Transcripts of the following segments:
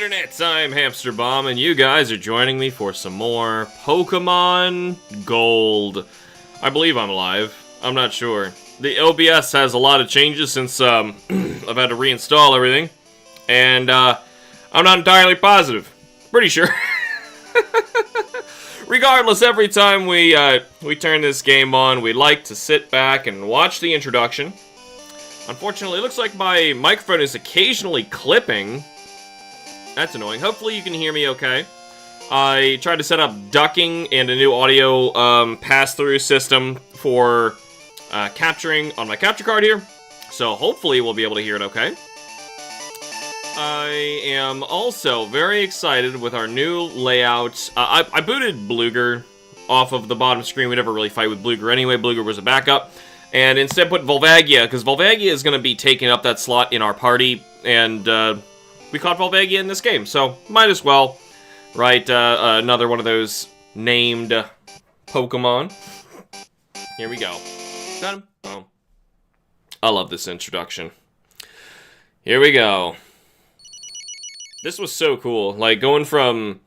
Internet, I'm HamsterBomb, and you guys are joining me for some more Pokemon Gold. I believe I'm live. I'm not sure. The OBS has a lot of changes since I've had to reinstall everything, and I'm not entirely positive. Pretty sure. Regardless, every time we turn this game on, we like to sit back and watch the introduction. Unfortunately, it looks like my microphone is occasionally clipping. That's annoying. Hopefully you can hear me okay. I tried to set up ducking and a new audio pass-through system for capturing on my capture card here. So hopefully we'll be able to hear it okay. I am also very excited with our new layout. I booted Blooger off of the bottom screen. We never really fight with Blooger anyway. Blooger was a backup. And instead put Volvagia, because Volvagia is going to be taking up that slot in our party. And we caught Volvagia in this game, so might as well write another one of those named Pokemon. Here we go. Boom. I love this introduction. Here we go. This was so cool. Like, going from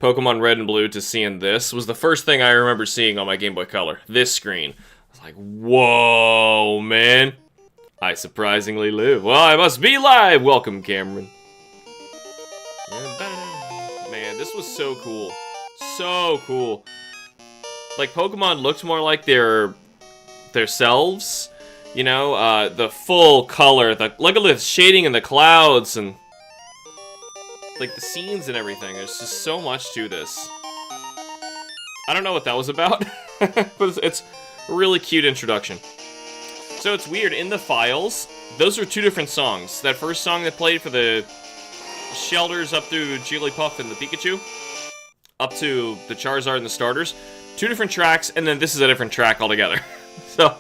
Pokemon Red and Blue to seeing this was the first thing I remember seeing on my Game Boy Color. This screen. I was like, whoa, man. I surprisingly live. Well, I must be live. Welcome, Cameron. Man, this was so cool. So cool. Like, Pokemon looked more like their selves. You know, the full color. Look at the shading in the clouds and like the scenes and everything. There's just so much to this. I don't know what that was about, but it's a really cute introduction. So it's weird, in the files, those are two different songs. That first song that played for the Shelters up through Jigglypuff and the Pikachu, up to the Charizard and the starters, two different tracks, and then this is a different track altogether. So,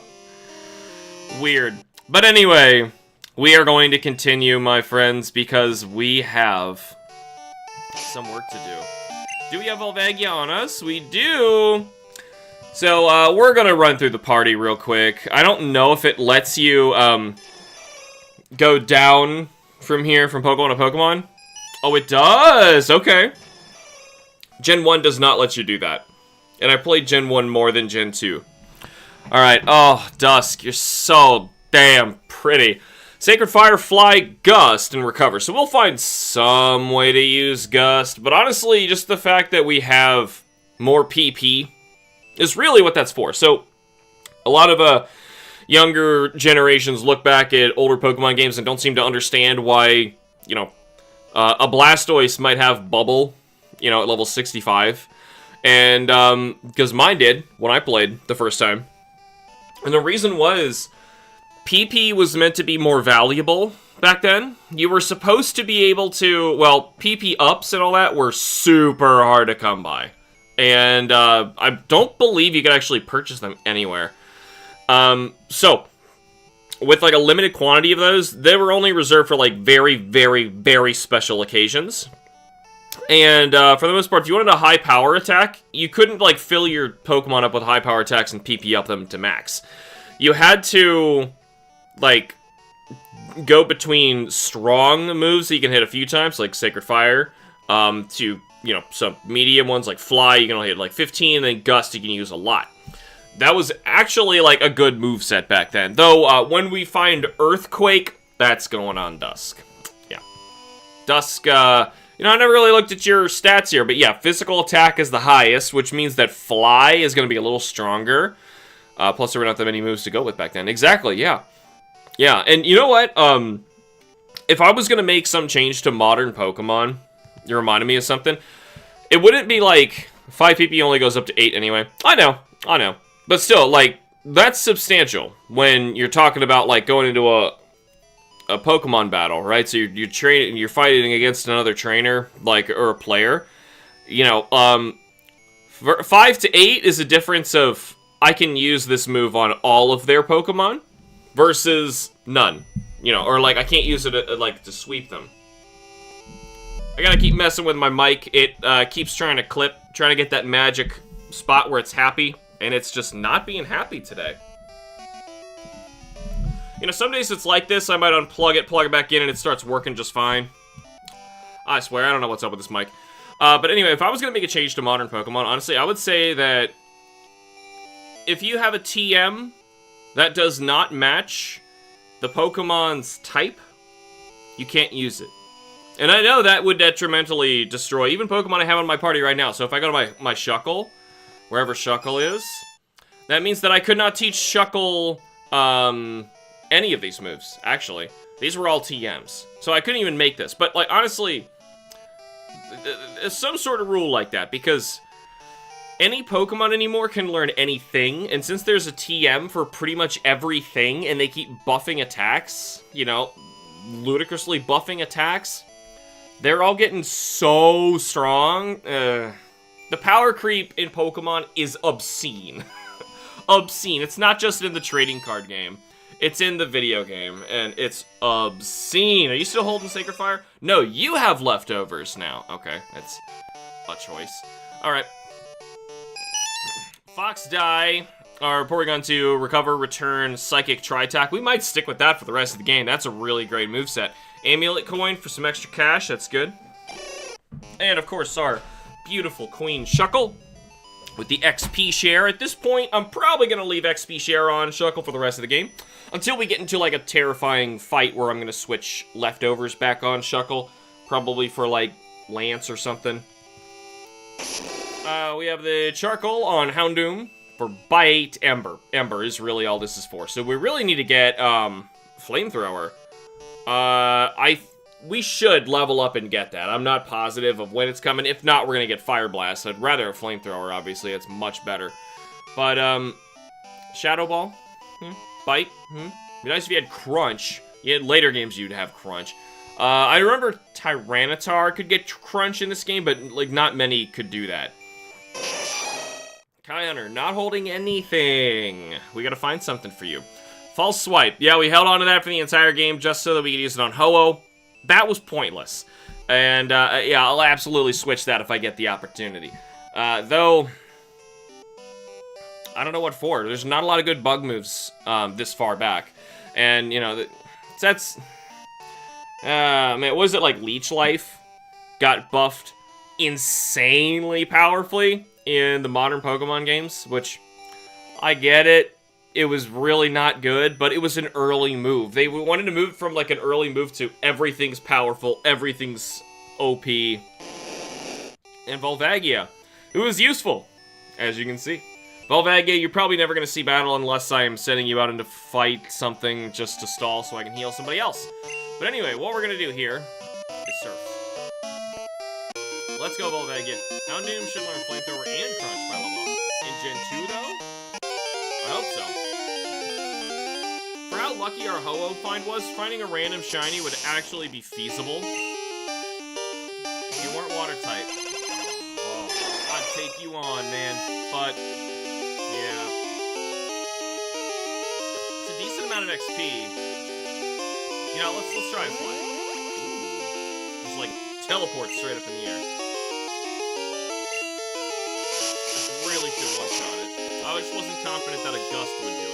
weird. But anyway, we are going to continue, my friends, because we have some work to do. Do we have Volvagia on us? We do! So, we're gonna run through the party real quick. I don't know if it lets you, go down from here, from Pokemon to Pokemon. Oh, it does! Okay. Gen 1 does not let you do that. And I played Gen 1 more than Gen 2. Alright, oh, Dusk, you're so damn pretty. Sacred Fire, Fly, Gust, and Recover. So we'll find some way to use Gust, but honestly, just the fact that we have more PP is really what that's for. So, a lot of younger generations look back at older Pokemon games and don't seem to understand why, you know, a Blastoise might have Bubble, you know, at level 65. And, because mine did when I played the first time. And the reason was, PP was meant to be more valuable back then. You were supposed to be able to, well, PP ups and all that were super hard to come by. And I don't believe you could actually purchase them anywhere. So, with like a limited quantity of those, they were only reserved for like very, very, very special occasions. And for the most part, if you wanted a high power attack, you couldn't like fill your Pokemon up with high power attacks and PP up them to max. You had to like go between strong moves that you can hit a few times, like Sacred Fire, to, you know, some medium ones like Fly, you can only hit like 15, and then Gust you can use a lot. That was actually like a good moveset back then. Though, when we find Earthquake, that's going on Dusk. Yeah. Dusk, you know, I never really looked at your stats here, but yeah, physical attack is the highest, which means that Fly is going to be a little stronger. Plus, there were not that many moves to go with back then. Exactly, yeah. Yeah, and you know what? If I was going to make some change to modern Pokemon, you reminded me of something, it wouldn't be like 5 PP only goes up to 8 anyway. I know. But still, like, that's substantial when you're talking about, like, going into a Pokemon battle, right? So you're fighting against another trainer, like, or a player. You know, 5 to 8 is a difference of, I can use this move on all of their Pokemon versus none. You know, or, like, I can't use it, like, to sweep them. I gotta keep messing with my mic. It keeps trying to clip, trying to get that magic spot where it's happy, and it's just not being happy today. You know, some days it's like this. I might unplug it, plug it back in, and it starts working just fine. I swear, I don't know what's up with this mic. But anyway, if I was going to make a change to modern Pokemon, honestly, I would say that if you have a TM that does not match the Pokemon's type, you can't use it. And I know that would detrimentally destroy even Pokemon I have on my party right now. So if I go to my Shuckle, wherever Shuckle is, that means that I could not teach Shuckle any of these moves, actually. These were all TMs. So I couldn't even make this. But, like, honestly, there's some sort of rule like that, because any Pokemon anymore can learn anything, and since there's a TM for pretty much everything, and they keep buffing attacks, you know, ludicrously buffing attacks, they're all getting so strong. The power creep in Pokemon is obscene. Obscene. It's not just in the trading card game. It's in the video game, and it's obscene. Are you still holding Sacred Fire? No, you have leftovers now. Okay, that's a choice. Alright. Fox Die, our Porygon 2, Recover, Return, Psychic, Tri-Attack. We might stick with that for the rest of the game. That's a really great moveset. Amulet Coin for some extra cash. That's good. And, of course, our beautiful Queen Shuckle with the XP share. At this point, I'm probably going to leave XP share on Shuckle for the rest of the game until we get into, like, a terrifying fight where I'm going to switch leftovers back on Shuckle, probably for, like, Lance or something. We have the Charcoal on Houndoom for Bite. Ember. Ember is really all this is for. So we really need to get Flamethrower. We should level up and get that. I'm not positive of when it's coming. If not, we're going to get Fire Blast. I'd rather a Flamethrower, obviously. It's much better. But, Shadow Ball? Bite? It'd be nice if you had Crunch. In later games, you'd have Crunch. I remember Tyranitar could get Crunch in this game, but, like, not many could do that. Kai Hunter, not holding anything. We gotta find something for you. False Swipe. Yeah, we held on to that for the entire game just so that we could use it on Ho-Oh. That was pointless. And, yeah, I'll absolutely switch that if I get the opportunity. Though, I don't know what for. There's not a lot of good bug moves this far back. And, you know, that's... man, was it like Leech Life got buffed insanely powerfully in the modern Pokemon games, which I get it. It was really not good, but it was an early move. They wanted to move from like an early move to everything's powerful, everything's OP. And Volvagia, it was useful, as you can see. Volvagia, you're probably never going to see battle unless I am sending you out into fight something just to stall so I can heal somebody else. But anyway, what we're going to do here is Surf. Let's go, Volvagia. Houndoom should learn Flamethrower and Crunch by level up. In Gen 2, though? I hope so. For how lucky our Ho-Oh find was, finding a random shiny would actually be feasible. If you weren't water type. Oh, I'd take you on, man. But, yeah. It's a decent amount of XP. You know, let's try and fly. Just like teleport straight up in the air. Really should one-shot it. I just wasn't confident that a Gust would do it.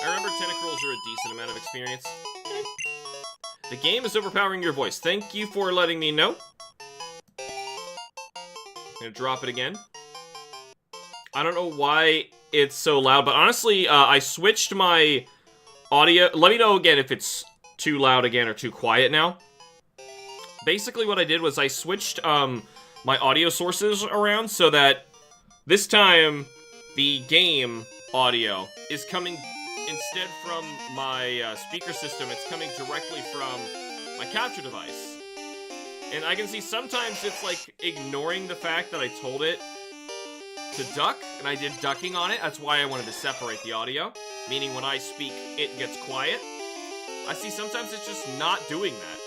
I remember Tentacruels are a decent amount of experience. The game is overpowering your voice. Thank you for letting me know. I'm gonna drop it again. I don't know why it's so loud, but honestly, I switched my audio. Let me know again if it's too loud again or too quiet now. Basically what I did was I switched my audio sources around so that this time the game audio is coming instead from my speaker system. It's coming directly from my capture device. And I can see sometimes it's like ignoring the fact that I told it to duck, and I did ducking on it. That's why I wanted to separate the audio, meaning when I speak, it gets quiet. I see sometimes it's just not doing that.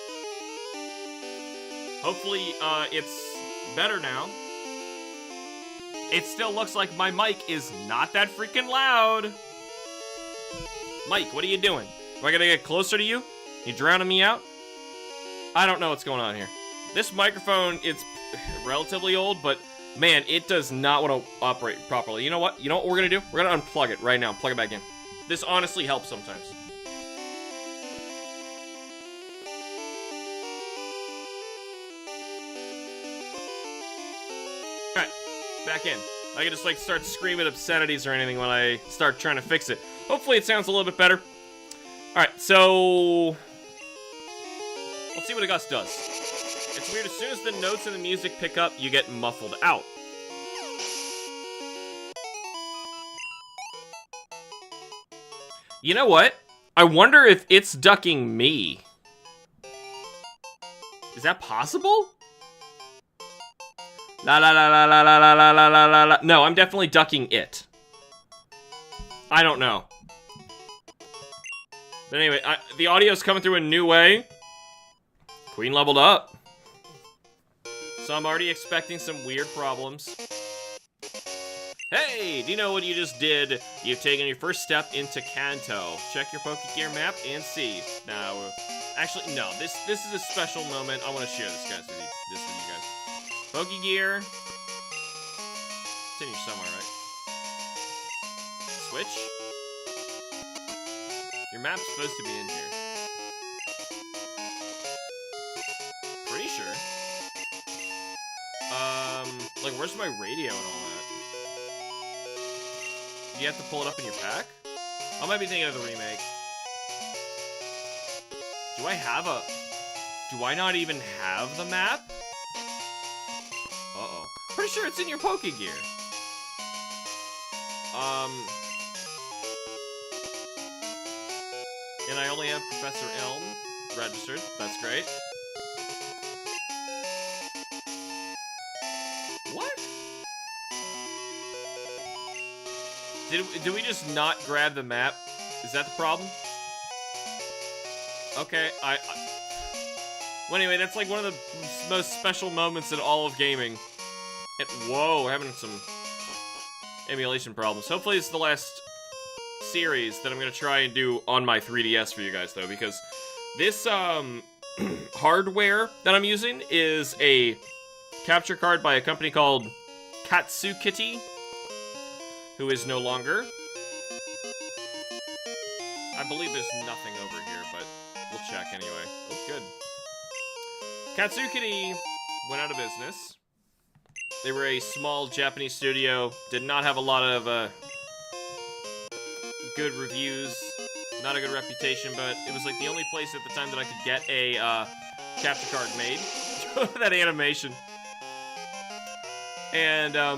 Hopefully, it's better now. It still looks like my mic is not that freaking loud. Mike, what are you doing? Am I gonna get closer to you? You drowning me out? I don't know what's going on here. This microphone, it's relatively old, but man, it does not want to operate properly. You know what? You know what we're gonna do? We're gonna unplug it right now. Plug it back in. This honestly helps sometimes. back in. I can just, like, start screaming obscenities or anything when I start trying to fix it. Hopefully it sounds a little bit better. Alright, so... let's see what a gust does. It's weird, as soon as the notes and the music pick up, you get muffled out. You know what? I wonder if it's ducking me. Is that possible? La la la la la la la la la la la la. No, I'm definitely ducking it. I don't know. But anyway, the audio's coming through a new way. Queen leveled up. So I'm already expecting some weird problems. Hey, do you know what you just did? You've taken your first step into Kanto. Check your Pokegear map and see. Now, actually, no. This is a special moment. I want to share this with you guys. Pokegear. It's in here somewhere, right? Switch. Your map's supposed to be in here. Pretty sure. Like, where's my radio and all that? Do you have to pull it up in your pack? I might be thinking of the remake. Do I not even have the map? Uh-oh. Pretty sure it's in your Pokegear. And I only have Professor Elm registered. That's great. What? Did we just not grab the map? Is that the problem? Okay, well, anyway, that's like one of the most special moments in all of gaming. And, whoa, we're having some emulation problems. Hopefully it's the last series that I'm gonna try and do on my 3DS for you guys, though, because this, hardware that I'm using is a capture card by a company called Katsukity, who is no longer. I believe there's nothing over here, but we'll check anyway. Oh, good. Katsukity went out of business. They were a small Japanese studio, did not have a lot of good reviews, not a good reputation, but it was like the only place at the time that I could get a capture card made. That animation. And, there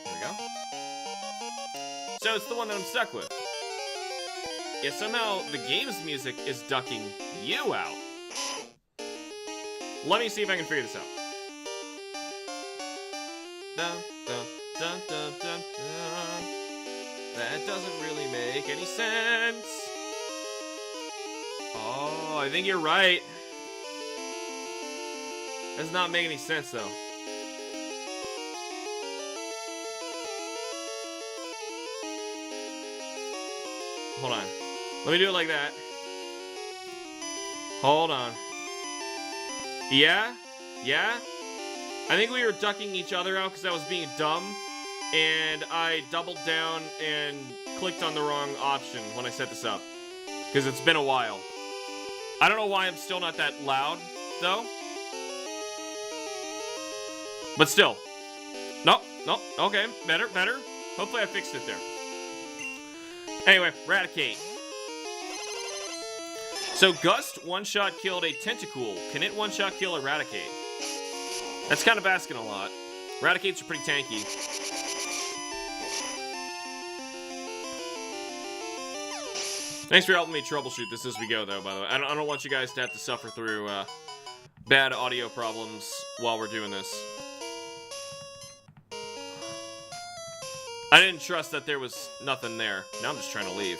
we go. So it's the one that I'm stuck with. Yeah, somehow the game's music is ducking you out. Let me see if I can figure this out. Dun, dun, dun, dun, dun, dun. That doesn't really make any sense. Oh, I think you're right. Does not make any sense, though. Hold on. Let me do it like that. Hold on. Yeah? Yeah? I think we were ducking each other out because I was being dumb, and I doubled down and clicked on the wrong option when I set this up, because it's been a while. I don't know why I'm still not that loud, though. But still. No, okay, better. Hopefully I fixed it there. Anyway, Raticate. So Gust one-shot killed a Tentacool. Can it one-shot kill Eradicate? That's kind of asking a lot. Raticates are pretty tanky. Thanks for helping me troubleshoot this as we go, though, by the way. I don't want you guys to have to suffer through bad audio problems while we're doing this. I didn't trust that there was nothing there. Now I'm just trying to leave.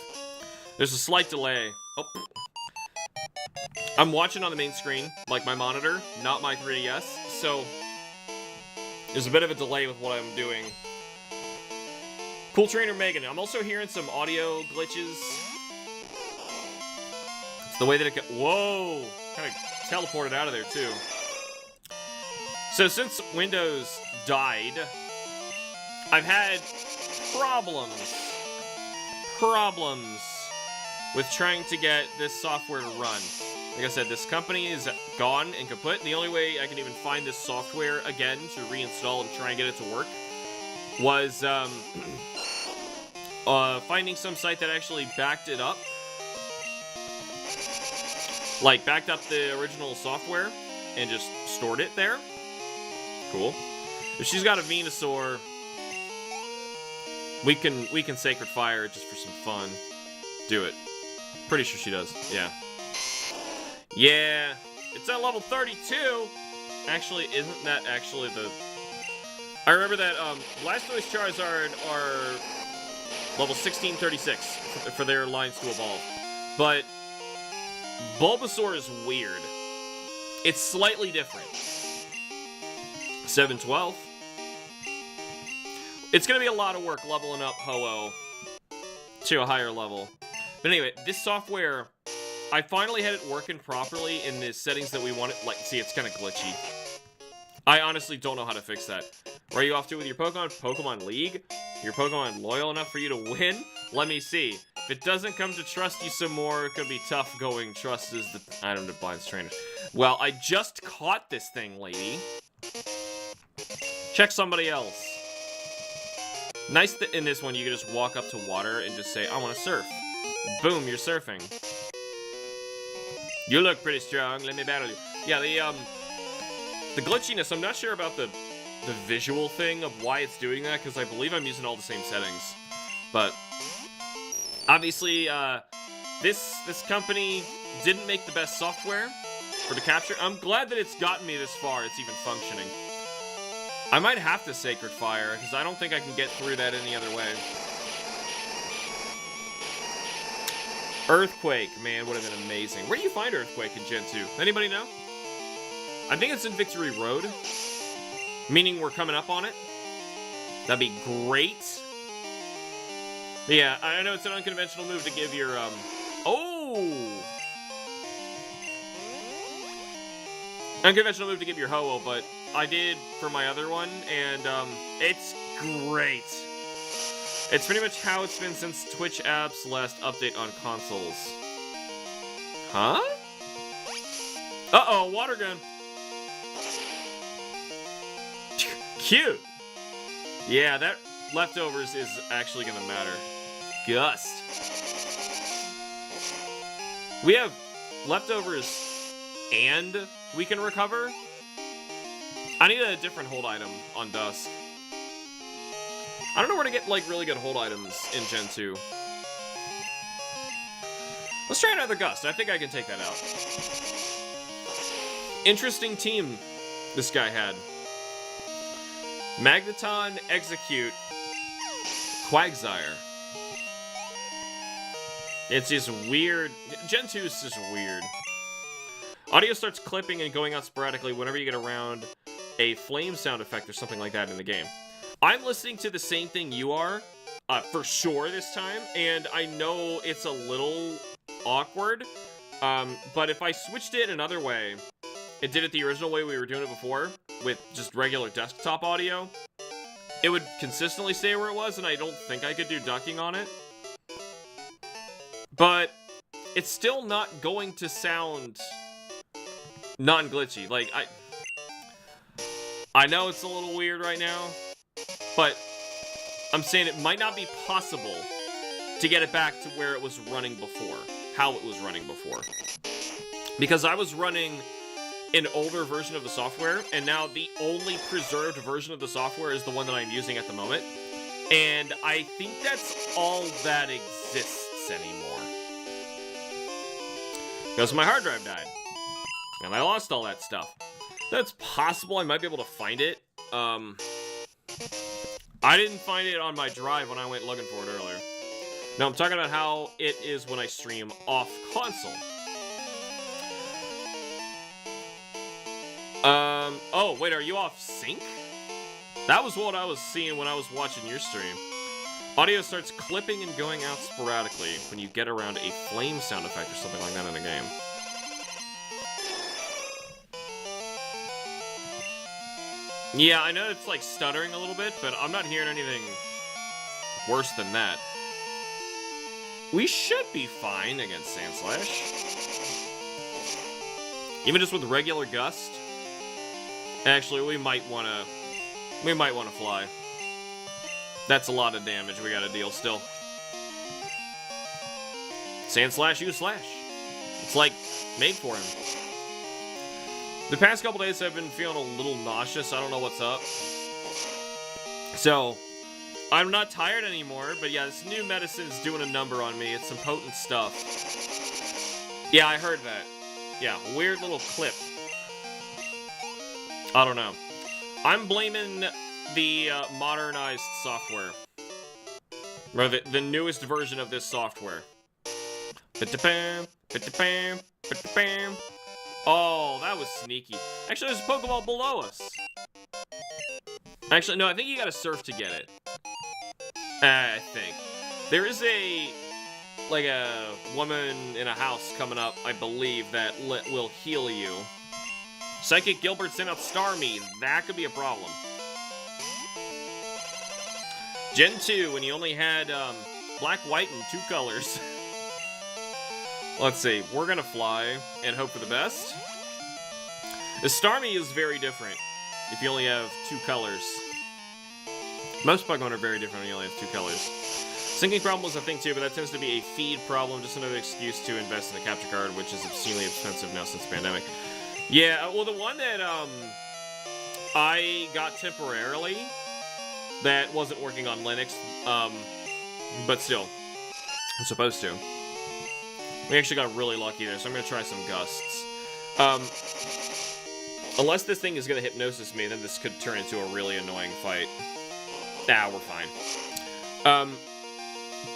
There's a slight delay. Oh. I'm watching on the main screen, like my monitor, not my 3DS, so there's a bit of a delay with what I'm doing. Cool Trainer Megan. I'm also hearing some audio glitches. It's the way that it got... Whoa! Kind of teleported out of there, too. So since Windows died, I've had problems with trying to get this software to run. Like I said, this company is gone and kaput. The only way I can even find this software again to reinstall and try and get it to work was finding some site that actually backed it up. Like, backed up the original software and just stored it there. Cool. If she's got a Venusaur, we can Sacred Fire just for some fun. Do it. Pretty sure she does. Yeah. Yeah. It's at level 32. Actually, isn't that actually the... I remember that Blastoise Charizard are level 1636 for their lines to evolve. But Bulbasaur is weird. It's slightly different. 712. It's going to be a lot of work leveling up Ho-Oh to a higher level. But anyway, this software, I finally had it working properly in the settings that we wanted. Like, see, it's kind of glitchy. I honestly don't know how to fix that. Where are you off to with your Pokemon? Pokemon League? Your Pokemon loyal enough for you to win? Let me see. If it doesn't come to trust you some more, it could be tough going. Trust is the item that binds trainers. Well, I just caught this thing, lady. Check somebody else. Nice that in this one, you can just walk up to water and just say, I want to surf. Boom, you're surfing. You look pretty strong. Let me battle you. Yeah, the glitchiness, I'm not sure about the visual thing of why it's doing that, because I believe I'm using all the same settings. But obviously, this company didn't make the best software for the capture. I'm glad that it's gotten me this far. It's even functioning. I might have to Sacred Fire, because I don't think I can get through that any other way. Earthquake, man, would have been amazing. Where do you find Earthquake in Gen 2? Anybody know? I think it's in Victory Road. Meaning we're coming up on it. That'd be great. But yeah, I know it's an unconventional move to give your, Oh! Unconventional move to give your Ho-Oh, but I did for my other one, and, it's great. It's pretty much how it's been since Twitch app's last update on consoles. Huh? Uh-oh, water gun. Cute. Yeah, that leftovers is actually gonna matter. Gust. We have leftovers and we can recover. I need a different hold item on Dusk. I don't know where to get, like, really good hold items in Gen 2. Let's try another Gust. I think I can take that out. Interesting team this guy had. Magneton, Execute, Quagsire. It's just weird. Gen 2 is just weird. Audio starts clipping and going out sporadically whenever you get around a flame sound effect or something like that in the game. I'm listening to the same thing you are, for sure this time, and I know it's a little awkward, but if I switched it another way and did it the original way we were doing it before, with just regular desktop audio, it would consistently stay where it was, and I don't think I could do ducking on it. But it's still not going to sound non-glitchy. Like, I know it's a little weird right now, but I'm saying it might not be possible to get it back to where it was running before, how it was running before. Because I was running an older version of the software, and now the only preserved version of the software is the one that I'm using at the moment. And I think that's all that exists anymore. Because my hard drive died. And I lost all that stuff. That's possible. I might be able to find it. I didn't find it on my drive when I went looking for it earlier. No, I'm talking about how it is when I stream off console. Oh, wait, are you off sync? That was what I was seeing when I was watching your stream. Audio starts clipping and going out sporadically when you get around a flame sound effect or something like that in a game. Yeah, I know it's like stuttering a little bit, but I'm not hearing anything worse than that. We should be fine against Sandslash. Even just with regular gust. Actually, we might wanna fly. That's a lot of damage we gotta deal still. Sand Slash, use Slash. It's like made for him. The past couple days I've been feeling a little nauseous. I don't know what's up. So, I'm not tired anymore, but yeah, this new medicine's doing a number on me. It's some potent stuff. Yeah, I heard that. Yeah, weird little clip. I don't know. I'm blaming the modernized software. Or the newest version of this software. Oh, that was sneaky. Actually, there's a Pokeball below us. Actually, no, I think you gotta surf to get it. I think. There is a woman in a house coming up, I believe, that will heal you. Psychic Gilbert sent out Starmie. That could be a problem. Gen 2, when you only had black, white, and 2 colors. Let's see. We're gonna fly and hope for the best. The Starmie is very different if you only have 2 colors. Most Pokemon are very different when you only have 2 colors. Syncing problem was a thing too, but that tends to be a feed problem. Just another excuse to invest in a capture card, which is obscenely expensive now since the pandemic. Yeah, well, the one that I got temporarily that wasn't working on Linux, but still, I'm supposed to. We actually got really lucky there, so I'm going to try some gusts. Unless this thing is going to hypnosis me, then this could turn into a really annoying fight. Nah, we're fine. Oh,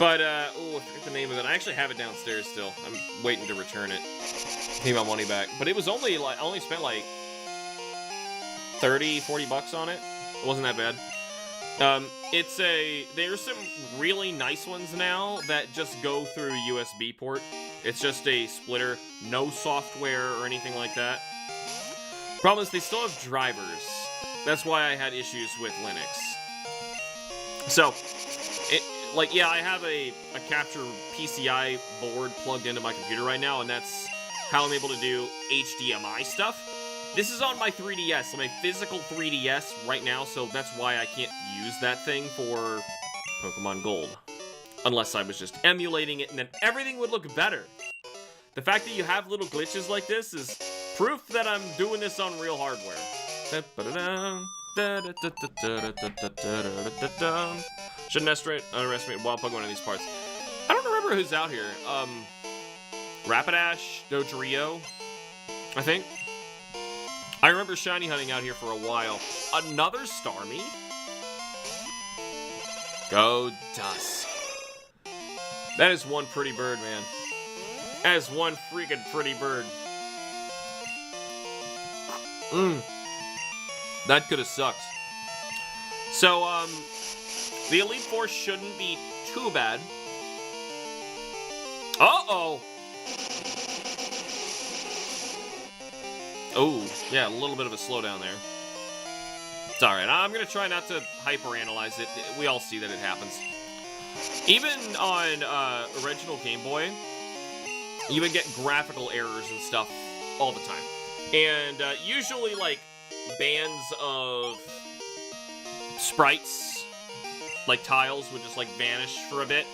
I forget the name of it. I actually have it downstairs still. I'm waiting to return it. Need my money back. But it was only, I only spent, 30, 40 bucks on it. It wasn't that bad. There's some really nice ones now that just go through USB port. It's just a splitter, no software or anything like that. Problem is, they still have drivers. That's why I had issues with Linux. So, yeah, I have a capture PCI board plugged into my computer right now, and that's how I'm able to do HDMI stuff. This is on my 3DS, my physical 3DS right now, so that's why I can't use that thing for Pokemon Gold. Unless I was just emulating it, and then everything would look better. The fact that you have little glitches like this is proof that I'm doing this on real hardware. Shouldn't underestimate wild Pokemon in these parts. I don't remember who's out here. Rapidash, Dodrio, I think. I remember shiny hunting out here for a while. Another Starmie? Go Dusk. That is one pretty bird, man. That is one freaking pretty bird. That could have sucked. So, the Elite Four shouldn't be too bad. Uh-oh! Oh, yeah, a little bit of a slowdown there. It's alright. I'm going to try not to hyper-analyze it. We all see that it happens. Even on original Game Boy, you would get graphical errors and stuff all the time. And usually, bands of sprites, tiles, would just, vanish for a bit.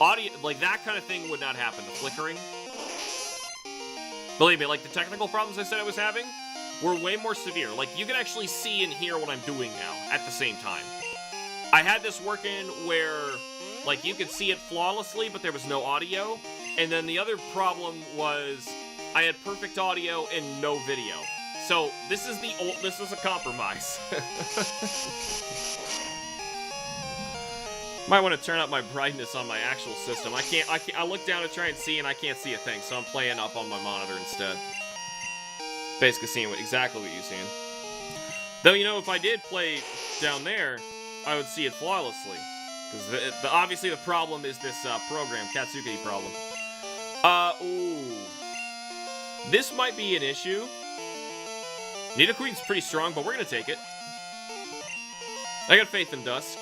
Audio, that kind of thing would not happen. The flickering. Believe me, the technical problems I said I was having were way more severe. You can actually see and hear what I'm doing now at the same time. I had this working where, you could see it flawlessly, but there was no audio. And then the other problem was I had perfect audio and no video. So this is a compromise. Might want to turn up my brightness on my actual system. I look down to try and see, and I can't see a thing, so I'm playing up on my monitor instead. Basically seeing exactly what you're seeing. Though, if I did play down there, I would see it flawlessly. Because obviously the problem is this program, Katsuki problem. Ooh. This might be an issue. Nidoqueen's pretty strong, but we're going to take it. I got faith in Dusk.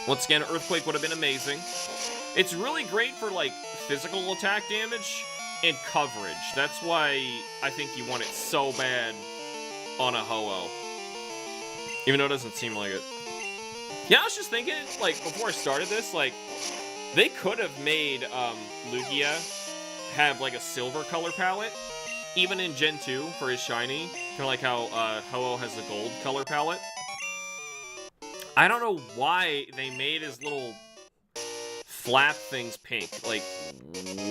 Once again, Earthquake would have been amazing. It's really great for, physical attack damage, and coverage. That's why I think you want it so bad on a Ho-Oh. Even though it doesn't seem like it. Yeah, I was just thinking, like, before I started this, like, they could have made Lugia have, like, a silver color palette. Even in Gen 2 for his shiny. Kind of like how Ho-Oh has a gold color palette. I don't know why they made his little flap things pink. Like,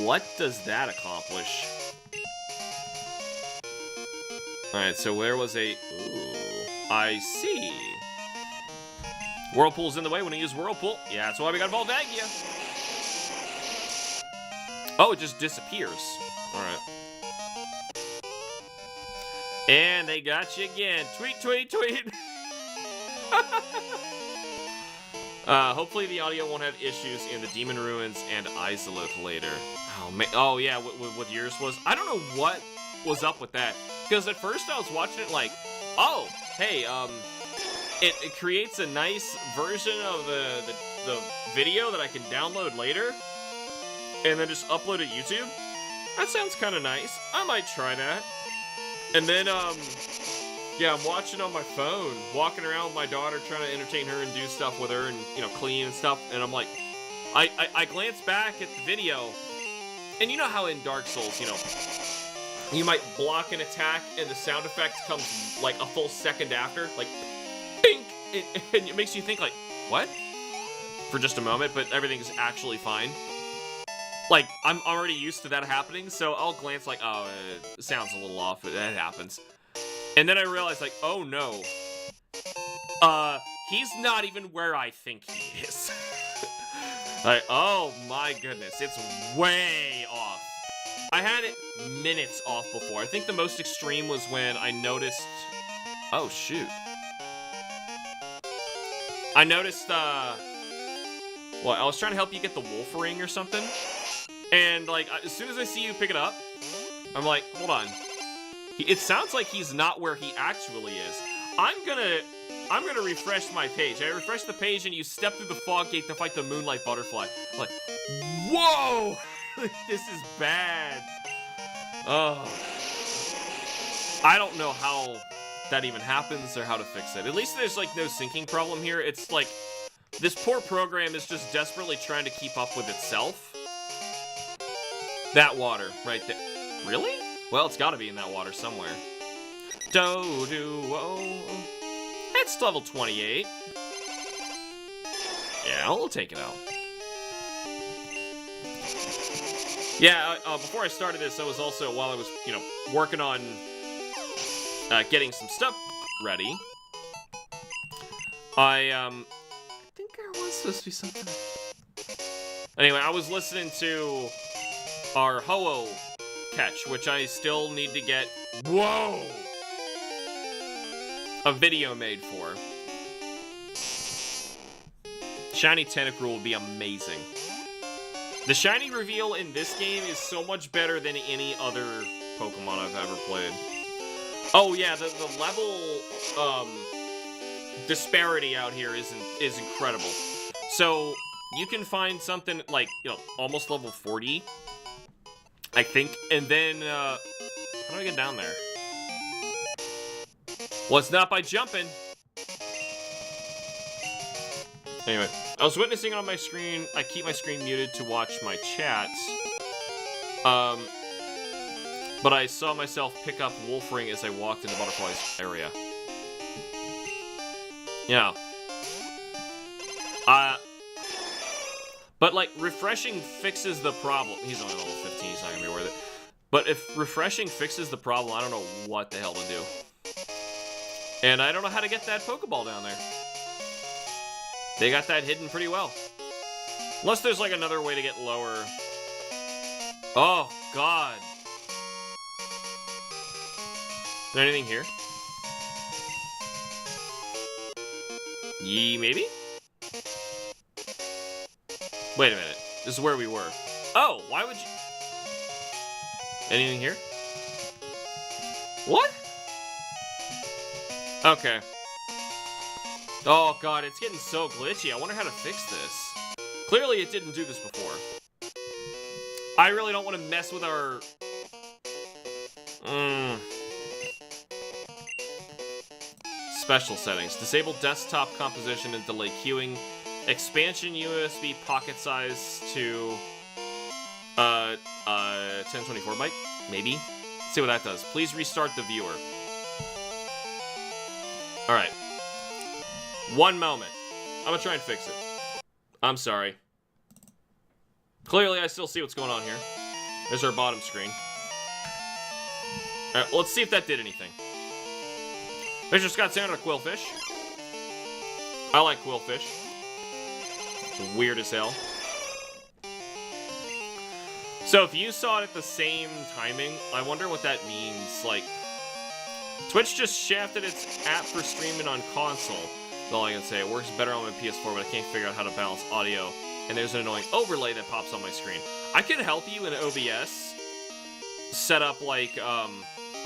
what does that accomplish? Alright, so where was a... Ooh, I see. Whirlpool's in the way when you use Whirlpool. Yeah, that's why we got Volvagia. Oh, it just disappears. Alright. And they got you again. Tweet, tweet, tweet. Hopefully the audio won't have issues in the Demon Ruins and Izalith later. Oh, man. Oh yeah, what yours was? I don't know what was up with that. Because at first I was watching it like, oh, hey, it creates a nice version of the video that I can download later. And then just upload it to YouTube. That sounds kind of nice. I might try that. And then, yeah, I'm watching on my phone, walking around with my daughter, trying to entertain her and do stuff with her and, you know, clean and stuff. And I'm like, I glance back at the video, and you know how in Dark Souls, you know, you might block an attack and the sound effect comes like a full second after, like, bink, and it makes you think like, what? For just a moment, but everything is actually fine. Like, I'm already used to that happening, so I'll glance like, oh, it sounds a little off, that happens. And then I realize, like, oh no. He's not even where I think he is. Like, oh my goodness, it's way off. I had it minutes off before. I think the most extreme was when I noticed... Oh, shoot. I noticed, well, I was trying to help you get the wolf ring or something. And, like, as soon as I see you pick it up, I'm like, hold on. It sounds like he's not where he actually is. I'm gonna refresh my page. I refresh the page and you step through the fog gate to fight the Moonlight Butterfly. I'm like, whoa! This is bad. Oh. I don't know how that even happens or how to fix it. At least there's, like, no syncing problem here. It's like, this poor program is just desperately trying to keep up with itself. That water, right there. Really? Well, it's gotta be in that water somewhere. Do-do-oh. It's level 28. Yeah, we'll take it out. Yeah, before I started this, I was also, while I was, you know, working on getting some stuff ready, I think there was supposed to be something. Anyway, I was listening to our Ho-Oh catch, which I still need to get, whoa, a video made for. Shiny Tentacruel would be amazing. The shiny reveal in this game is so much better than any other Pokemon I've ever played. Oh yeah, the level disparity out here is incredible. So you can find something like, you know, almost level 40, I think, and then how do I get down there? Well, it's not by jumping. Anyway, I was witnessing on my screen. I keep my screen muted to watch my chat. But I saw myself pick up Wolf Ring as I walked into Butterfly's area. Yeah. But, like, refreshing fixes the problem. He's only level 15, he's not gonna be worth it. But if refreshing fixes the problem, I don't know what the hell to do. And I don't know how to get that Pokeball down there. They got that hidden pretty well. Unless there's, like, another way to get lower. Oh, God. Is there anything here? Maybe? Wait a minute. This is where we were. Oh, why would you... Anything here? What? Okay. Oh, God, it's getting so glitchy. I wonder how to fix this. Clearly, it didn't do this before. I really don't want to mess with our Special settings. Disable desktop composition and delay queuing. Expansion USB pocket size to 1024 byte, maybe. Let's see what that does. Please restart the viewer. All right. One moment. I'm gonna try and fix it. I'm sorry. Clearly, I still see what's going on here. There's our bottom screen. All right, well, let's see if that did anything. Mr. Scott sounded a quillfish. I like quillfish. It's weird as hell. So if you saw it at the same timing, I wonder what that means. Like, Twitch just shafted its app for streaming on console. That's all I can say. It works better on my PS4, but I can't figure out how to balance audio. And there's an annoying overlay that pops on my screen. I could help you in OBS set up, like,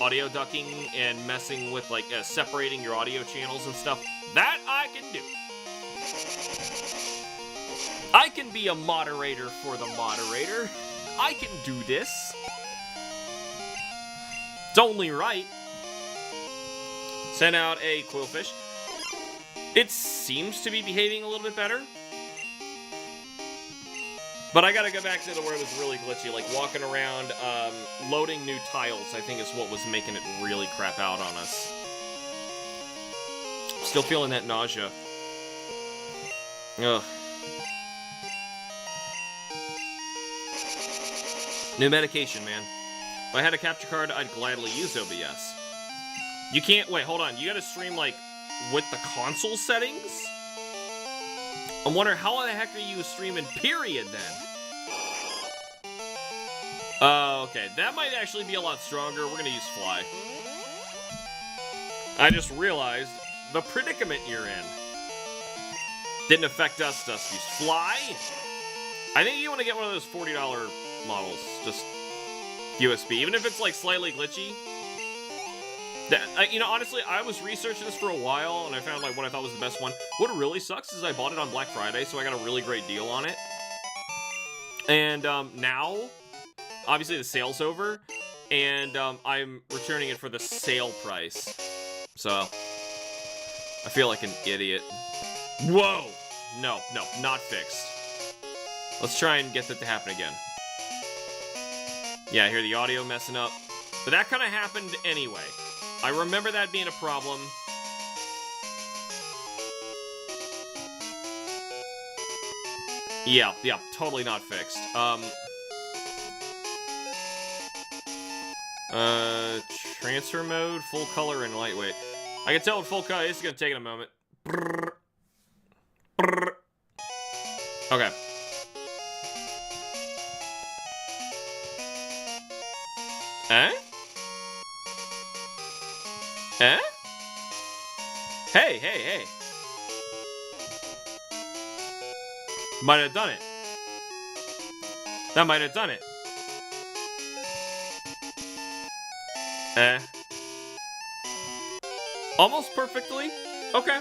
audio ducking and messing with, like, separating your audio channels and stuff. That I can do. I can be a moderator for the moderator. I can do this. It's only right. Sent out a quillfish. It seems to be behaving a little bit better. But I gotta go back to where it was really glitchy, like walking around, loading new tiles, I think is what was making it really crap out on us. Still feeling that nausea. Ugh. New medication, man. If I had a capture card, I'd gladly use OBS. You can't, wait, hold on. You gotta stream, like, with the console settings? I'm wondering how the heck are you streaming period then? Okay, that might actually be a lot stronger. We're gonna use fly. I just realized the predicament you're in. Didn't affect us, Dusty's. Fly? I think you want to get one of those $40 models, just USB, even if it's like slightly glitchy. You know, honestly, I was researching this for a while, and I found like what I thought was the best one. What really sucks is I bought it on Black Friday, so I got a really great deal on it. And now, obviously the sale's over, and I'm returning it for the sale price. So, I feel like an idiot. Whoa! No, not fixed. Let's try and get that to happen again. Yeah, I hear the audio messing up. But that kind of happened anyway. I remember that being a problem. Yeah, totally not fixed. Transfer mode, full color, and lightweight. I can tell with full color, it's gonna take a moment. Okay. Eh? Eh? Hey. Might have done it. That might have done it. Eh? Almost perfectly? Okay.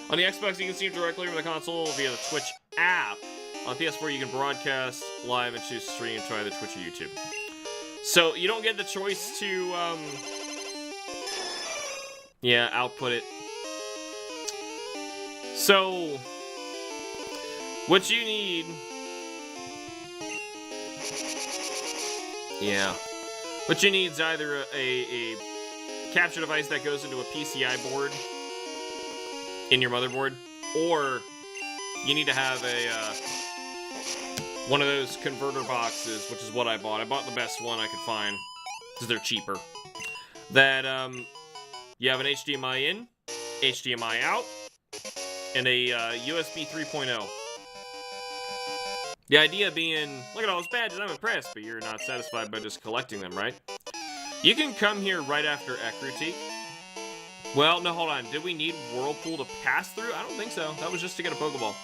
On the Xbox, you can stream directly from the console via the Twitch app. On PS4, you can broadcast live and choose stream, try the Twitch or YouTube. So, you don't get the choice to, yeah, output it. So, what you need... Yeah. What you need is either a capture device that goes into a PCI board in your motherboard, or you need to have a, one of those converter boxes, which is what I bought. I bought the best one I could find, because they're cheaper. That, you have an HDMI in, HDMI out, and a USB 3.0. The idea being, look at all those badges, I'm impressed, but you're not satisfied by just collecting them, right? You can come here right after Ekrutik. Well, no, hold on. Did we need Whirlpool to pass through? I don't think so. That was just to get a Pokeball.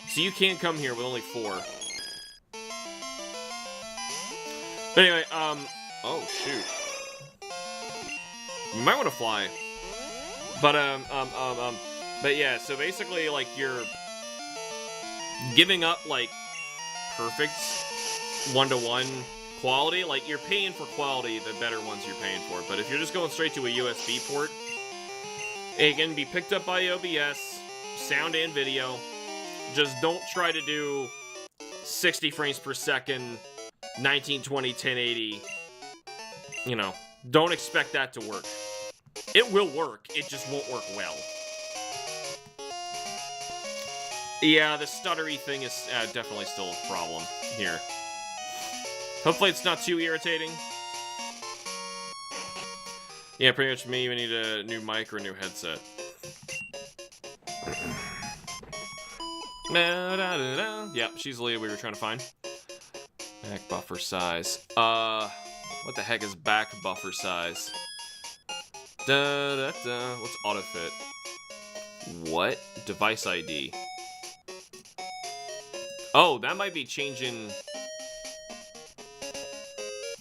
So you can't come here with only 4. But anyway, oh, shoot. You might want to fly. But, but yeah, so basically, like, you're giving up, like, perfect 1-to-1 quality, like, you're paying for quality, the better ones you're paying for. But if you're just going straight to a USB port, it can be picked up by OBS, sound and video. Just don't try to do 60 frames per second, 1920, 1080. You know, don't expect that to work. It will work, it just won't work well. Yeah, the stuttery thing is definitely still a problem here. Hopefully it's not too irritating. Yeah, pretty much me, we need a new mic or a new headset. Yep, she's the lead we were trying to find. Back buffer size. What the heck is back buffer size? What's autofit? What? Device ID. Oh, that might be changing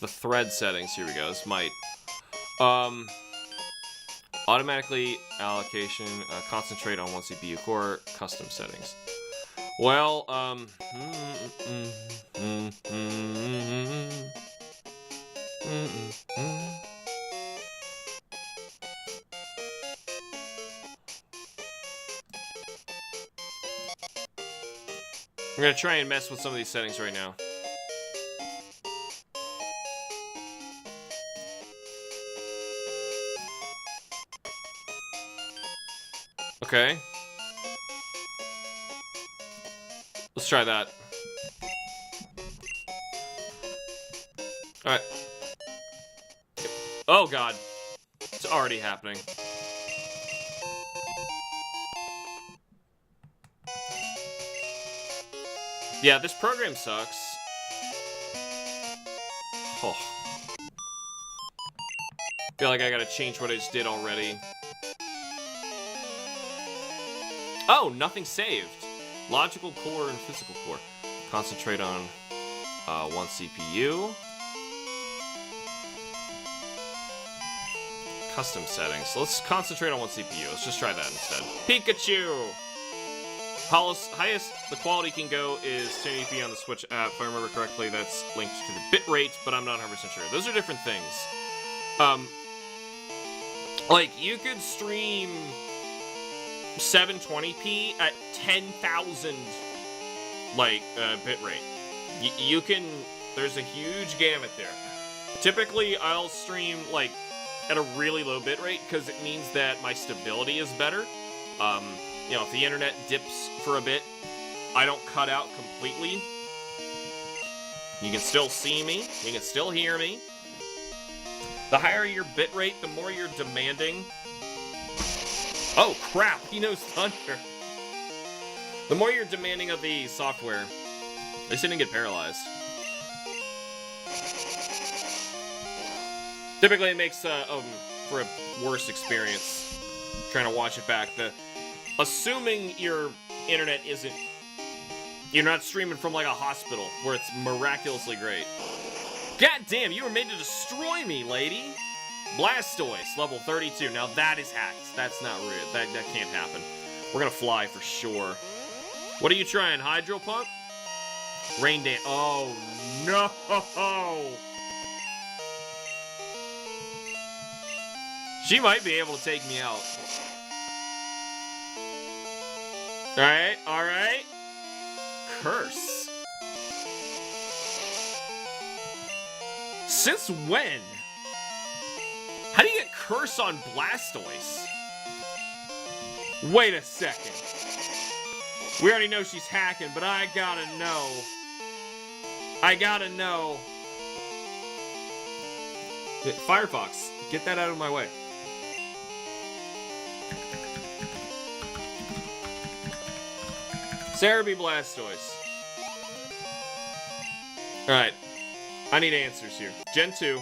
the thread settings. Here we go. This might. Automatically allocation, concentrate on one CPU core, custom settings. Well, I'm gonna try and mess with some of these settings right now. Okay. Let's try that. Alright. Oh god. It's already happening. Yeah, this program sucks. Oh. Feel like I gotta change what I just did already. Oh, nothing saved. Logical core and physical core. Concentrate on one CPU. Custom settings. So let's concentrate on one CPU. Let's just try that instead. Pikachu! Highest the quality can go is 1080p on the Switch app. If I remember correctly, that's linked to the bitrate, but I'm not 100% sure. Those are different things. Like, you could stream 720p at 10,000, like, bitrate. You can... There's a huge gamut there. Typically, I'll stream, like, at a really low bitrate, because it means that my stability is better. You know, if the internet dips for a bit, I don't cut out completely. You can still see me. You can still hear me. The higher your bitrate, the more you're demanding. Oh, crap! He knows Thunder. The more you're demanding of the software, at least I didn't get paralyzed. Typically, it makes for a worse experience trying to watch it back. Assuming your internet isn't... You're not streaming from, like, a hospital where it's miraculously great. God damn, you were made to destroy me, lady! Blastoise, level 32. Now that is hacked. That's not real. That can't happen. We're gonna fly for sure. What are you trying? Hydro Pump? Rain Dance. Oh, no! She might be able to take me out. Alright, alright. Curse. Since when? How do you get Curse on Blastoise? Wait a second. We already know she's hacking, but I gotta know. I gotta know. Firefox, get that out of my way. Cerebi Blastoise. Alright. I need answers here. Gen 2.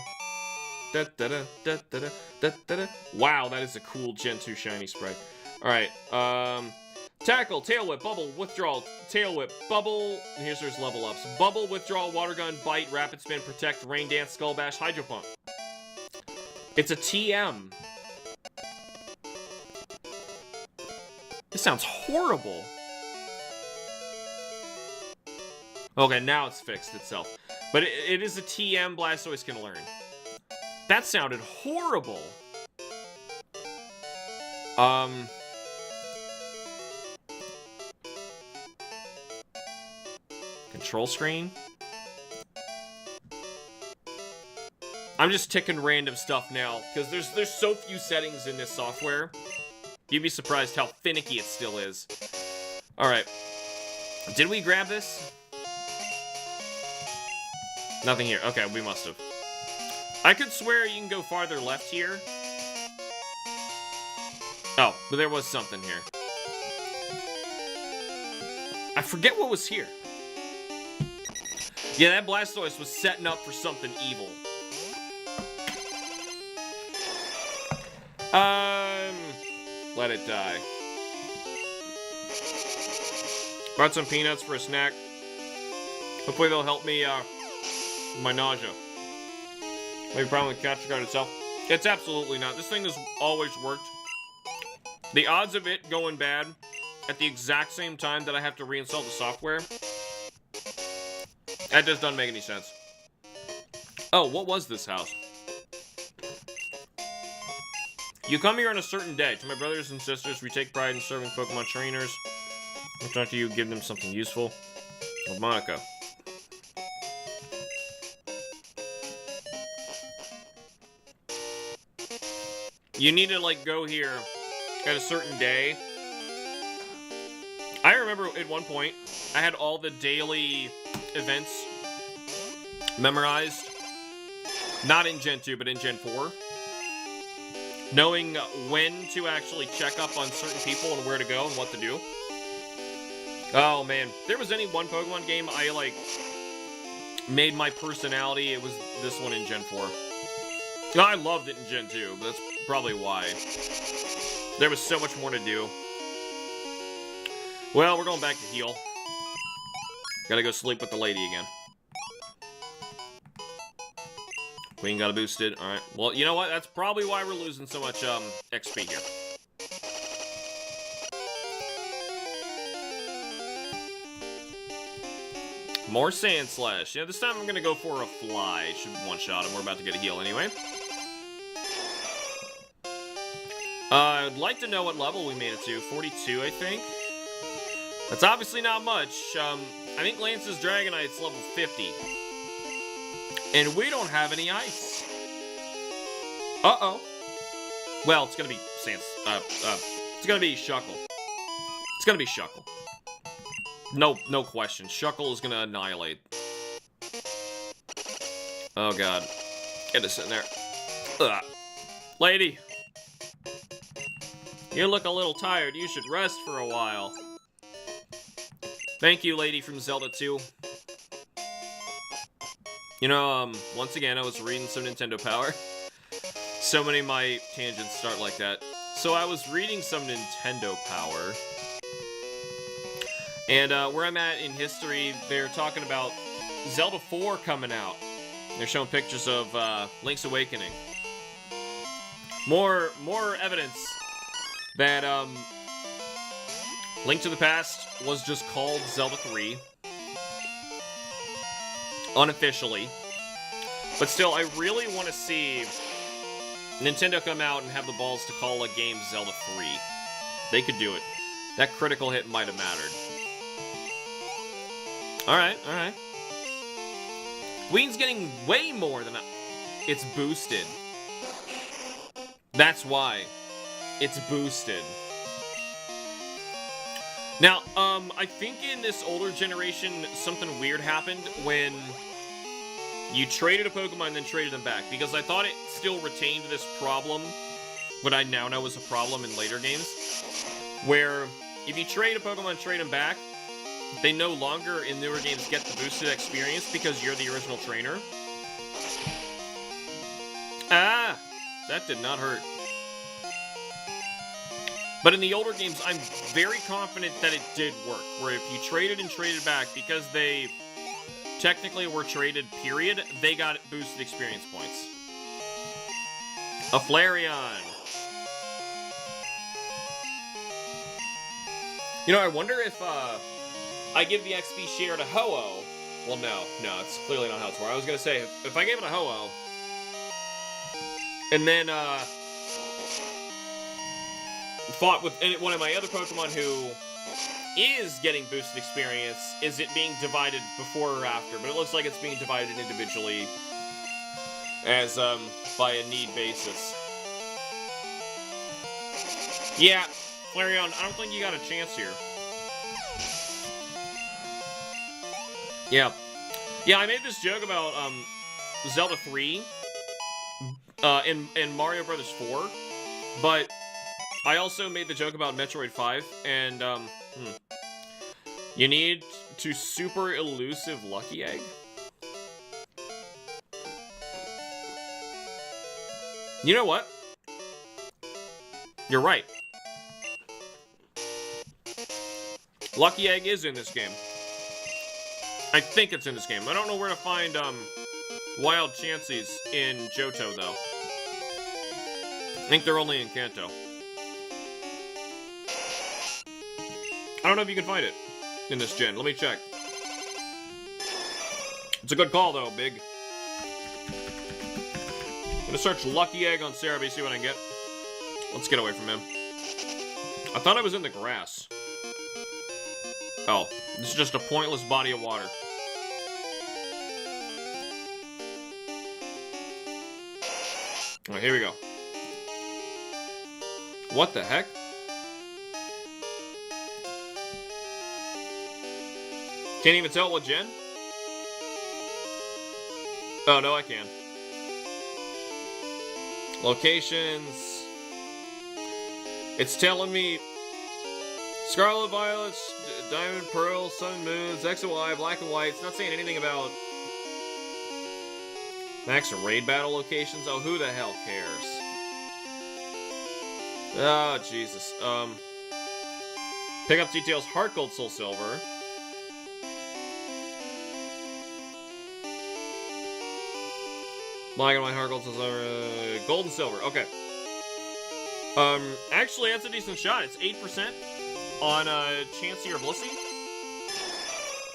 Da, da, da, da, da, da, da, da. Wow, that is a cool Gen 2 shiny sprite. Alright, Tackle, Tail Whip, Bubble, Withdrawal, Tail Whip, Bubble, and here's there's level ups. Bubble, Withdrawal, Water Gun, Bite, Rapid Spin, Protect, Rain Dance, Skull Bash, Hydro Pump. It's a TM. This sounds horrible. Okay, now it's fixed itself. But it is a TM Blastoise can learn. That sounded horrible. Control screen? I'm just ticking random stuff now, because there's so few settings in this software. You'd be surprised how finicky it still is. Alright. Did we grab this? Nothing here. Okay, we must have. I could swear you can go farther left here. Oh, but there was something here. I forget what was here. Yeah, that Blastoise was setting up for something evil. Let it die. Brought some peanuts for a snack. Hopefully they'll help me, my nausea. Maybe problem with the capture card itself. It's absolutely not. This thing has always worked. The odds of it going bad at the exact same time that I have to reinstall the software, that just doesn't make any sense. Oh, what was this house? You come here on a certain day. To my brothers and sisters, we take pride in serving Pokemon trainers. I'll talk to you, give them something useful. With Monica. You need to, like, go here at a certain day. I remember at one point, I had all the daily events memorized. Not in Gen 2, but in Gen 4. Knowing when to actually check up on certain people and where to go and what to do. Oh, man. If there was any one Pokemon game I, like, made my personality, it was this one in Gen 4. I loved it in Gen 2, but that's probably why. There was so much more to do. Well, we're going back to heal. Gotta go sleep with the lady again. Queen got boosted. Alright. Well, you know what? That's probably why we're losing so much XP here. More Sand Slash. Yeah, this time I'm gonna go for a fly. Should one-shot him. We're about to get a heal anyway. I'd like to know what level we made it to. 42, I think. That's obviously not much. I think Lance's Dragonite's level 50. And we don't have any ice. Uh-oh. Well, it's gonna be it's gonna be Shuckle. It's gonna be Shuckle. No question. Shuckle is gonna annihilate. Oh, God. Get us in there. Ugh. Lady. You look a little tired. You should rest for a while. Thank you, lady from Zelda 2. You know, once again, I was reading some Nintendo Power. So many of my tangents start like that. So I was reading some Nintendo Power. And where I'm at in history, they're talking about Zelda 4 coming out. They're showing pictures of Link's Awakening. More evidence that Link to the Past was just called Zelda 3. Unofficially. But still, I really want to see Nintendo come out and have the balls to call a game Zelda 3. They could do it. That critical hit might have mattered. Alright, alright. Queen's getting way more than it's boosted. That's why. It's boosted. Now, I think in this older generation, something weird happened when you traded a Pokemon and then traded them back. Because I thought it still retained this problem, but I now know is a problem in later games. Where, if you trade a Pokemon and trade them back, they no longer, in newer games, get the boosted experience because you're the original trainer. Ah! That did not hurt. But in the older games, I'm very confident that it did work. Where if you traded and traded back, because they technically were traded, period, they got boosted experience points. A Flareon. You know, I wonder if I give the XP share to Ho-Oh, Well, no, it's clearly not how it's working. I was gonna say, if I gave it a Ho-Oh, and then, fought with one of my other Pokemon who is getting boosted experience, is it being divided before or after? But it looks like it's being divided individually as, by a need basis. Yeah, Flareon, I don't think you got a chance here. Yeah. Yeah, I made this joke about, Zelda 3, in Mario Bros. 4, but I also made the joke about Metroid 5, and, you need to super elusive Lucky Egg? You know what? You're right. Lucky Egg is in this game. I think it's in this game. I don't know where to find, Wild Chanseys in Johto, though. I think they're only in Kanto. I don't know if you can find it in this gen. Let me check. It's a good call, though, Big. I'm gonna search Lucky Egg on Cerebi, see what I can get. Let's get away from him. I thought I was in the grass. Oh, this is just a pointless body of water. Alright, here we go. What the heck? Can't even tell what gen? Oh, no, I can. Locations. It's telling me Scarlet, Violets, Diamond, Pearl, Sun, Moons, X and Y, Black and White. It's not saying anything about max raid battle locations. Oh, who the hell cares? Oh, Jesus. Pick up details, Heart Gold, Soul Silver. Black and White, Heart Gold, Soul Silver, Gold and Silver. Okay. Actually, that's a decent shot. It's 8% on, Chansey or Blissey.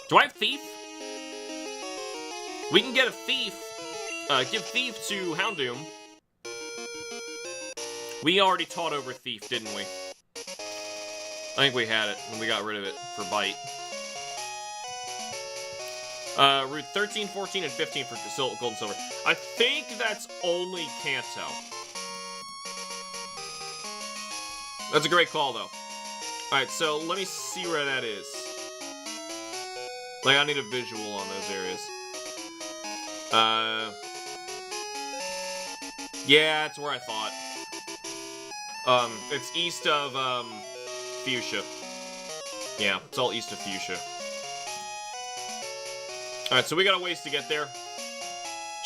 Do I have Thief? We can get a Thief. Give Thief to Houndoom. We already taught over Thief, didn't we? I think we had it when we got rid of it for Bite. Route 13, 14, and 15 for Gold and Silver. I think that's only Kanto. That's a great call, though. Alright, so let me see where that is. Like, I need a visual on those areas. Yeah, that's where I thought. It's east of, Fuchsia. Yeah, it's all east of Fuchsia. Alright, so we got a ways to get there.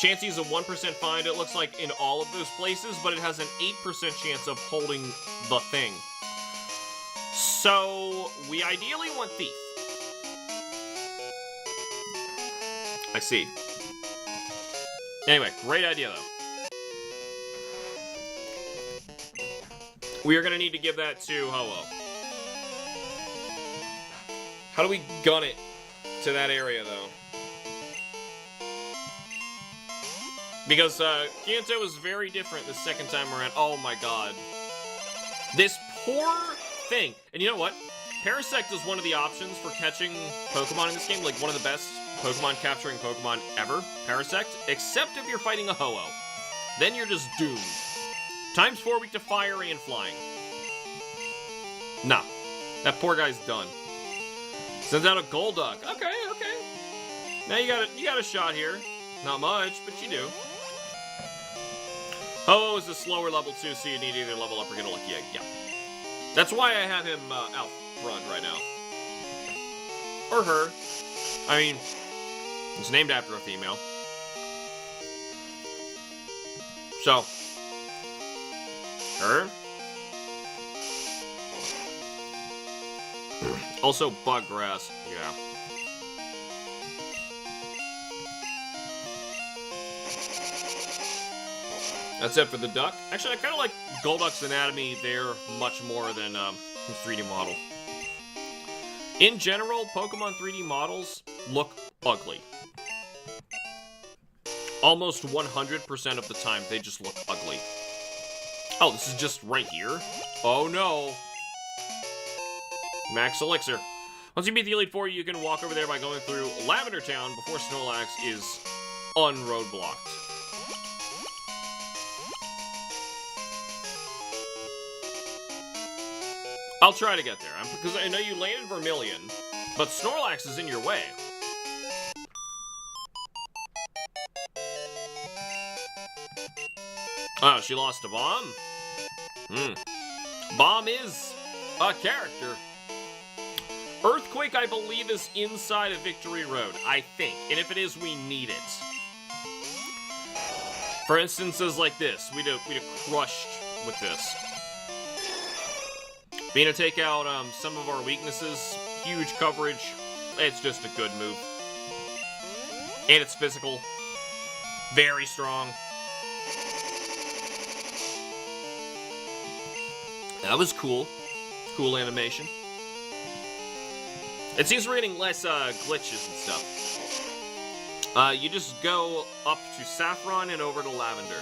Chansey's a 1% find, it looks like, in all of those places, but it has an 8% chance of holding the thing. So, we ideally want Thief. I see. Anyway, great idea, though. We are going to need to give that to Ho-Oh. How do we gun it to that area, though? Because, Kanto was very different the second time around. Oh my god. This poor thing. And you know what? Parasect is one of the options for catching Pokemon in this game. Like, one of the best Pokemon capturing Pokemon ever. Parasect. Except if you're fighting a Ho-Oh. Then you're just doomed. Times 4 weak to fiery and flying. Nah. That poor guy's done. Sends out a Golduck. Okay, okay. Now you got a shot here. Not much, but you do. Ho-Oh is a slower level too, so you need to either level up or get a Lucky Egg. Yeah. That's why I have him out front right now. Or her. I mean, it's named after a female. So. Her. Also, bug grass. Yeah. That's it for the duck. Actually, I kind of like Golduck's anatomy there much more than his 3D model. In general, Pokemon 3D models look ugly. almost 100% of the time, they just look ugly. Oh, this is just right here? Oh no. Max Elixir. Once you beat the Elite Four, you can walk over there by going through Lavender Town before Snorlax is unroadblocked. I'll try to get there, because I know you landed Vermilion, but Snorlax is in your way. Oh, she lost a bomb? Bomb is a character. Earthquake, I believe, is inside of Victory Road, I think. And if it is, we need it. For instances like this, we'd have crushed with this. Being to take out some of our weaknesses, huge coverage, it's just a good move. And it's physical. Very strong. That was cool. Cool animation. It seems we're getting less glitches and stuff. You just go up to Saffron and over to Lavender.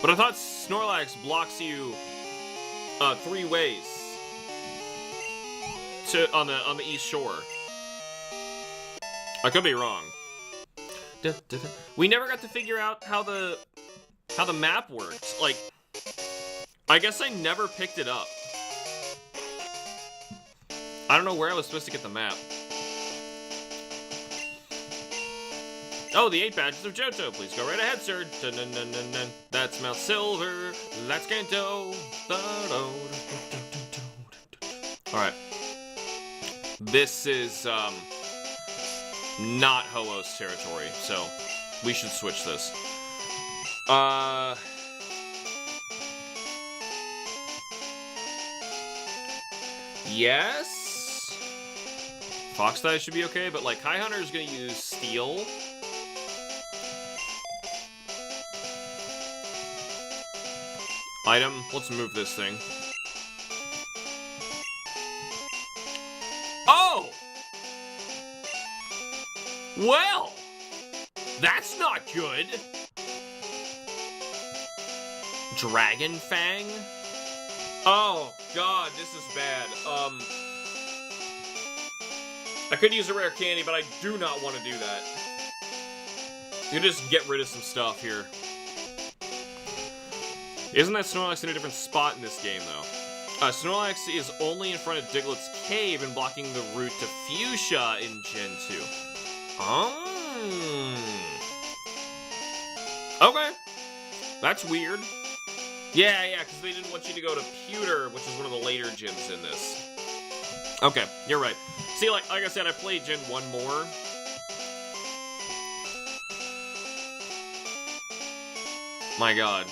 But I thought Snorlax blocks you 3 ways on the East Shore. I could be wrong. We never got to figure out how the map works. Like, I guess I never picked it up. I don't know where I was supposed to get the map. Oh, the 8 badges of Johto. Please go right ahead, sir. Dun, dun, dun, dun, dun. That's Mount Silver. That's Kanto. Alright. This is, not Ho-Oh's territory, so we should switch this. Yes? Fox Dye should be okay, but like Kai Hunter is gonna use Steel. Item, let's move this thing. Oh! Well! That's not good! Dragon Fang? Oh, God, this is bad. I could use a rare candy, but I do not want to do that. You just get rid of some stuff here. Isn't that Snorlax in a different spot in this game, though? Snorlax is only in front of Diglett's cave and blocking the route to Fuchsia in Gen 2. Oh. Okay. That's weird. Yeah, because they didn't want you to go to Pewter, which is one of the later gyms in this. Okay, you're right. See, like I said, I played Gen 1 more. My God.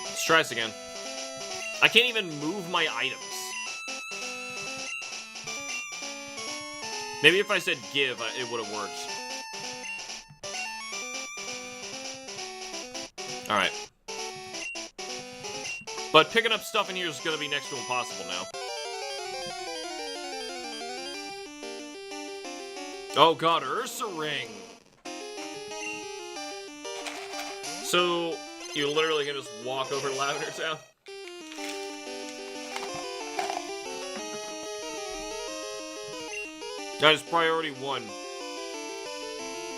Let's try this again. I can't even move my items. Maybe if I said give, it would have worked. Alright. But picking up stuff in here is going to be next to impossible now. Oh God, Ursa Ring! So, you literally can just walk over to Lavender Town? That is priority 1.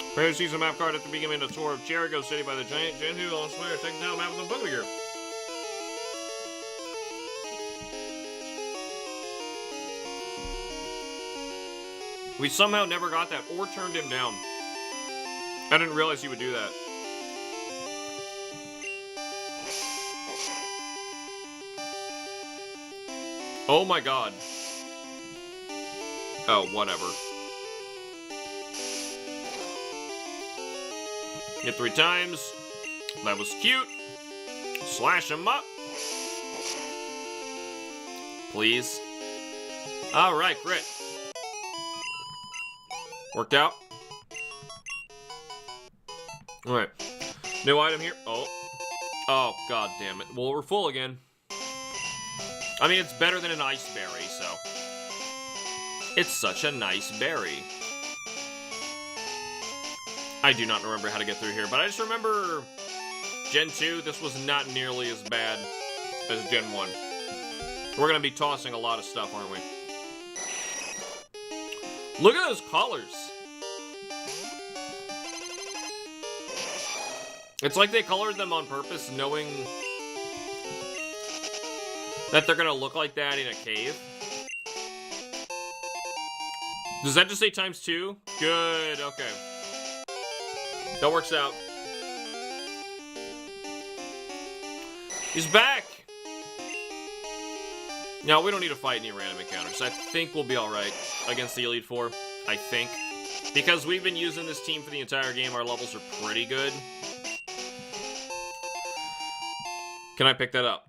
Prepare to seize a map card at the beginning of the tour of Jericho City by the giant Gen 2 on Slayer. Take down map with the Pokemon gear. We somehow never got that, or turned him down. I didn't realize he would do that. Oh my God. Oh, whatever. Hit 3 times. That was cute. Slash him up. Please. Alright, crit. Worked out. Alright. New item here. Oh. Oh, god damn it. Well, we're full again. I mean, it's better than an ice berry, so... It's such a nice berry. I do not remember how to get through here, but I just remember... Gen 2, this was not nearly as bad as Gen 1. We're gonna be tossing a lot of stuff, aren't we? Look at those colors! It's like they colored them on purpose, knowing that they're gonna look like that in a cave. Does that just say ×2? Good, okay. That works out. He's back! Now, we don't need to fight any random encounters. I think we'll be alright against the Elite Four. I think. Because we've been using this team for the entire game, our levels are pretty good. Can I pick that up?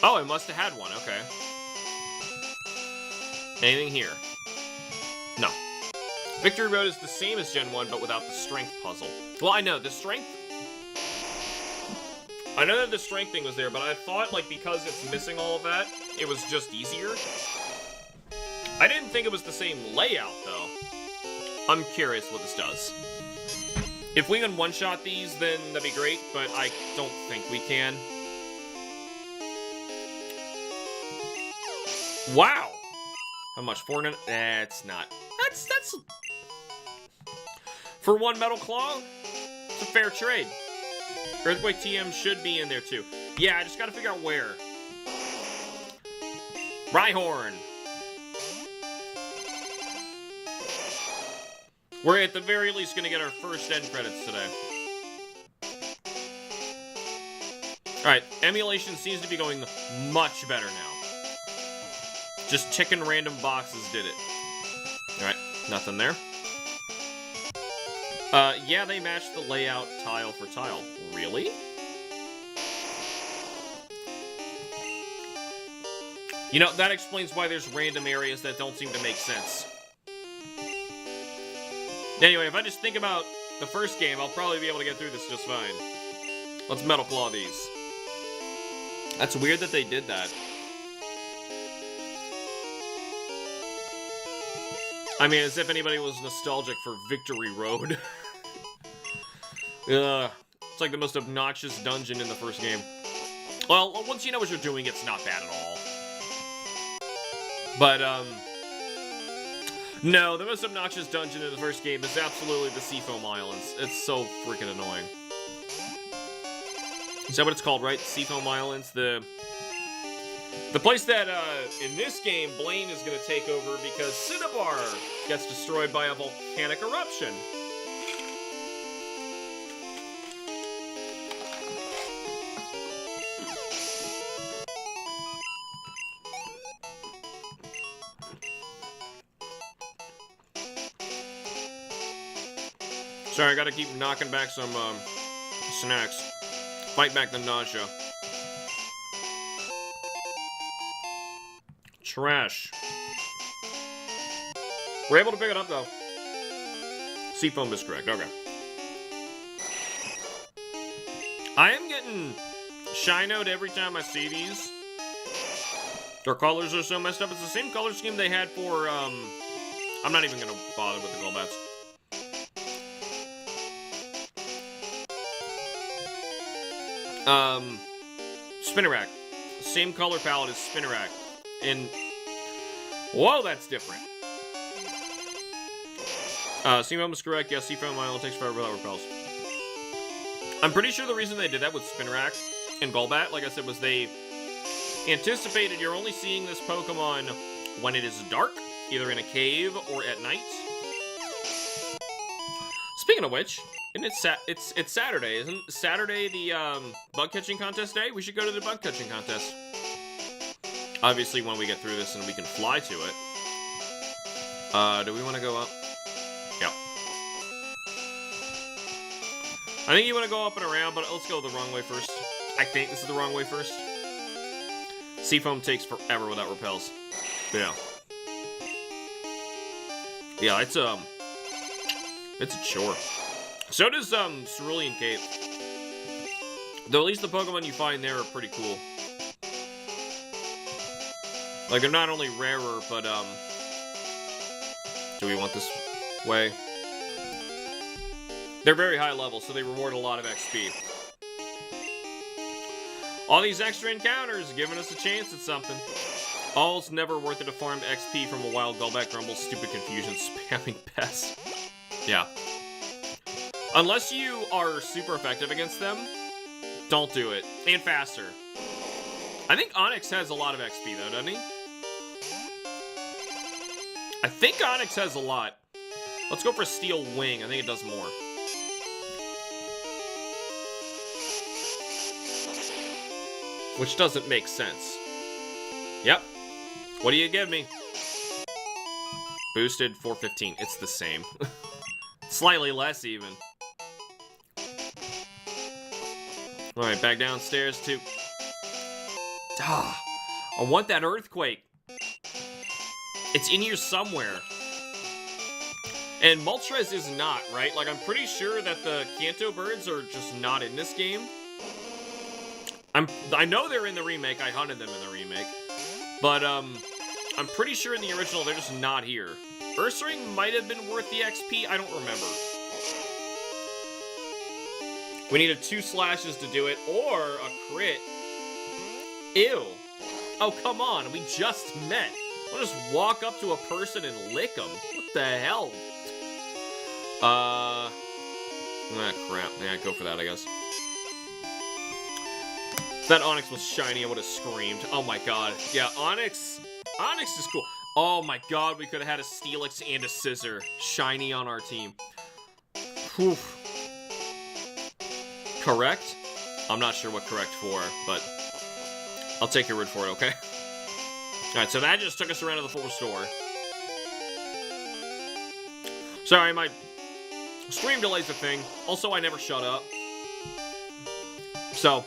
Oh, I must have had one, okay. Anything here? No. Victory Road is the same as Gen 1, but without the strength puzzle. Well, I know, the strength... I know that the strength thing was there, but I thought, like, because it's missing all of that, it was just easier. I didn't think it was the same layout, though. I'm curious what this does. If we can one-shot these, then that'd be great, but I don't think we can. Wow! How much? 400? That's not. That's... For one Metal Claw, it's a fair trade. Earthquake TM should be in there, too. Yeah, I just gotta figure out where. Rhyhorn! We're at the very least gonna get our first end credits today. Alright, emulation seems to be going much better now. Just checking random boxes did it. Alright, nothing there. Yeah, they matched the layout tile for tile. Really? You know, that explains why there's random areas that don't seem to make sense. Anyway, if I just think about the first game, I'll probably be able to get through this just fine. Let's Metal Claw these. That's weird that they did that. I mean, as if anybody was nostalgic for Victory Road. It's like the most obnoxious dungeon in the first game. Well, once you know what you're doing, it's not bad at all. But, no, the most obnoxious dungeon in the first game is absolutely the Seafoam Islands. It's so freaking annoying. Is that what it's called, right? Seafoam Islands? The place that, in this game, Blaine is going to take over because Cinnabar gets destroyed by a volcanic eruption. Sorry, I gotta keep knocking back some, snacks. Fight back the nausea. Trash. We're able to pick it up, though. Seafoam is correct, okay. I am getting Shinoed every time I see these. Their colors are so messed up. It's the same color scheme they had for, I'm not even gonna bother with the Golbats. Spinnerack. Same color palette as Spinnerack. And... Whoa, that's different. Seafoam is correct. Yeah, Seafoam Island takes forever without repels. I'm pretty sure the reason they did that with Spinnerack and Golbat, like I said, was they anticipated you're only seeing this Pokemon when it is dark, either in a cave or at night. Speaking of which, and it's Saturday, isn't Saturday the bug catching contest day? We should go to the bug catching contest. Obviously, when we get through this and we can fly to it. Do we want to go up? Yep. I think you want to go up and around, but let's go the wrong way first. I think this is the wrong way first. Seafoam takes forever without repels. Yeah. Yeah, it's a chore. So does Cerulean Cape. Though at least the Pokemon you find there are pretty cool. Like, they're not only rarer, but, do we want this way? They're very high level, so they reward a lot of XP. All these extra encounters giving us a chance at something. All's never worth it to farm XP from a wild Golbat, Grumble, stupid confusion, spamming pests. Yeah. Unless you are super effective against them, don't do it. And faster. I think Onix has a lot of XP though, doesn't he? I think Onix has a lot. Let's go for Steel Wing. I think it does more. Which doesn't make sense. Yep. What do you give me? Boosted 415. It's the same. Slightly less even. Alright, back downstairs to... Ah, I want that Earthquake. It's in here somewhere. And Moltres is not, right? Like, I'm pretty sure that the Kanto birds are just not in this game. I know they're in the remake. I hunted them in the remake. But, I'm pretty sure in the original they're just not here. Ursaring might have been worth the XP. I don't remember. We needed 2 slashes to do it, or a crit. Ew. Oh, come on. We just met. I'll just walk up to a person and lick them. What the hell? Ah, crap. Yeah, go for that, I guess. If that Onix was shiny, I would have screamed. Oh my god. Yeah, Onix is cool. Oh my god, we could have had a Steelix and a Scissor shiny on our team. Whew. Correct? I'm not sure what correct for, but I'll take your word for it, okay? Alright, so that just took us around to the full store. Sorry, my stream delay's a thing. Also, I never shut up. So,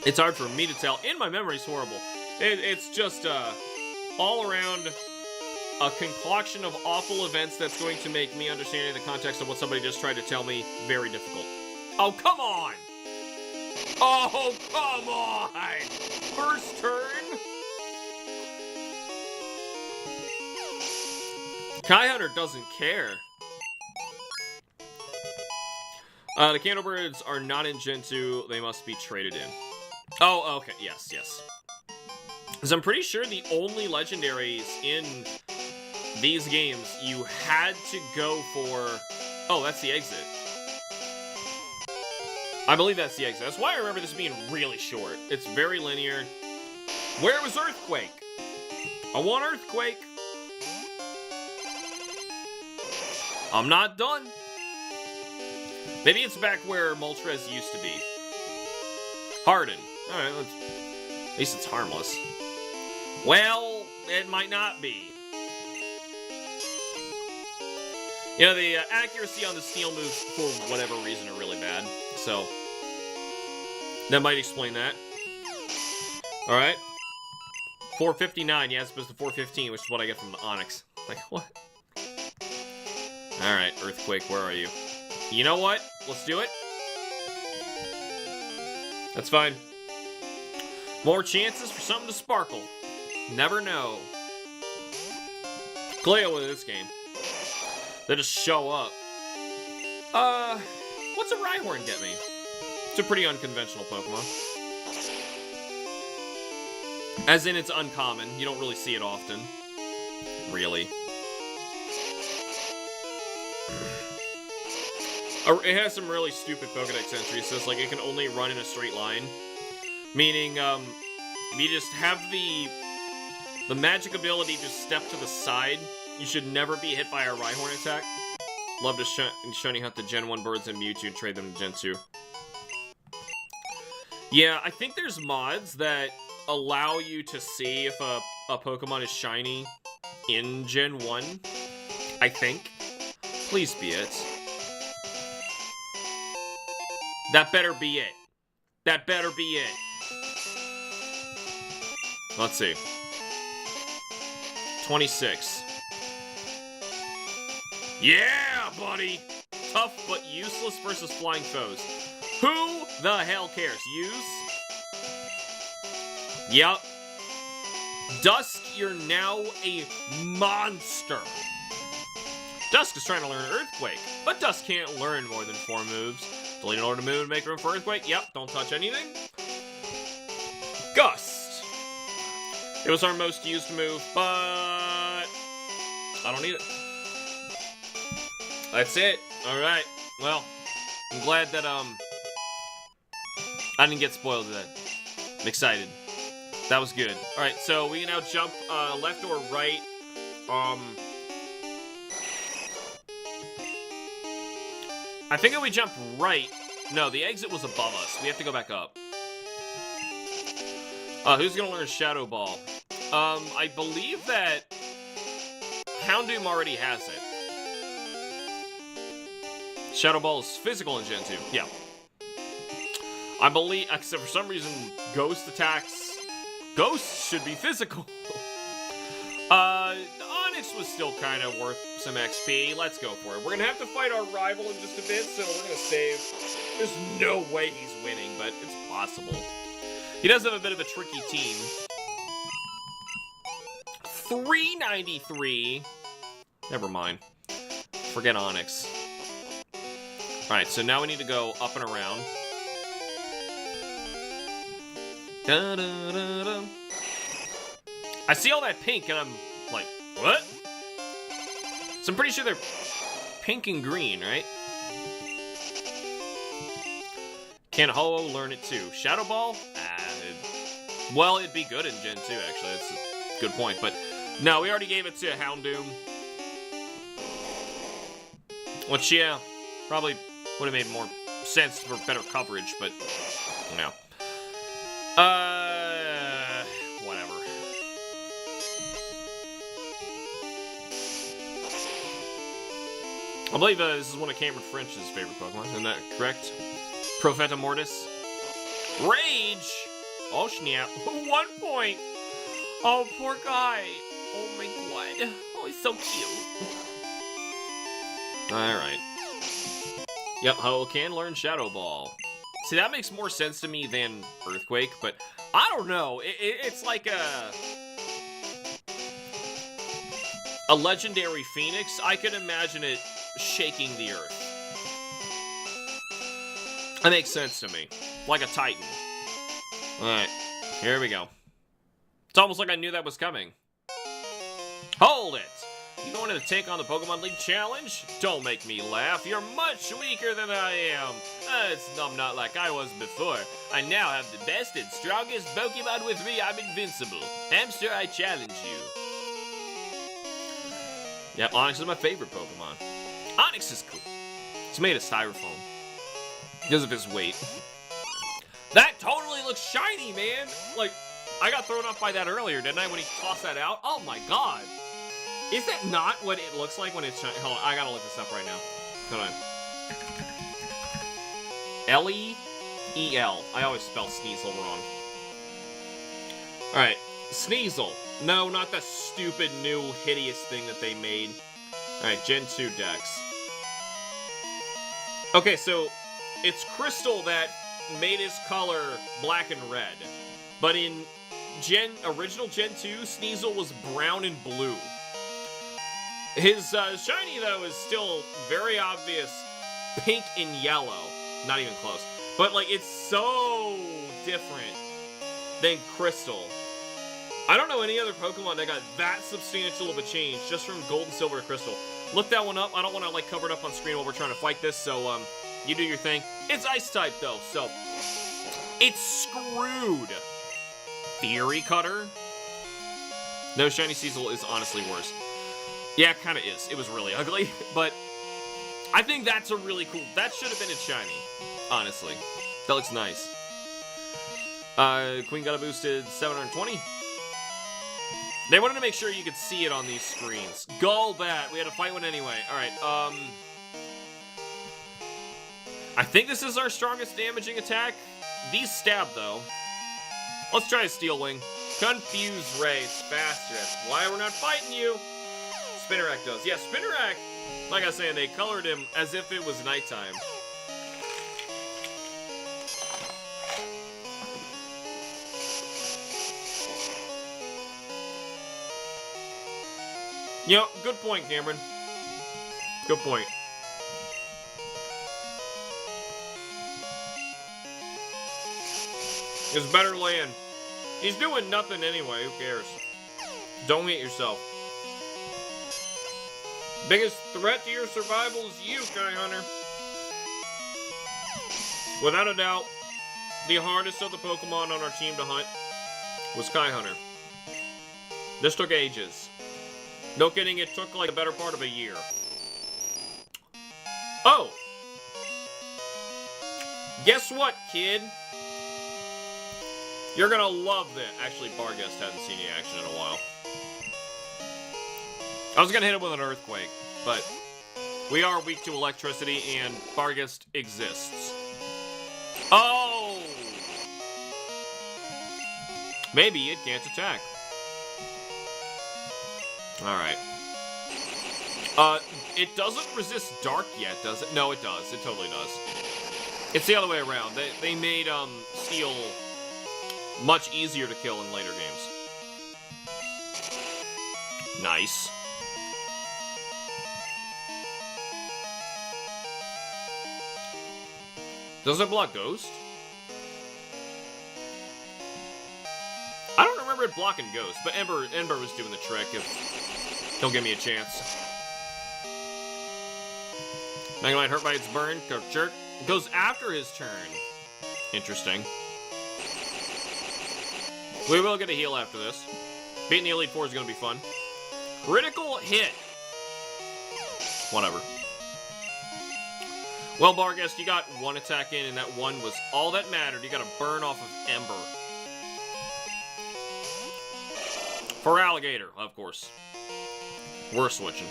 it's hard for me to tell, and my memory's horrible. It's just, all around a concoction of awful events that's going to make me understanding the context of what somebody just tried to tell me very difficult. Oh, come on! Oh, come on! First turn? Kai Hunter doesn't care. The Kanto birds are not in Gen 2. They must be traded in. Oh, okay. Yes, yes. Because I'm pretty sure the only legendaries in these games you had to go for... Oh, that's the exit. I believe that's the exit. That's why I remember this being really short. It's very linear. Where was Earthquake? I want Earthquake. I'm not done. Maybe it's back where Moltres used to be. Harden. Alright, at least it's harmless. Well, it might not be. You know, the accuracy on the steel moves, for whatever reason, are really bad. So, that might explain that. Alright. 459, yeah, as opposed to 415, which is what I get from the Onix. Like, what? Alright, Earthquake, where are you? You know what? Let's do it. That's fine. More chances for something to sparkle. Never know. Cleo in this game. They just show up. What's a Rhyhorn get me? It's a pretty unconventional Pokemon. As in, it's uncommon. You don't really see it often. Really. It has some really stupid Pokedex entries. So it's like it can only run in a straight line. Meaning, if you just have the magic ability to step to the side, you should never be hit by a Rhyhorn attack. Love to shiny hunt the Gen 1 birds and Mewtwo and trade them to Gen 2. Yeah, I think there's mods that allow you to see if a Pokemon is shiny in Gen 1. I think. Please be it. That better be it. That better be it. Let's see. 26. Yeah, buddy! Tough but useless versus flying foes. Who the hell cares? Use. Yep. Dusk, you're now a monster. Dusk is trying to learn Earthquake, but Dusk can't learn more than 4 moves. Delete an order to move, make room for Earthquake. Yep, don't touch anything. Gust. It was our most used move, but I don't need it. That's it. Alright. Well, I'm glad that I didn't get spoiled today. I'm excited. That was good. Alright, so we can now jump left or right. I think if we jump right... No, the exit was above us. We have to go back up. Who's gonna learn Shadow Ball? I believe that Houndoom already has it. Shadow Ball is physical in Gen 2. Yeah. I believe, except for some reason, Ghost attacks... Ghosts should be physical. Onyx was still kind of worth some XP. Let's go for it. We're gonna have to fight our rival in just a bit, so we're gonna save. There's no way he's winning, but it's possible. He does have a bit of a tricky team. 393. Never mind. Forget Onyx. Alright, so now we need to go up and around. Da, da, da, da. I see all that pink and I'm like, what? So I'm pretty sure they're pink and green, right? Can Ho-Oh learn it too? Shadow Ball? Well, it'd be good in Gen 2, actually. That's a good point. But no, we already gave it to Houndoom. Which, yeah, probably would have made more sense for better coverage, but no. Whatever. I believe this is one of Cameron French's favorite Pokemon. Isn't that correct? Profeta Mortis. Rage! Oh, snap. 1 point! Oh, poor guy. Oh my god. Oh, he's so cute. Alright. Yep, Ho can learn Shadow Ball. See, that makes more sense to me than Earthquake, but I don't know. It's like a legendary Phoenix. I could imagine it shaking the earth. That makes sense to me. Like a Titan. Alright, here we go. It's almost like I knew that was coming. Hold it! You going to take on the Pokemon League Challenge? Don't make me laugh. You're much weaker than I am. I'm not like I was before. I now have the best and strongest Pokemon with me. I'm invincible. Hamster, I challenge you. Yep, Onix is my favorite Pokemon. Onix is cool. It's made of styrofoam. Because of his weight. That totally looks shiny, man! Like, I got thrown off by that earlier, didn't I, when he tossed that out? Oh my god! Is that not what it looks like when it's shiny? Hold on, I gotta look this up right now. Hold on. L-E-E-L. I always spell Sneasel wrong. Alright, Sneasel. No, not the stupid new hideous thing that they made. Alright, Gen 2 Dex. Okay, so it's Crystal that made his color black and red. But in original Gen 2, Sneasel was brown and blue. His shiny, though, is still very obvious pink and yellow. Not even close. But, like, it's so different than Crystal. I don't know any other Pokemon that got that substantial of a change just from Gold and Silver to Crystal. Look that one up. I don't want to, like, cover it up on screen while we're trying to fight this, so, you do your thing. It's Ice-type, though, so it's screwed. Theory Cutter? No, Shiny Sneasel is honestly worse. Yeah, it kind of is. It was really ugly, but I think that's a really cool... That should have been a shiny, honestly. That looks nice. Queen got a boosted 720. They wanted to make sure you could see it on these screens. Golbat! We had to fight one anyway. Alright, I think this is our strongest damaging attack. These stab, though. Let's try a Steel Wing. Confuse Ray. It's faster. That's why we're not fighting you. Spinnerack does. Yeah, Spinnerack, like I was saying, they colored him as if it was nighttime. You know, good point, Cameron. Good point. It's better land. He's doing nothing anyway, who cares? Don't hit yourself. Biggest threat to your survival is you, Sky Hunter. Without a doubt, the hardest of the Pokemon on our team to hunt was Sky Hunter. This took ages. No kidding, it took like the better part of a year. Oh! Guess what, kid? You're gonna love that. Actually, Barghest hasn't seen any action in a while. I was gonna hit him with an earthquake, but we are weak to electricity, and Barghest exists. Oh! Maybe it can't attack. Alright. It doesn't resist dark yet, does it? No, it does. It totally does. It's the other way around. They made, steel much easier to kill in later games. Nice. Does it block Ghost? I don't remember it blocking Ghost, but Ember was doing the trick if he'll give me a chance. Magnemite hurt by its burn. Go jerk. Goes after his turn. Interesting. We will get a heal after this. Beating the Elite Four is going to be fun. Critical hit. Whatever. Well, Barghest, you got one attack in, and that one was all that mattered. You got a burn off of Ember. For Alligator, of course. We're switching.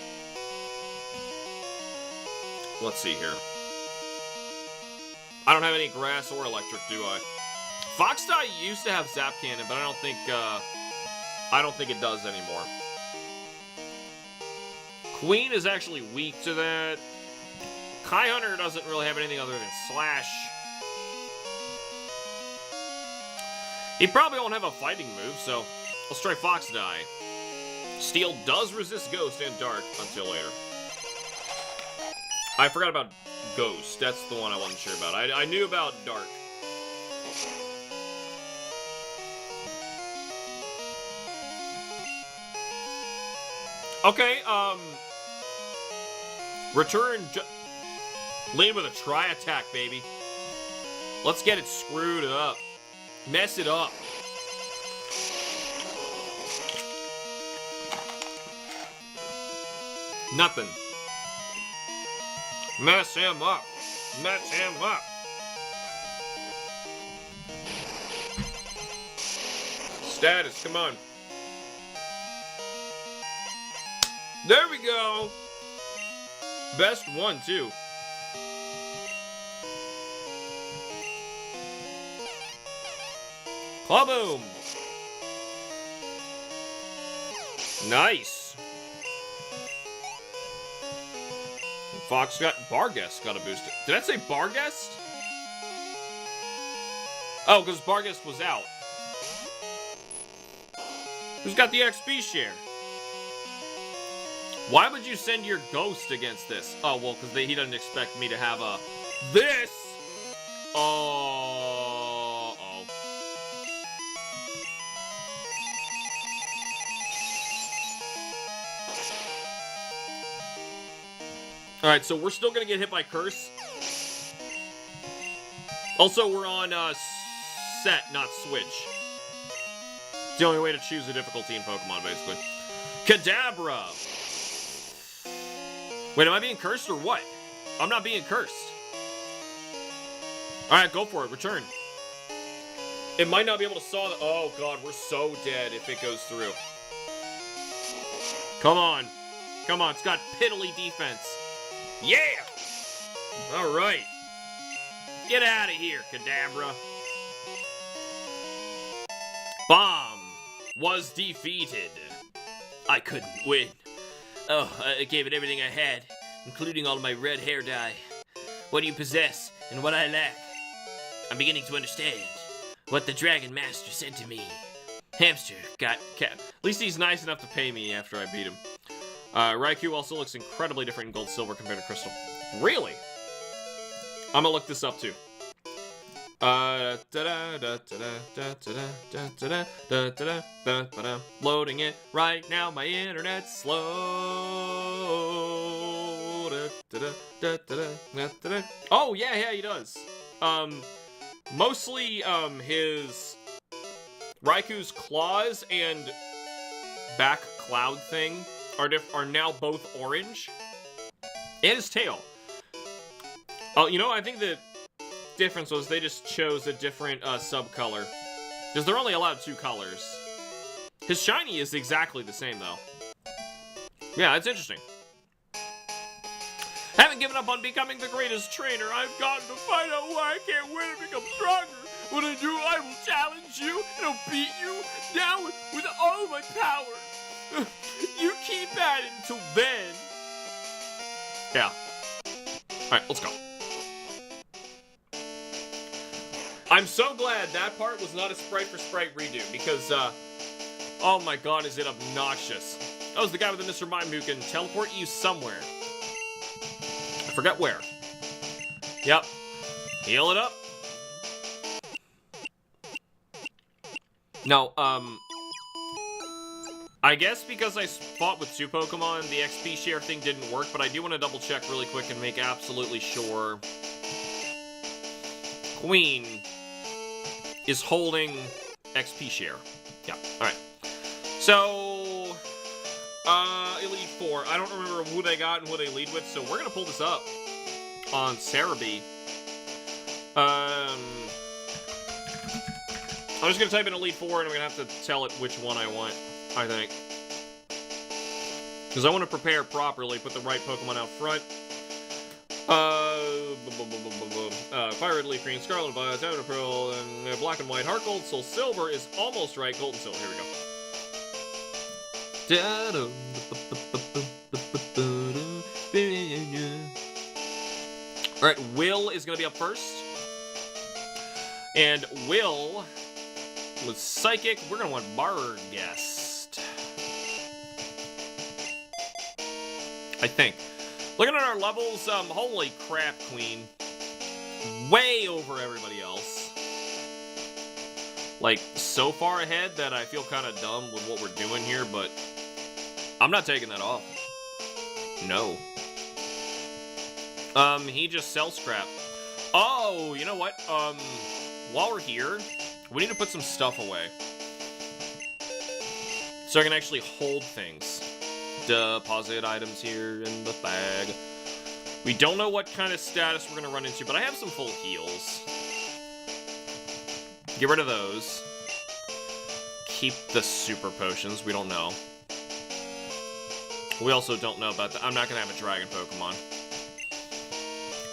Let's see here. I don't have any grass or electric, do I? Foxdie used to have Zap Cannon, but I don't think it does anymore. Queen is actually weak to that. Kai Hunter doesn't really have anything other than Slash. He probably won't have a fighting move, so let's try Foxdie. Steel does resist Ghost and Dark until later. I forgot about Ghost. That's the one I wasn't sure about. I knew about Dark. Okay, return, lead with a tri-attack, baby. Let's get it screwed up. Mess it up. Nothing. Mess him up. Mess him up. Status, come on. There we go. Best one, too. Clawboom. Nice. Fox got Barghest got a boost. Did I say Barghest? Oh, because Barghest was out. Who's got the XP share? Why would you send your Ghost against this? Oh, well, because he doesn't expect me to have a... This! Oh. Alright, so we're still going to get hit by Curse. Also, we're on set, not switch. It's the only way to choose a difficulty in Pokemon, basically. Kadabra! Wait, am I being cursed or what? I'm not being cursed. Alright, go for it. Return. It might not be able to saw the... Oh, God, we're so dead if it goes through. Come on. Come on, it's got piddly defense. Yeah! Alright. Get out of here, Kadabra. Bomb was defeated. I couldn't win. Oh, I gave it everything I had, including all of my red hair dye. What do you possess, and what I lack? I'm beginning to understand what the Dragon Master said to me. Hamster got... At least he's nice enough to pay me after I beat him. Raikou also looks incredibly different in Gold Silver compared to Crystal. Really? I'm gonna look this up too. Loading it right now, my internet's slow. Oh, yeah, he does. Mostly, his Raikou's claws and back cloud thing are now both orange. And his tail. Oh, you know, I think the difference was they just chose a different sub-color. Because they're only allowed 2 colors. His shiny is exactly the same, though. Yeah, it's interesting. Haven't given up on becoming the greatest trainer. I've gotten to find out why I can't win and become stronger. When I do, I will challenge you and I'll beat you down with all of my power. You keep at it until then. Yeah. Alright, let's go. I'm so glad that part was not a sprite for sprite redo, because, oh my god, is it obnoxious. That was the guy with the Mr. Mime who can teleport you somewhere. I forget where. Yep. Heal it up. No, I guess because I fought with 2 Pokemon, the XP share thing didn't work, but I do want to double check really quick and make absolutely sure Queen is holding XP share. Yeah, alright. So, Elite 4. I don't remember who they got and who they lead with, so we're gonna pull this up on Cerebi. I'm just gonna type in Elite 4 and I'm gonna have to tell it which one I want, I think. Because I want to prepare properly, put the right Pokemon out front. Fire Red, Leaf Green, Scarlet, Violet, Diamond, Pearl, and Black and White. Heart Gold, Soul Silver is almost right. Gold and Silver. Here we go. Alright, Will is going to be up first. And Will with Psychic. We're going to want Barghest, I think. Looking at our levels, holy crap, Queen. Way over everybody else. Like, so far ahead that I feel kind of dumb with what we're doing here, but I'm not taking that off. No. He just sells crap. Oh, you know what? While we're here, we need to put some stuff away. So I can actually hold things. Deposit items here in the bag. We don't know what kind of status we're going to run into, but I have some full heals. Get rid of those. Keep the super potions. We don't know. We also don't know about that. I'm not going to have a dragon Pokemon.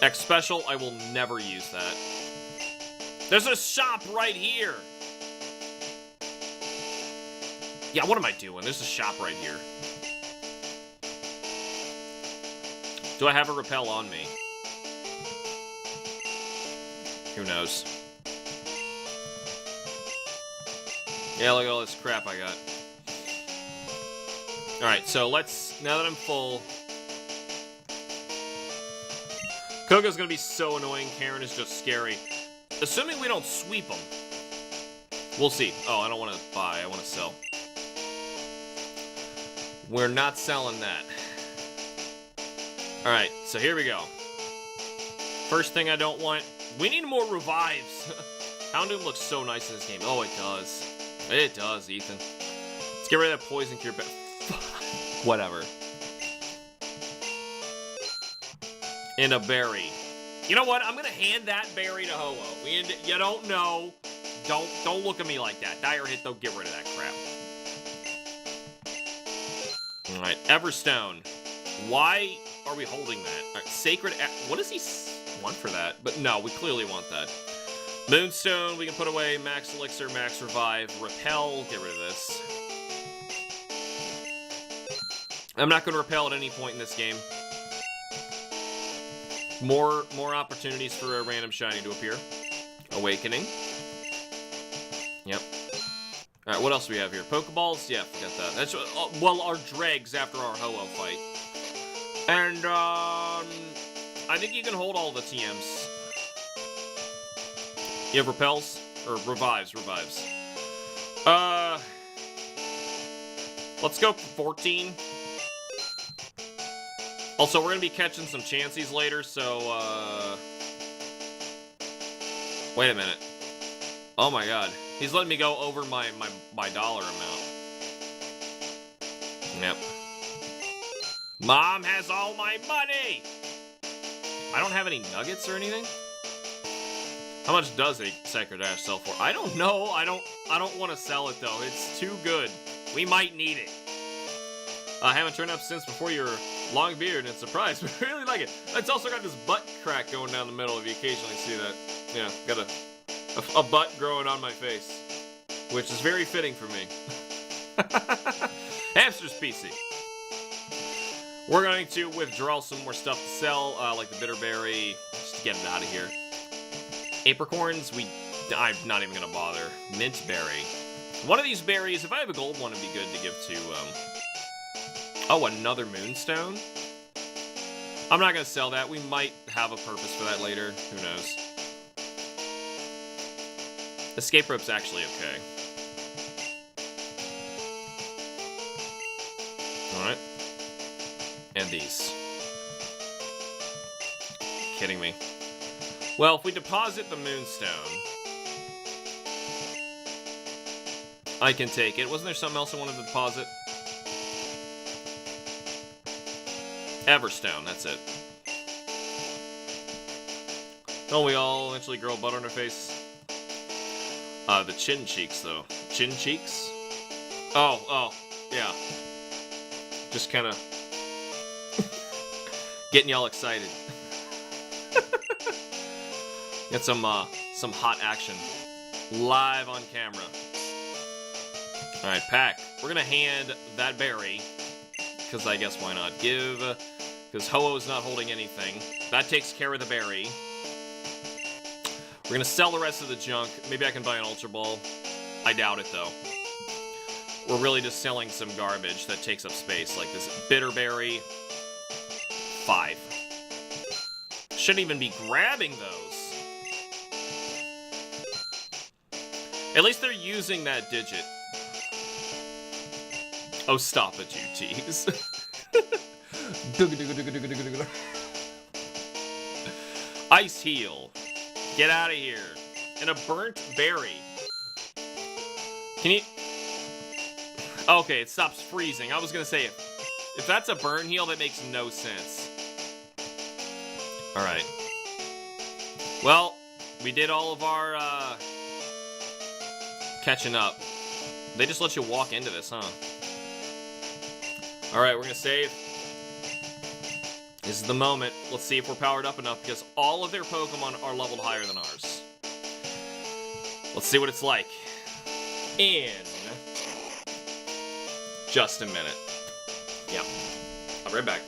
X Special, I will never use that. There's a shop right here! Yeah, what am I doing? There's a shop right here. Do I have a repel on me? Who knows? Yeah, look at all this crap I got. Alright, so let's... Now that I'm full... Koga's gonna be so annoying. Karen is just scary. Assuming we don't sweep them. We'll see. Oh, I don't want to buy. I want to sell. We're not selling that. Alright, so here we go. First thing I don't want... We need more revives! Houndoom looks so nice in this game. Oh, it does. It does, Ethan. Let's get rid of that Poison Cure. Whatever. And a berry. You know what? I'm gonna hand that berry to Ho-Oh. You don't know. Don't look at me like that. Dire Hit, though, get rid of that crap. Alright, Everstone. Why are we holding that? Right, Sacred... What does he want for that? But no, we clearly want that. Moonstone, we can put away. Max Elixir, Max Revive. Repel, get rid of this. I'm not going to repel at any point in this game. More opportunities for a random shiny to appear. Awakening. Yep. Alright, what else do we have here? Pokeballs? Yeah, forget that. That's well, our dregs after our Ho-Oh fight. And, I think you can hold all the TMs. You have repels? Or revives. Let's go for 14. Also, we're gonna be catching some Chanseys later, so, wait a minute. Oh my god. He's letting me go over my dollar amount. Yep. Mom has all my money! I don't have any nuggets or anything? How much does a Sacred Ash sell for? I don't know. I don't want to sell it, though. It's too good. We might need it. I haven't turned up since before your long beard, and it's surprised, but I really like it. It's also got this butt crack going down the middle, if you occasionally see that. Yeah, got a butt growing on my face, which is very fitting for me. Hamster's PC. We're going to withdraw some more stuff to sell, like the Bitterberry, just to get it out of here. Apricorns, I'm not even gonna bother. Mintberry. One of these berries, if I have a gold one, it'd be good to give to, oh, another Moonstone? I'm not gonna sell that. We might have a purpose for that later. Who knows? Escape rope's actually okay. Alright. And these. Kidding me. Well, if we deposit the Moonstone, I can take it. Wasn't there something else I wanted to deposit? Everstone, that's it. Don't we all eventually grow a butt on our face? The chin cheeks, though. Chin cheeks? Oh, yeah. Just kind of getting y'all excited. Get some hot action. Live on camera. Alright, pack. We're gonna hand that berry, because I guess why not? Because Ho-Oh's not holding anything. That takes care of the berry. We're gonna sell the rest of the junk. Maybe I can buy an Ultra Ball. I doubt it, though. We're really just selling some garbage that takes up space, like this Bitterberry. 5. Shouldn't even be grabbing those. At least they're using that digit. Oh, stop it, you tease. Ice Heal. Get out of here. And a burnt berry. Can you... Okay, it stops freezing. I was gonna say, if that's a burn heal, that makes no sense. Alright. Well, we did all of our, catching up. They just let you walk into this, huh? Alright, we're gonna save. This is the moment. Let's see if we're powered up enough, because all of their Pokemon are leveled higher than ours. Let's see what it's like. In just a minute. Yeah. I'll be right back.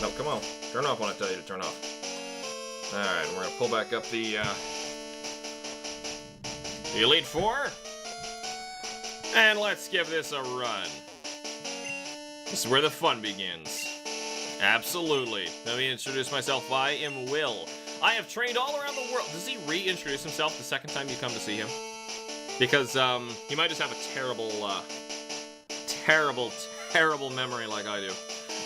Oh, come on. Turn off when I tell you to turn off. Alright, we're gonna pull back up the Elite Four. And let's give this a run. This is where the fun begins. Absolutely. Let me introduce myself. I am Will. I have trained all around the world. Does he reintroduce himself the second time you come to see him? Because, he might just have a terrible, terrible memory like I do.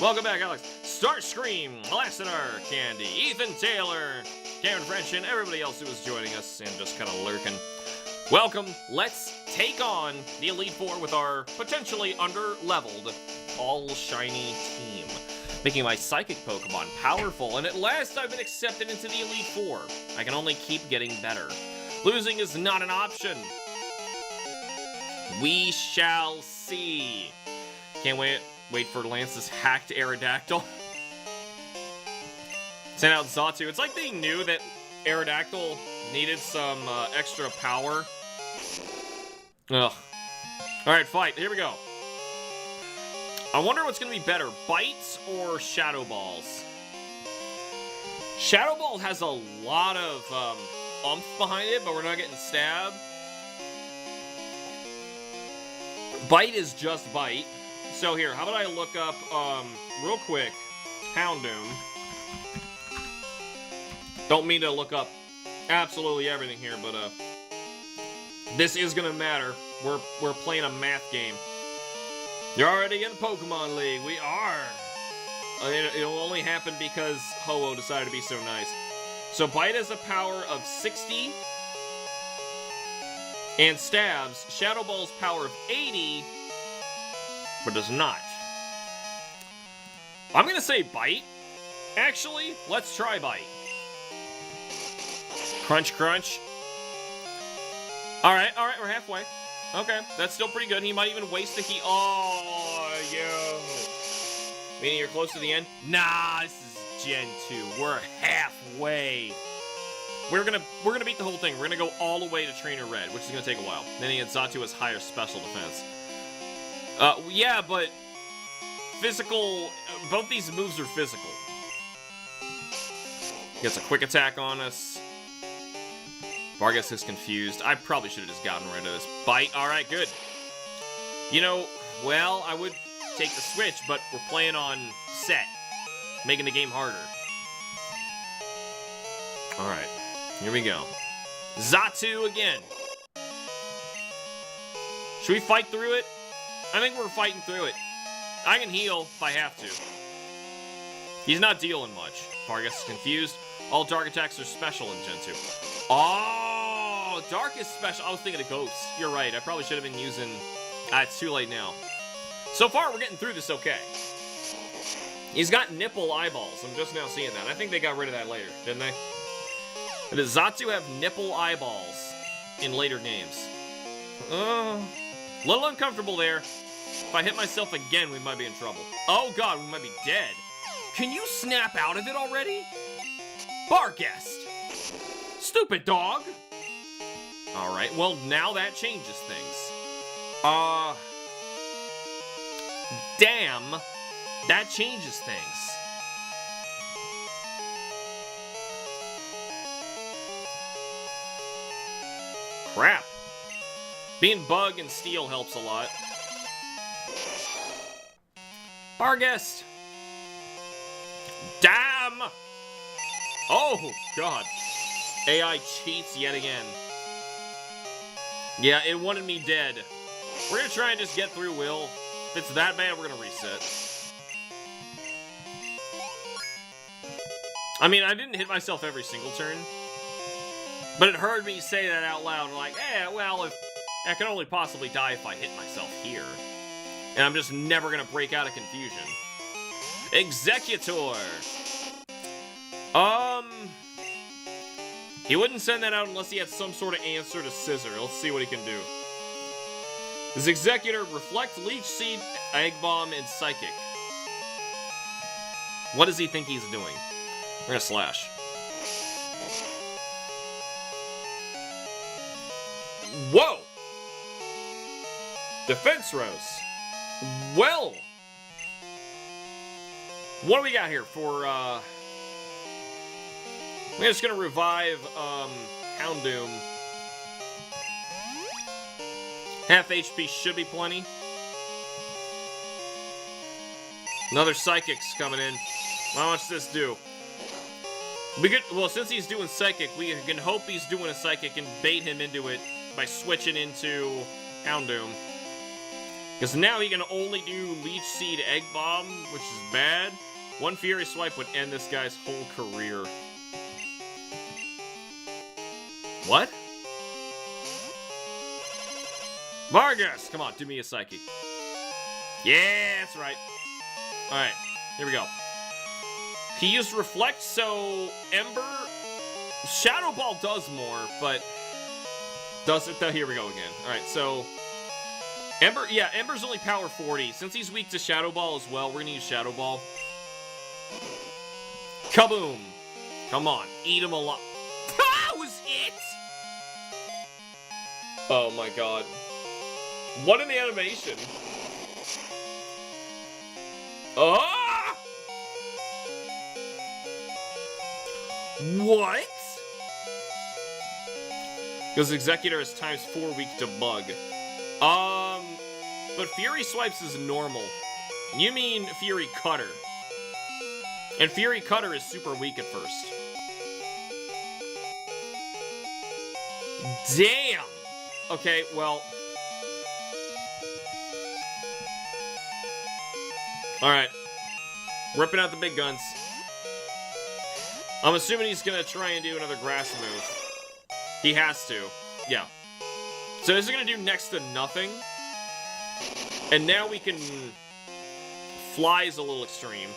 Welcome back, Alex. Starscream, Lassiter, Candy, Ethan Taylor, Cameron French, and everybody else who is joining us and just kind of lurking. Welcome. Let's take on the Elite Four with our potentially under-leveled, all-shiny team. Making my Psychic Pokemon powerful, and at last I've been accepted into the Elite Four. I can only keep getting better. Losing is not an option. We shall see. Can't wait for Lance's hacked Aerodactyl. Send out Xatu. It's like they knew that Aerodactyl needed some extra power. Ugh. Alright, fight. Here we go. I wonder what's going to be better, Bites or Shadow Balls? Shadow Ball has a lot of oomph behind it, but we're not getting stabbed. Bite is just Bite. So here, how about I look up, real quick, Houndoom. Don't mean to look up absolutely everything here, but this is going to matter. We're playing a math game. You're already in Pokemon League. We are. It'll only happen because Ho-Oh decided to be so nice. So Bite has a power of 60. And Stabs, Shadow Ball's power of 80, but does not. I'm going to say Bite. Actually, let's try Bite. Crunch, crunch. Alright, we're halfway. Okay, that's still pretty good. He might even waste a heat. Oh, yo. Meaning you're close to the end? Nah, this is Gen 2. We're halfway. We're gonna beat the whole thing. We're gonna go all the way to Trainer Red, which is gonna take a while. Then he had Xatu as higher special defense. Yeah, but physical. Both these moves are physical. Gets a quick attack on us. Vargas is confused. I probably should have just gotten rid of this. Bite. Alright, good. You know, well, I would take the switch, but we're playing on set. Making the game harder. Alright, here we go. Xatu again. Should we fight through it? I think we're fighting through it. I can heal if I have to. He's not dealing much. Vargas is confused. All dark attacks are special in Gen 2. Oh, dark is special. I was thinking of Ghost. You're right. I probably should have been using... it's too late now. So far, we're getting through this okay. He's got nipple eyeballs. I'm just now seeing that. I think they got rid of that later, didn't they? Does Xatu have nipple eyeballs in later games? A little uncomfortable there. If I hit myself again, we might be in trouble. Oh god, we might be dead. Can you snap out of it already? Barguest! Stupid dog! Alright, well, now that changes things. Damn. That changes things. Crap. Being Bug and Steel helps a lot. Barguest! Damn! Oh, God. AI cheats yet again. Yeah, it wanted me dead. We're gonna try and just get through, Will. If it's that bad, we're gonna reset. I mean, I didn't hit myself every single turn. But it heard me say that out loud, like, well, if I can only possibly die if I hit myself here. And I'm just never gonna break out of confusion. Executor! He wouldn't send that out unless he had some sort of answer to Scissor. Let's see what he can do. This Executor, Reflect, Leech Seed, Egg Bomb, and Psychic. What does he think he's doing? We're gonna slash. Whoa! Defense Rose. Well! What do we got here for, we're just gonna revive, Houndoom. Half HP should be plenty. Another Psychic's coming in. How much does this do? We could, well, since he's doing Psychic, we can hope he's doing a Psychic and bait him into it by switching into Houndoom. Because now he can only do Leech Seed Egg Bomb, which is bad. One Fury Swipe would end this guy's whole career. What? Vargas! Come on, do me a Psychic. Yeah, that's right. Alright, here we go. He used Reflect, so Ember... Shadow Ball does more, but... Does it though? Here we go again. Alright, so... Ember, yeah, Ember's only power 40. Since he's weak to Shadow Ball as well, we're gonna use Shadow Ball. Kaboom! Come on, eat him alive. That was it? Oh my god. What an animation. Ah! What? Because Executor is times 4 weak to Bug. But Fury Swipes is normal. You mean Fury Cutter. And Fury Cutter is super weak at first. Damn! Okay, well... Alright. Ripping out the big guns. I'm assuming he's gonna try and do another grass move. He has to. Yeah. So this is gonna do next to nothing. And now we can... Fly's a little extreme.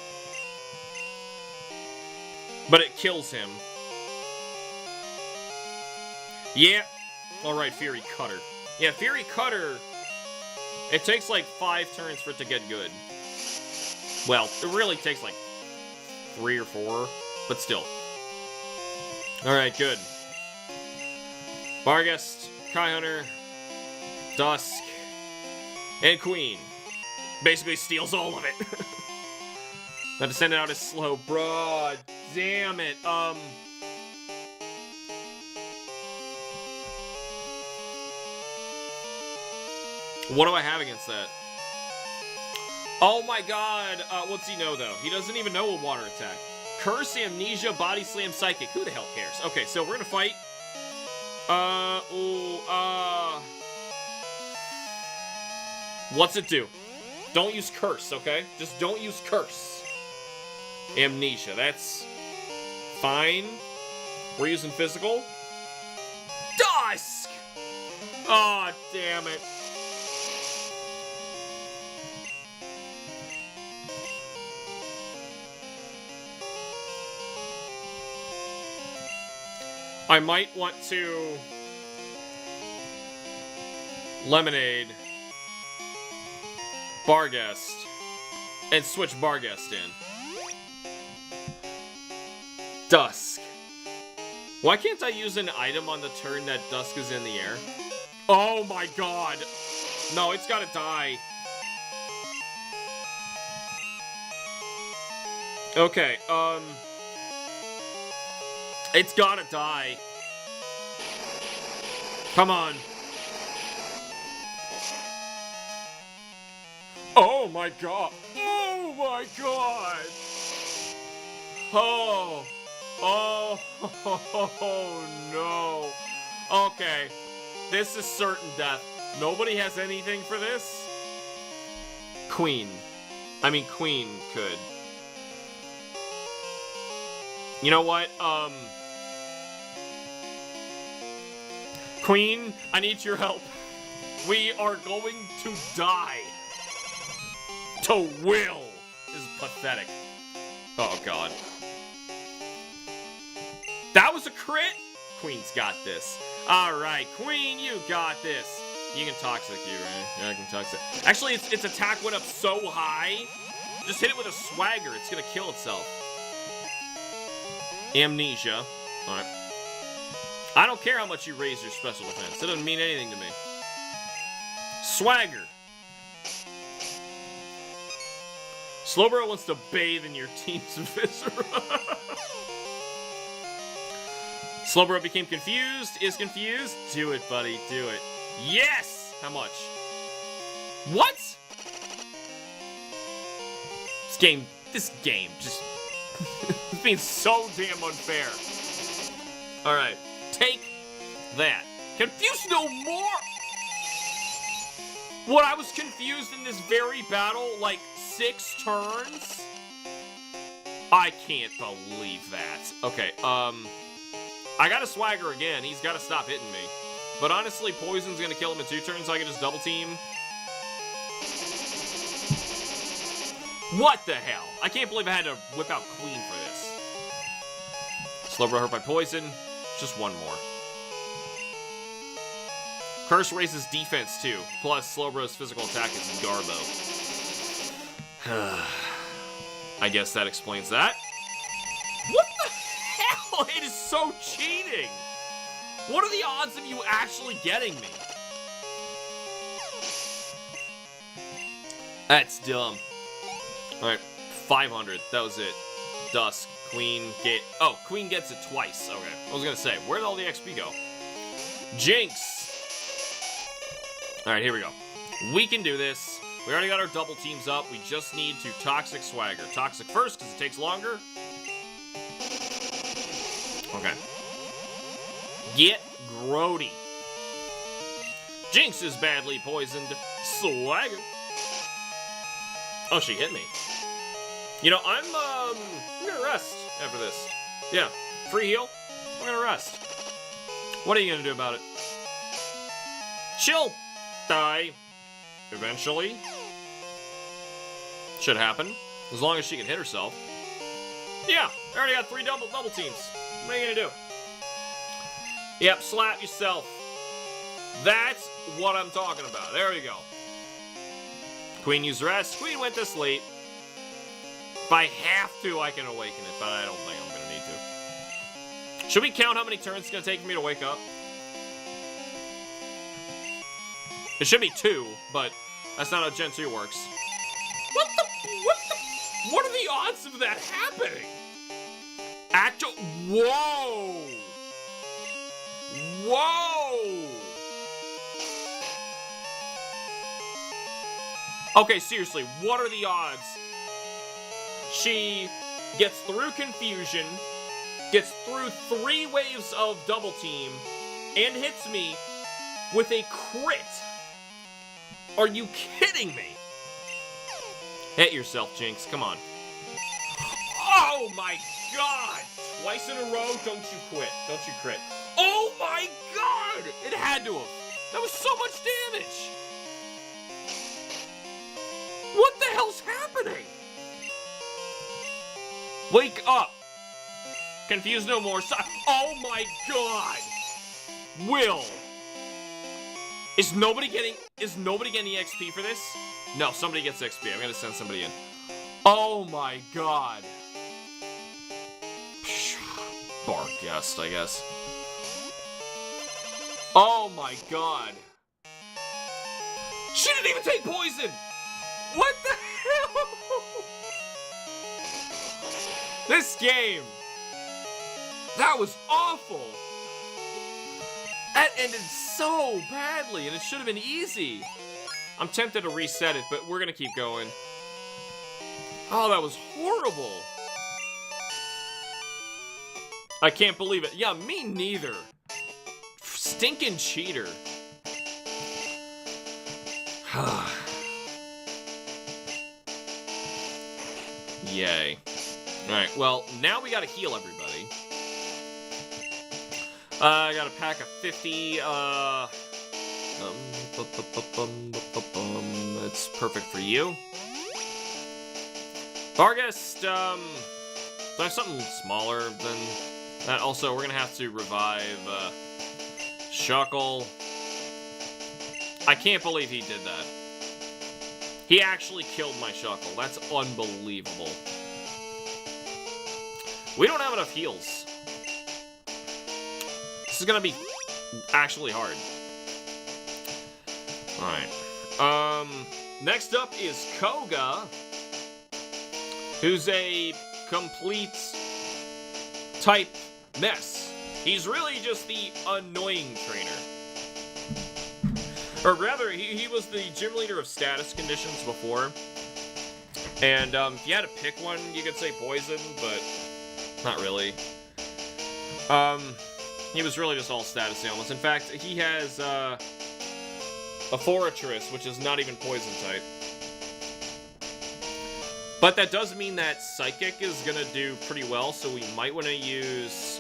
But it kills him. Yeah. Alright, Fury Cutter. Yeah, Fury Cutter... It takes like 5 turns for it to get good. Well, it really takes like 3 or 4, but still. Alright, good. Barghest, Kai Hunter, Dusk, and Queen. Basically steals all of it. Had to send it out as slow. Bruh, damn it. What do I have against that? Oh my god, what's he know though? He doesn't even know a water attack. Curse, Amnesia, Body Slam, Psychic. Who the hell cares? Okay, so we're gonna fight. What's it do? Don't use Curse, okay? Just don't use Curse. Amnesia, that's fine. We're using Physical. Dusk! Aw, oh, damn it. I might want to Lemonade Barghest and switch Barghest in. Dusk. Why can't I use an item on the turn that Dusk is in the air? Oh my god. No, it's gotta die. Okay, it's gotta die. Come on. Oh my god. Oh my god. Oh. Oh. Oh no. Okay. This is certain death. Nobody has anything for this? Queen. I mean, Queen could. You know what? Queen, I need your help. We are going to die. To will. This is pathetic. Oh, God. That was a crit? Queen's got this. Alright, Queen, you got this. You can Toxic you, right? Yeah, I can Toxic. Actually, its attack went up so high. Just hit it with a Swagger. It's gonna kill itself. Amnesia. Alright. I don't care how much you raise your special defense. It doesn't mean anything to me. Swagger. Slowbro wants to bathe in your team's viscera. Slowbro became confused, is confused. Do it, buddy, do it. Yes! How much? What? This game just it's being so damn unfair. Alright, take that. Confused no more! What, I was confused in this very battle, like, 6 turns? I can't believe that. Okay, I got a swagger again. He's got to stop hitting me. But honestly, Poison's gonna kill him in 2 turns, so I can just double team. What the hell? I can't believe I had to whip out Queen for this. Slowbro hurt by Poison. Just 1 more. Curse raises defense too. Plus, Slowbro's physical attack is Garbo. I guess that explains that. What the hell? It is so cheating! What are the odds of you actually getting me? That's dumb. Alright, 500. That was it. Dusk, Queen, Gate. Oh, Queen gets it twice. Okay. I was gonna say, where'd all the XP go? Jinx! Alright, here we go. We can do this. We already got our double teams up. We just need to Toxic Swagger. Toxic first, because it takes longer. Okay. Get grody. Jinx is badly poisoned. Swagger. Oh, she hit me. You know, I'm gonna rest after this. Yeah, free heal. I'm gonna rest. What are you gonna do about it? She'll die eventually. Should happen. As long as she can hit herself. Yeah, I already got 3 double teams. What are you gonna do? Yep, slap yourself. That's what I'm talking about. There we go. Queen used rest. Queen went to sleep. If I have to, I can awaken it, but I don't think I'm gonna need to. Should we count how many turns it's gonna take for me to wake up? It should be 2, but that's not how Gen 2 works. What are the odds of that happening? Whoa! Whoa! Okay, seriously, what are the odds? She gets through confusion, gets through 3 waves of double team, and hits me with a crit. Are you kidding me? Hit yourself, Jinx. Come on. Oh my god! Twice in a row, don't you quit. Don't you crit. Oh my god! It had to have. That was so much damage. What the hell's happening? Wake up! Confused no more. Oh my god! Will! Is nobody getting XP for this? No, somebody gets XP. I'm gonna send somebody in. Oh my god. Bar guest, I guess. Oh my god. She didn't even take poison! What the hell? This game. That was awful. That ended so badly, and it should have been easy. I'm tempted to reset it, but we're gonna keep going. Oh, that was horrible. I can't believe it. Yeah, me neither. Stinking cheater. Yay. Alright, well, now we gotta heal everybody. I got a pack of 50, that's perfect for you. Vargas, do I have something smaller than that? Also, we're gonna have to revive, Shuckle. I can't believe he did that. He actually killed my Shuckle. That's unbelievable. We don't have enough heals. This is gonna be actually hard. Alright. Next up is Koga. who's a complete type mess. He's really just the annoying trainer. Or rather, he was the gym leader of status conditions before. And if you had to pick one, you could say poison, but not really. He was really just all status ailments. In fact, he has a Fortress, which is not even poison type. But that does mean that Psychic is gonna do pretty well, so we might want to use...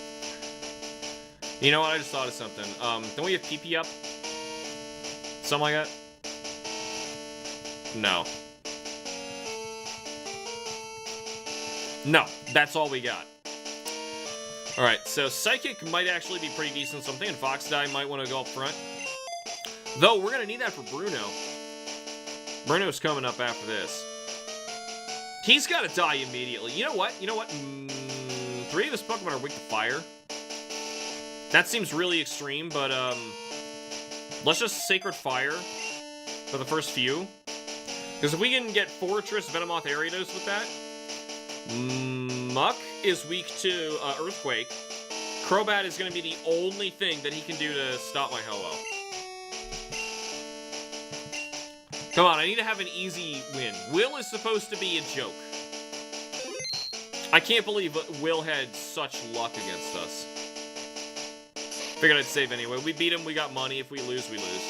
You know what, I just thought of something. Don't we have PP up? Something like that? No. No, that's all we got. Alright, so Psychic might actually be pretty decent. So I'm thinking Foxdie might want to go up front. Though, we're going to need that for Bruno. Bruno's coming up after this. He's got to die immediately. You know what? You know what? 3 of his Pokemon are weak to fire. That seems really extreme, but let's just Sacred Fire for the first few. Because if we can get Fortress, Venomoth, Ariados with that, Muck is weak to Earthquake. Crobat is going to be the only thing that he can do to stop my Ho-Oh. Come on, I need to have an easy win. Will is supposed to be a joke. I can't believe Will had such luck against us. Figured I'd save anyway. We beat him, we got money. If we lose, we lose.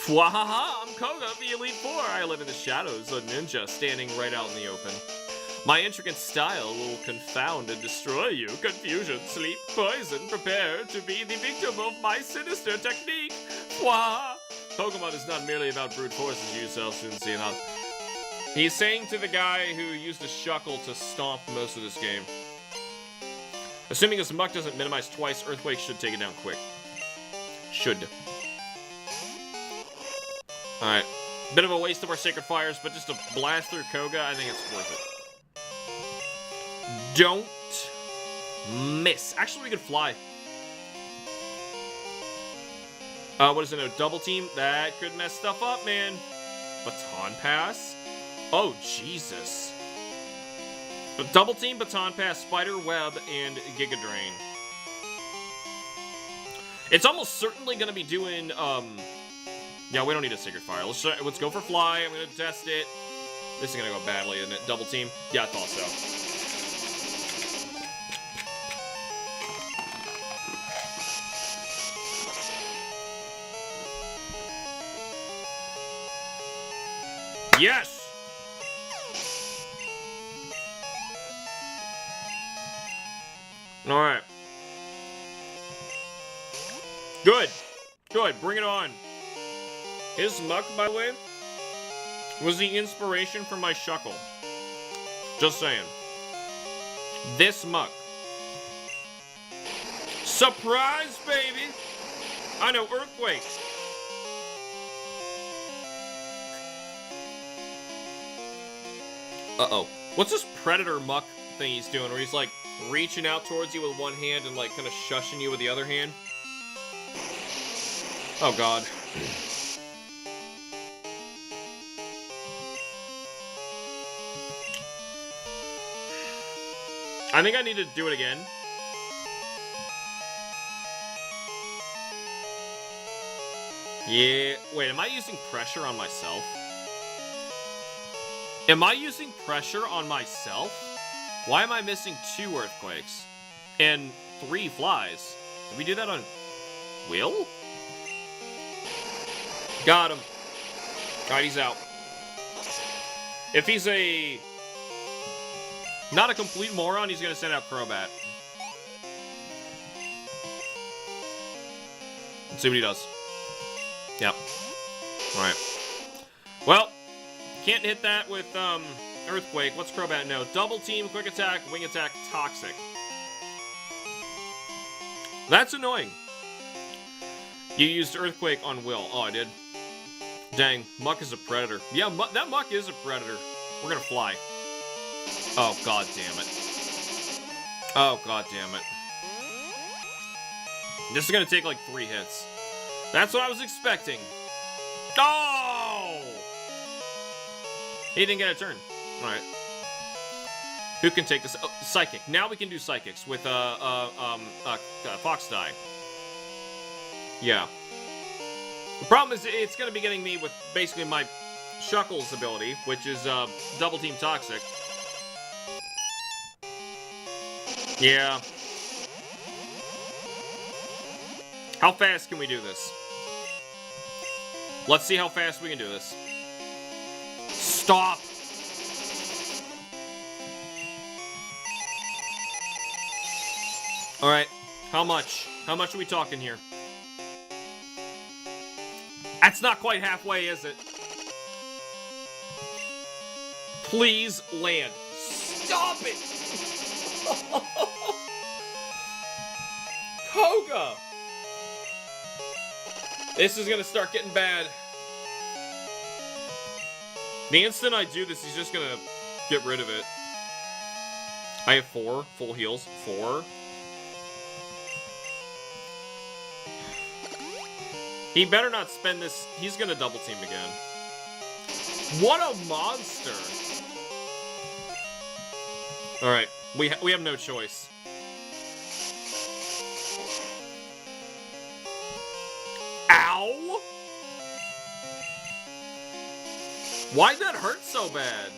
Fwahaha, I'm Koga of the Elite Four. I live in the shadows, a ninja standing right out in the open. My intricate style will confound and destroy you. Confusion, sleep, poison, prepare to be the victim of my sinister technique. Fwahaha. Pokemon is not merely about brute force, as you shall soon see enough. He's saying to the guy who used a Shuckle to stomp most of this game. Assuming this Muck doesn't minimize twice, Earthquake should take it down quick. Should. Alright. Bit of a waste of our Sacred Fires, but just to blast through Koga, I think it's worth it. Don't miss. Actually, we could fly. What is it? No, Double Team? That could mess stuff up, man. Baton Pass? Oh, Jesus. Double Team, Baton Pass, Spider Web, and Giga Drain. It's almost certainly going to be doing, yeah, we don't need a Sacred Fire. Let's go for Fly. I'm going to test it. This is going to go badly, isn't it? Double Team? Yeah, I thought so. Yes! Alright. Good. Good. Bring it on. His Muck, by the way, was the inspiration for my Shuckle. Just saying. This Muck. Surprise, baby! I know, Earthquake. Uh-oh. What's this Predator Muck thing he's doing where he's, like, reaching out towards you with one hand and, like, kind of shushing you with the other hand? Oh, God. I think I need to do it again. Yeah. Wait, am I using pressure on myself? Am I using pressure on myself? Why am I missing 2 Earthquakes? And 3 Flies? Did we do that on Will? Got him. Alright, he's out. If he's not a complete moron, he's gonna send out Crobat. Let's see what he does. Yep. Alright. Well, can't hit that with, Earthquake. What's Crobat know? Double Team, Quick Attack, Wing Attack, Toxic. That's annoying. You used Earthquake on Will. Oh, I did. Dang, Muck is a predator. Yeah, that Muck is a predator. We're gonna fly. Oh, god damn it. Oh, god damn it. This is gonna take like 3 hits. That's what I was expecting. Oh! He didn't get a turn. Alright. Who can take this? Oh, Psychic. Now we can do Psychics with, Fox Die. Yeah. The problem is it's going to be getting me with basically my Shuckles ability, which is, Double Team Toxic. Yeah. How fast can we do this? Let's see how fast we can do this. Stop! Alright, how much? How much are we talking here? That's not quite halfway, is it? Please land. Stop it! Koga! This is gonna start getting bad. The instant I do this, he's just gonna get rid of it. I have 4 full heals. 4. He better not spend this. He's gonna double team again. What a monster! Alright, we have no choice. Ow! Why'd that hurt so bad?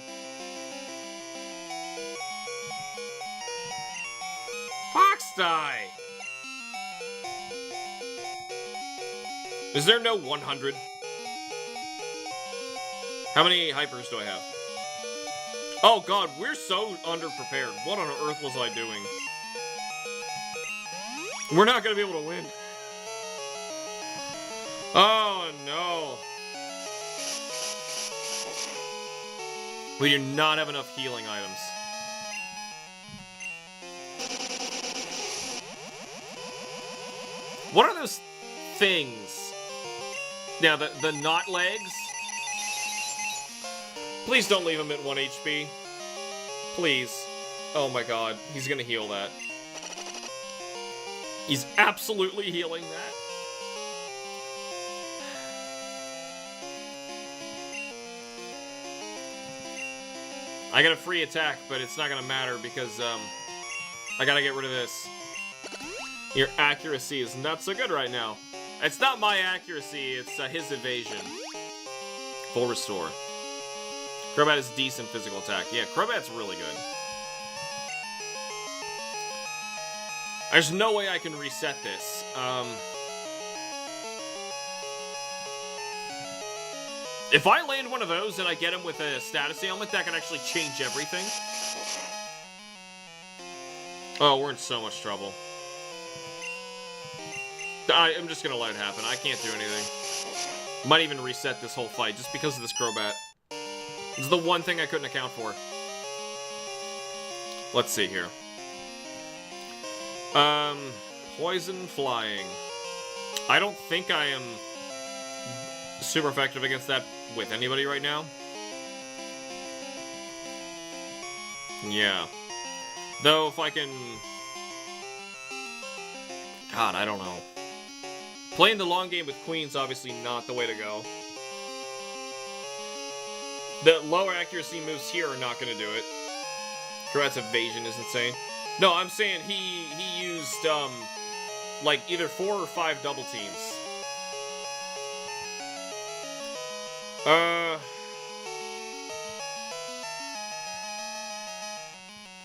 Fox Die! Is there no 100? How many hypers do I have? Oh god, we're so underprepared. What on earth was I doing? We're not gonna be able to win. Oh no. We do not have enough healing items. What are those things? Now, the knot legs? Please don't leave him at 1 HP. Please. Oh my god, he's gonna heal that. He's absolutely healing that. I got a free attack, but it's not gonna matter because, I gotta get rid of this. Your accuracy is not so good right now. It's not my accuracy, it's his evasion. Full restore. Crobat is decent physical attack. Yeah, Crobat's really good. There's no way I can reset this. If I land one of those and I get him with a status ailment, that can actually change everything. Oh, we're in so much trouble. I'm just gonna let it happen. I can't do anything. Might even reset this whole fight just because of this Crobat. This is the one thing I couldn't account for. Let's see here. Poison Flying. I don't think I am super effective against that with anybody right now. Yeah. Though, if I can... God, I don't know. Playing the long game with Queen's obviously not the way to go. The lower accuracy moves here are not going to do it. Crobat's evasion is insane. No, I'm saying he used, like, either 4 or 5 double teams.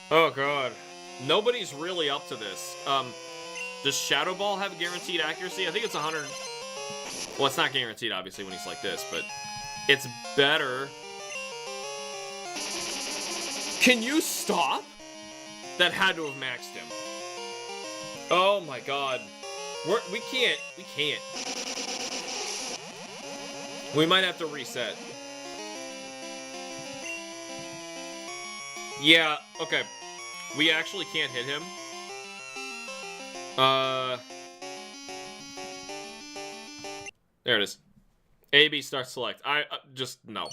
Oh, God. Nobody's really up to this. Does Shadow Ball have guaranteed accuracy? I think it's 100. Well, it's not guaranteed, obviously, when he's like this, but it's better. Can you stop? That had to have maxed him. Oh my god. We can't. We might have to reset. Yeah, okay. We actually can't hit him. There it is. A, B, start, select. Just, no.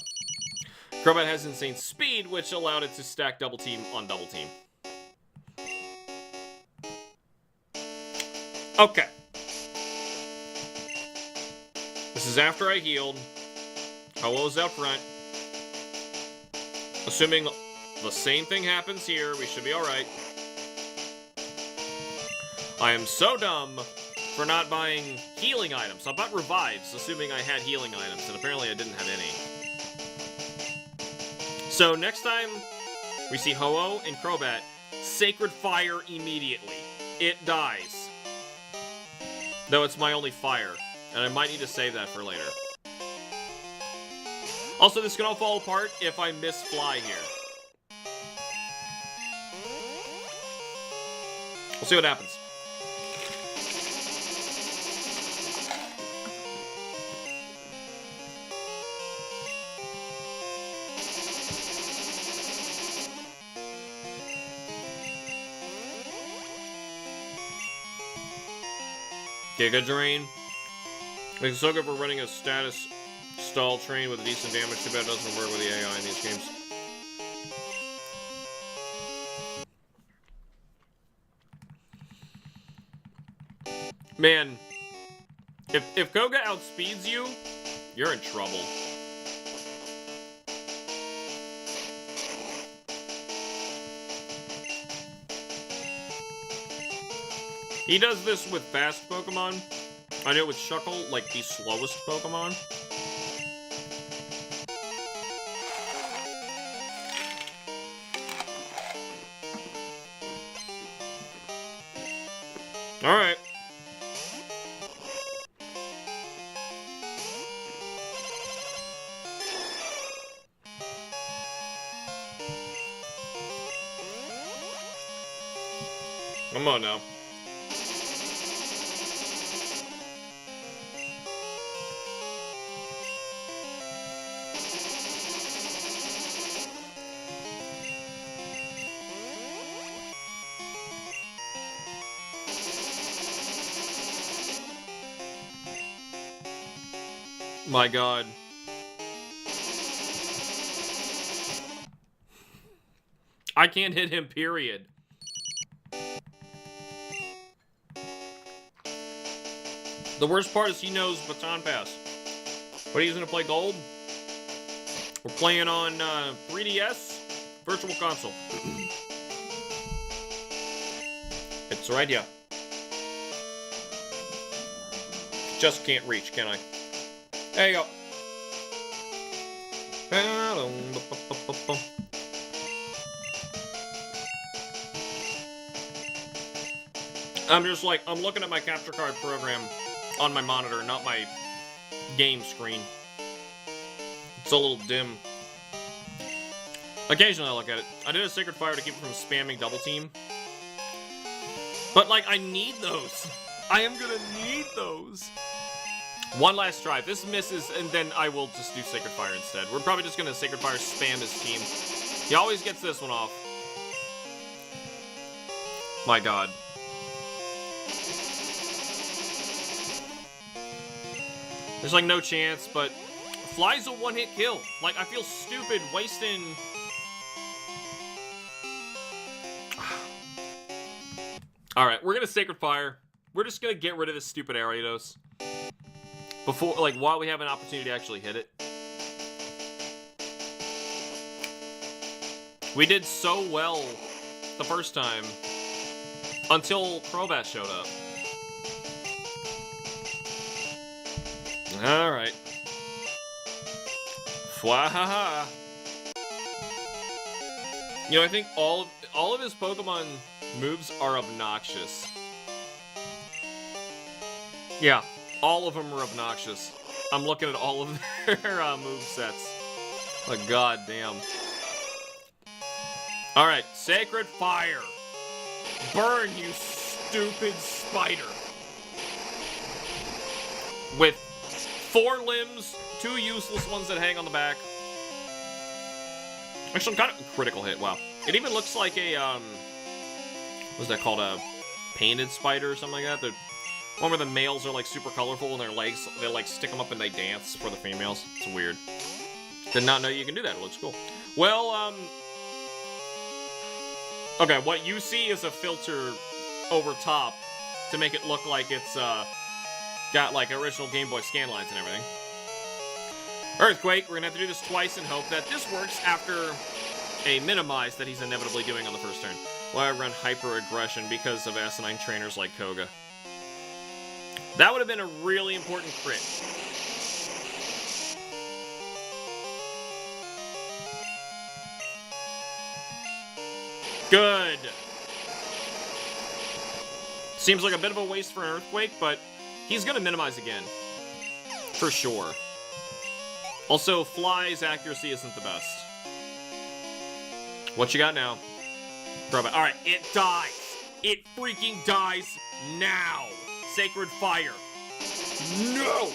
Crobat has insane speed, which allowed it to stack double team on double team. Okay. This is after I healed. Hello's out front. Assuming the same thing happens here, we should be alright. I am so dumb for not buying healing items. I bought revives, assuming I had healing items, and apparently I didn't have any. So next time we see Ho-Oh and Crobat, Sacred Fire immediately. It dies. Though it's my only fire, and I might need to save that for later. Also, this can all fall apart if I miss Fly here. We'll see what happens. Giga Drain. It's so good for running a status stall train with a decent damage. Too bad it doesn't work with the AI in these games. Man, if Koga outspeeds you, you're in trouble. He does this with fast Pokemon. I know with Shuckle, like the slowest Pokemon. Alright. Come on now. My God. I can't hit him, period. The worst part is he knows Baton Pass. What are you using to play Gold? We're playing on 3DS Virtual Console. It's right here. Just can't reach, can I? There you go. I'm just like, I'm looking at my capture card program on my monitor, not my game screen. It's a little dim. Occasionally I look at it. I did a Sacred Fire to keep it from spamming Double Team. But, like, I need those. I am gonna need those. One last try. If this misses, and then I will just do Sacred Fire instead. We're probably just gonna Sacred Fire spam his team. He always gets this one off. My God. There's like no chance, but Fly's a one-hit kill. Like, I feel stupid wasting... Alright, we're gonna Sacred Fire. We're just gonna get rid of this stupid Ariados. Before, like, while we have an opportunity to actually hit it. We did so well the first time until Crobat showed up. Alright. Fwahaha. You know, I think all of his Pokemon moves are obnoxious. Yeah. All of them are obnoxious. I'm looking at all of their movesets. Oh, God damn. Alright, Sacred Fire. Burn, you stupid spider. With 4 limbs, 2 useless ones that hang on the back. Actually, kind of critical hit, wow. It even looks like a, what's that called, a painted spider or something like that? The one where the males are, like, super colorful and their legs, they, like, stick them up and they dance for the females. It's weird. Did not know you can do that. It looks cool. Well, okay, what you see is a filter over top to make it look like it's, got, like, original Game Boy scan lines and everything. Earthquake, we're gonna have to do this twice and hope that this works after a minimize that he's inevitably doing on the first turn. Why I run hyper-aggression because of asinine trainers like Koga. That would have been a really important crit. Good. Seems like a bit of a waste for an Earthquake, but he's gonna minimize again. For sure. Also, Fly's accuracy isn't the best. What you got now? Alright, it dies. It freaking dies now. Sacred Fire. No!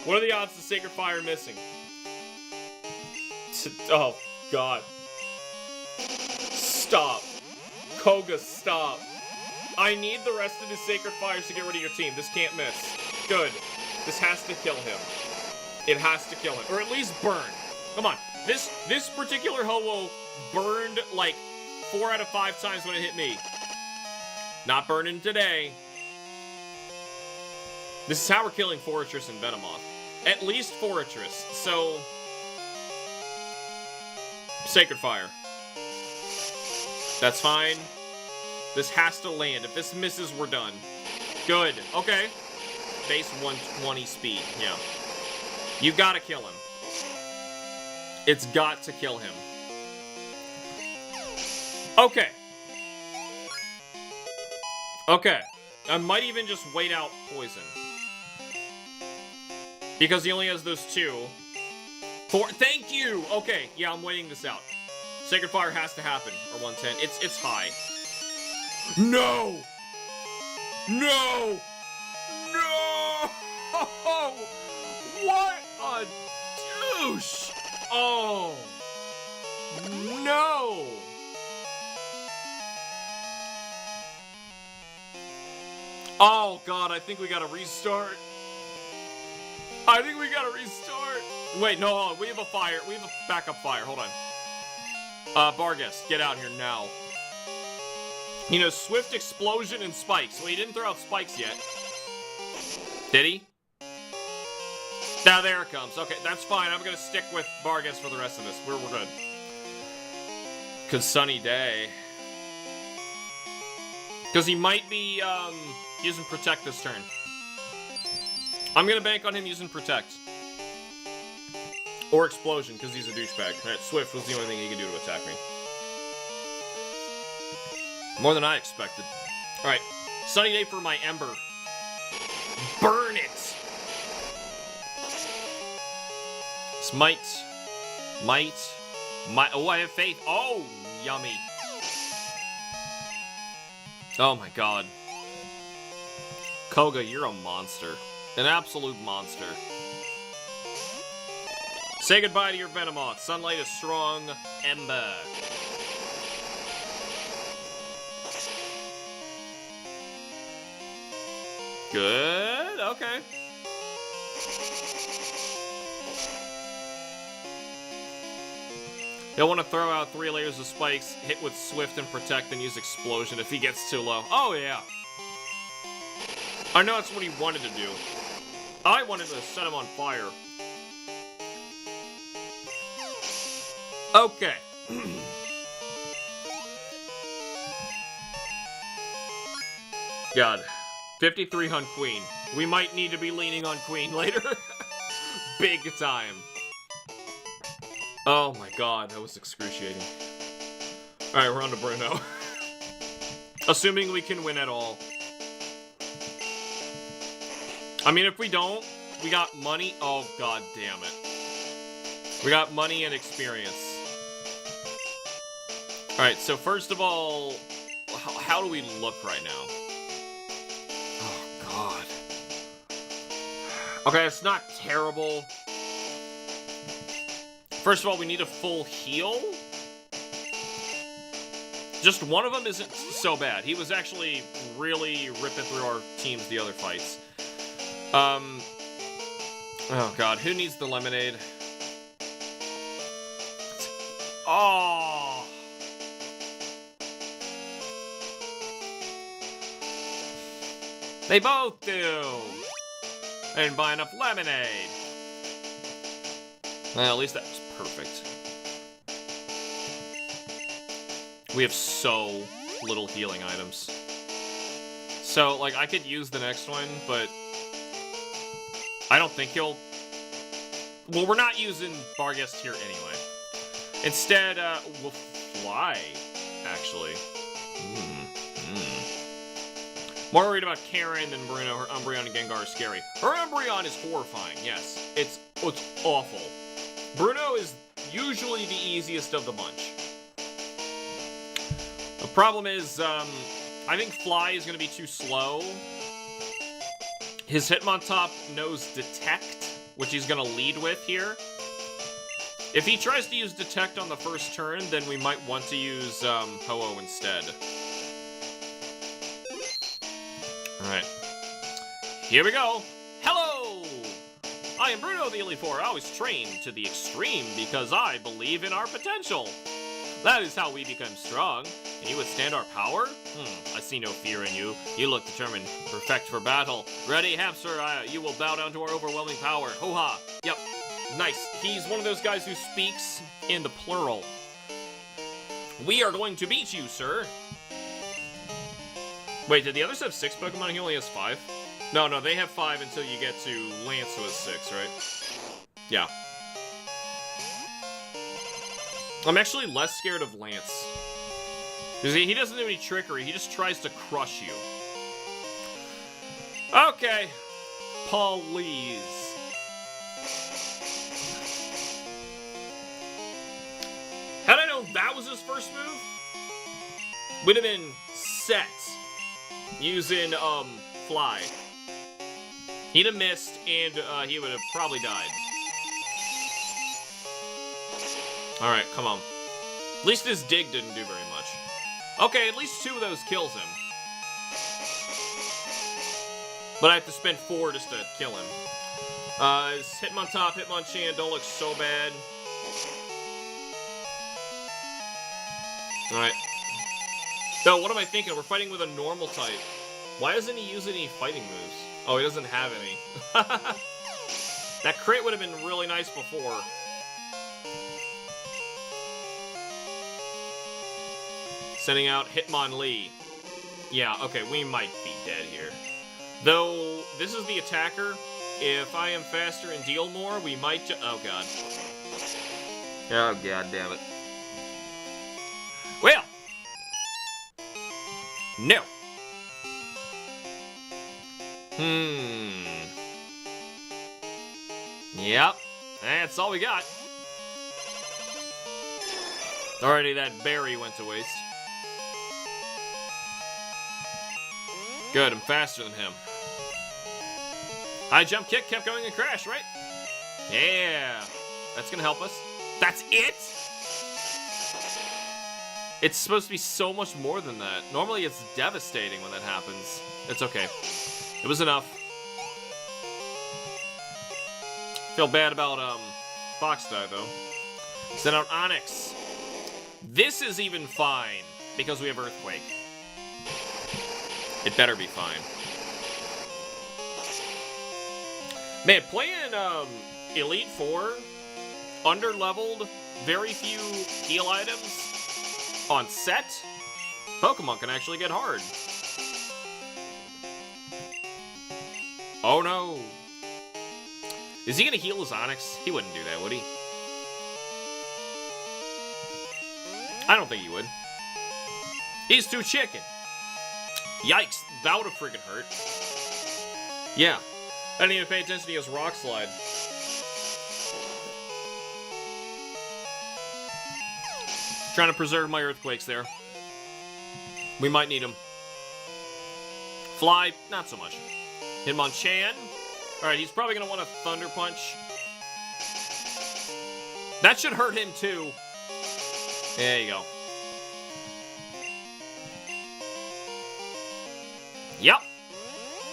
What are the odds of Sacred Fire missing? Oh, God. Stop. Koga, stop. I need the rest of his Sacred Fires to get rid of your team. This can't miss. Good. This has to kill him. It has to kill him. Or at least burn. Come on. This particular Ho-Oh burned like 4 out of 5 times when it hit me. Not burning today. This is how we're killing Forretress and Venomoth. At least Forretress. So... Sacred Fire. That's fine. This has to land. If this misses, we're done. Good. Okay. Base 120 speed. Yeah. You gotta kill him. It's got to kill him. Okay. Okay. I might even just wait out Poison. Because he only has those 2. 4. Thank you! Okay, yeah, I'm waiting this out. Sacred Fire has to happen. Or 110. It's high. No! No! No! What a douche! Oh! No! Oh, God, I think we gotta restart. I think we gotta restart. Wait, no, hold on. We have a fire. We have a backup fire. Hold on. Bargus, get out here now. You know, Swift Explosion and Spikes. Well, he didn't throw out Spikes yet. Did he? Now, there it comes. Okay, that's fine. I'm gonna stick with Bargus for the rest of this. We're good. Cause Sunny Day. Because he might be, using Protect this turn. I'm gonna bank on him using Protect. Or Explosion, because he's a douchebag. Alright, Swift was the only thing he could do to attack me. More than I expected. Alright, Sunny Day for my Ember. Burn it! Smite. Might. Oh, I have faith. Oh, yummy. Oh my god. Koga, you're a monster. An absolute monster. Say goodbye to your Venomoth. Sunlight is strong. Ember. Good. Okay. He'll want to throw out 3 layers of spikes, hit with Swift and Protect, and use Explosion if he gets too low. Oh, yeah. I know that's what he wanted to do. I wanted to set him on fire. Okay. God. 53 on Queen. We might need to be leaning on Queen later. Big time. Oh my god, that was excruciating. Alright, we're on to Bruno. Assuming we can win at all. I mean, if we don't, we got money. Oh, god damn it. We got money and experience. Alright, so first of all, how do we look right now? Oh, god. Okay, it's not terrible. First of all, we need a full heal. Just one of them isn't so bad. He was actually really ripping through our teams the other fights. Oh god, who needs the lemonade? Oh! They both do! I didn't buy enough lemonade! Well, at least that was perfect. We have so little healing items. So, like, I could use the next one, but I don't think he'll... Well, we're not using Barghest here anyway. Instead, we'll fly, actually. More worried about Karen than Bruno. Her Umbreon and Gengar are scary. Her Umbreon is horrifying, yes. It's awful. Bruno is usually the easiest of the bunch. The problem is, I think Fly is going to be too slow. His Hitmontop knows Detect, which he's going to lead with here. If he tries to use Detect on the first turn, then we might want to use Ho-Oh instead. Alright. Here we go. Hello! I am Bruno the Elite Four. I was trained to the extreme because I believe in our potential. That is how we become strong. Can you withstand our power? I see no fear in you. You look determined. Perfect for battle. Ready, Hamster? You will bow down to our overwhelming power. Hoo-ha! Yep. Nice. He's one of those guys who speaks in the plural. We are going to beat you, sir. Wait, did the others have 6 Pokemon? He only has 5? No, they have 5 until you get to Lance, who has 6, right? Yeah. I'm actually less scared of Lance. Because he doesn't do any trickery, he just tries to crush you. Okay. Please. Had I known that was his first move, would have been set using, Fly. He'd have missed, and, he would have probably died. Alright, come on. At least his dig didn't do very much. Okay, at least 2 of those kills him. But I have to spend 4 just to kill him. His Hitmontop, Hitmonchan don't look so bad. Alright. No, what am I thinking? We're fighting with a normal type. Why doesn't he use any fighting moves? Oh, he doesn't have any. That crit would have been really nice before. Sending out Hitmonlee. Yeah, okay, we might be dead here. Though, this is the attacker. If I am faster and deal more, we might oh god. Oh god damn it. Well! No! Yep, that's all we got. Alrighty, that berry went to waste. Good, I'm faster than him. High jump kick kept going and crashed, right? Yeah, that's gonna help us. That's it? It's supposed to be so much more than that. Normally it's devastating when that happens. It's okay. It was enough. Feel bad about, Fox die, though. Send out Onix. This is even fine, because we have Earthquake. It better be fine. Man, playing, Elite Four, under-leveled, very few heal items, on set, Pokemon can actually get hard. Oh no. Is he gonna heal his Onix? He wouldn't do that, would he? I don't think he would. He's too chicken. Yikes, that would have freaking hurt. Yeah. I didn't even pay attention to his Rock Slide. Trying to preserve my Earthquakes there. We might need them. Fly, not so much. Hitmonchan. Alright, he's probably going to want a Thunder Punch. That should hurt him too. There you go. Yep.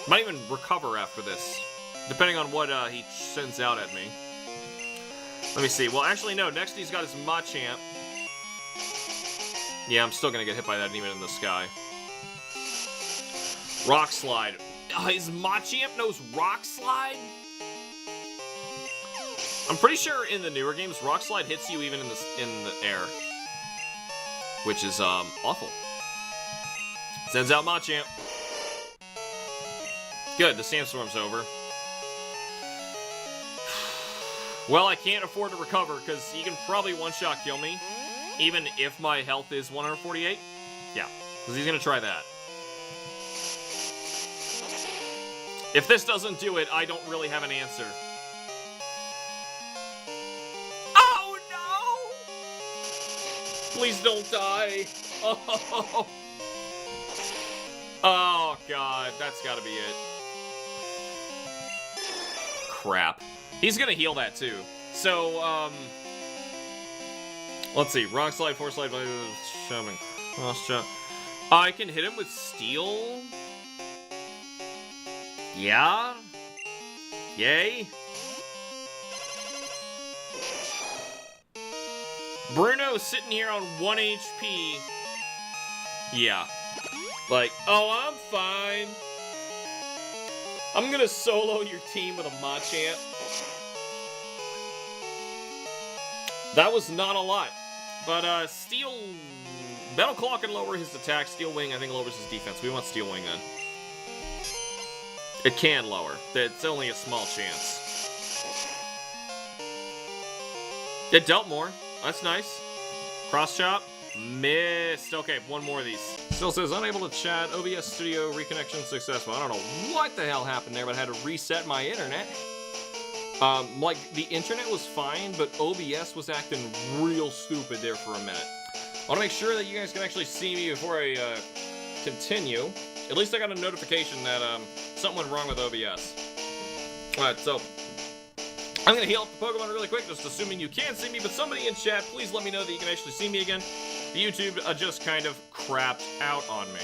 Might even recover after this. Depending on what he sends out at me. Let me see. Well, actually, no. Next he's got his Machamp. Yeah, I'm still going to get hit by that even in the sky. Rock Slide. His Machamp knows Rock Slide? I'm pretty sure in the newer games, Rock Slide hits you even in the air. which is awful. Sends out Machamp. Good, the Sandstorm's over. Well, I can't afford to recover, because he can probably one-shot kill me, even if my health is 148. Yeah, because he's going to try that. If this doesn't do it, I don't really have an answer. Oh, no! Please don't die. Oh, oh God, that's got to be it. Crap. He's gonna heal that too. So, let's see. Rock Slide, Force Slide, Shaman, Cross Chop. I can hit him with Steel. Yeah. Yay. Bruno's sitting here on 1 HP. Yeah. Like, oh, I'm fine. I'm gonna solo your team with a Machamp. That was not a lot. But, Steel... Metal Claw can lower his attack. Steel Wing, I think, lowers his defense. We want Steel Wing, then. It can lower. It's only a small chance. It dealt more. That's nice. Cross Chop. Missed. Okay, one more of these. Still says, unable to chat. OBS Studio reconnection successful. I don't know what the hell happened there, but I had to reset my internet. Like, the internet was fine, but OBS was acting real stupid there for a minute. I want to make sure that you guys can actually see me before I, continue. At least I got a notification that, something went wrong with OBS. Alright, so... I'm gonna heal up the Pokemon really quick, just assuming you can see me, but somebody in chat, please let me know that you can actually see me again. The YouTube just kind of crapped out on me.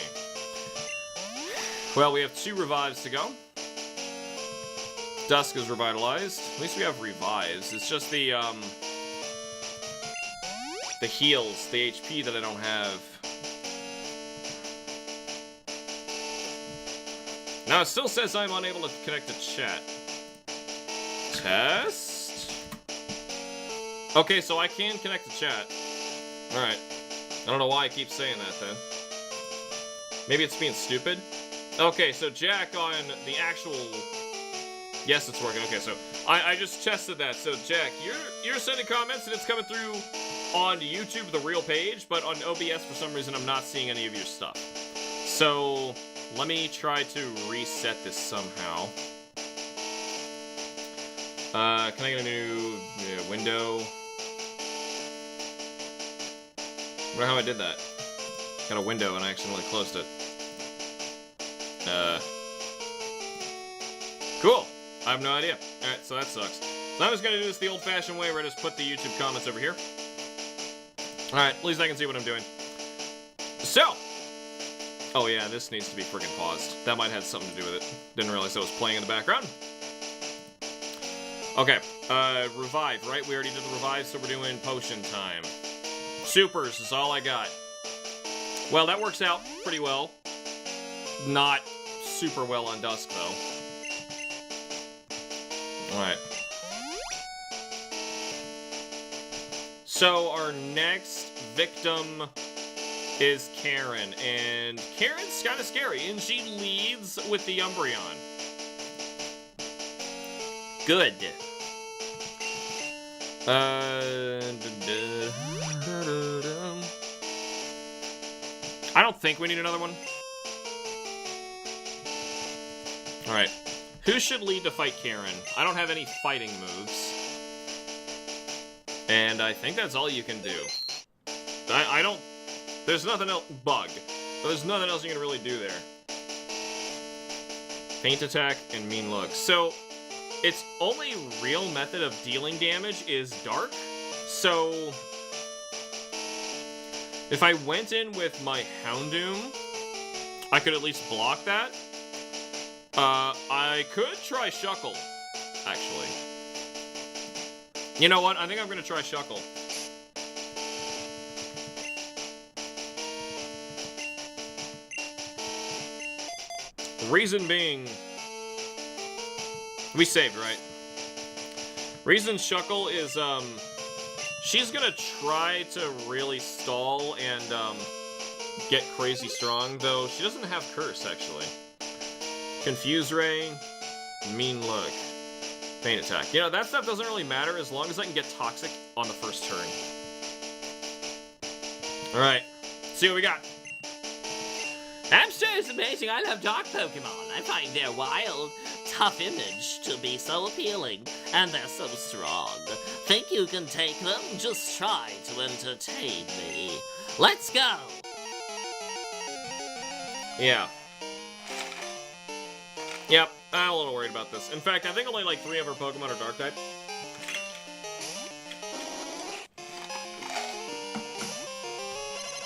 Well, we have 2 revives to go. Dusk is revitalized. At least we have revives. It's just the heals, the HP that I don't have. Now, it still says I'm unable to connect to chat. Test? Okay, so I can connect to chat. Alright. I don't know why I keep saying that, then. Maybe it's being stupid? Okay, so Jack on the actual... Yes, it's working. Okay, so I just tested that. So, Jack, you're sending comments, and it's coming through on YouTube, the real page, but on OBS, for some reason, I'm not seeing any of your stuff. So, let me try to reset this somehow. Can I get a new window? I wonder how I did that. Got a window and I accidentally closed it. Cool. I have no idea. Alright, so that sucks. So I'm just gonna do this the old-fashioned way where I just put the YouTube comments over here. Alright, at least I can see what I'm doing. So! Oh yeah, this needs to be freaking paused. That might have something to do with it. Didn't realize that was playing in the background. Okay, revive, right? We already did the revive, so we're doing potion time. Supers is all I got. Well, that works out pretty well. Not super well on Dusk, though. Alright. So, our next victim is Karen, and Karen's kind of scary, and she leads with the Umbreon. Good. I don't think we need another one. Alright. Who should lead to fight Karen? I don't have any fighting moves. And I think that's all you can do. I don't... There's nothing else... Bug. But there's nothing else you can really do there. Faint attack and mean look. So... Its only real method of dealing damage is Dark, so if I went in with my Houndoom, I could at least block that. I could try Shuckle, actually. You know what? I think I'm going to try Shuckle. The reason being... We saved, right? Reason Shuckle is, She's gonna try to really stall and get crazy strong, though she doesn't have Curse, actually. Confuse Ray, Mean Look, Pain Attack. You know, that stuff doesn't really matter as long as I can get Toxic on the first turn. Alright, see what we got. Hamster is amazing. I love dark Pokemon. I find their wild, tough image to be so appealing, and they're so strong. Think you can take them? Just try to entertain me. Let's go! Yeah. Yep, I'm a little worried about this. In fact, I think only like 3 of her Pokemon are Dark type.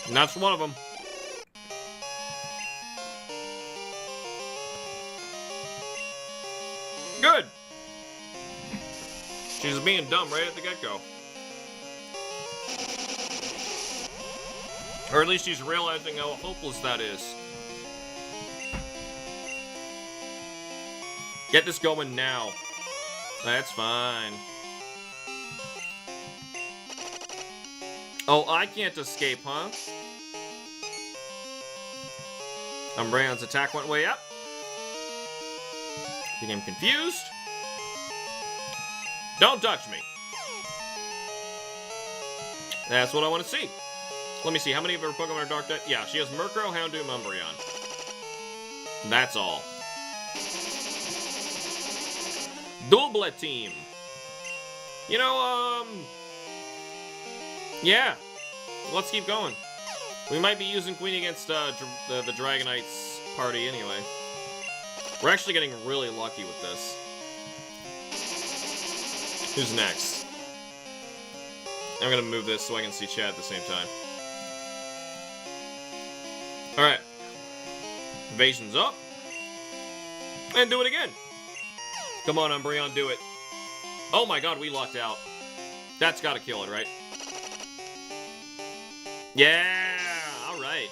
And that's one of them. Good! She's being dumb right at the get-go. Or at least she's realizing how hopeless that is. Get this going now. That's fine. Oh, I can't escape, huh? Umbreon's attack went way up. Became confused. Don't touch me. That's what I want to see. Let me see, how many of her Pokemon are Dark type? Yeah, she has Murkrow, Houndoom, Umbreon. That's all. Double team. You know, yeah. Let's keep going. We might be using Queen against the Dragonites party anyway. We're actually getting really lucky with this. Who's next? I'm gonna move this so I can see chat at the same time. Alright. Evasion's up. And do it again. Come on, Umbreon, do it. Oh my god, we lucked out. That's gotta kill it, right? Yeah! Alright.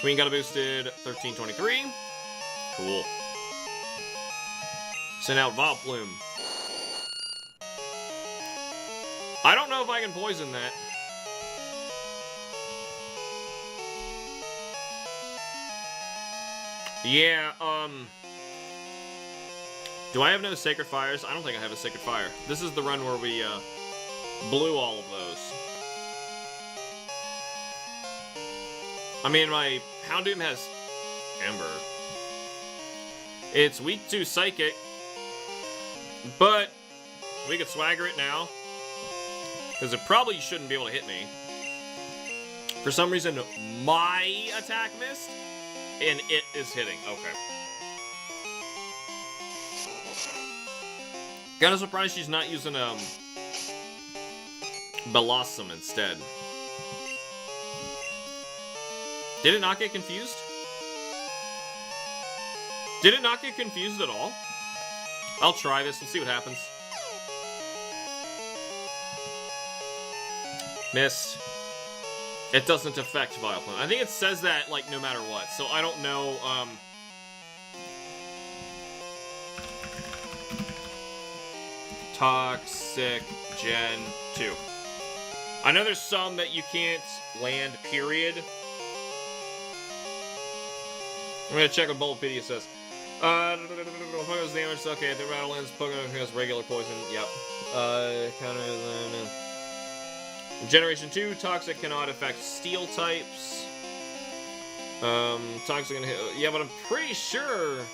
Queen got a boosted 1323. Cool. Send out Vileplume. I don't know if I can poison that. Yeah, do I have no Sacred Fires? I don't think I have a Sacred Fire. This is the run where we, blew all of those. I mean, my Houndoom has Ember. It's weak to Psychic, but we could Swagger it now, because it probably shouldn't be able to hit me. For some reason, my attack missed, and it is hitting. Okay. Kinda surprised she's not using, Blossom instead. Did it not get confused? Did it not get confused at all? I'll try this, we'll see what happens. Missed. It doesn't affect Vileplume. I think it says that, like, no matter what, so I don't know, Toxic Gen 2. I know there's some that you can't land, period. I'm gonna check what Bulbapedia says. Pokemon's damaged. Okay, the Rattle ends. Pokemon has regular poison. Yep. Counter. Generation 2, Toxic cannot affect Steel types. Toxic gonna hit. Yeah, but I'm pretty sure.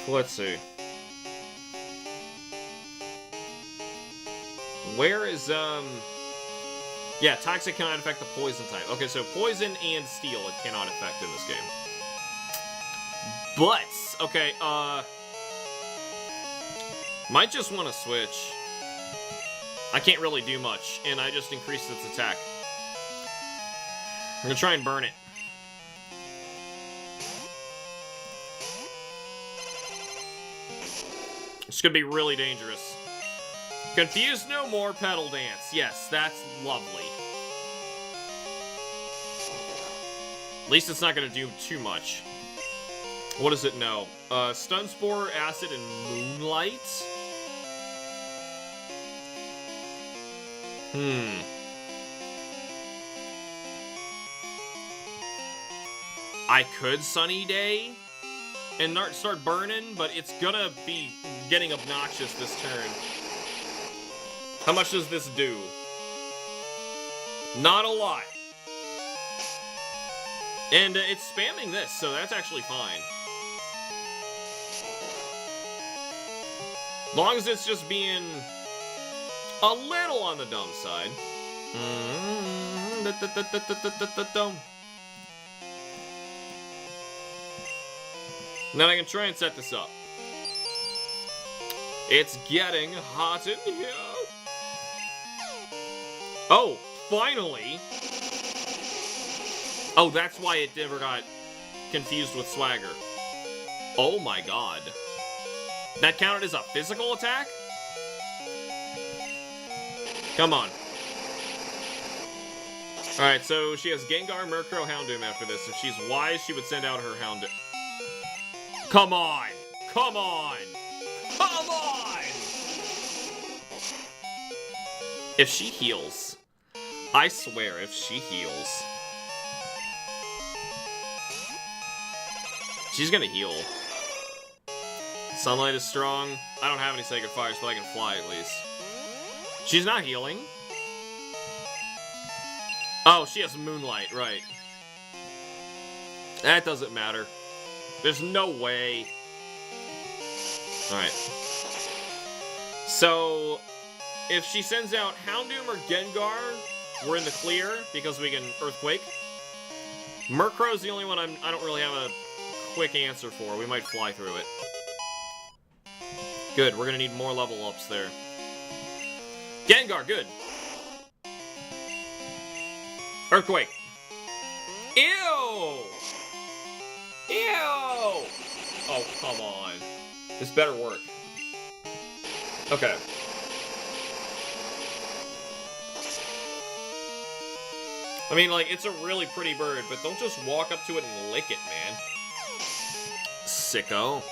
Let's see. Where is, yeah, Toxic cannot affect the Poison type. Okay, so Poison and Steel it cannot affect in this game. But, okay, might just want to switch. I can't really do much, and I just increased its attack. I'm gonna try and burn it. This could be really dangerous. Confuse no more, Petal Dance. Yes, that's lovely. At least it's not going to do too much. What does it know? Stun Spore, Acid, and Moonlight? I could Sunny Day and start burning, but it's gonna be getting obnoxious this turn. How much does this do? Not a lot. And it's spamming this, so that's actually fine. Long as it's just being a little on the dumb side. Then I can try and set this up. It's getting hot in here. Oh, finally. Oh, that's why it never got confused with Swagger. Oh my god. That counted as a physical attack? Come on. Alright, so she has Gengar, Murkrow, Houndoom after this. If she's wise, she would send out her Houndoom. Come on! Come on! Come on! If she heals. I swear, if she heals. She's gonna heal. Sunlight is strong. I don't have any Sacred Fires, but I can fly at least. She's not healing. Oh, she has Moonlight, right. That doesn't matter. There's no way. Alright. So, if she sends out Houndoom or Gengar, we're in the clear because we can Earthquake. Murkrow's the only one I don't really have a quick answer for. We might fly through it. Good, we're gonna need more level ups there. Gengar, good. Earthquake. Ew! Ew! Oh, come on. This better work. Okay. I mean, like, it's a really pretty bird, but don't just walk up to it and lick it, man. Sicko.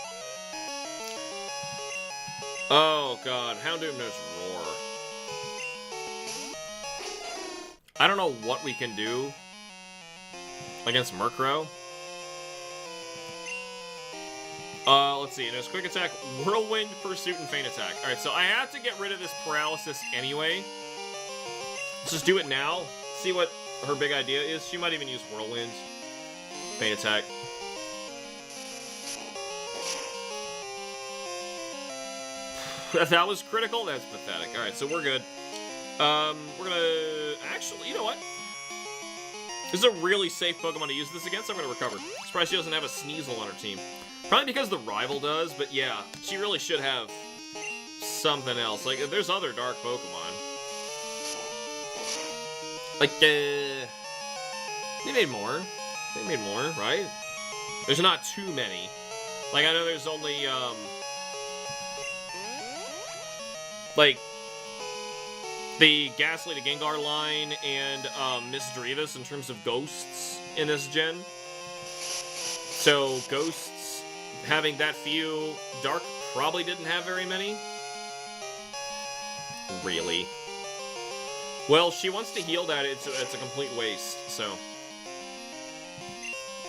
Oh, God. Houndoom knows Roar. I don't know what we can do against Murkrow. Let's see. It has Quick Attack, Whirlwind, Pursuit, and Feint Attack. Alright, so I have to get rid of this Paralysis anyway. Let's just do it now. See what her big idea is. She might even use Whirlwind. Feint Attack. That was critical? That's pathetic. Alright, so we're good. We're gonna... Actually, you know what? This is a really safe Pokemon to use this against. I'm gonna recover. Surprised she doesn't have a Sneasel on her team. Probably because the rival does, but yeah. She really should have something else. Like, there's other dark Pokemon. Like, they made more. They made more, right? There's not too many. Like, I know there's only, like, the Ghastly to Gengar line and Miss Drevis in terms of ghosts in this gen. So ghosts having that few, Dark probably didn't have very many. Really? Well, she wants to heal that. It's a complete waste. So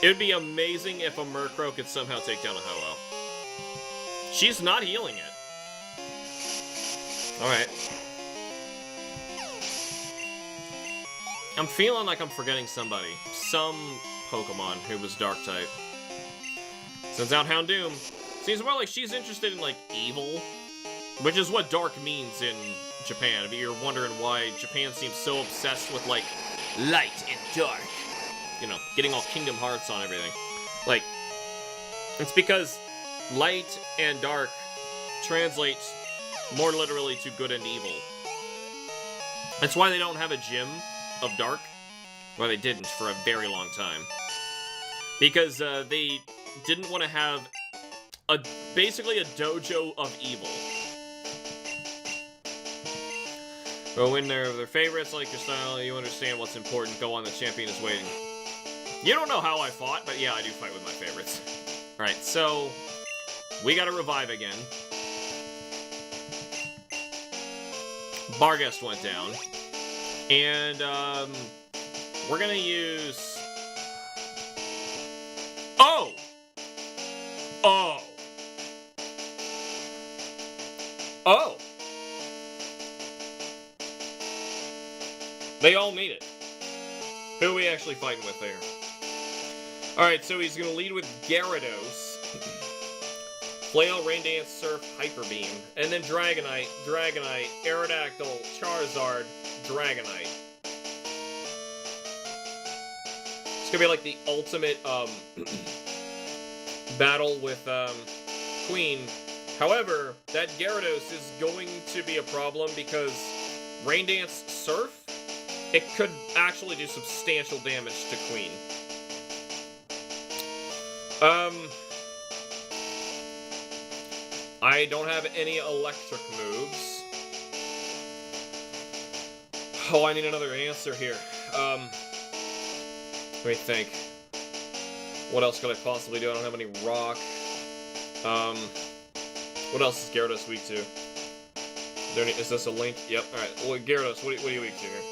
it would be amazing if a Murkrow could somehow take down a Ho-Oh. She's not healing it. All right. I'm feeling like I'm forgetting somebody. Some Pokemon who was Dark-type. Sends out Houndoom. Seems more like she's interested in, like, evil. Which is what dark means in Japan. If you're wondering why Japan seems so obsessed with, like, light and dark. You know, getting all Kingdom Hearts on everything. Like, it's because light and dark translate more literally to good and evil. That's why they don't have a gym of dark. Well, they didn't for a very long time. Because they didn't want to have basically a dojo of evil. Go in there with their favorites, like your style, you understand what's important, go on, the champion is waiting. You don't know how I fought, but yeah, I do fight with my favorites. Alright, so we gotta revive again. Barghest went down. And, we're gonna use... Oh! Oh! Oh! They all made it. Who are we actually fighting with there? Alright, so he's gonna lead with Gyarados. Flail, Rain Dance, Surf, Hyper Beam. And then Dragonite, Aerodactyl, Charizard, Dragonite. It's gonna be like the ultimate, battle with, Queen. However, that Gyarados is going to be a problem because Rain Dance, Surf, it could actually do substantial damage to Queen. I don't have any electric moves. Oh, I need another answer here. Let me think. What else could I possibly do? I don't have any rock. What else is Gyarados weak to? Is this a link? Yep, alright. Well, Gyarados, what are you weak to here?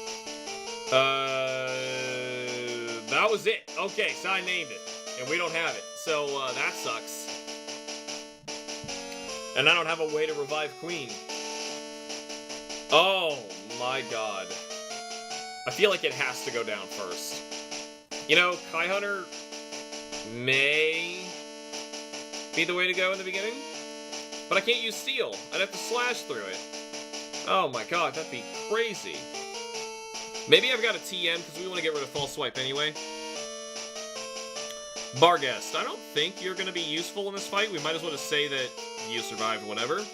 That was it. Okay, so I named it. And we don't have it. So, that sucks. And I don't have a way to revive Queen. Oh, my god. I feel like it has to go down first. You know, Kai Hunter may be the way to go in the beginning. But I can't use Steel. I'd have to slash through it. Oh my god, that'd be crazy. Maybe I've got a TM because we want to get rid of False Swipe anyway. Barghest, I don't think you're going to be useful in this fight. We might as well just say that you survived whatever.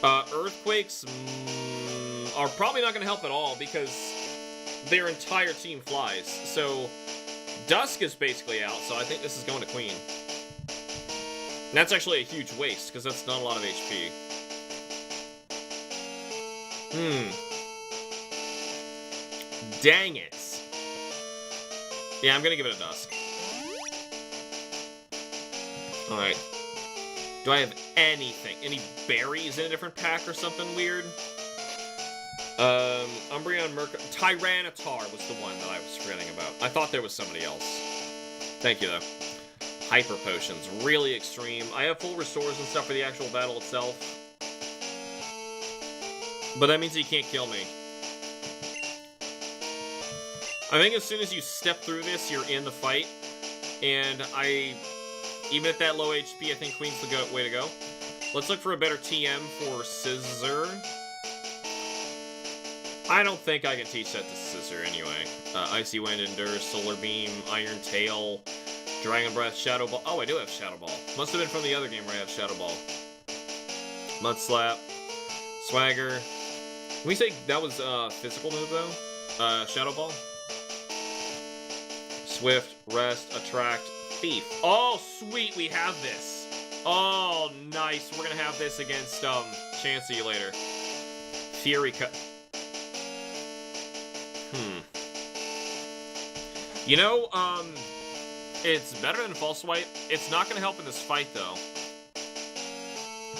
Earthquakes are probably not going to help at all because their entire team flies. So Dusk is basically out, so I think this is going to Queen. And that's actually a huge waste because that's not a lot of HP. Dang it. Yeah, I'm going to give it a Dusk. Alright. Do I have anything? Any berries in a different pack or something weird? Umbreon, Tyranitar was the one that I was forgetting about. I thought there was somebody else. Thank you, though. Hyper Potions. Really extreme. I have full restores and stuff for the actual battle itself. But that means he can't kill me. I think as soon as you step through this, you're in the fight. And even at that low HP, I think Queen's the way to go. Let's look for a better TM for Scissor. I don't think I can teach that to Scissor anyway. Icy Wind, Endure, Solar Beam, Iron Tail, Dragon Breath, Shadow Ball. Oh, I do have Shadow Ball. Must have been from the other game where I have Shadow Ball. Mud Slap, Swagger. Can we say that was a physical move though? Shadow Ball. Swift, Rest, Attract, Thief. Oh, sweet, we have this. Oh, nice. We're gonna have this against, Chansey later. Fury Cut. You know, it's better than False Swipe. It's not gonna help in this fight, though.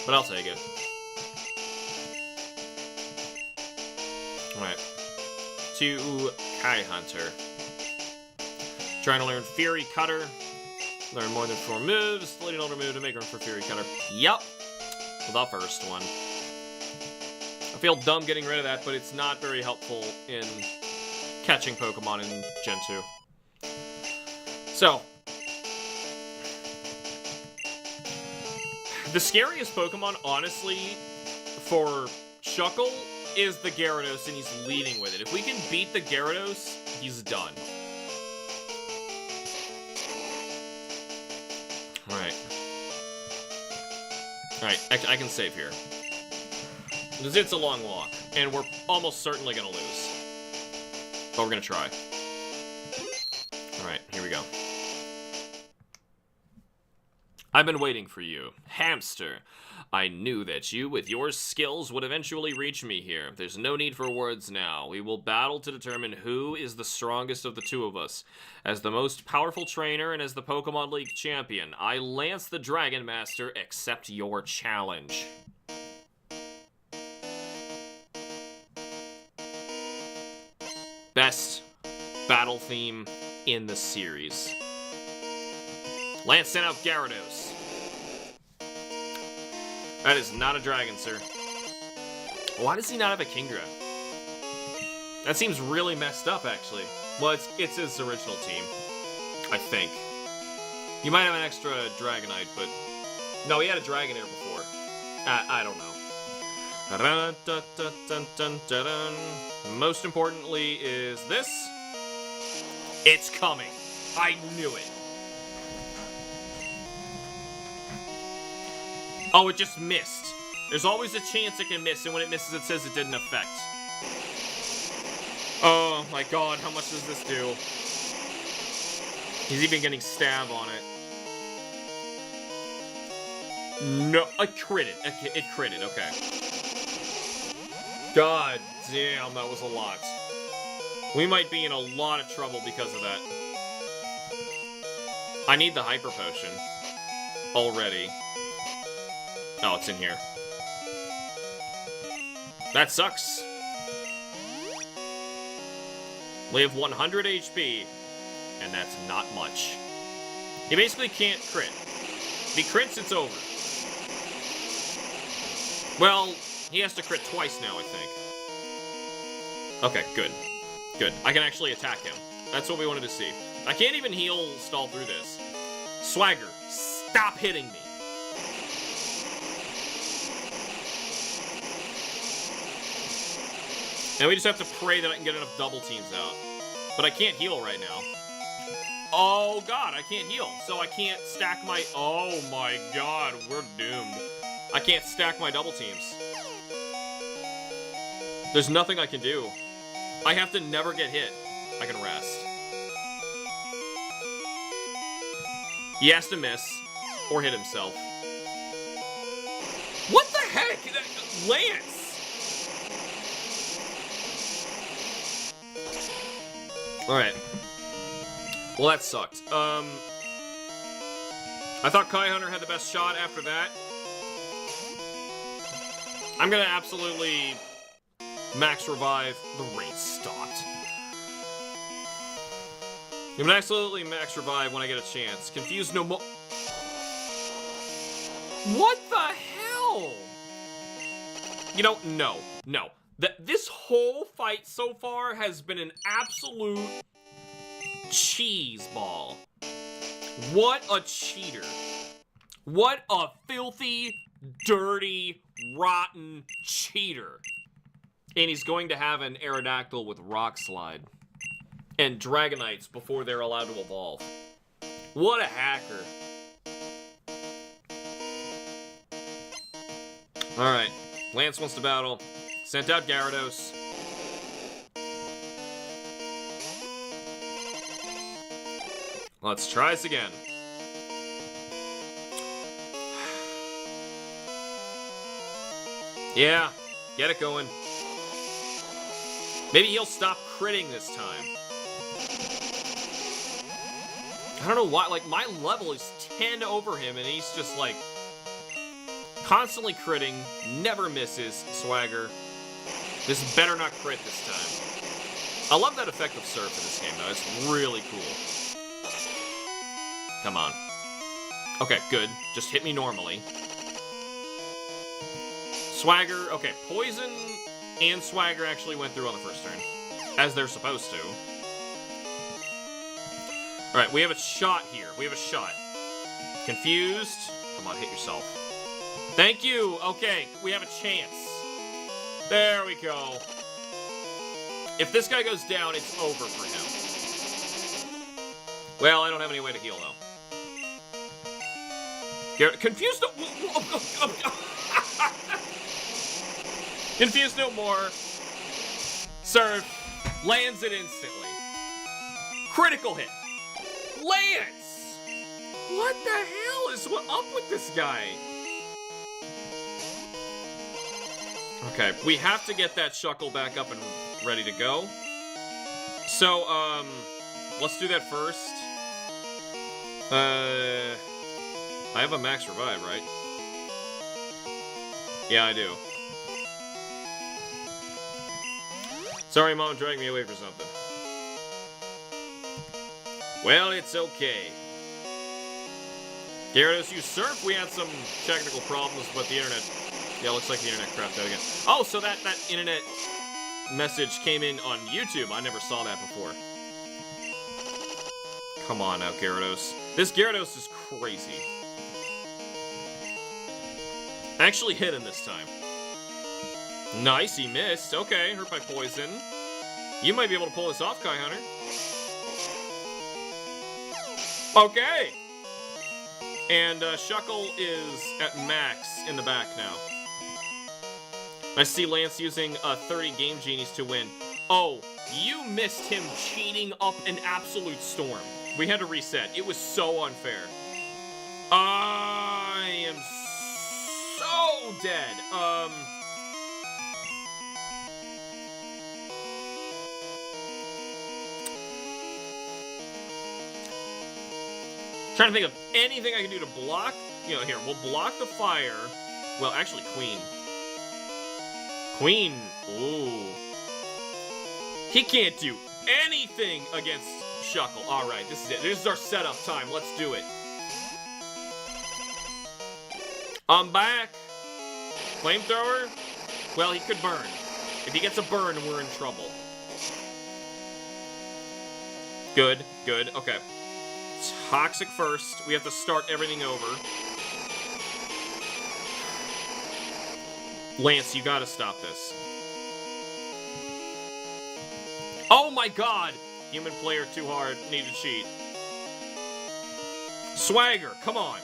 But I'll take it. Alright. To Kai Hunter. Trying to learn Fury Cutter. Learn more than 4 moves. Delete an older move to make room for Fury Cutter. Yup. The first one. I feel dumb getting rid of that, but it's not very helpful in catching Pokemon in Gen 2. So. The scariest Pokemon, honestly, for Shuckle is the Gyarados, and he's leading with it. If we can beat the Gyarados, he's done. Alright, I can save here. Because it's a long walk, and we're almost certainly gonna lose. But we're gonna try. Alright, here we go. I've been waiting for you. Hamster. I knew that you, with your skills, would eventually reach me here. There's no need for words now. We will battle to determine who is the strongest of the two of us. As the most powerful trainer and as the Pokemon League champion, I, Lance the Dragon Master, accept your challenge. Best battle theme in the series. Lance sent out Gyarados. That is not a dragon, sir. Why does he not have a Kingdra? That seems really messed up, actually. Well, it's his original team, I think. He might have an extra Dragonite, but... No, he had a Dragonair before. I don't know. Most importantly is this. It's coming. I knew it. Oh, it just missed. There's always a chance it can miss, and when it misses, it says it didn't affect. Oh my god, how much does this do? He's even getting stab on it. No, it critted. It critted, okay. God damn, that was a lot. We might be in a lot of trouble because of that. I need the Hyper Potion. Already. Oh, it's in here. That sucks. We have 100 HP, and that's not much. He basically can't crit. If he crits, it's over. Well, he has to crit twice now, I think. Okay, good. Good. I can actually attack him. That's what we wanted to see. I can't even heal stall through this. Swagger, stop hitting me. Now we just have to pray that I can get enough double teams out. But I can't heal right now. Oh god, I can't heal. So I can't stack my... Oh my god, we're doomed. I can't stack my double teams. There's nothing I can do. I have to never get hit. I can rest. He has to miss. Or hit himself. What the heck? Lance! Alright. Well, that sucked. I thought Kai Hunter had the best shot after that. I'm gonna absolutely max revive. The race stopped. I'm gonna absolutely max revive when I get a chance. Confused no more. What the hell? You know, no. This whole fight so far has been an absolute cheese ball. What a cheater. What a filthy, dirty, rotten cheater. And he's going to have an Aerodactyl with Rock Slide. And Dragonites before they're allowed to evolve. What a hacker. Alright, Lance wants to battle. Sent out Gyarados. Let's try this again. Yeah, get it going. Maybe he'll stop critting this time. I don't know why, like, my level is 10 over him, and he's just, like, constantly critting, never misses, Swagger. This better not crit this time. I love that effect of Surf in this game, though. It's really cool. Come on. Okay, good. Just hit me normally. Swagger, okay, Poison and Swagger actually went through on the first turn. As they're supposed to. Alright, we have a shot here. We have a shot. Confused. Come on, hit yourself. Thank you! Okay, we have a chance. There we go. If this guy goes down, it's over for him. Well, I don't have any way to heal, though. Confused no... Confused no more. Serve. Lands it instantly. Critical hit. Lance! What the hell is up with this guy? Okay, we have to get that Shuckle back up and ready to go. So, let's do that first. I have a max revive, right? Yeah, I do. Sorry, Mom dragged me away for something. Well, it's okay. Gyarados, you surf. We had some technical problems with the internet. Yeah, looks like the internet crapped out again. Oh, so that internet message came in on YouTube. I never saw that before. Come on now, Gyarados. This Gyarados is crazy. Actually hit him this time. Nice, he missed. Okay, hurt by poison. You might be able to pull this off, Kai Hunter. Okay! And Shuckle is at max in the back now. I see Lance using 30 Game Genies to win. Oh, you missed him cheating up an absolute storm. We had to reset. It was so unfair. I am so dead. Trying to think of anything I can do to block. You know, here, we'll block the fire. Well, actually, Queen. Queen. Ooh. He can't do anything against Shuckle. Alright, this is it. This is our setup time. Let's do it. I'm back. Flamethrower? Well, he could burn. If he gets a burn, we're in trouble. Good, good. Okay. Toxic first. We have to start everything over. Lance, you gotta stop this. Oh my god! Human player too hard. Need to cheat. Swagger, come on.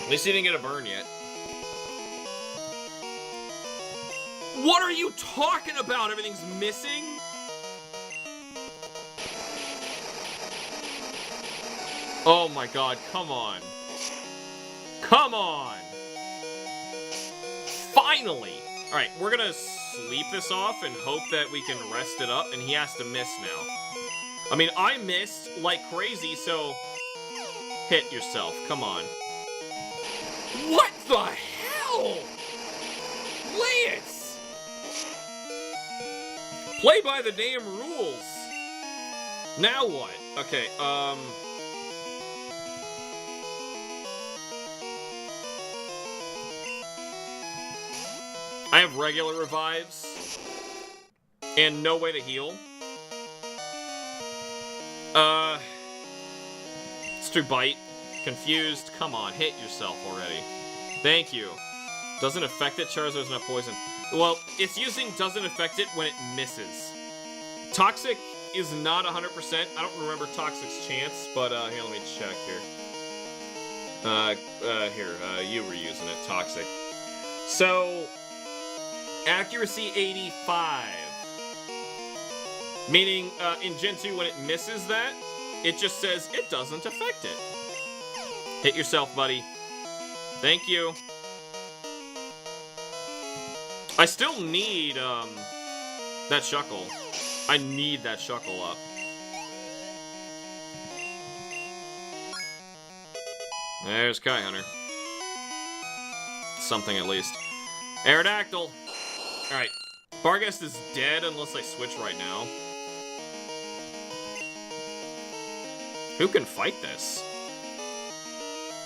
At least he didn't get a burn yet. What are you talking about? Everything's missing? Oh my god, come on. Come on! Finally! Alright, we're gonna sleep this off and hope that we can rest it up, and he has to miss now. I mean, I missed like crazy, so hit yourself. Come on. What the hell? Lance! Play by the damn rules. Now what? Okay, I have regular revives and no way to heal. Let's do bite. Confused. Come on, hit yourself already. Thank you. Doesn't affect it. Charizard's not poison. Well, it's using doesn't affect it when it misses. Toxic is not 100%. I don't remember Toxic's chance, but here, let me check here. You were using it, Toxic. So, accuracy 85. Meaning, in Gen 2, when it misses that, it just says it doesn't affect it. Hit yourself, buddy. Thank you. I still need, that Shuckle. I need that Shuckle up. There's Kai Hunter. Something at least. Aerodactyl. Alright. Barghest is dead unless I switch right now. Who can fight this?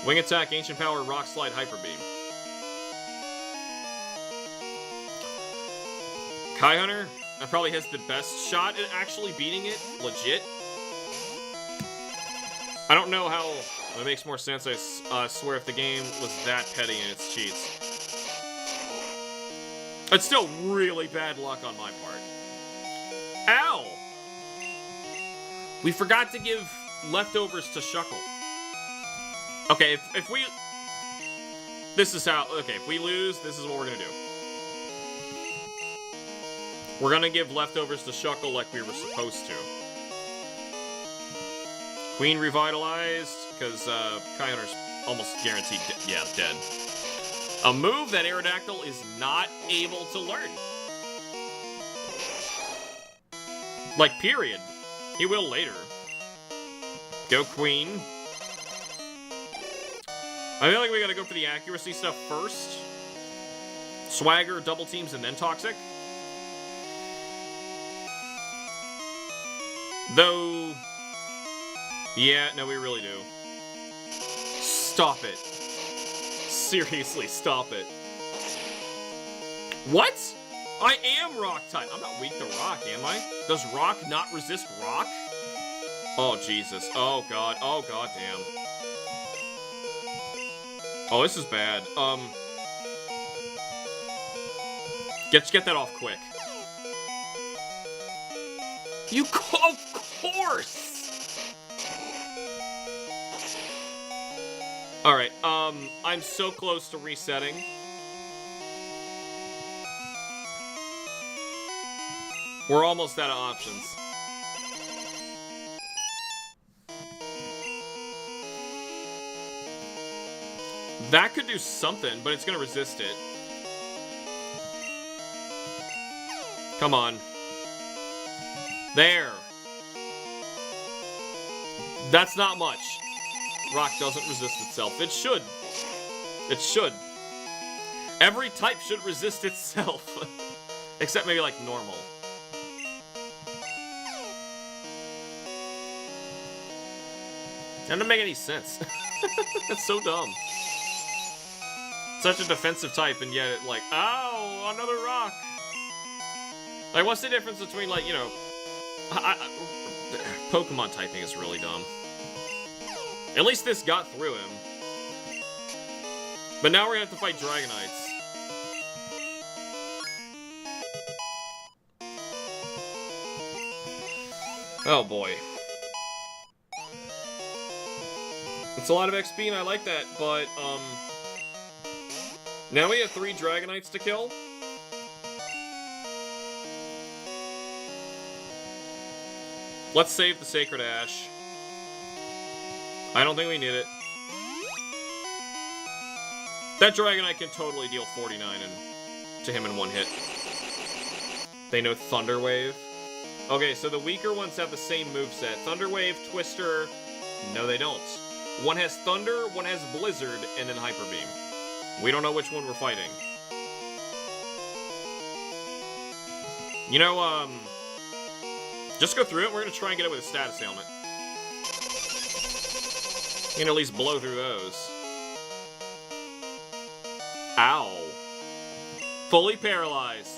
Wing Attack, Ancient Power, Rock Slide, Hyper Beam. Kai Hunter? That probably has the best shot at actually beating it. Legit. I don't know how it makes more sense. I swear if the game was that petty in its cheats. It's still really bad luck on my part. Ow! We forgot to give leftovers to Shuckle. Okay, if we... This is how... Okay, if we lose, this is what we're gonna do. We're gonna give leftovers to Shuckle like we were supposed to. Queen revitalized, because Kai Hunter's almost guaranteed dead. A move that Aerodactyl is not able to learn. Like, period. He will later. Go Queen. I feel like we gotta go for the accuracy stuff first. Swagger, double teams, and then Toxic. Though... yeah, no, we really do. Stop it. Seriously, stop it. What? I am rock type. I'm not weak to rock, am I? Does rock not resist rock? Oh, Jesus. Oh, God. Oh, God damn. Oh, this is bad. Get that off quick. Of course! Alright, I'm so close to resetting. We're almost out of options. That could do something, but it's gonna resist it. Come on. There. That's not much. Rock doesn't resist itself. It should. It should. Every type should resist itself. Except maybe like normal. That doesn't make any sense. That's so dumb. Such a defensive type, and yet, like, ow, another rock. Like, what's the difference between, like, you know... Pokemon typing is really dumb. At least this got through him. But now we're gonna have to fight Dragonites. Oh boy. It's a lot of XP and I like that, but, now we have 3 Dragonites to kill. Let's save the Sacred Ash. I don't think we need it. That Dragonite can totally deal 49 to him in one hit. They know Thunder Wave. Okay, so the weaker ones have the same moveset. Thunder Wave, Twister... No, they don't. One has Thunder, one has Blizzard, and then Hyper Beam. We don't know which one we're fighting. You know, just go through it. We're gonna try and get it with a status ailment. You can at least blow through those. Ow. Fully paralyzed.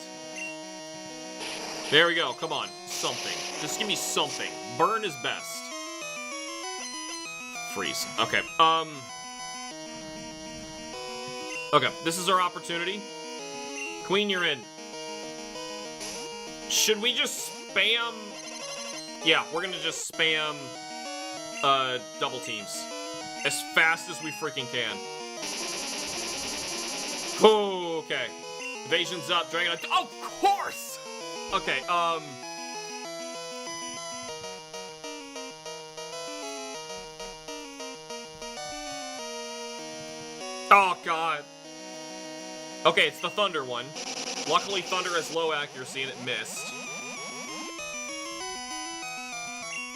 There we go. Come on. Something. Just give me something. Burn is best. Freeze. Okay. Okay, this is our opportunity. Queen, you're in. Should we just spam... Yeah, we're gonna just spam double teams as fast as we freaking can. Oh, okay. Evasion's up, Dragonite. Of course! Okay, oh, God. Okay, it's the Thunder one. Luckily, Thunder has low accuracy and it missed.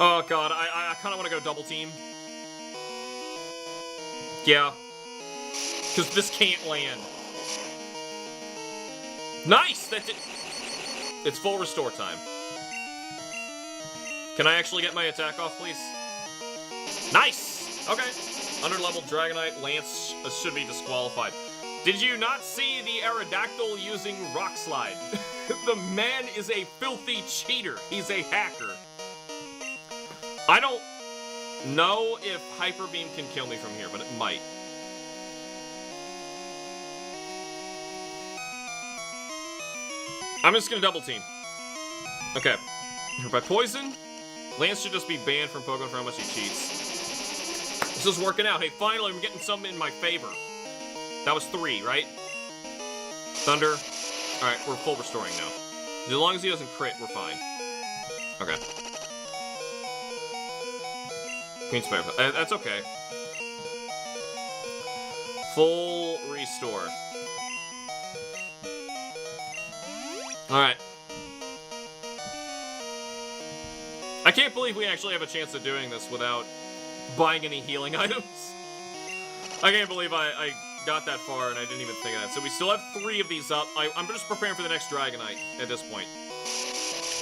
Oh, God, I kind of want to go double team. Yeah. Because this can't land. Nice! That's it. It's full restore time. Can I actually get my attack off, please? Nice! Okay. Underleveled Dragonite, Lance should be disqualified. Did you not see the Aerodactyl using Rock Slide? The man is a filthy cheater. He's a hacker. I don't know if Hyper Beam can kill me from here, but it might. I'm just gonna double team. Okay. By poison, Lance should just be banned from Pokemon for how much he cheats. This is working out. Hey, finally, I'm getting something in my favor. That was 3, right? Thunder. Alright, we're full restoring now. As long as he doesn't crit, we're fine. Okay. Queen Spider. That's okay. Full restore. Alright. I can't believe we actually have a chance of doing this without buying any healing items. I can't believe I got that far and I didn't even think of that. So we still have 3 of these up. I'm just preparing for the next Dragonite at this point.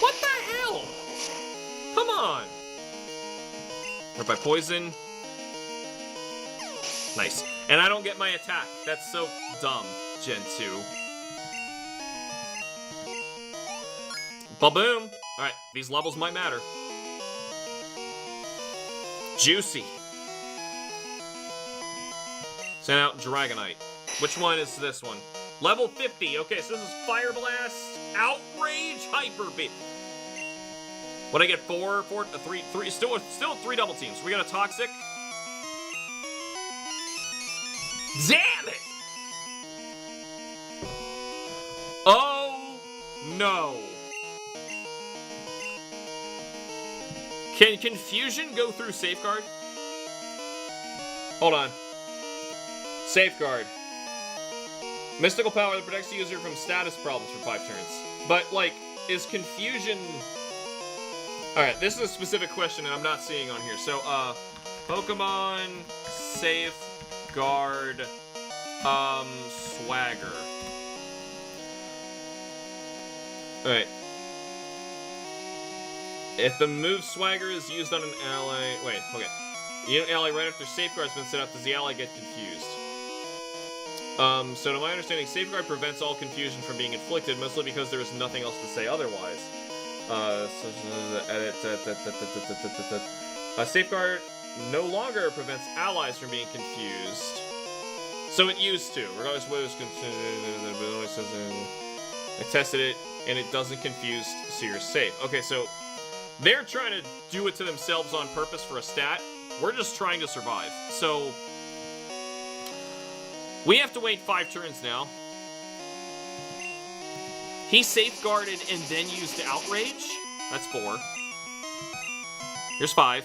What the hell? Come on. Hurt by poison. Nice. And I don't get my attack. That's so dumb, Gen 2. Ba-boom. Alright, these levels might matter. Juicy. Send out Dragonite. Which one is this one? Level 50. Okay, so this is Fire Blast, Outrage, Hyper Beam. What I get? 4, 3, still 3 double teams. We got a Toxic. Damn it! Oh no! Can Confusion go through Safeguard? Hold on. Safeguard. Mystical power that protects the user from status problems for 5 turns. But, like, is Confusion... Alright, this is a specific question and I'm not seeing on here. So, Pokemon Safeguard Swagger. Alright. If the move Swagger is used on an ally... Wait, okay. You ally right after Safeguard's been set up, does the ally get confused? So to my understanding, Safeguard prevents all confusion from being inflicted, mostly because there is nothing else to say otherwise. Safeguard no longer prevents allies from being confused. So it used to, regardless of whether it's I tested it, and it doesn't confuse, so you're safe. Okay, so they're trying to do it to themselves on purpose for a stat. We're just trying to survive. So we have to wait 5 turns now. He safeguarded and then used Outrage. That's 4. Here's 5.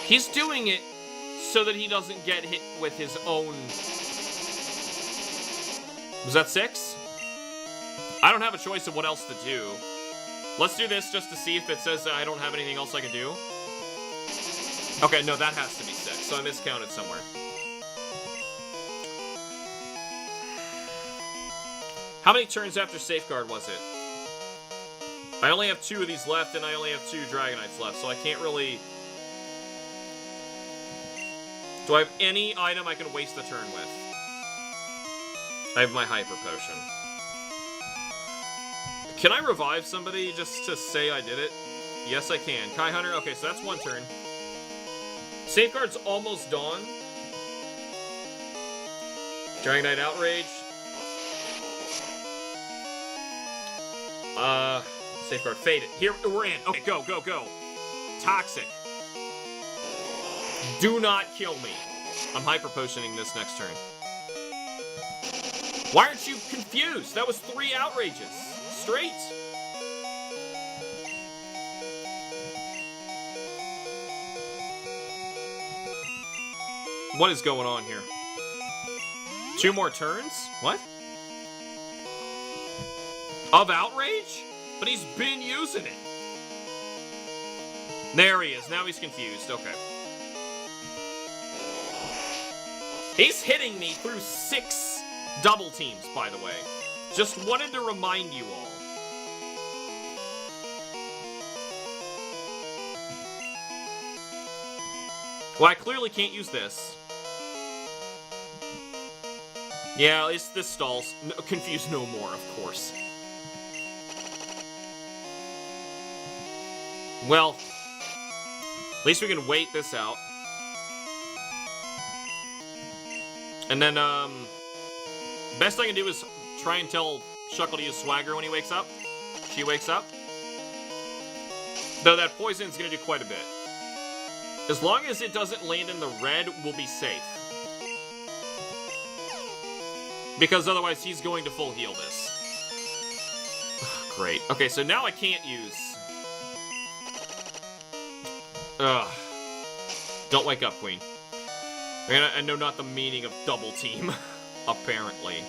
He's doing it so that he doesn't get hit with his own... Was that 6? I don't have a choice of what else to do. Let's do this just to see if it says that I don't have anything else I can do. Okay, no, that has to be 6, so I miscounted somewhere. How many turns after Safeguard was it? I only have 2 of these left, and I only have 2 Dragonites left, so I can't really... Do I have any item I can waste a turn with? I have my Hyper Potion. Can I revive somebody just to say I did it? Yes, I can. Kai Hunter, okay, so that's 1 turn. Safeguard's almost done. Dragonite Outrage. Safeguard faded. Here, we're in. Okay, go, go, go. Toxic. Do not kill me. I'm Hyper Potioning this next turn. Why aren't you confused? That was 3 Outrages. Straight. What is going on here? 2 more turns? What? Of Outrage? But he's been using it. There he is. Now he's confused. Okay. He's hitting me through 6 double teams, by the way. Just wanted to remind you all. Well, I clearly can't use this. Yeah, at least this stalls. No, confuse no more, of course. Well, at least we can wait this out. And then, best I can do is try and tell Shuckle to use Swagger when he wakes up. She wakes up. Though that poison's gonna do quite a bit. As long as it doesn't land in the red, we'll be safe. Because otherwise he's going to full heal this. Great. Okay, so now I can't use... Ugh. Don't wake up, Queen. I know not the meaning of double team, apparently.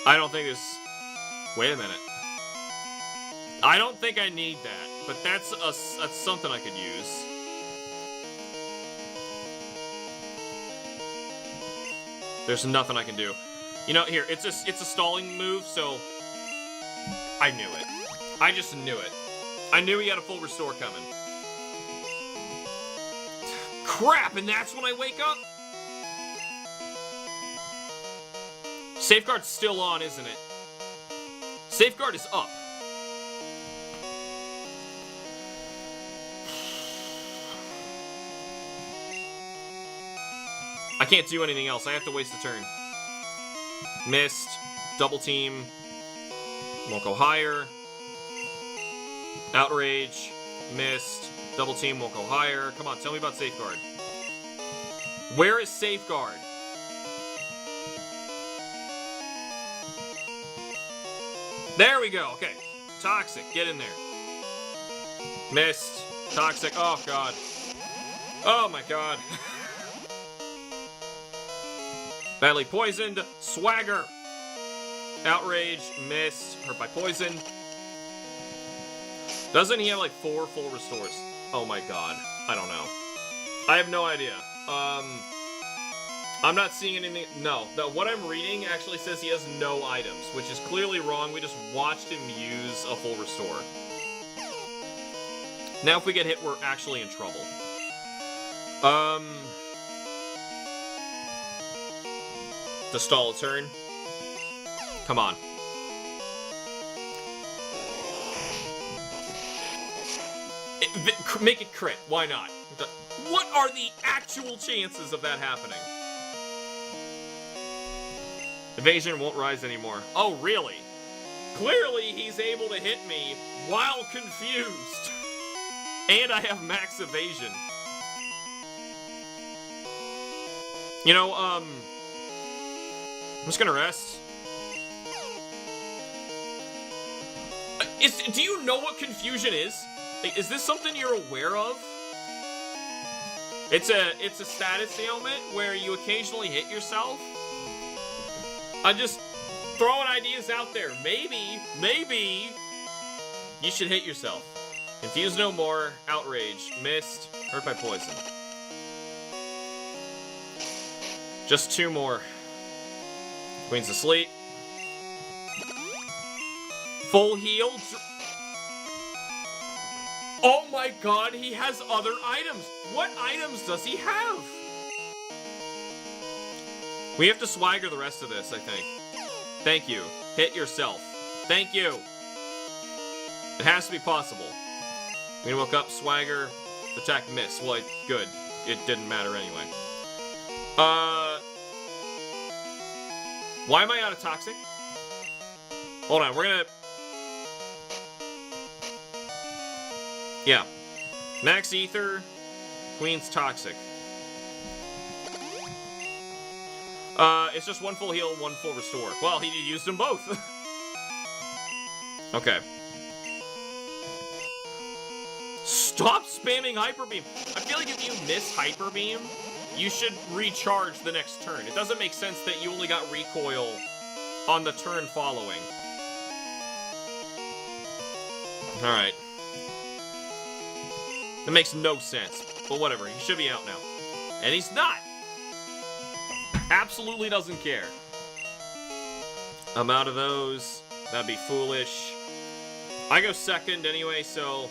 I don't think this... Wait a minute. I don't think I need that, but that's something I could use. There's nothing I can do. You know, here, it's a stalling move, so... I knew it. I just knew it. I knew he had a full restore coming. Crap, and that's when I wake up? Safeguard's still on, isn't it? Safeguard is up. I can't do anything else. I have to waste a turn. Missed. Double team. Won't go higher. Outrage. Missed. Double team won't go higher. Come on, tell me about Safeguard. Where is Safeguard? There we go. Okay. Toxic. Get in there. Missed. Toxic. Oh, God. Oh, my God. Badly poisoned. Swagger. Outrage. Missed. Hurt by poison. Doesn't he have like 4 full restores? Oh my god. I don't know. I have no idea. I'm not seeing anything. No. What I'm reading actually says he has no items, which is clearly wrong. We just watched him use a full restore. Now if we get hit, we're actually in trouble. To stall a turn. Come on. Make it crit. Why not? What are the actual chances of that happening? Evasion won't rise anymore. Oh, really? Clearly, he's able to hit me while confused. And I have max evasion. You know, I'm just gonna rest. Do you know what confusion is? Is this something you're aware of? It's a status ailment where you occasionally hit yourself. I'm just throwing ideas out there. Maybe you should hit yourself. Confuse no more. Outrage. Missed. Hurt by poison. Just 2 more. Queen's asleep. Full heal. Oh my god, he has other items. What items does he have? We have to swagger the rest of this, I think. Thank you. Hit yourself. Thank you. It has to be possible. We woke up, swagger, attack, miss. Well, good. It didn't matter anyway. Why am I out of toxic? Hold on, we're gonna... Yeah. Max ether, Queen's toxic. It's just 1 full heal, 1 full restore. Well, he used them both. Okay. Stop spamming Hyper Beam. I feel like if you miss Hyper Beam, you should recharge the next turn. It doesn't make sense that you only got recoil on the turn following. Alright. That makes no sense. But whatever, he should be out now. And he's not! Absolutely doesn't care. I'm out of those. That'd be foolish. I go second anyway, so...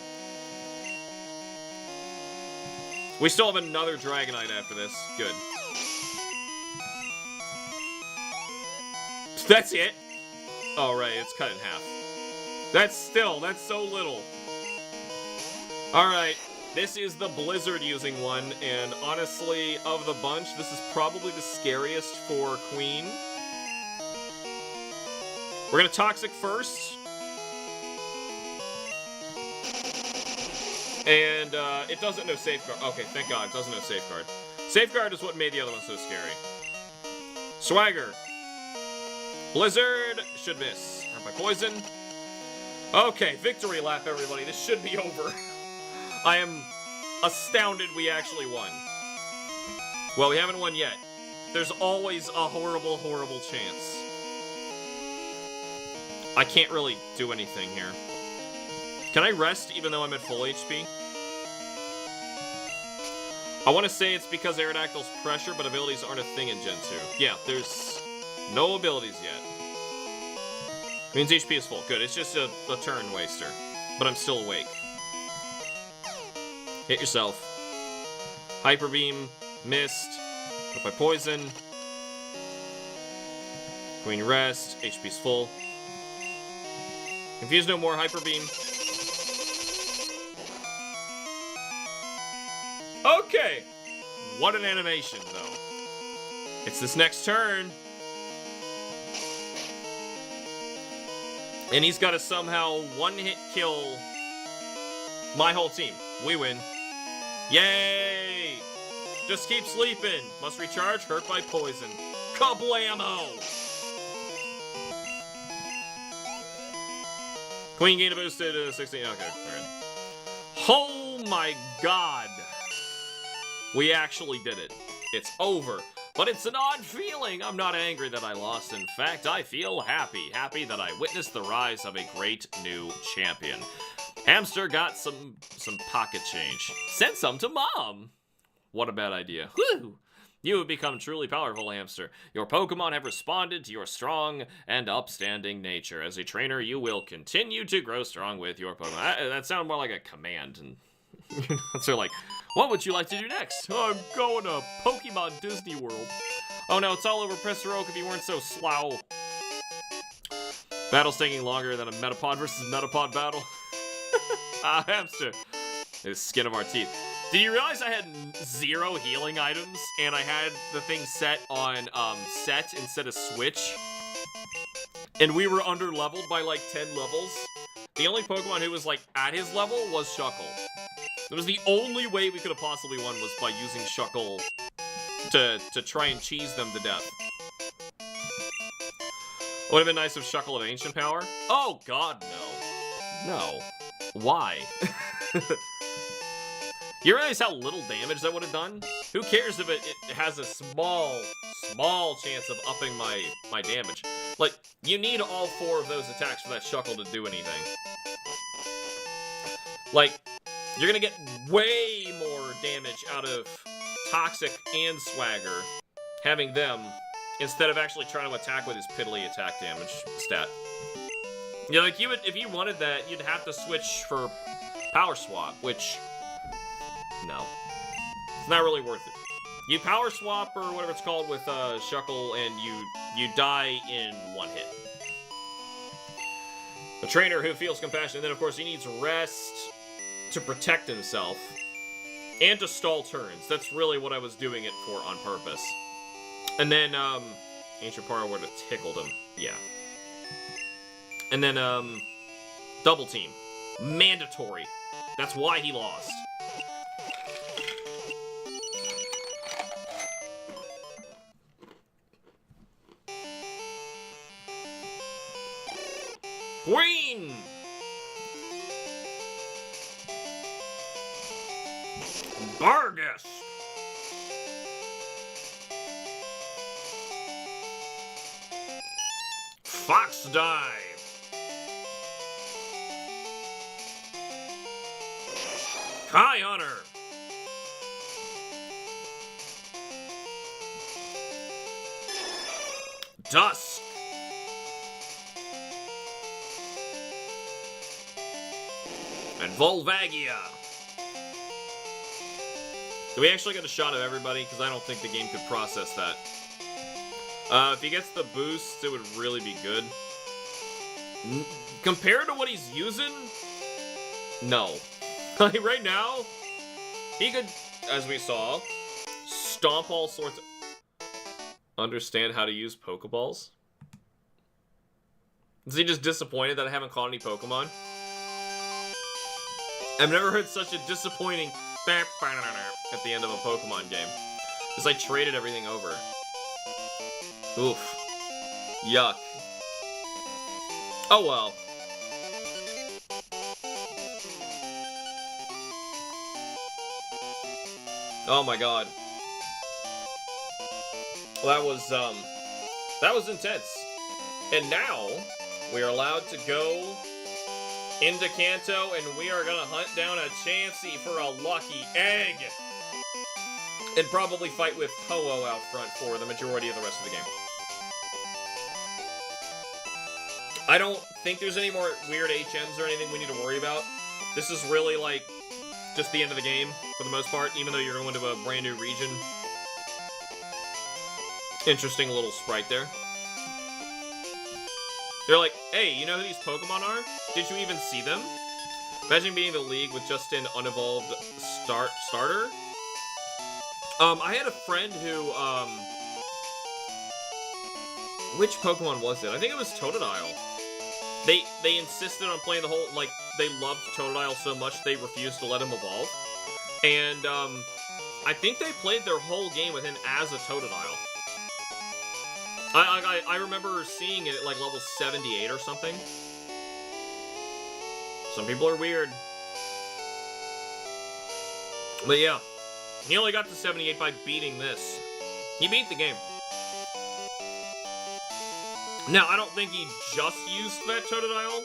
We still have another Dragonite after this. Good. That's it? Oh, right, it's cut in half. That's so little. Alright, this is the Blizzard using one, and honestly, of the bunch, this is probably the scariest for Queen. We're gonna Toxic first. And, it doesn't know Safeguard. Okay, thank God, it doesn't know Safeguard. Safeguard is what made the other one so scary. Swagger. Blizzard should miss. Hurt by poison. Okay, victory lap, everybody. This should be over. I am astounded we actually won. Well, we haven't won yet. There's always a horrible, horrible chance. I can't really do anything here. Can I rest even though I'm at full HP? I want to say it's because Aerodactyl's pressure, but abilities aren't a thing in Gen 2. Yeah, there's no abilities yet. Means HP is full. Good, it's just a turn waster. But I'm still awake. Hit yourself. Hyper Beam, missed. Hit by poison. Queen rest, HP's full. Confuse no more, Hyper Beam. Okay! What an animation, though. It's this next turn. And he's got to somehow one-hit kill my whole team. We win. Yay! Just keep sleeping. Must recharge, hurt by poison. Kablamo! Queen gain a boosted 16. Okay, alright. Oh my god! We actually did it. It's over. But it's an odd feeling. I'm not angry that I lost. In fact, I feel happy. Happy that I witnessed the rise of a great new champion. Hamster got some pocket change. Sent some to Mom. What a bad idea. Whew. You have become truly powerful, Hamster. Your Pokemon have responded to your strong and upstanding nature. As a trainer, you will continue to grow strong with your Pokemon. That sounded more like a command. And so like, what would you like to do next? I'm going to Pokemon Disney World. Oh no, it's all over, Professor Oak, if you weren't so slow. Battle's taking longer than a Metapod versus Metapod battle. Hamster. The skin of our teeth. Did you realize I had 0 healing items, and I had the thing set on set instead of switch? And we were under-leveled by like 10 levels. The only Pokemon who was like at his level was Shuckle. It was the only way we could have possibly won was by using Shuckle to try and cheese them to death. Would have been nice if Shuckle had Ancient Power. Oh god, no. No. Why? You realize how little damage that would have done? Who cares if it has a small chance of upping my damage? Like, you need all 4 of those attacks for that Shuckle to do anything. Like, you're gonna get way more damage out of Toxic and Swagger having them instead of actually trying to attack with his piddly attack damage stat. Yeah, like, if you wanted that, you'd have to switch for Power Swap, which... no. It's not really worth it. You Power Swap, or whatever it's called, with Shuckle, and you die in 1 hit. A trainer who feels compassion, and then, of course, he needs rest to protect himself, and to stall turns. That's really what I was doing it for on purpose. And then, Ancient Power would have tickled him. Yeah. And then, Double Team. Mandatory. That's why he lost. Queen! Bargus! Fox Dive! Kai Hunter! Dusk! And Volvagia! Do we actually get a shot of everybody? Because I don't think the game could process that. If he gets the boost, it would really be good. Compared to what he's using? No. Like, right now, he could, as we saw, stomp all sorts of... Understand how to use Pokeballs? Is he just disappointed that I haven't caught any Pokemon? I've never heard such a disappointing at the end of a Pokemon game. Because I traded everything over. Oof. Yuck. Oh well. Oh my god. Well, that was intense. And now, we are allowed to go into Kanto, and we are gonna hunt down a Chansey for a lucky egg. And probably fight with Ho-Oh out front for the majority of the rest of the game. I don't think there's any more weird HMs or anything we need to worry about. This is really, like, just the end of the game, for the most part, even though you're going to a brand new region. Interesting little sprite there. They're like, hey, you know who these Pokemon are? Did you even see them? Imagine being in the league with just an unevolved starter. I had a friend who, which Pokemon was it? I think it was Totodile. They insisted on playing the whole, like, they loved Totodile so much they refused to let him evolve. And, I think they played their whole game with him as a Totodile. I remember seeing it at, like, level 78 or something. Some people are weird. But yeah, he only got to 78 by beating this. He beat the game. Now, I don't think he just used that Totodile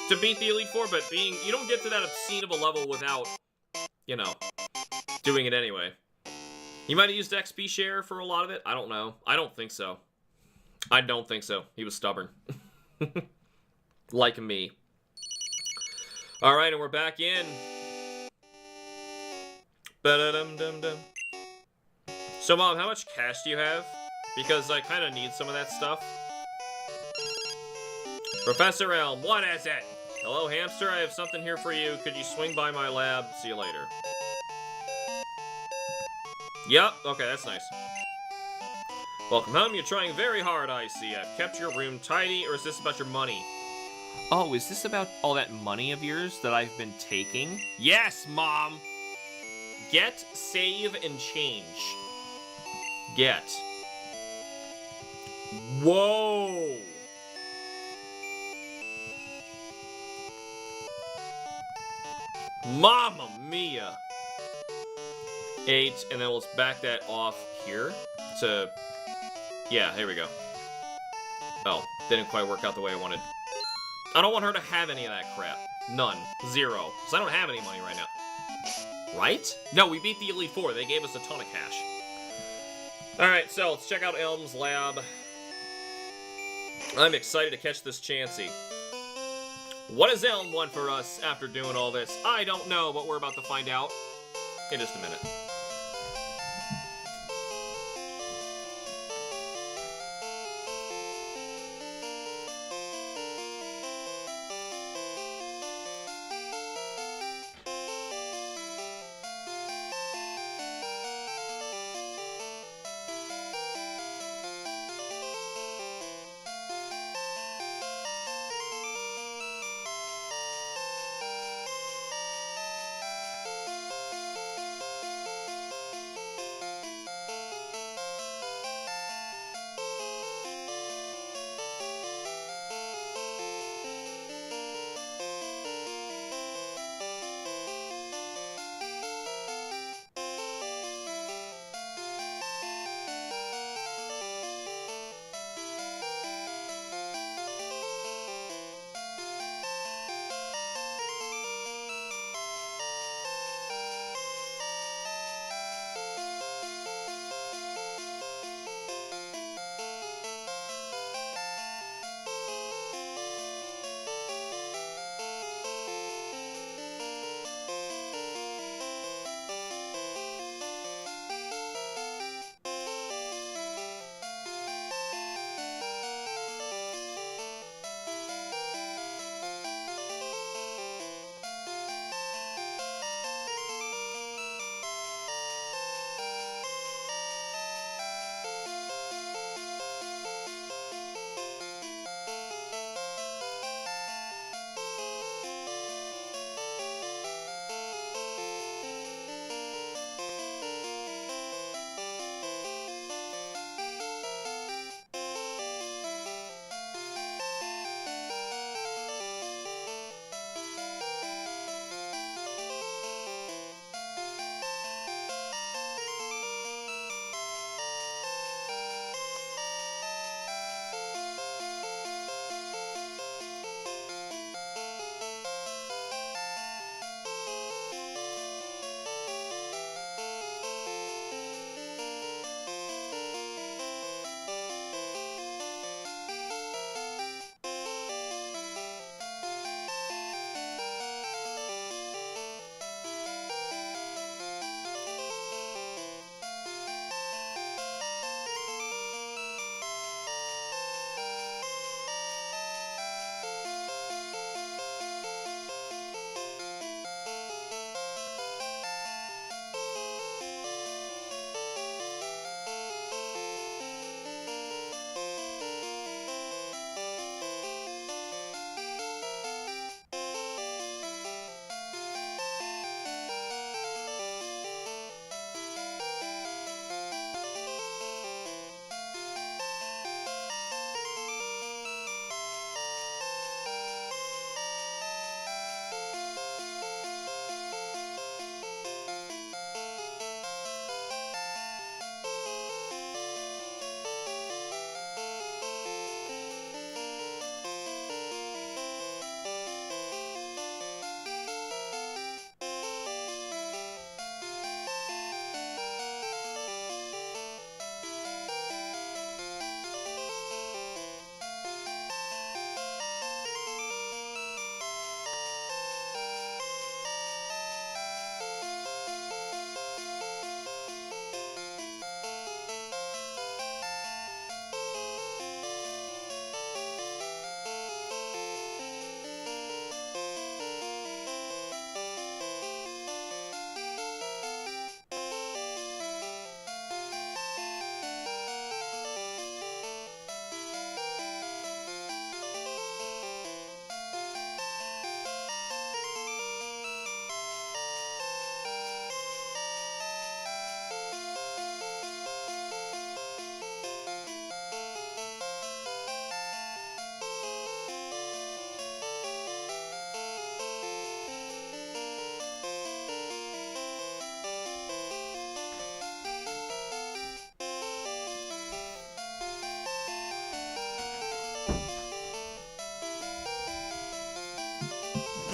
to beat the Elite Four, but you don't get to that obscene of a level without, you know, doing it anyway. He might have used XP share for a lot of it. I don't know. I don't think so. I don't think so. He was stubborn. Like me. Alright, and we're back in. Ba-da-dum-dum-dum. So, Mom, how much cash do you have? Because I kind of need some of that stuff. Professor Elm, what is it? Hello, Hamster, I have something here for you. Could you swing by my lab? See you later. Yep, okay, that's nice. Welcome home, you're trying very hard, I see. I've kept your room tidy, or is this about your money? Oh, is this about all that money of yours that I've been taking? Yes, Mom! Get, save, and change. Get. Whoa! Mamma mia! 8, and then let's back that off here to... Yeah, here we go. Oh, didn't quite work out the way I wanted. I don't want her to have any of that crap. None. 0. Because I don't have any money right now. Right? No, we beat the Elite Four. They gave us a ton of cash. Alright, so let's check out Elm's lab. I'm excited to catch this Chansey. What does Elm want for us after doing all this? I don't know, but we're about to find out in just a minute.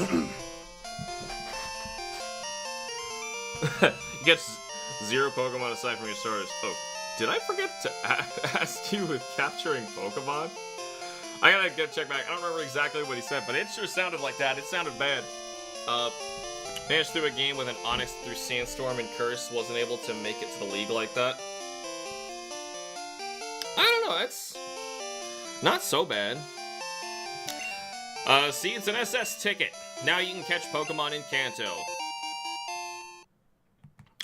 You get 0 Pokemon aside from your starters. Oh, did I forget to ask you with capturing Pokemon? I gotta go check back. I don't remember exactly what he said, but it sure sounded like that. It sounded bad. Managed through a game with an Onix through Sandstorm and Curse. Wasn't able to make it to the league like that. I don't know. That's not so bad. See, it's an SS ticket. Now you can catch Pokemon in Kanto.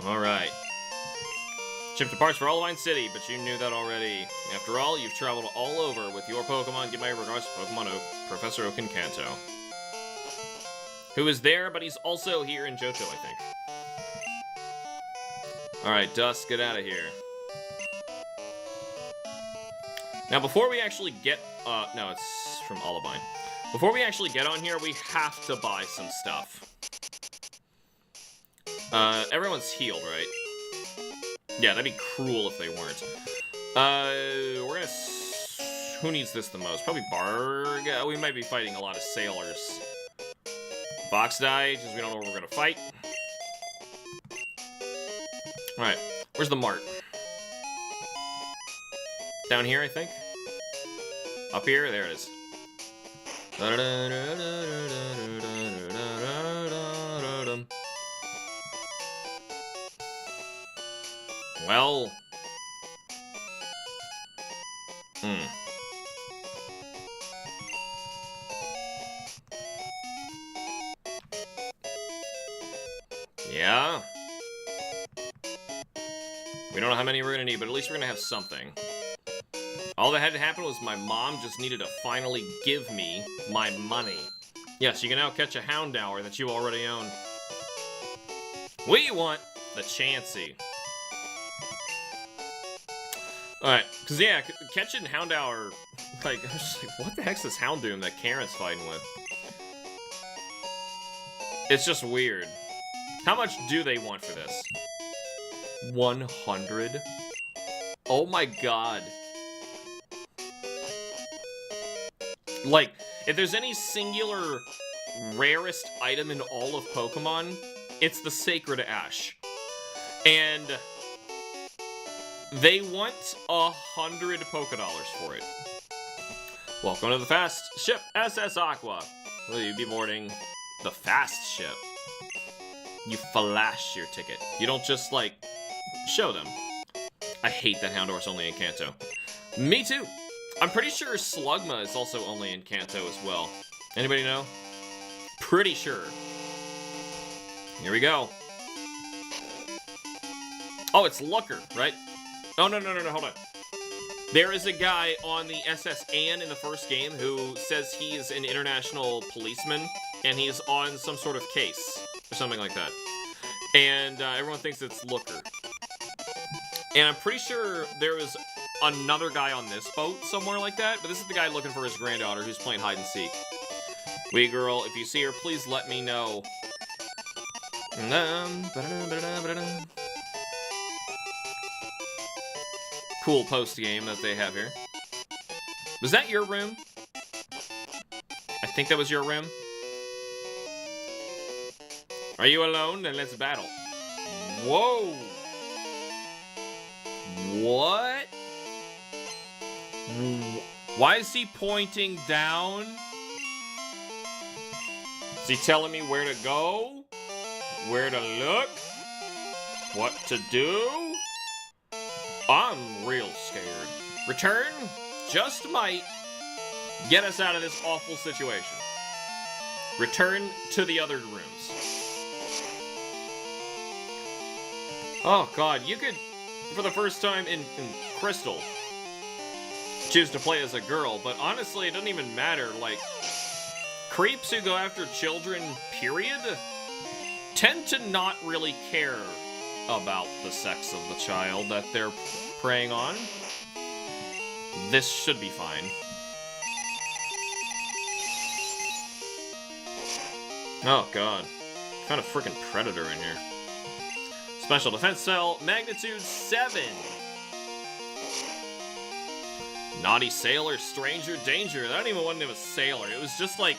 Alright. Ship departs for Olivine City, but you knew that already. After all, you've traveled all over with your Pokemon. Give my regards to Pokemon Oak, Professor Oak in Kanto. Who is there, but he's also here in Johto, I think. Alright, Dust, get out of here. Now, before we actually get... no, it's from Olivine. Before we actually get on here, we have to buy some stuff. Everyone's healed, right? Yeah, that'd be cruel if they weren't. We're gonna... Who needs this the most? Probably Barg? We might be fighting a lot of sailors. Fox died, because we don't know what we're gonna fight. Alright, where's the mart? Down here, I think? Up here? There it is. Well... Yeah? We don't know how many we're gonna need, but at least we're gonna have something. All that had to happen was my mom just needed to finally give me my money. Yes, you can now catch a Houndour that you already own. We want the Chansey. Alright, because yeah, catching Houndour, like, I was just like, what the heck's this Houndoom that Karen's fighting with? It's just weird. How much do they want for this? 100? Oh my god. Like, if there's any singular rarest item in all of Pokemon, it's the Sacred Ash. And they want 100 Pokédollars for it. Welcome to the fast ship, SS Aqua. Will you be boarding the fast ship? You flash your ticket. You don't just, like, show them. I hate that Houndour's only in Kanto. Me too. I'm pretty sure Slugma is also only in Kanto as well. Anybody know? Pretty sure. Here we go. Oh, it's Looker, right? Oh, no, hold on. There is a guy on the SS Anne in the first game who says he's an international policeman, and he's on some sort of case, or something like that. And everyone thinks it's Looker. And I'm pretty sure there was another guy on this boat somewhere like that, but this is the guy looking for his granddaughter who's playing hide and seek. Wee girl, if you see her, please let me know. Cool post-game that they have here. Was that your room? I think that was your room. Are you alone? Then let's battle. Whoa! What? Why is he pointing down? Is he telling me where to go? Where to look? What to do? I'm real scared. Return just might get us out of this awful situation. Return to the other rooms. Oh god, you could, for the first time in Crystal, choose to play as a girl, but honestly, it doesn't even matter. Like, creeps who go after children, period, tend to not really care about the sex of the child that they're preying on. This should be fine. Oh god. What kind of freaking predator in here? Special defense cell, magnitude 7. Naughty sailor, stranger, danger. That wasn't even a sailor. It was just like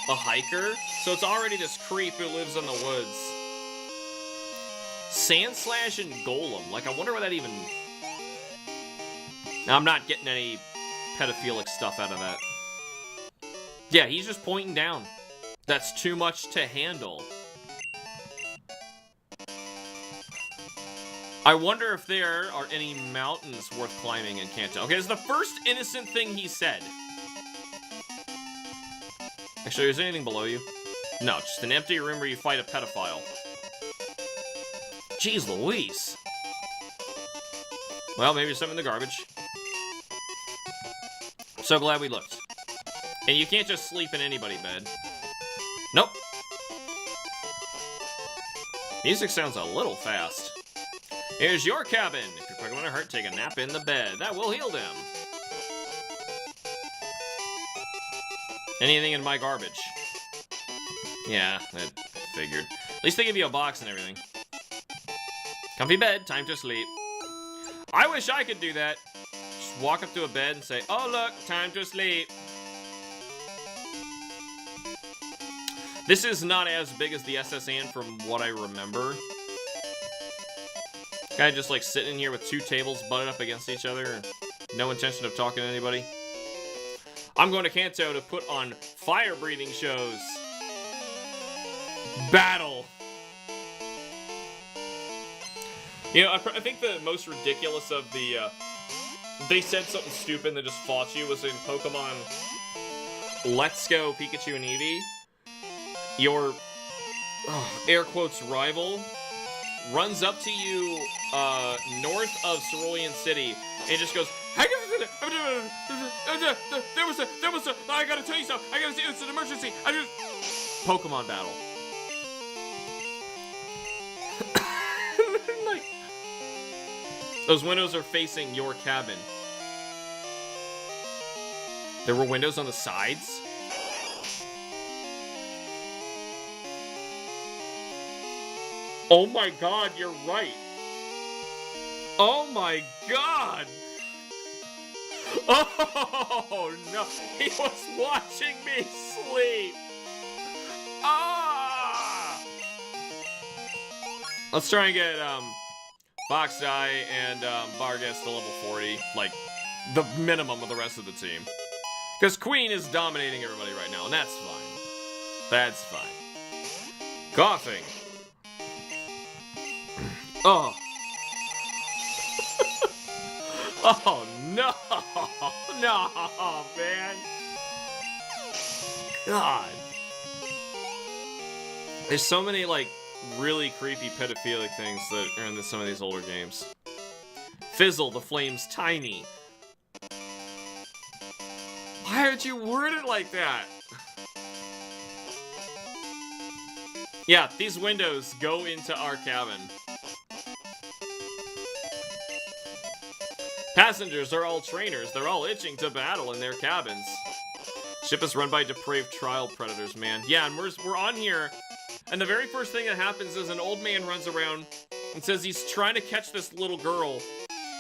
a hiker, so it's already this creep who lives in the woods. Sandslash and Golem. Like, I wonder what that even... Now, I'm not getting any pedophilic stuff out of that. Yeah, he's just pointing down. That's too much to handle. I wonder if there are any mountains worth climbing in Kanto. Okay, it's the first innocent thing he said. Actually, is there anything below you? No, just an empty room where you fight a pedophile. Jeez Louise. Well, maybe there's something in the garbage. So glad we looked. And you can't just sleep in anybody's bed. Nope. Music sounds a little fast. Here's your cabin. If your Pokemon are hurt, take a nap in the bed. That will heal them. Anything in my garbage? Yeah, I figured. At least they give you a box and everything. Comfy bed, time to sleep. I wish I could do that. Just walk up to a bed and say, oh look, time to sleep. This is not as big as the SSN from what I remember. Guy just like sitting in here with two tables butted up against each other. No intention of talking to anybody. I'm going to Kanto to put on fire-breathing shows. Battle. You know, I think the most ridiculous of the, they said something stupid and they just fought you was in Pokemon Let's Go Pikachu and Eevee. Your, air quotes, rival runs up to you north of Cerulean City and just goes, I gotta tell you something. I gotta see, it's an emergency. Pokemon battle. Like, those windows are facing your cabin. There were windows on the sides? Oh my god, you're right. Oh my god. Oh no, he was watching me sleep. Ah! Let's try and get Fox Die and Vargas to level 40, like the minimum of the rest of the team. Because Queen is dominating everybody right now, and that's fine. That's fine. Coughing. Oh. Oh, no. No, man. God. There's so many, like, really creepy pedophilic things that are in some of these older games. Fizzle, the flame's tiny. Why aren't you worded like that? Yeah, these windows go into our cabin. Passengers are all trainers. They're all itching to battle in their cabins. Ship is run by depraved trial predators, man. Yeah, and we're on here, and the very first thing that happens is an old man runs around and says he's trying to catch this little girl,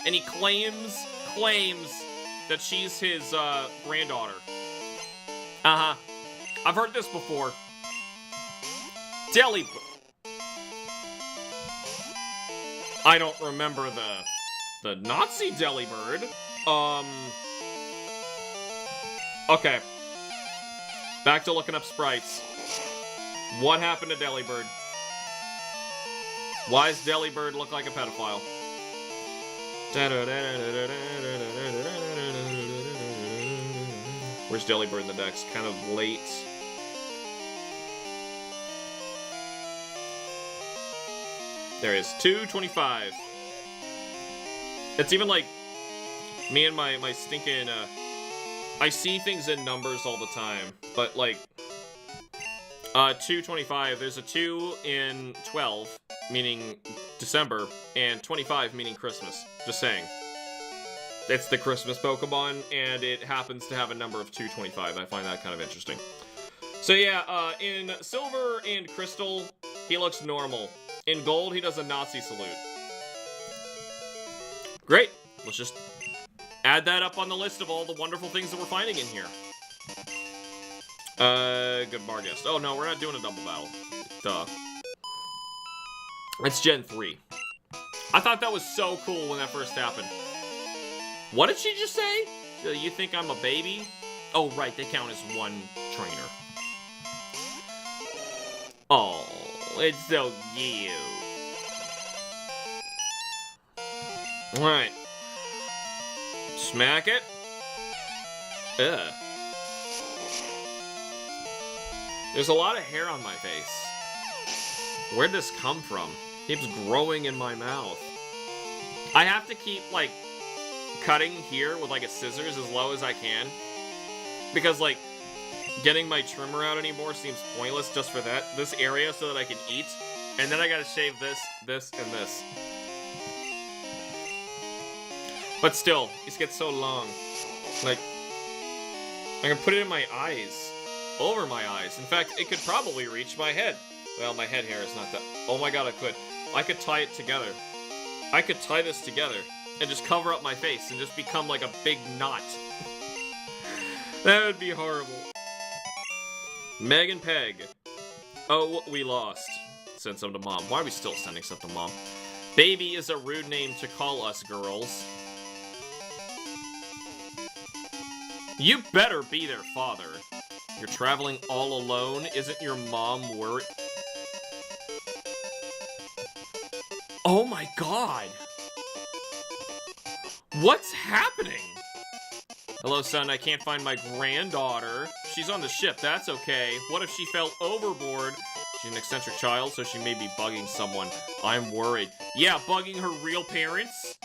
and he claims that she's his granddaughter. Uh-huh. I've heard this before. Delibird. I don't remember the Nazi Delibird. Okay. Back to looking up sprites. What happened to Delibird? Why does Delibird look like a pedophile? Where's Delibird in the decks? Kind of late. There is 225. It's even like me and my stinking, I see things in numbers all the time, but like, 225, there's a 2 in 12, meaning December, and 25 meaning Christmas. Just saying. It's the Christmas Pokemon, and it happens to have a number of 225. I find that kind of interesting. So yeah, in Silver and Crystal, he looks normal. In Gold, he does a Nazi salute. Great. Let's just add that up on the list of all the wonderful things that we're finding in here. Good bar guest. Oh, no, we're not doing a double battle. Duh. It's Gen 3. I thought that was so cool when that first happened. What did she just say? You think I'm a baby? Oh, right, they count as one trainer. Oh, it's so cute. Alright. Smack it. Ugh. There's a lot of hair on my face. Where'd this come from? It keeps growing in my mouth. I have to keep, like, cutting here with, like, a scissors as low as I can. Because, like, getting my trimmer out anymore seems pointless just for this area so that I can eat. And then I gotta shave this, this, and this. But still, these get so long. Like, I can put it in my eyes. Over my eyes. In fact, it could probably reach my head. Well, my head hair is not that... Oh my god, I could. I could tie it together. I could tie this together and just cover up my face and just become like a big knot. That would be horrible. Meg and Peg. Oh, we lost. Send some to Mom. Why are we still sending stuff to Mom? Baby is a rude name to call us girls. You better be their father. You're traveling all alone? Isn't your mom worried? Oh my god! What's happening? Hello, son, I can't find my granddaughter. She's on the ship, that's okay. What if she fell overboard? She's an eccentric child, so she may be bugging someone. I'm worried. Yeah, bugging her real parents?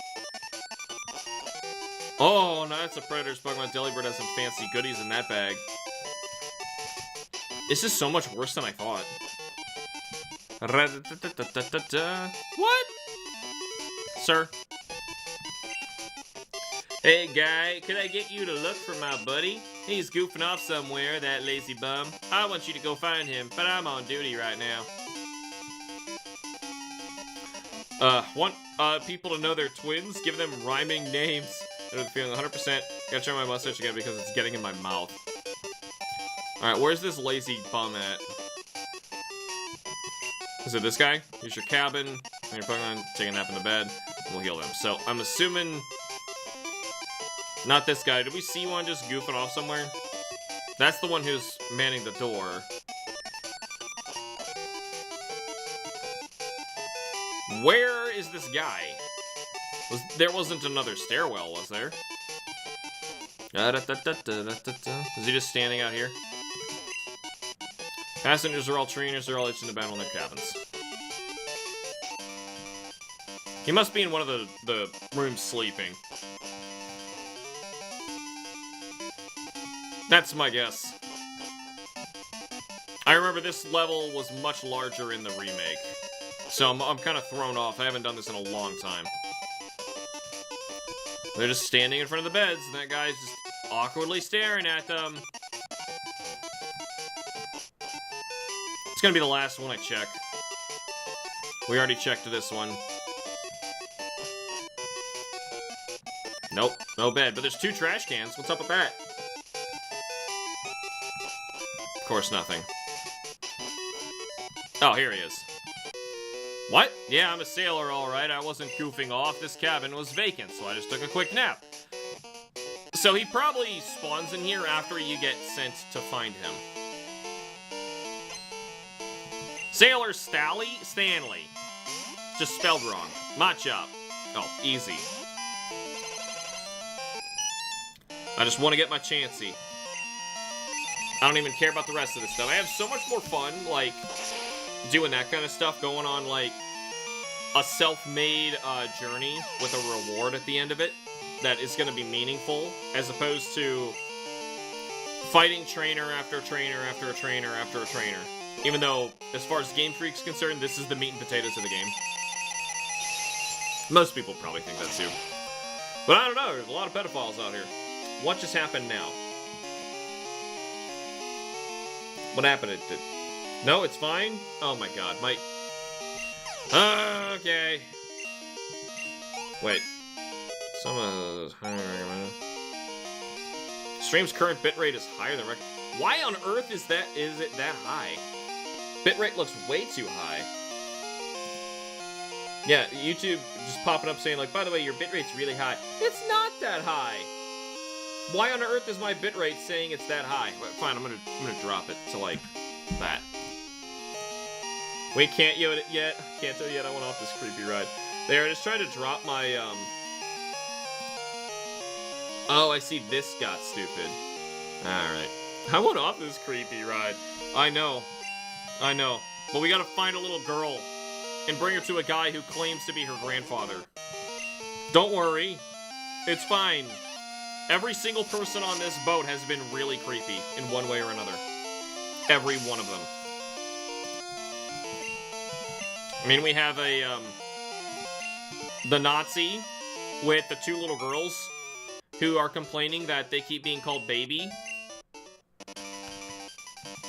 Oh, no, that's a predator's bug. My Delibird has some fancy goodies in that bag. This is so much worse than I thought. What? Sir? Hey, guy, could I get you to look for my buddy? He's goofing off somewhere, that lazy bum. I want you to go find him, but I'm on duty right now. Want people to know they're twins? Give them rhyming names. They're feeling 100%. Gotta try my mustache again because it's getting in my mouth. Alright, where's this lazy bum at? Is it this guy? Here's your cabin. And you're Pokemon, take a nap in the bed. And we'll heal them. So, I'm assuming... Not this guy. Did we see one just goofing off somewhere? That's the one who's manning the door. Where is this guy? There wasn't another stairwell, was there? Is he just standing out here? Passengers are all trainers, they're all itching to battle in their cabins. He must be in one of the rooms sleeping. That's my guess. I remember this level was much larger in the remake. So I'm kind of thrown off. I haven't done this in a long time. They're just standing in front of the beds, and that guy's just awkwardly staring at them. It's gonna be the last one I check. We already checked this one. Nope, no bed. But there's 2 trash cans. What's up with that? Of course, nothing. Oh, here he is. What? Yeah, I'm a sailor, alright. I wasn't goofing off. This cabin was vacant, so I just took a quick nap. So he probably spawns in here after you get sent to find him. Sailor Stanley. Just spelled wrong. Matchup. Oh, easy. I just want to get my Chansey. I don't even care about the rest of this stuff. I have so much more fun, like, doing that kind of stuff, going on, like, a self-made journey with a reward at the end of it that is going to be meaningful, as opposed to fighting trainer after trainer after a trainer after a trainer. Even though, as far as Game Freak's concerned, this is the meat and potatoes of the game. Most people probably think that too. But I don't know, there's a lot of pedophiles out here. What just happened now? What happened? No, it's fine? Oh my god, my... Okay. Wait. Some of those higher recommended. Stream's current bitrate is higher than Why on earth is it that high? Bitrate looks way too high. Yeah, YouTube just popping up saying like, by the way, your bitrate's really high. It's not that high. Why on earth is my bitrate saying it's that high? Well, fine, I'm gonna drop it to like that. Wait, can't tell yet. I went off this creepy ride. There, just trying to drop my Oh, I see. This got stupid. All right, I went off this creepy ride. I know. But we gotta find a little girl and bring her to a guy who claims to be her grandfather. Don't worry, it's fine. Every single person on this boat has been really creepy in one way or another. Every one of them. I mean, we have the Nazi with the two little girls who are complaining that they keep being called baby.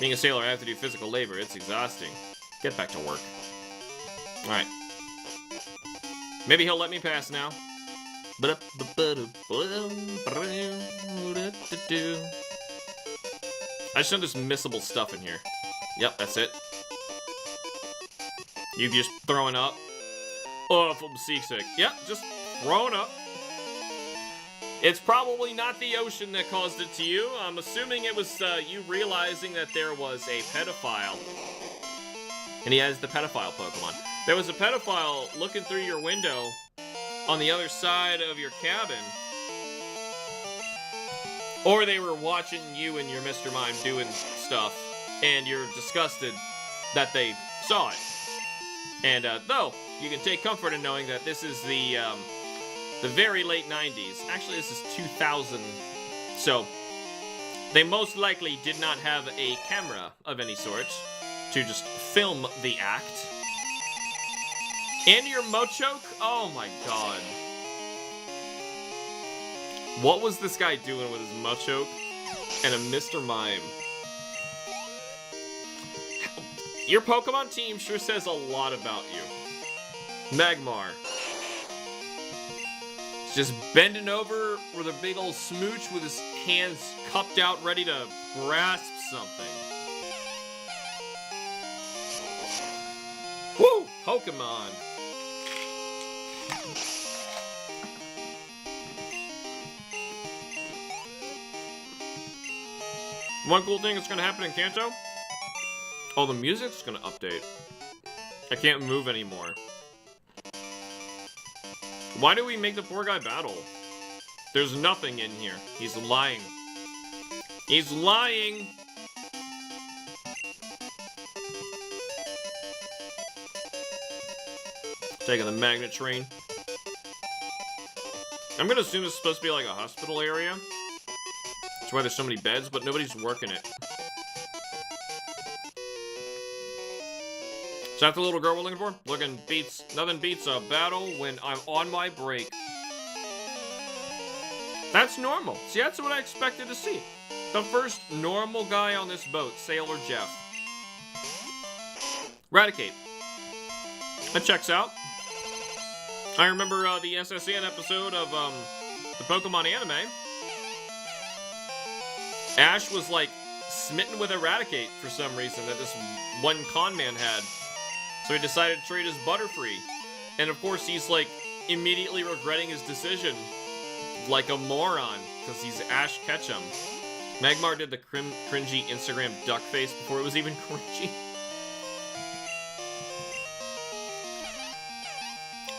Being a sailor, I have to do physical labor. It's exhausting. Get back to work. Alright. Maybe he'll let me pass now. I just know there's missable stuff in here. Yep, that's it. You just throwing up? Oh, I'm seasick. Yep, just throwing up. It's probably not the ocean that caused it to you. I'm assuming it was you realizing that there was a pedophile. And he has the pedophile Pokemon. There was a pedophile looking through your window on the other side of your cabin. Or they were watching you and your Mr. Mime doing stuff, and you're disgusted that they saw it. And though, you can take comfort in knowing that this is the very late 90s. Actually, this is 2000. So, they most likely did not have a camera of any sort to just film the act. And your Mochoke? Oh my god. What was this guy doing with his Mochoke and a Mr. Mime? Your Pokemon team sure says a lot about you. Magmar. He's just bending over with a big old smooch with his hands cupped out ready to grasp something. Woo! Pokemon! One cool thing that's gonna happen in Kanto? Oh, the music's gonna update. I can't move anymore. Why do we make the poor guy battle? There's nothing in here. He's lying. He's lying! Taking the magnet train. I'm gonna assume this is supposed to be like a hospital area. That's why there's so many beds, but nobody's working it. Is that the little girl we're looking for? Nothing beats a battle when I'm on my break. That's normal. See, that's what I expected to see. The first normal guy on this boat, Sailor Jeff. Raticate. That checks out. I remember the SSN episode of the Pokemon anime. Ash was like smitten with Eradicate for some reason that this one con man had. So he decided to trade his Butterfree. And of course he's like immediately regretting his decision. Like a moron. Because he's Ash Ketchum. Magmar did the cringy Instagram duck face before it was even cringy.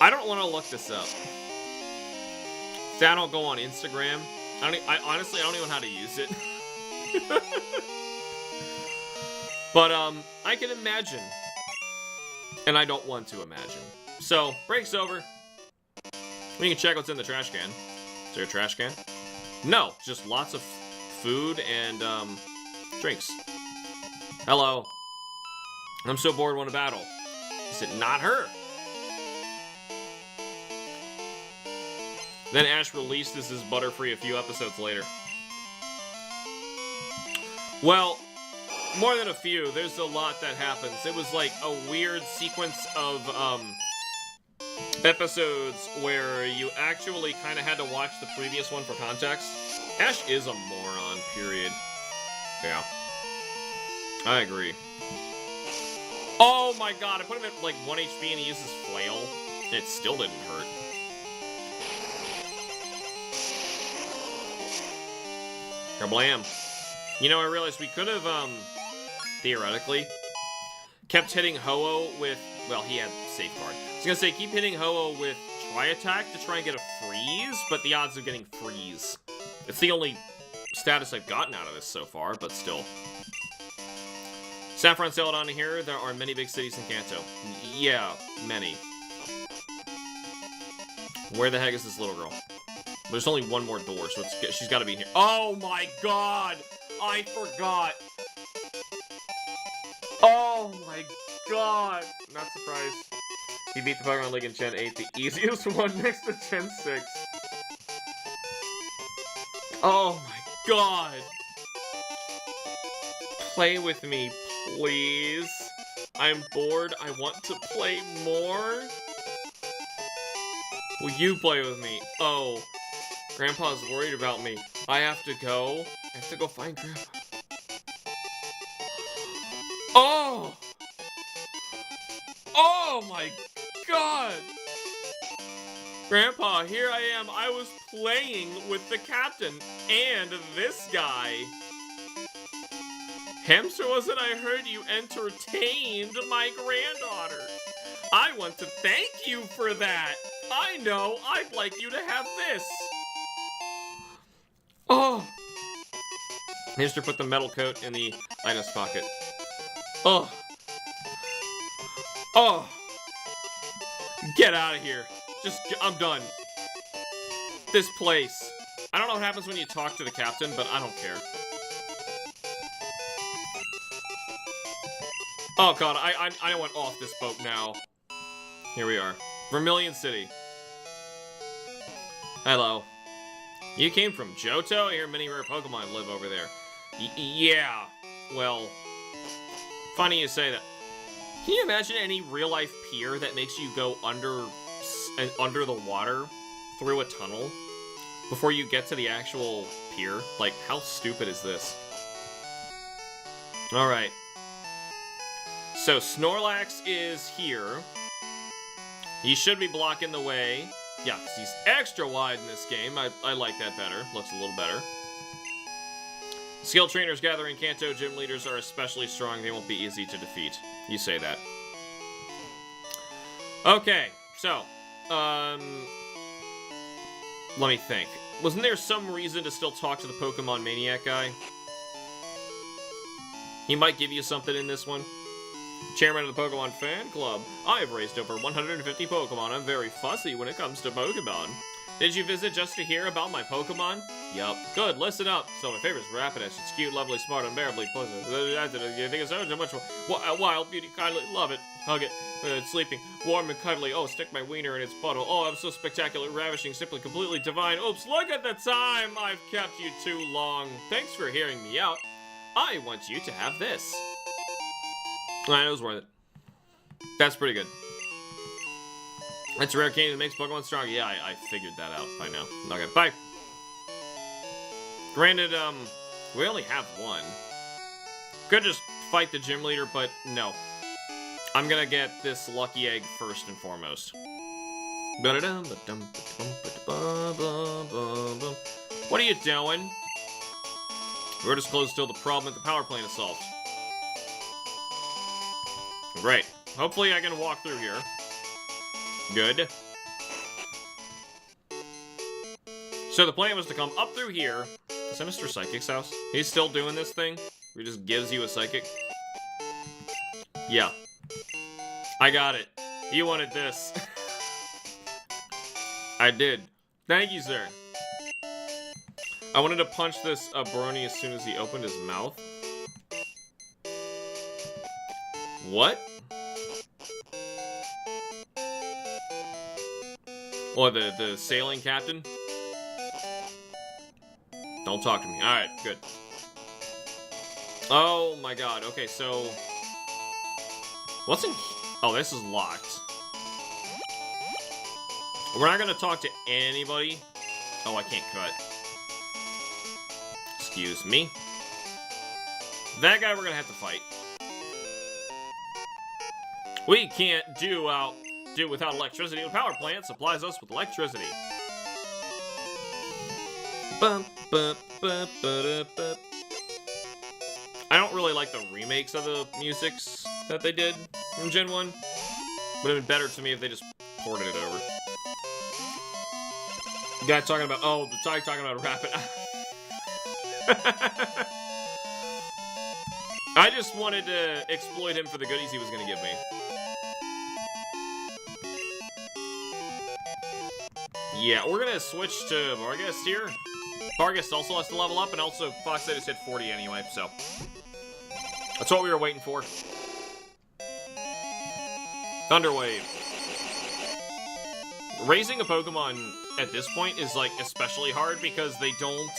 I don't want to look this up. See, I don't go on Instagram. Honestly, I don't even know how to use it. But, I can imagine. And I don't want to imagine. So, break's over. We can check what's in the trash can. Is there a trash can? No, just lots of food and, drinks. Hello. I'm so bored, want to battle. Is it not her? Then Ash releases his Butterfree a few episodes later. Well, more than a few. There's a lot that happens. It was like a weird sequence of episodes where you actually kind of had to watch the previous one for context. Ash is a moron, period. Yeah. I agree. Oh my god, I put him at like 1 HP and he uses flail. And it still didn't hurt. Kablam. You know, I realized we could have, theoretically, kept hitting Ho-Oh with, well, he had safeguard. I was gonna say, keep hitting Ho-Oh with Tri-Attack to try and get a freeze, but the odds of getting freeze. It's the only status I've gotten out of this so far, but still. Saffron Celadon here, there are many big cities in Kanto. Yeah, many. Where the heck is this little girl? There's only one more door, so she's gotta be here. Oh my god! I forgot! Oh my god! Not surprised. He beat the Pokemon League in Gen 8, the easiest one next to Gen 6. Oh my god! Play with me, please. I'm bored. I want to play more. Will you play with me? Oh. Grandpa's worried about me. I have to go. I have to go find Grandpa. Oh! Oh my god! Grandpa, here I am. I was playing with the captain and this guy. Hamster, wasn't I heard you entertained my granddaughter? I want to thank you for that. I know. I'd like you to have this. Oh! Hamster put the metal coat in the items pocket. Oh! Oh! Get out of here. I'm done. This place. I don't know what happens when you talk to the captain, but I don't care. Oh god, I want off this boat now. Here we are. Vermilion City. Hello. You came from Johto? I hear many rare Pokemon live over there. Yeah. Well, funny you say that. Can you imagine any real-life pier that makes you go under the water through a tunnel before you get to the actual pier? Like, how stupid is this? Alright. So, Snorlax is here. He should be blocking the way. Yeah, because he's extra wide in this game. I like that better. Looks a little better. Skill trainers gather in Kanto. Gym leaders are especially strong. They won't be easy to defeat. You say that. Okay, so, let me think. Wasn't there some reason to still talk to the Pokemon Maniac guy? He might give you something in this one. Chairman of the Pokemon Fan Club. I have raised over 150 Pokemon. I'm very fussy when it comes to Pokemon. Did you visit just to hear about my Pokemon? Yup. Good, listen up. So my favorite's Rapidash. It's cute, lovely, smart, unbearably pleasant. You think it's so much wild, beauty, kindly, love it. Hug it. It's sleeping. Warm and cuddly. Oh, stick my wiener in its bottle. Oh, I'm so spectacular, ravishing, simply, completely divine. Oops, look at the time. I've kept you too long. Thanks for hearing me out. I want you to have this. It was worth it. That's pretty good. That's a rare candy that makes Pokemon strong. Yeah, I figured that out by now. Okay, bye. Granted, we only have one. Could just fight the gym leader, but no. I'm gonna get this lucky egg first and foremost. What are you doing? Road is closed till the problem at the power plant is solved. Great. Hopefully I can walk through here. Good. So the plan was to come up through here. Is that Mr. Psychic's house? He's still doing this thing? Where he just gives you a Psychic? Yeah. I got it. You wanted this. I did. Thank you, sir. I wanted to punch this brony as soon as he opened his mouth. What? Or the sailing captain? Don't talk to me. Alright, good. Oh my god, okay, so... What's in... Oh, this is locked. We're not gonna talk to anybody. Oh, I can't cut. Excuse me. That guy we're gonna have to fight. We can't do without electricity. The power plant supplies us with electricity. Bum, bum, bum, ba, ba. I don't really like the remakes of the musics that they did from Gen 1. Would have been better to me if they just ported it over. Guy talking about, oh, the guy talking about rapid. I just wanted to exploit him for the goodies he was going to give me. Yeah, we're going to switch to Vargas here. Vargas also has to level up, and also Fox said it's hit 40 anyway, so. That's what we were waiting for. Thunderwave. Raising a Pokemon at this point is, like, especially hard because they don't,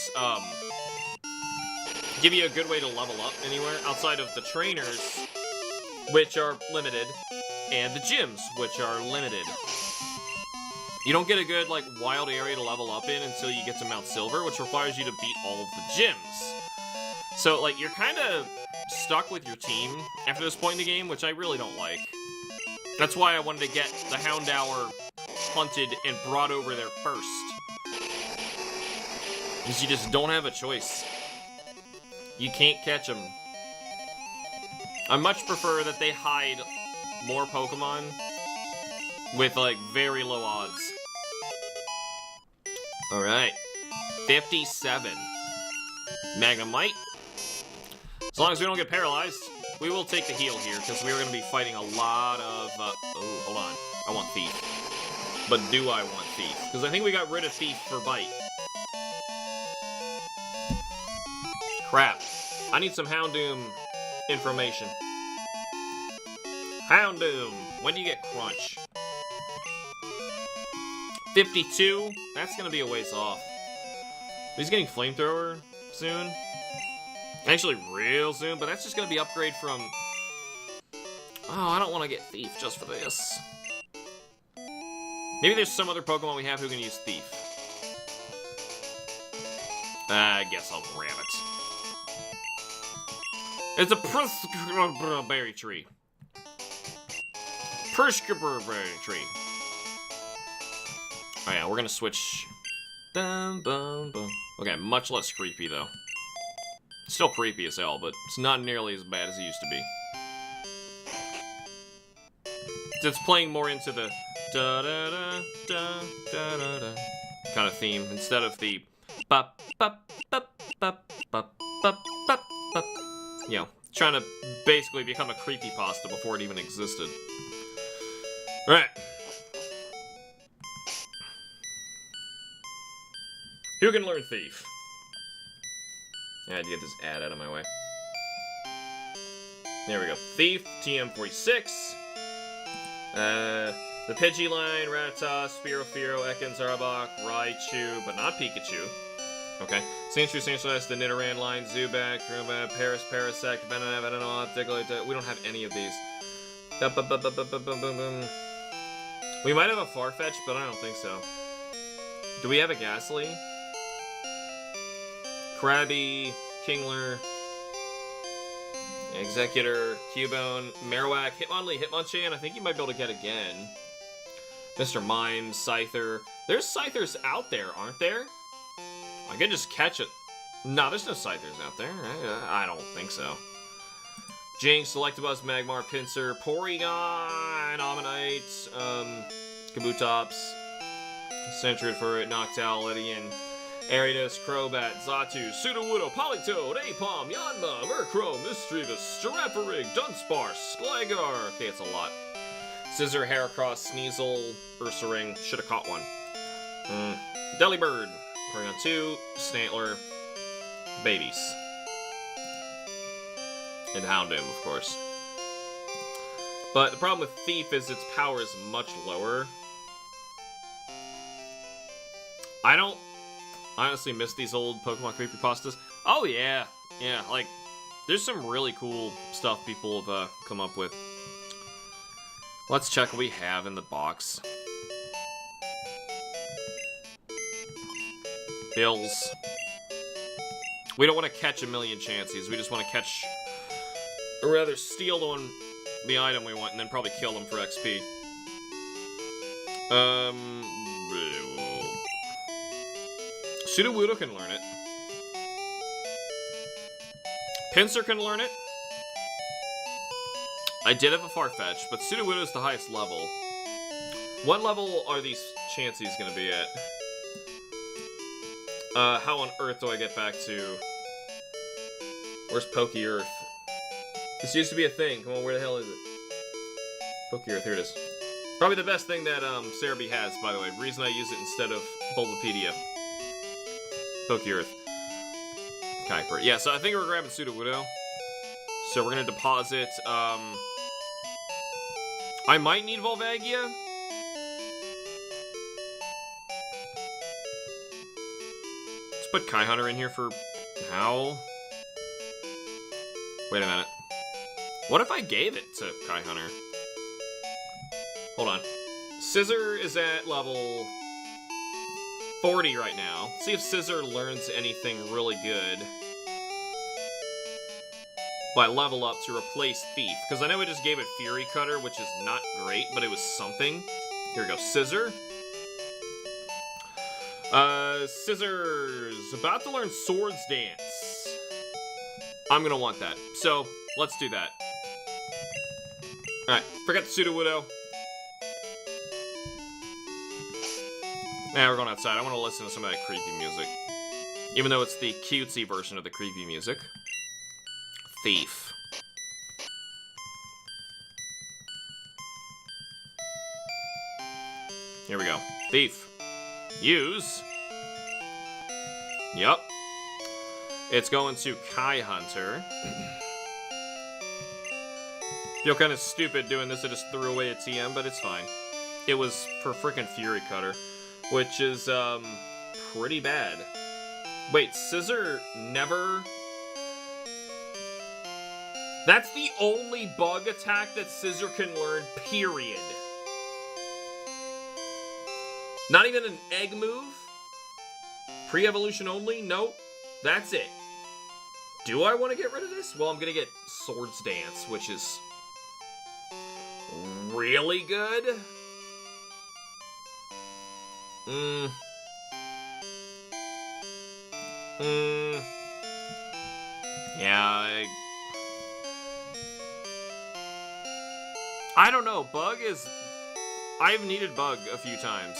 give you a good way to level up anywhere outside of the trainers, which are limited, and the gyms, which are limited. You don't get a good, like, wild area to level up in until you get to Mount Silver, which requires you to beat all of the gyms. So, like, you're kind of stuck with your team after this point in the game, which I really don't like. That's why I wanted to get the Houndour hunted and brought over there first. Because you just don't have a choice. You can't catch them. I much prefer that they hide more Pokemon with, like, very low odds. Alright. 57. Magnemite. As long as we don't get paralyzed, we will take the heal here, because we are going to be fighting a lot of... oh, hold on. I want Thief. But do I want Thief? Because I think we got rid of Thief for Bite. Crap. I need some Houndoom information. Houndoom. When do you get Crunch? 52? That's gonna be a ways off. He's getting Flamethrower soon. Actually, real soon, but that's just gonna be upgrade from... Oh, I don't want to get Thief just for this. Maybe there's some other Pokemon we have who can use Thief. I guess I'll grab it. It's a Berry Tree. Berry Tree. Oh yeah, we're gonna switch. Dum, bum, bum. Okay, much less creepy though. Still creepy as hell, but it's not nearly as bad as it used to be. It's playing more into the da da da da da da da kind of theme instead of the bop bop bop bop bop bop bop bop. You know, trying to basically become a creepypasta before it even existed. Alright. Who can learn Thief? I had to get this ad out of my way. There we go. Thief, TM46. The Pidgeyline, Rattata, Spearow, Ekans, Arbok, Raichu, but not Pikachu. Okay. Sandshrew, the Nidoran line, Zubat, Crobat, Parasect, Venonat, Diglett. We don't have any of these. We might have a Farfetch, but I don't think so. Do we have a Ghastly? Krabby, Kingler, Executor, Cubone, Marowak, Hitmonlee, Hitmonchan. I think you might be able to get again. Mr. Mime, Scyther. There's Scythers out there, aren't there? I could just catch it. No, there's no Scythers out there. I don't think so. Jinx, Electabuzz, Magmar, Pinsir, Porygon, Ammonite, Kabutops, Sentry for it, Noctowl, Lydian, Ariados, Crobat, Xatu, Sudowoodo, Politoed, Apom, Yanma, Murkrow, Misdreavus, Girafarig, Dunsparce, Gligar. Okay, it's a lot. Scizor, Heracross, Sneasel, Ursaring. Should have caught one. Delibird. Porygon 2, Stantler, babies. And Houndoom, of course. But the problem with Thief is its power is much lower. I don't honestly miss these old Pokemon creepypastas. Oh yeah, yeah, like, there's some really cool stuff people have come up with. Let's check what we have in the box. Bills. We don't want to catch a million chances. We just want to catch Or rather, steal the item we want and then probably kill them for XP. Sudowoodo can learn it. Pinsir can learn it. I did have a Farfetch, but Sudowoodo is the highest level. What level are these Chanseys gonna be at? How on earth do I get back to... Where's Pokey Earth? This used to be a thing. Come on, where the hell is it? Pokey Earth, here it is. Probably the best thing that Cerebi has, by the way. Reason I use it instead of Bulbapedia. Pokey Earth. Kuiper. Yeah, so I think we're grabbing Sudowoodo. So we're gonna deposit, I might need Volvagia. Let's put Kai Hunter in here for Howl. Wait a minute. What if I gave it to Kai Hunter? Hold on. Scizor is at level 40 right now. See if Scizor learns anything really good by level up to replace Thief. Because I know we just gave it Fury Cutter, which is not great, but it was something. Here we go, Scizor. Scizor's about to learn Swords Dance. I'm gonna want that. So, let's do that. Alright, forget the Sudowoodo. Nah, we're going outside. I want to listen to some of that creepy music. Even though it's the cutesy version of the creepy music. Thief. Here we go. Thief. Use. Yup. It's going to Kai Hunter. Feel kind of stupid doing this. I just threw away a TM, but it's fine. It was for frickin' Fury Cutter, which is, pretty bad. Wait, Scizor never... That's the only bug attack that Scizor can learn, period. Not even an egg move? Pre-evolution only? Nope. That's it. Do I want to get rid of this? Well, I'm gonna get Swords Dance, which is really good. Yeah, I don't know. Bug is... I've needed Bug a few times.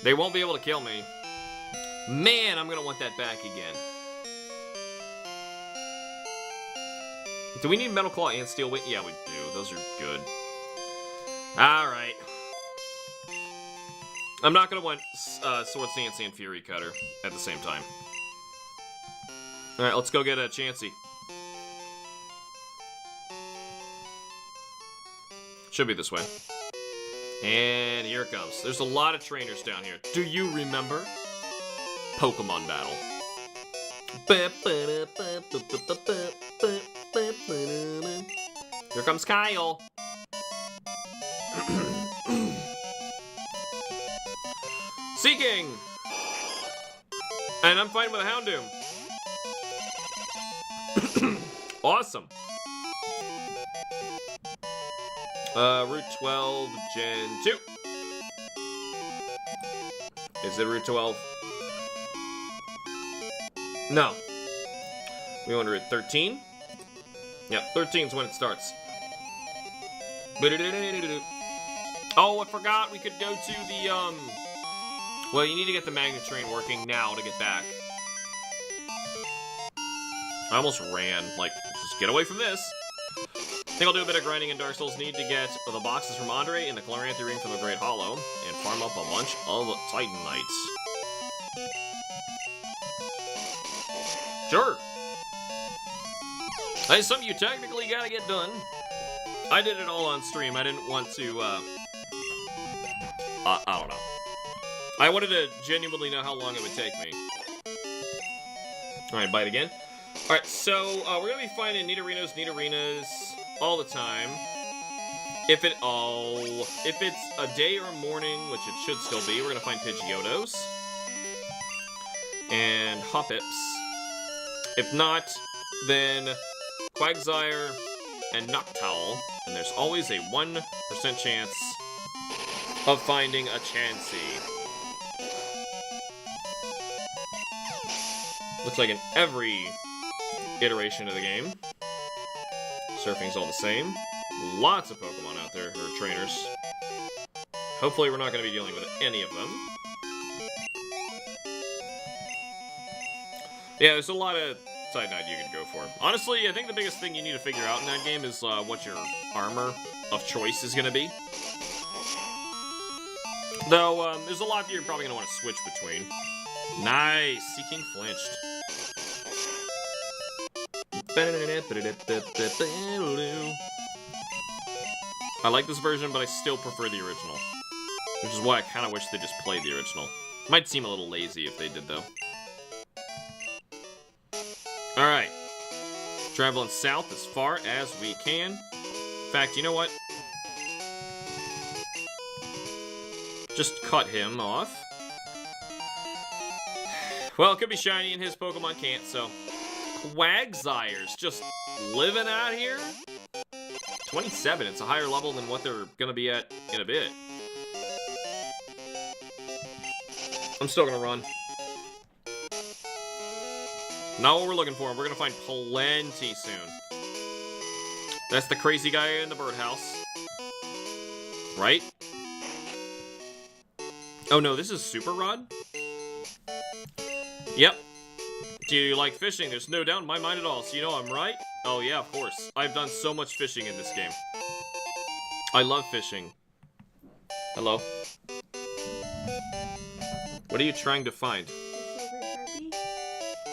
They won't be able to kill me. Man, I'm gonna want that back again. Do we need Metal Claw and Steel Wing? Yeah, we do. Those are good. Alright. I'm not gonna want Swords Dance and Fury Cutter at the same time. Alright, let's go get a Chansey. Should be this way. And here it comes. There's a lot of trainers down here. Do you remember? Pokemon Battle. Here comes Kyle. Seeking! And I'm fighting with a Houndoom. Awesome. Route 12, Gen 2. Is it Route 12? No. We want Route 13? Yep, 13 is when it starts. Oh, I forgot we could go to the, well, you need to get the Magnet Train working now to get back. I almost ran. Like, just get away from this. I think I'll do a bit of grinding in Dark Souls. Need to get the boxes from Andre and the Chloranthy Ring from the Great Hollow, and farm up a bunch of Titanites. Sure. That's something you technically gotta get done. I did it all on stream. I didn't want to, I don't know. I wanted to genuinely know how long it would take me. Alright, bite again. Alright, so, we're gonna be finding Nidorinos all the time. If it's a day or a morning, which it should still be, we're gonna find Pidgeotos. and Hoppips. If not, then Quagsire and Noctowl, and there's always a 1% chance of finding a Chansey. Looks like in every iteration of the game, surfing's all the same. Lots of Pokemon out there, or trainers. Hopefully we're not going to be dealing with any of them. Yeah, there's a lot of side nine you can go for. Honestly, I think the biggest thing you need to figure out in that game is what your armor of choice is going to be. Though, there's a lot you're probably going to want to switch between. Nice! Seeking flinched. I like this version, but I still prefer the original. Which is why I kind of wish they just played the original. Might seem a little lazy if they did, though. Alright. Traveling south as far as we can. In fact, you know what? Just cut him off. Well, it could be shiny and his Pokemon can't, so... Quagsire's just living out here? 27, it's a higher level than what they're gonna be at in a bit. I'm still gonna run. Not what we're looking for, we're gonna find plenty soon. That's the crazy guy in the birdhouse. Right? Oh no, this is Super Rod? Yep. Do you like fishing? There's no doubt in my mind at all, so you know I'm right? Oh yeah, of course. I've done so much fishing in this game. I love fishing. Hello? What are you trying to find?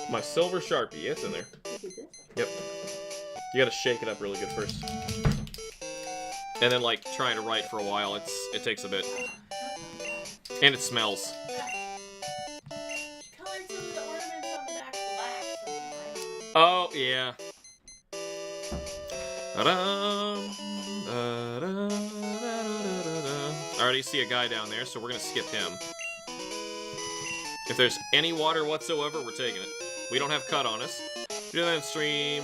My silver Sharpie. Yeah, it's in there. Yep. You gotta shake it up really good first. And then, like, trying to write for a while, it takes a bit. And it smells. Oh, yeah. I already see a guy down there, so we're gonna skip him. If there's any water whatsoever, we're taking it. We don't have cut on us. Do that stream.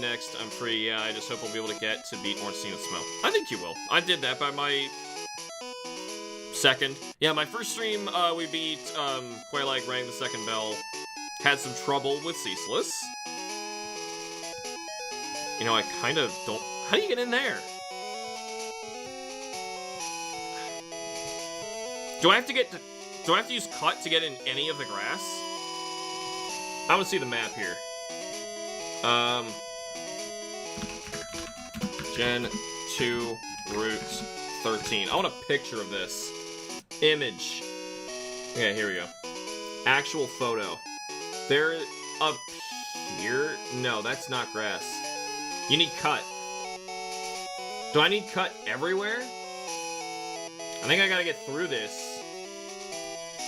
Next, I'm free. Yeah, I just hope I'll be able to get to beat Ornstein and Smough. I think you will. I did that by my second. Yeah, my first stream, we beat, Quaylike, rang the second bell. Had some trouble with Ceaseless. You know, I kind of don't... How do you get in there? Do I have to use cut to get in any of the grass? I want to see the map here. Gen 2, Route 13. I want a picture of this. Image. Okay, here we go. Actual photo. There, up here? No, that's not grass. You need cut. Do I need cut everywhere? I think I gotta get through this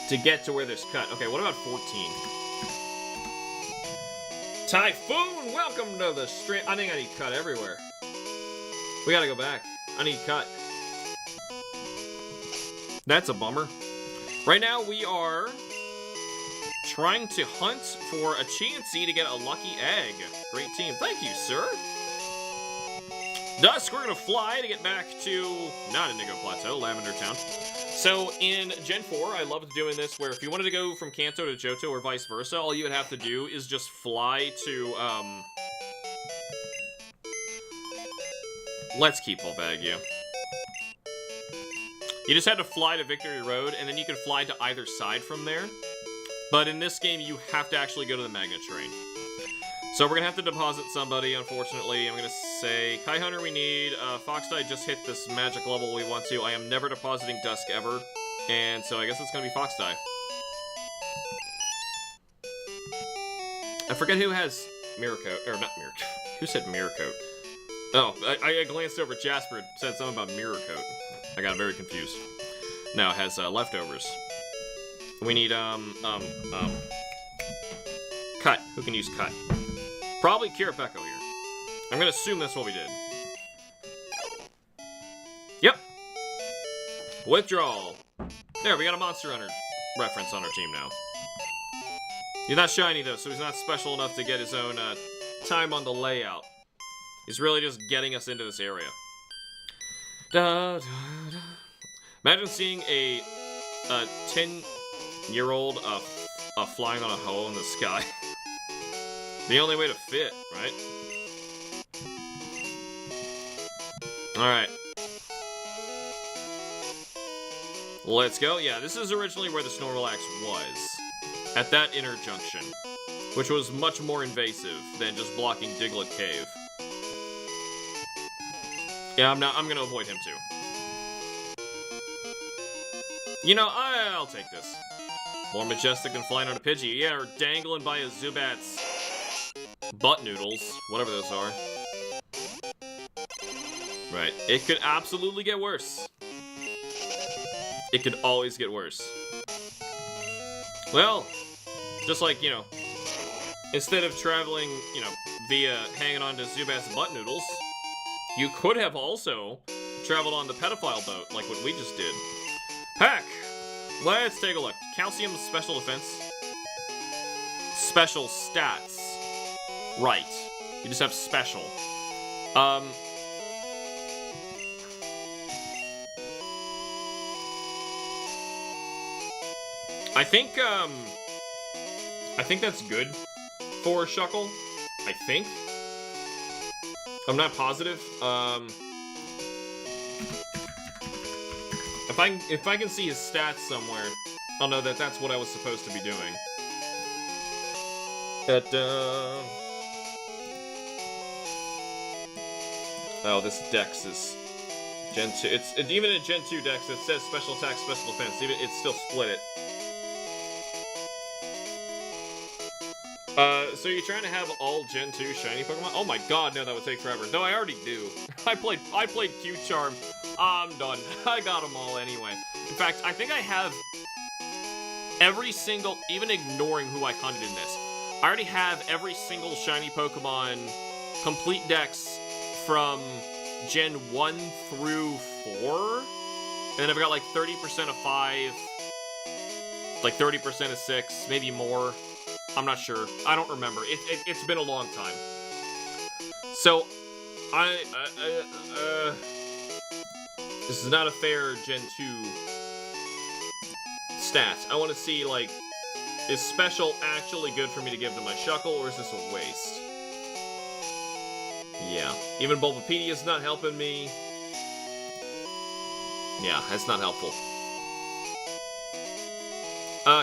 to get to where there's cut. Okay, what about 14? Typhoon, welcome to the stream. I think I need cut everywhere. We gotta go back. I need cut. That's a bummer. Right now, we are trying to hunt for a Chansey to get a lucky egg. Great team. Thank you, sir. Dusk, we're gonna fly to get back to, not Indigo Plateau, Lavender Town. So in Gen 4, I loved doing this where if you wanted to go from Kanto to Johto or vice versa, all you would have to do is just fly to, let's keep Volvagia. You just had to fly to Victory Road, and then you could fly to either side from there. But in this game, you have to actually go to the Magnet Train. So we're gonna have to deposit somebody, unfortunately. I'm gonna say, Kai Hunter we need, Foxdie just hit this magic level we want to. I am never depositing Dusk ever. And so I guess it's gonna be Foxdie. I forget who has Mirror Coat, or not Mirror Coat. Who said Mirror Coat? Oh, I glanced over at Jasper, it said something about Mirror Coat. I got very confused. No, it has, leftovers. We need, cut. Who can use cut? Probably Kirapeko here. I'm gonna assume that's what we did. Yep. Withdrawal. There, we got a Monster Hunter reference on our team now. He's not shiny, though, so he's not special enough to get his own time on the layout. He's really just getting us into this area. Da, da, da. Imagine seeing a 10-year-old flying on a hoe in the sky. The only way to fit, right? Alright. Let's go. Yeah, this is originally where the Snorlax was. At that inner junction. Which was much more invasive than just blocking Diglett Cave. Yeah, I'm gonna avoid him too. You know, I'll take this. More majestic than flying on a Pidgey. Yeah, or dangling by a Zubat's butt noodles. Whatever those are. Right. It could absolutely get worse. It could always get worse. Well, just like, you know, instead of traveling, you know, via hanging on to Zubat's butt noodles, you could have also traveled on the pedophile boat, like what we just did. Heck! Let's take a look. Calcium special defense. Special stats. Right. You just have special. I think that's good for Shuckle. I think. I'm not positive. If I can see his stats somewhere, I'll know that that's what I was supposed to be doing. Oh, this Dex is Gen 2. It's even in Gen 2 Dex, it says special attack, special defense. Even it's still split it. So you're trying to have all Gen 2 shiny Pokemon? Oh my god, no, that would take forever. No, I already do. I played Q-Charm. I'm done. I got them all anyway. In fact, I think I have every single, even ignoring who I hunted in this, I already have every single shiny Pokemon complete Dex from Gen 1 through 4. And then I've got like 30% of 5, like 30% of 6, maybe more. I'm not sure. I don't remember. It's been a long time. So, this is not a fair Gen 2 stats. I want to see, like, is special actually good for me to give to my Shuckle, or is this a waste? Yeah. Even Bulbapedia's not helping me. Yeah, that's not helpful.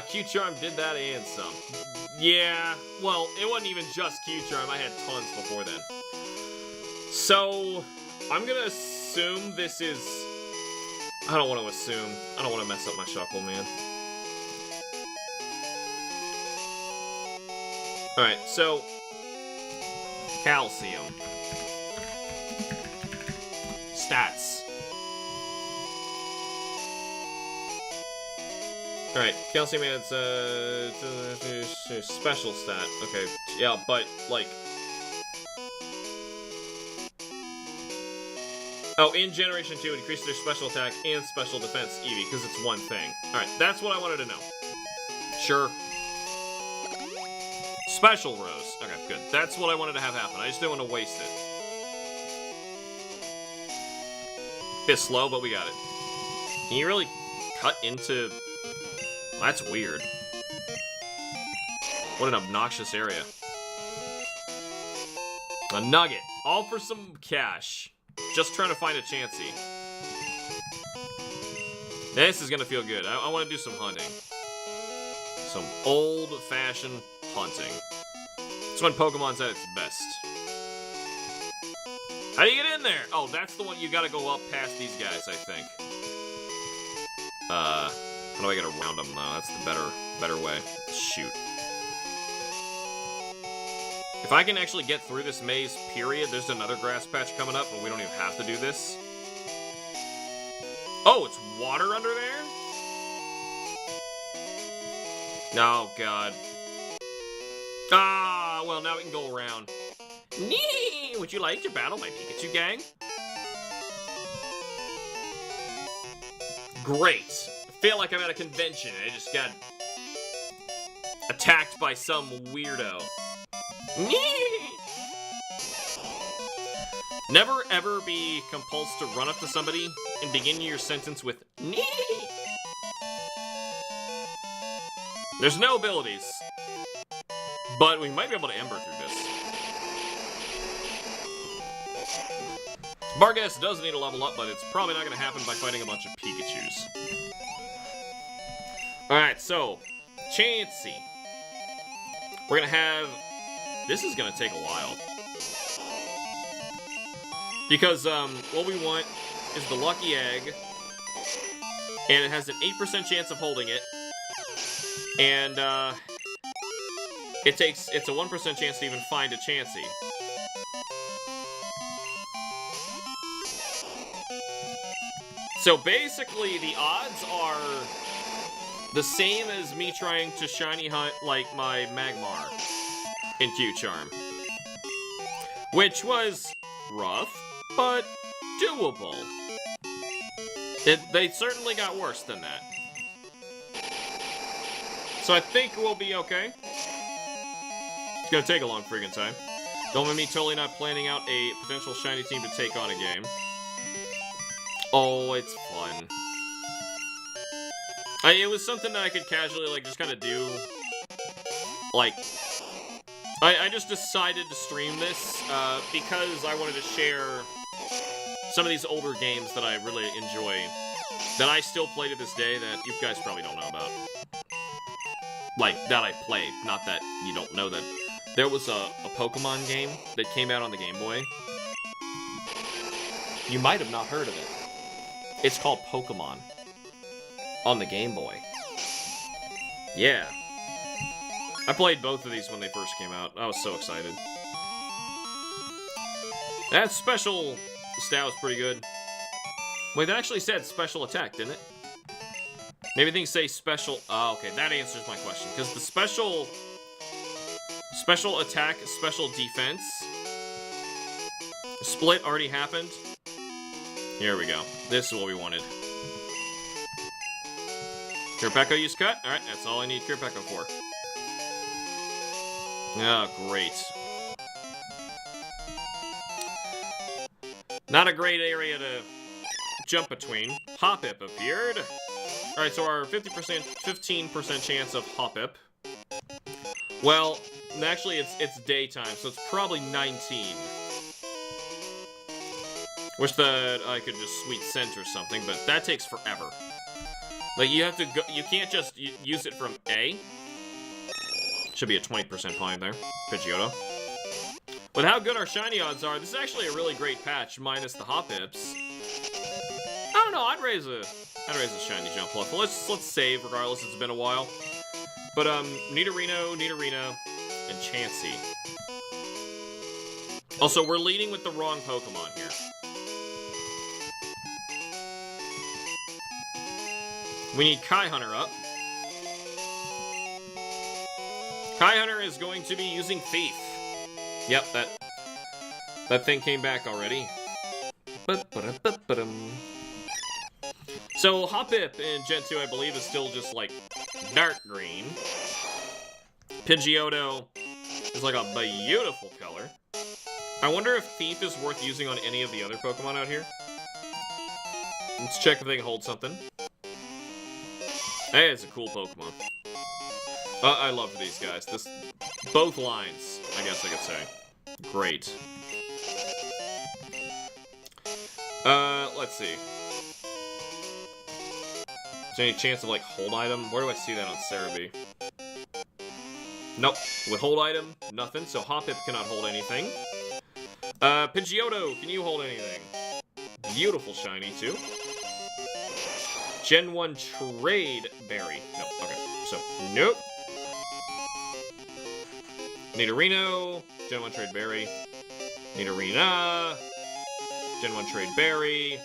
Q-Charm did that and some. Yeah, well, it wasn't even just Q-Charm. I had tons before then. So, I'm gonna assume this is... I don't want to assume. I don't want to mess up my Shuckle, man. Alright, so... Calcium. Stats. Alright, Calcium adds, special stat. Okay, yeah, but, like... Oh, in Generation 2, it increases their special attack and special defense, Eevee, because it's one thing. Alright, that's what I wanted to know. Sure. Special Rose. Okay, good. That's what I wanted to have happen. I just didn't want to waste it. Bit slow, but we got it. Can you really cut into... Well, that's weird. What an obnoxious area. A nugget. All for some cash. Just trying to find a Chansey. This is gonna feel good. I want to do some hunting. Some old-fashioned hunting. It's when Pokemon's at its best. How do you get in there? Oh, that's the one you gotta go up past these guys, I think. How do I get around them, though? That's the better way. Shoot. If I can actually get through this maze, period, there's another grass patch coming up, and we don't even have to do this. Oh, it's water under there? Oh, God. Ah, well, now we can go around. Nee! Would you like to battle my Pikachu gang? Great. I feel like I'm at a convention. I just got attacked by some weirdo. Never ever be compulsed to run up to somebody and begin your sentence with "Nee." There's no abilities, but we might be able to Ember through this. Barghest does need a level up, but it's probably not going to happen by fighting a bunch of Pikachus. Alright, so, Chansey. We're going to have... This is going to take a while. Because, what we want is the Lucky Egg, and it has an 8% chance of holding it, and, it's a 1% chance to even find a Chansey. So basically, the odds are the same as me trying to shiny hunt like my Magmar in Q-Charm. Which was rough, but doable. They certainly got worse than that. So I think we'll be okay. It's gonna take a long friggin' time. Don't mind me totally not planning out a potential shiny team to take on a game. Oh, it's fun. It was something that I could casually, like, just kind of do. Like, I just decided to stream this because I wanted to share some of these older games that I really enjoy, that I still play to this day that you guys probably don't know about. Like, that I play, not that you don't know that. There was a Pokemon game that came out on the Game Boy. You might have not heard of it. It's called Pokemon. On the Game Boy. Yeah. I played both of these when they first came out. I was so excited. That special stat was pretty good. Wait, that actually said special attack, didn't it? Maybe things say special... Oh, okay, that answers my question. Because the special attack, special defense split already happened. Here we go. This is what we wanted. Kirpeko use cut? Alright, that's all I need Kirpeko for. Oh, great. Not a great area to jump between. Hoppip appeared. Alright, so our 15% chance of Hoppip. Well, actually it's daytime, so it's probably 19. Wish that I could just sweet scent or something, but that takes forever. Like, you have to go, you can't just use it from A. Should be a 20% climb there. Pidgeotto. With how good our shiny odds are, this is actually a really great patch, minus the Hoppips. I don't know, I'd raise a shiny jump level. Let's save, regardless, it's been a while. But, Nidorino, and Chansey. Also, we're leading with the wrong Pokemon here. We need Kai Hunter up. Kai Hunter is going to be using Thief. Yep, that thing came back already. So, Hoppip in Gen 2, I believe, is still just, like, dark green. Pidgeotto is, like, a beautiful color. I wonder if Thief is worth using on any of the other Pokemon out here. Let's check if they can hold something. Hey, it's a cool Pokemon. I love these guys. Both lines, I guess I could say. Great. Let's see. Is there any chance of, like, hold item? Where do I see that on Cerebi? Nope. With hold item, nothing, so Hoppip cannot hold anything. Pidgeotto, can you hold anything? Beautiful shiny, too. Gen 1 Trade Berry. Nope, okay. So, nope. Nidorino, Gen 1 Trade Berry. Nidorina, Gen 1 Trade Berry.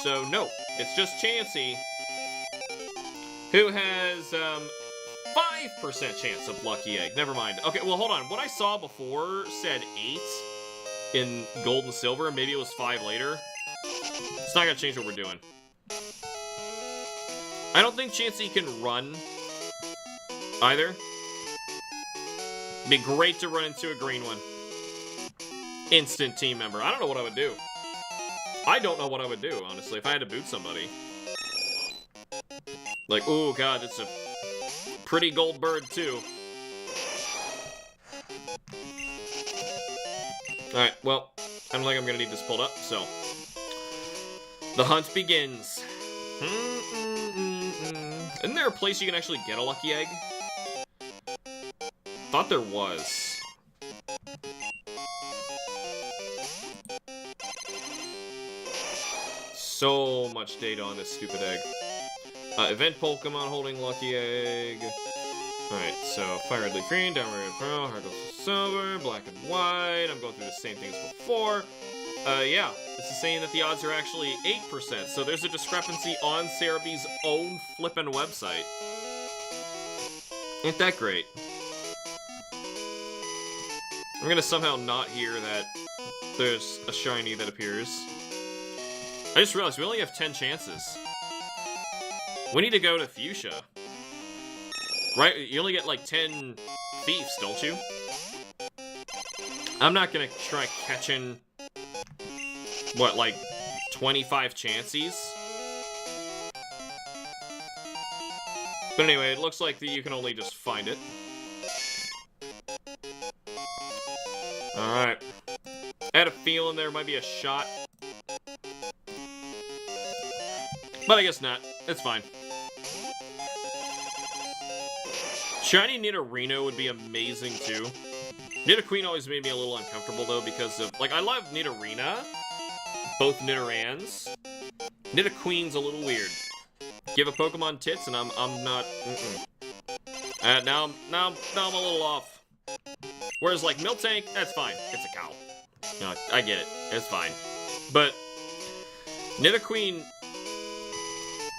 So, no. It's just Chansey, who has, 5% chance of Lucky Egg. Never mind. Okay, well, hold on. What I saw before said 8 in Gold and Silver. Maybe it was 5 later. It's not gonna change what we're doing. I don't think Chansey can run either. Be great to run into a green one. Instant team member. I don't know what I would do. I don't know what I would do, honestly, if I had to boot somebody. Like, oh god, it's a pretty gold bird, too. Alright, well, I don't think I'm gonna need this pulled up, so. The hunt begins. Isn't there a place you can actually get a lucky egg? Thought there was. So much data on this stupid egg. Event Pokemon holding lucky egg. Alright, so fire red leaf green, down red pearl, heart goes to silver, black and white. I'm going through the same things before. Yeah, this is saying that the odds are actually 8%, so there's a discrepancy on Cerebee's own flippin' website. Ain't that great? I'm gonna somehow not hear that there's a shiny that appears. I just realized we only have 10 chances. We need to go to Fuchsia. Right? You only get like 10 thieves, don't you? I'm not gonna try catching, what, like 25 chances? But anyway, it looks like that you can only just find it. Alright. I had a feeling there might be a shot. But I guess not. It's fine. Shiny Nidorino would be amazing, too. Nidoqueen always made me a little uncomfortable, though, because of... Like, I love Nidorina. Both Nidorans. Nidoqueen's a little weird. Give a Pokemon tits, and I'm not... Now I'm a little off. Whereas, like, Miltank, that's fine. It's a cow. No, I get it. It's fine. But... Nidoqueen...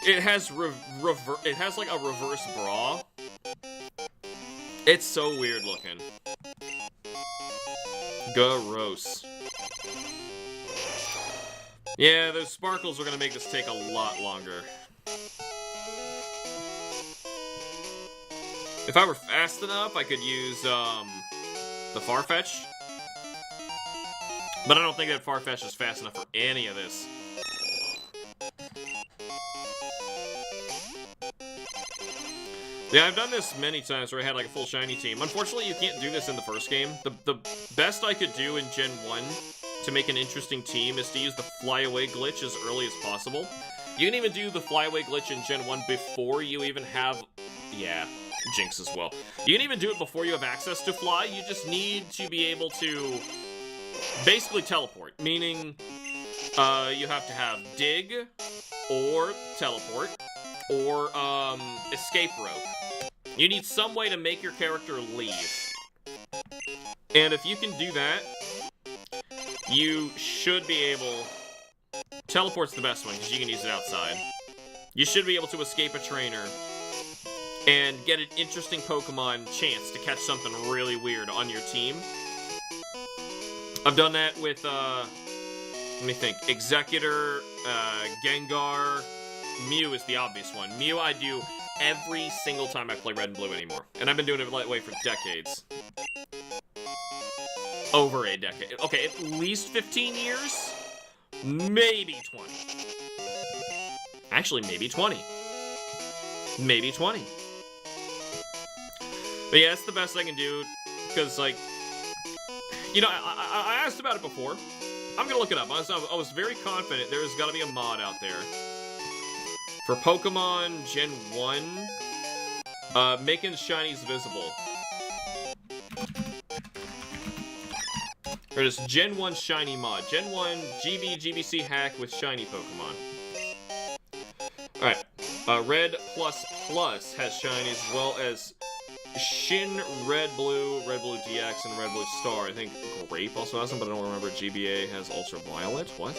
It has like a reverse bra. It's so weird looking. Gross. Yeah, those sparkles are gonna make this take a lot longer. If I were fast enough, I could use the Farfetch. But I don't think that Farfetch is fast enough for any of this. Yeah, I've done this many times where I had like a full shiny team. Unfortunately, you can't do this in the first game. The best I could do in Gen 1 to make an interesting team is to use the flyaway glitch as early as possible. You can even do the flyaway glitch in Gen 1 before you even have... Yeah, Jinx as well. You can even do it before you have access to fly. You just need to be able to basically teleport. Meaning, you have to have dig, or teleport, or escape rope. You need some way to make your character leave. And if you can do that, you should be able... Teleport's the best one, because you can use it outside. You should be able to escape a trainer and get an interesting Pokemon chance to catch something really weird on your team. I've done that with, let me think, Executor, Gengar... Mew is the obvious one. Mew I do every single time I play Red and Blue anymore. And I've been doing it that way for decades. Over a decade. Okay, at least 15 years? Maybe 20. Actually, maybe 20. Maybe 20. But yeah, that's the best I can do. Because, like... You know, I asked about it before. I'm gonna look it up. I was very confident there's gotta be a mod out there for Pokemon Gen 1, making shinies visible. Or just Gen 1 shiny mod. Gen 1 GBC hack with shiny Pokemon. Alright. Red++ has shiny as well as Shin Red Blue DX, and Red Blue Star. I think Grape also has them, but I don't remember GBA has Ultraviolet. What?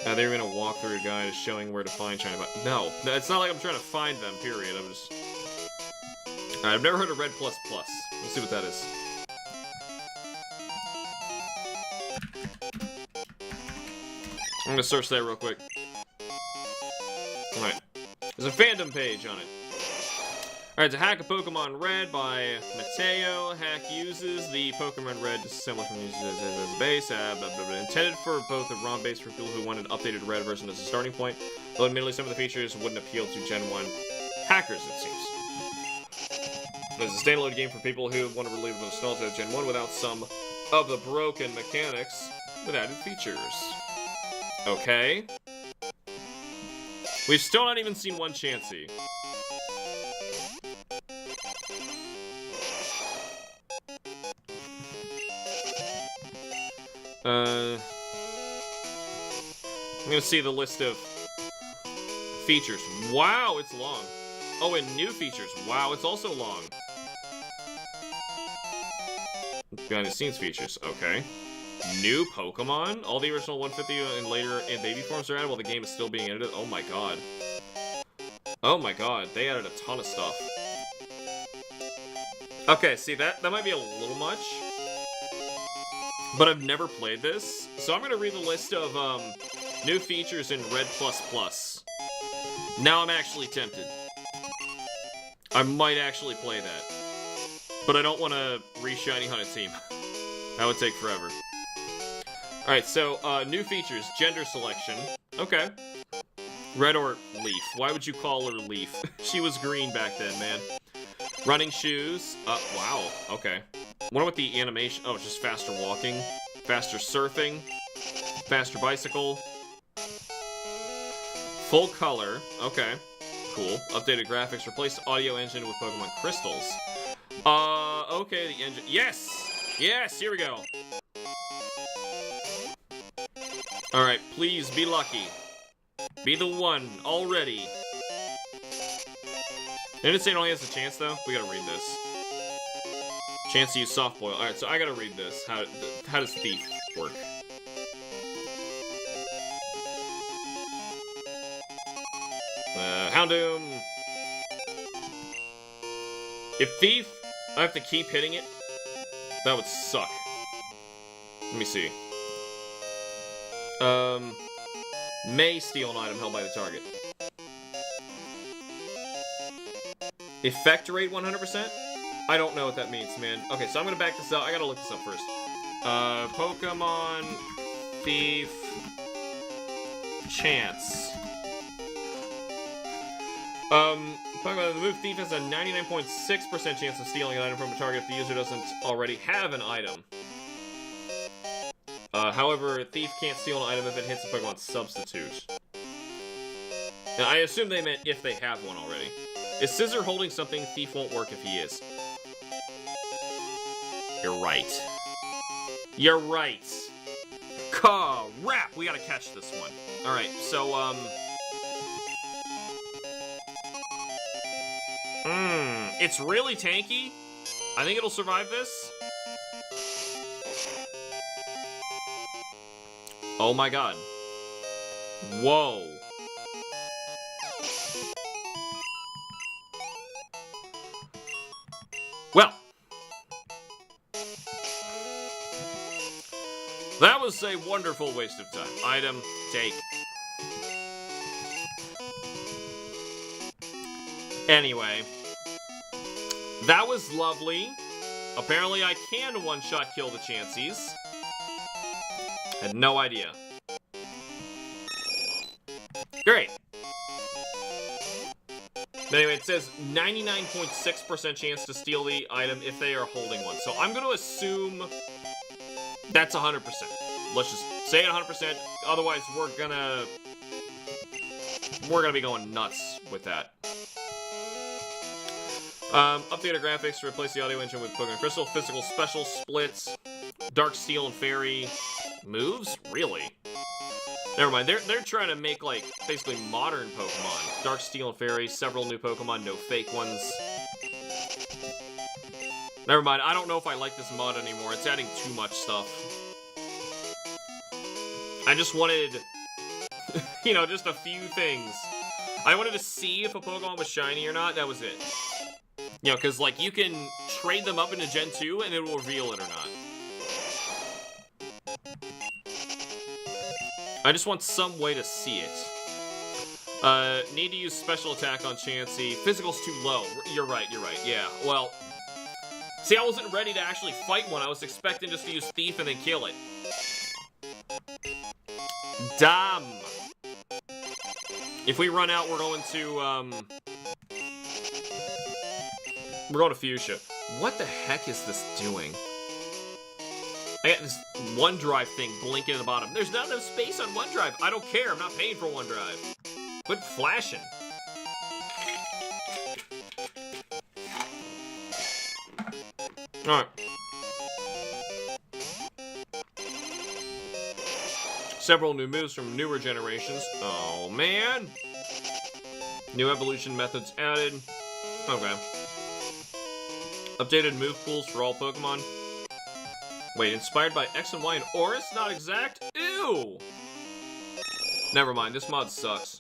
They were gonna walk through a guide showing where to find shiny, but no, it's not like I'm trying to find them, period. I'm just... Alright, I've never heard of Red++. Let's see what that is. I'm gonna search that real quick. Alright. There's a fandom page on it. Alright, to hack a Pokemon Red by Mateo. Hack uses the Pokemon Red disassembler from uses as a base. Intended for both a ROM base for people who wanted an updated Red version as a starting point, though admittedly some of the features wouldn't appeal to Gen 1 hackers, it seems. It's a standalone game for people who want to relive the nostalgia of Gen 1 without some of the broken mechanics with added features. Okay. We've still not even seen one Chansey. I'm gonna see the list of features. Wow, it's long. Oh, and new features. Wow, it's also long. Behind the scenes features. Okay. New Pokemon? All the original 150 and later in baby forms are added while the game is still being edited? Oh my god. Oh my god, they added a ton of stuff. Okay, see, that might be a little much. But I've never played this, so I'm gonna read the list of new features in Red++. Now I'm actually tempted. I might actually play that. But I don't want to re-shiny hunt a team. That would take forever. Alright, so, new features. Gender selection. Okay. Red or Leaf. Why would you call her Leaf? She was green back then, man. Running shoes. Wow. Okay. Wonder what the animation... Oh, it's just faster walking. Faster surfing. Faster bicycle. Full color. Okay. Cool. Updated graphics. Replaced audio engine with Pokemon Crystals. Okay, the engine... Yes! Yes, here we go. Alright, please be lucky. Be the one already. Didn't it say it only has a chance, though? We gotta read this. Chance to use soft boil. Alright, so I gotta read this. How does Thief work? Houndoom. If Thief, I have to keep hitting it, that would suck. Let me see. May steal an item held by the target. Effect rate 100%? I don't know what that means, man. Okay, so I'm gonna back this up. I gotta look this up first. Pokemon Thief Chance. Pokemon, the move Thief has a 99.6% chance of stealing an item from a target if the user doesn't already have an item. However, Thief can't steal an item if it hits a Pokemon substitute. And I assume they meant if they have one already. Is Scissor holding something? Thief won't work if he is. You're right. You're right. Crap! We gotta catch this one. Alright, so, it's really tanky. I think it'll survive this. Oh my god. Whoa. Well. That was a wonderful waste of time. Item, take. Anyway. That was lovely. Apparently I can one-shot kill the Chanseys. Had no idea. Great. But anyway, it says 99.6% chance to steal the item if they are holding one. So I'm going to assume that's 100%. Let's just say it 100%. Otherwise, we're gonna be going nuts with that. Updated graphics to replace the audio engine with Pokemon Crystal. Physical special splits. Dark Steel and Fairy moves? Really? Never mind. They're trying to make, like, basically modern Pokemon. Dark Steel and Fairy, several new Pokemon, no fake ones. Never mind. I don't know if I like this mod anymore. It's adding too much stuff. I just wanted, you know, just a few things. I wanted to see if a Pokemon was shiny or not. That was it. You know, because, like, you can trade them up into Gen 2 and it will reveal it or not. I just want some way to see it. Need to use special attack on Chansey. Physical's too low. You're right, yeah. Well, see, I wasn't ready to actually fight one. I was expecting just to use Thief and then kill it. Damn. If we run out, we're going to Fuchsia. What the heck is this doing? I got this OneDrive thing blinking at the bottom. There's not enough space on OneDrive. I don't care. I'm not paying for OneDrive. Quit flashing. Alright. Several new moves from newer generations. Oh, man. New evolution methods added. Okay. Updated move pools for all Pokemon. Wait, inspired by X and Y and Oris? Not exact? Ew! Never mind, this mod sucks.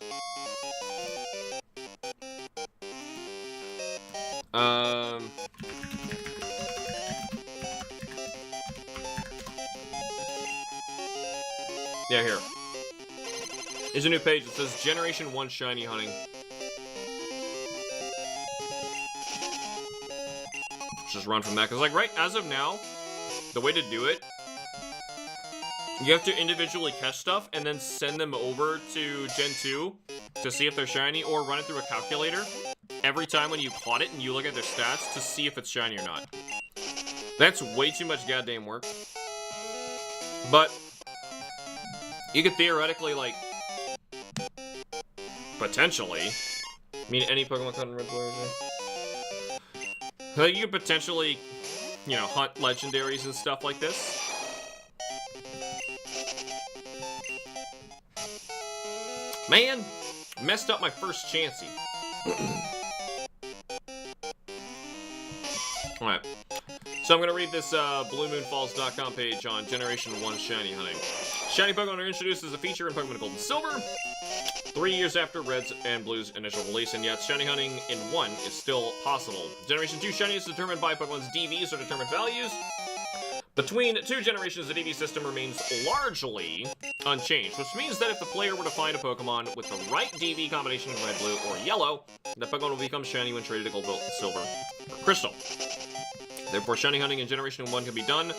Yeah, here. Here's a new page. It says Generation 1 Shiny Hunting. Just run from that, because, like, right as of now, the way to do it, you have to individually catch stuff and then send them over to Gen 2 to see if they're shiny, or run it through a calculator every time when you caught it and you look at their stats to see if it's shiny or not. That's way too much goddamn work. But you could theoretically, like, potentially, I mean, any Pokemon caught in Red Blue, you could potentially, you know, hunt legendaries and stuff like this. Man, messed up my first Chansey. Alright. So I'm going to read this BlueMoonFalls.com page on Generation 1 Shiny Hunting. Shiny Pokemon are introduced as a feature in Pokemon Gold and Silver 3 years after Red's and Blue's initial release, and yet Shiny Hunting in 1 is still possible. Generation 2 Shiny is determined by Pokemon's DVs, or determined values. Between two generations, the DV system remains largely unchanged, which means that if the player were to find a Pokemon with the right DV combination in Red, Blue, or Yellow, that Pokemon will become shiny when traded to Gold, Silver, or Crystal. Therefore, Shiny Hunting in Generation 1 can be done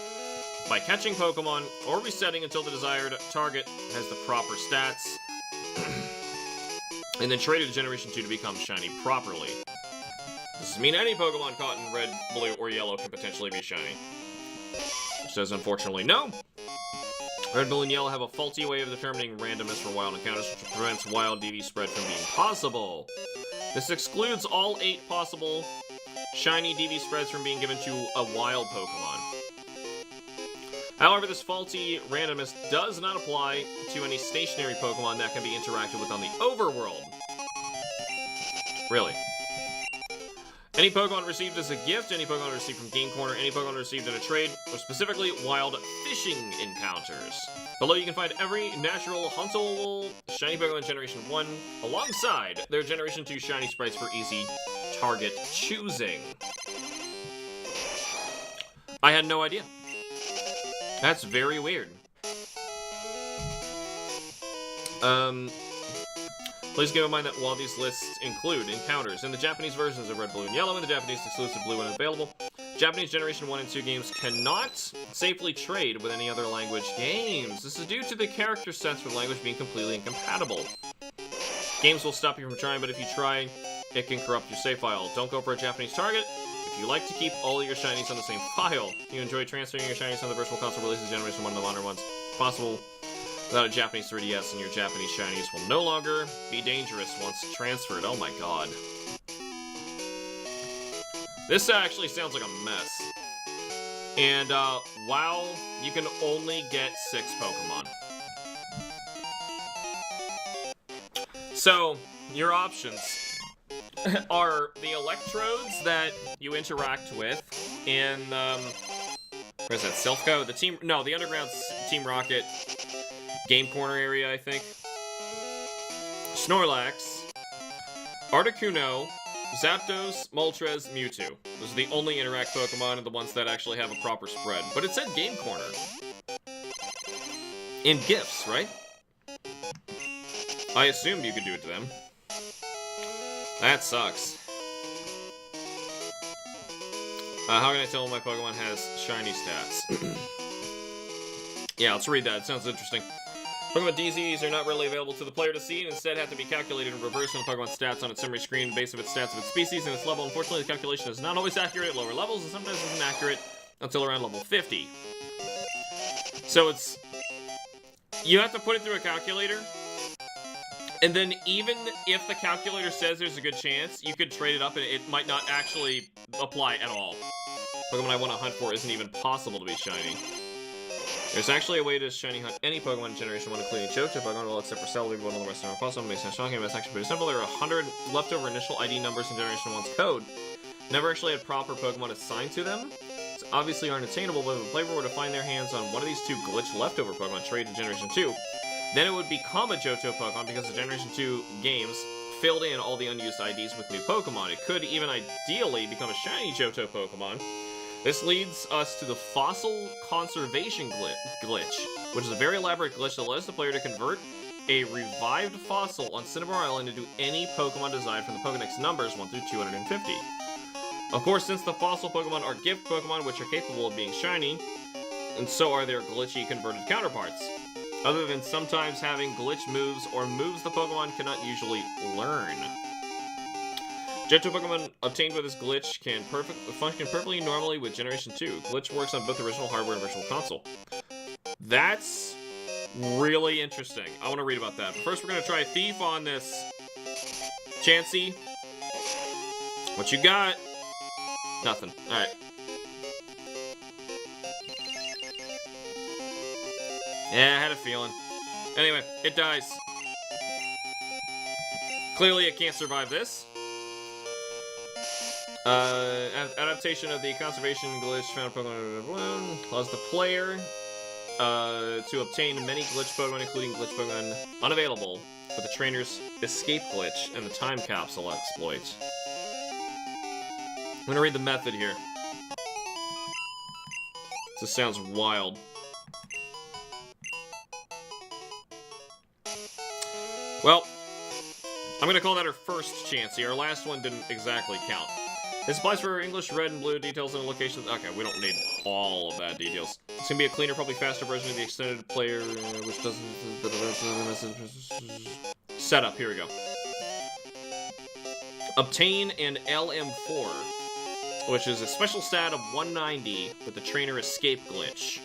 by catching Pokemon or resetting until the desired target has the proper stats, and then traded to Generation 2 to become shiny properly. This does mean any Pokemon caught in Red, Blue, or Yellow can potentially be shiny. It says, unfortunately, no. Red, Blue, and Yellow have a faulty way of determining randomness for wild encounters, which prevents wild DV spread from being possible. This excludes all 8 possible shiny DV spreads from being given to a wild Pokemon. However, this faulty randomness does not apply to any stationary Pokemon that can be interacted with on the overworld. Really. Any Pokemon received as a gift, any Pokemon received from Game Corner, any Pokemon received in a trade, or specifically wild fishing encounters. Below you can find every natural huntable shiny Pokemon Generation 1 alongside their Generation 2 shiny sprites for easy target choosing. I had no idea. That's very weird. Please keep in mind that while these lists include encounters in the Japanese versions of Red, Blue, and Yellow and the Japanese exclusive Blue when available, Japanese Generation 1 and 2 games cannot safely trade with any other language games. This is due to the character sets for the language being completely incompatible. Games will stop you from trying, but if you try, it can corrupt your save file. Don't go for a Japanese target if you like to keep all of your shinies on the same file. You enjoy transferring your shinies on the virtual console releases Generation 1 to the modern ones. Possible without a Japanese 3DS, and your Japanese shinies will no longer be dangerous once transferred. Oh my god. This actually sounds like a mess. And, WoW, you can only get 6 Pokemon. So, your options are the electrodes that you interact with in, where's that, Silphco? The Underground Team Rocket Game Corner area, I think. Snorlax, Articuno, Zapdos, Moltres, Mewtwo. Those are the only Interact Pokemon and the ones that actually have a proper spread. But it said Game Corner. In gifts, right? I assumed you could do it to them. That sucks. How can I tell when my Pokemon has shiny stats? Yeah, let's read that. It sounds interesting. Pokemon DZs are not readily available to the player to see, and instead have to be calculated in reverse on Pokemon stats on its summary screen based on its stats of its species and its level. Unfortunately, the calculation is not always accurate at lower levels, and sometimes isn't accurate until around level 50. So you have to put it through a calculator, and then even if the calculator says there's a good chance, you could trade it up and it might not actually apply at all. Pokemon I want to hunt for isn't even possible to be shiny. There's actually a way to shiny hunt any Pokemon in Generation 1, including Johto Pokemon, well, except for Celebi, but all the rest are impossible. Makes sense. Shocking, but it's actually pretty simple. There are 100 leftover initial ID numbers in Generation 1's code. Never actually had proper Pokemon assigned to them. It's obviously aren't attainable, but if a player were to find their hands on one of these two glitch leftover Pokemon traded to Generation 2, then it would become a Johto Pokemon because the Generation 2 games filled in all the unused IDs with new Pokemon. It could even ideally become a shiny Johto Pokemon. This leads us to the Fossil Conservation glitch, which is a very elaborate glitch that allows the player to convert a revived fossil on Cinnabar Island into any Pokemon designed from the Pokedex numbers 1 through 250. Of course, since the fossil Pokemon are gift Pokemon which are capable of being shiny, and so are their glitchy converted counterparts. Other than sometimes having glitch moves or moves the Pokemon cannot usually learn. Johto Pokemon obtained with this glitch can function perfectly normally with Generation 2. Glitch works on both original hardware and Virtual Console. That's really interesting. I want to read about that. But first, we're going to try Thief on this Chansey. What you got? Nothing. Alright. Yeah, I had a feeling. Anyway, it dies. Clearly, it can't survive this. Adaptation of the conservation glitch found Pokemon allows the player to obtain many glitch Pokemon, including glitch Pokemon unavailable with the trainer's escape glitch and the time capsule exploit. I'm gonna read the method here. This sounds wild. Well, I'm gonna call that our first Chansey. Our last one didn't exactly count. This applies for English, red, and blue details and locations. Okay, we don't need all of that details. It's gonna be a cleaner, probably faster version of the extended player, which doesn't... Setup, here we go. Obtain an LM4, which is a special stat of 190 with the trainer escape glitch.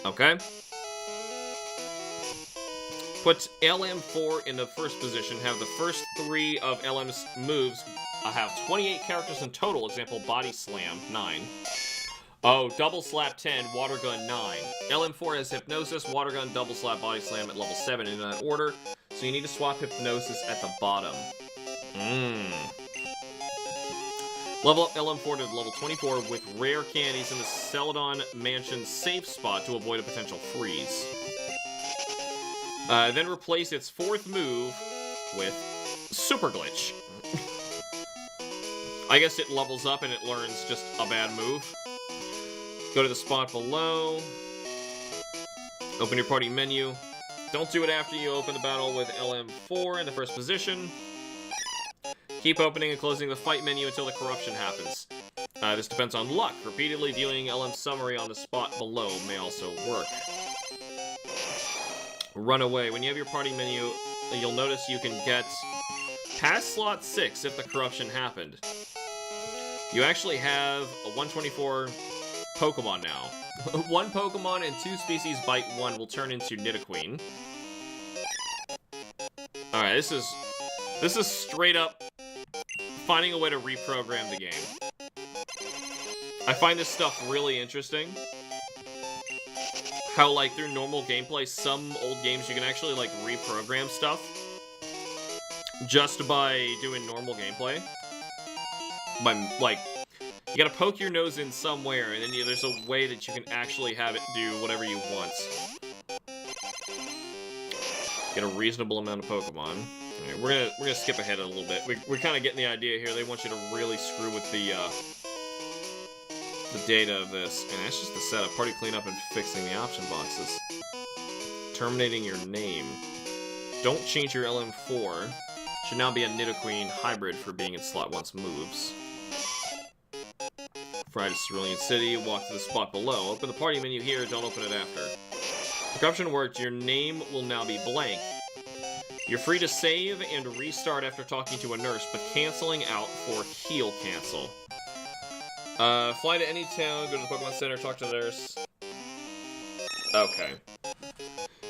Okay. Put LM4 in the first position, have the first 3 of LM's moves have 28 characters in total, example, Body Slam, 9. Oh, Double Slap, 10, Water Gun, 9. LM4 has Hypnosis, Water Gun, Double Slap, Body Slam at level 7 in that order, so you need to swap Hypnosis at the bottom. Level up LM4 to level 24 with rare candies in the Celadon Mansion safe spot to avoid a potential freeze. Then replace its 4th move with Super Glitch. I guess it levels up and it learns just a bad move. Go to the spot below. Open your party menu. Don't do it after you open the battle with LM4 in the first position. Keep opening and closing the fight menu until the corruption happens. This depends on luck. Repeatedly viewing LM summary on the spot below may also work. Run away. When you have your party menu, you'll notice you can get past slot 6 if the corruption happened. You actually have a 124 Pokemon now. 1 Pokemon and 2 species bite 1 will turn into Nidoqueen. Alright, this is straight up finding a way to reprogram the game. I find this stuff really interesting. How, like, through normal gameplay, some old games you can actually, like, reprogram stuff just by doing normal gameplay. By, like, you gotta poke your nose in somewhere, and then there's a way that you can actually have it do whatever you want. Get a reasonable amount of Pokemon. Right, we're gonna skip ahead a little bit. We're kind of getting the idea here. They want you to really screw with the data of this. And that's just the setup. Party cleanup and fixing the option boxes. Terminating your name. Don't change your LM4. Should now be a Nidoqueen hybrid for being in slot 1's moves. Fly to Cerulean City, walk to the spot below. Open the party menu here, don't open it after. The corruption worked, your name will now be blank. You're free to save and restart after talking to a nurse, but canceling out for heal cancel. Fly to any town, go to the Pokemon Center, talk to the nurse. Okay.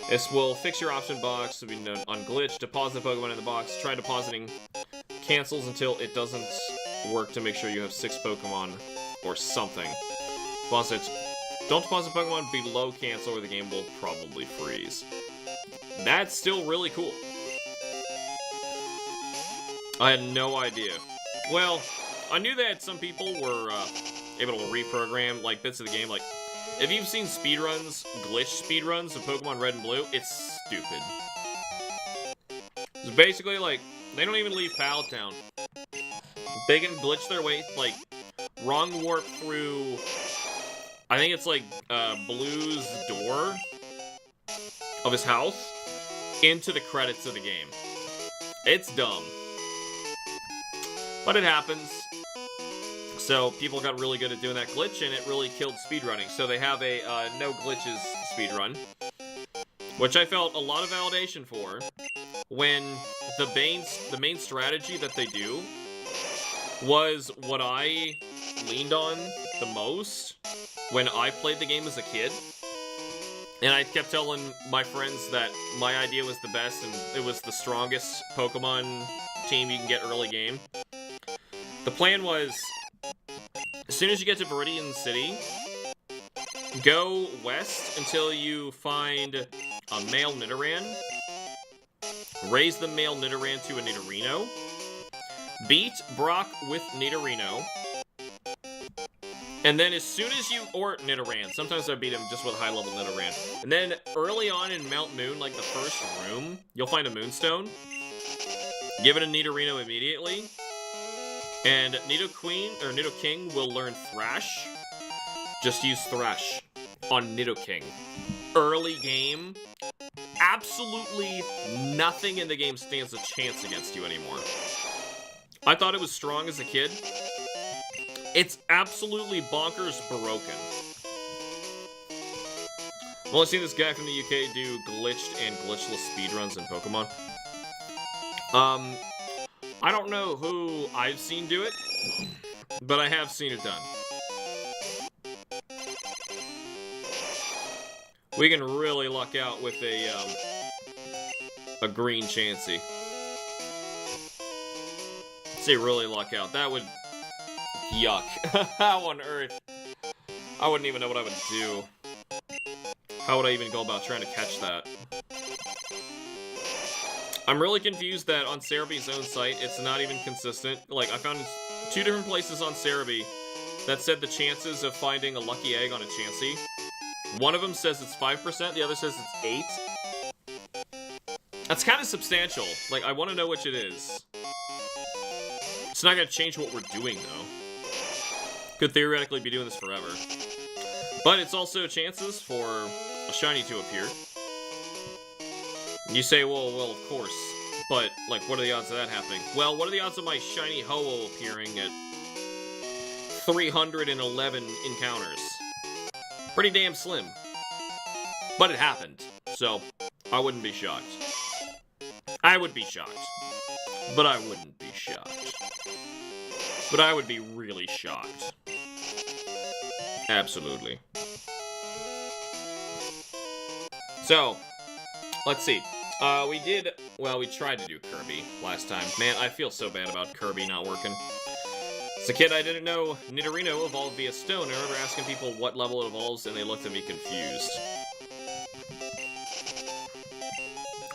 This will fix your option box to be on glitch. Deposit Pokemon in the box. Try depositing cancels until it doesn't work to make sure you have 6 Pokemon or something. Deposit. Don't deposit Pokemon below cancel or the game will probably freeze. That's still really cool. I had no idea. Well, I knew that some people were able to reprogram like bits of the game. Like, if you've seen speedruns, glitch speedruns of Pokemon Red and Blue, it's stupid. It's basically like, they don't even leave Pallet Town. They can glitch their way, like, wrong warp through, I think it's like Blue's door of his house into the credits of the game. It's dumb. But it happens. So people got really good at doing that glitch, and it really killed speedrunning. So they have a no glitches speedrun, which I felt a lot of validation for. When the main strategy that they do was what I leaned on the most when I played the game as a kid. And I kept telling my friends that my idea was the best and it was the strongest Pokemon team you can get early game. The plan was, as soon as you get to Viridian City, go west until you find a male Nidoran, raise the male Nidoran to a Nidorino, beat Brock with Nidorino, and then as soon as you, or Nidoran, sometimes I beat him just with a high-level Nidoran, and then early on in Mount Moon, like the first room, you'll find a Moonstone, give it a Nidorino immediately, and Nidoqueen, or Nidoking, will learn Thrash. Just use Thrash on Nidoking. Early game, absolutely nothing in the game stands a chance against you anymore. I thought it was strong as a kid. It's absolutely bonkers broken. I've only seen this guy from the UK do glitched and glitchless speedruns in Pokemon. I don't know who I've seen do it, but I have seen it done. We can really luck out with a green Chansey. Say really luck out. That would... Yuck. How on earth? I wouldn't even know what I would do. How would I even go about trying to catch that? I'm really confused that on Cerebi's own site, it's not even consistent. Like, I found 2 different places on Cerebi that said the chances of finding a lucky egg on a Chansey. One of them says it's 5%, the other says it's 8%. That's kind of substantial. Like, I want to know which it is. It's not going to change what we're doing, though. Could theoretically be doing this forever. But it's also chances for a shiny to appear. You say, well, of course. But, like, what are the odds of that happening? Well, what are the odds of my shiny Ho-Oh appearing at 311 encounters? Pretty damn slim. But it happened. So, I wouldn't be shocked. I would be shocked. But I wouldn't be shocked. But I would be really shocked. Absolutely. So, let's see. We tried to do Kirby last time. Man, I feel so bad about Kirby not working. As a kid, I didn't know Nidorino evolved via stone. I remember asking people what level it evolves, and they looked at me confused.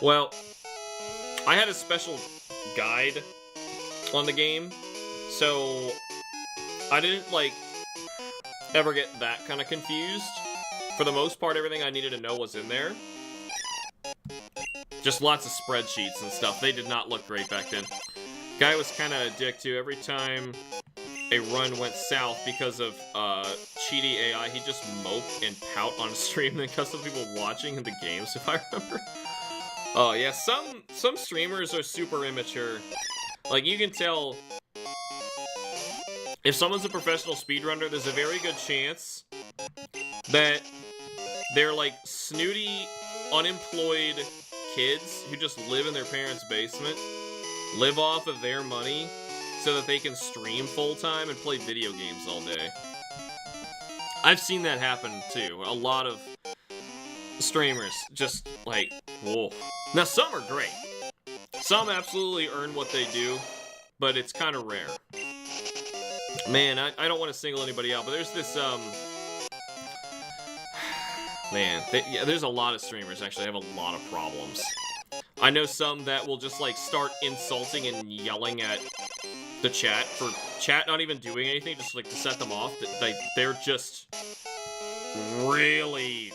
Well, I had a special guide on the game, so I didn't, like, ever get that kind of confused. For the most part, everything I needed to know was in there. Just lots of spreadsheets and stuff. They did not look great back then. Guy was kind of a dick, too. Every time a run went south because of cheaty AI, he'd just mope and pout on stream and cuss at people watching in the games, if I remember. Oh yeah, some streamers are super immature. Like, you can tell if someone's a professional speedrunner, there's a very good chance that they're like snooty, unemployed kids who just live in their parents' basement, live off of their money so that they can stream full-time and play video games all day. I've seen that happen too. A lot of streamers just like, whoa. Now, some are great. Some absolutely earn what they do, but it's kind of rare. Man, I don't want to single anybody out, but there's this, man, yeah, there's a lot of streamers actually have a lot of problems. I know some that will just, like, start insulting and yelling at the chat for chat not even doing anything, just, like, to set them off. They're just really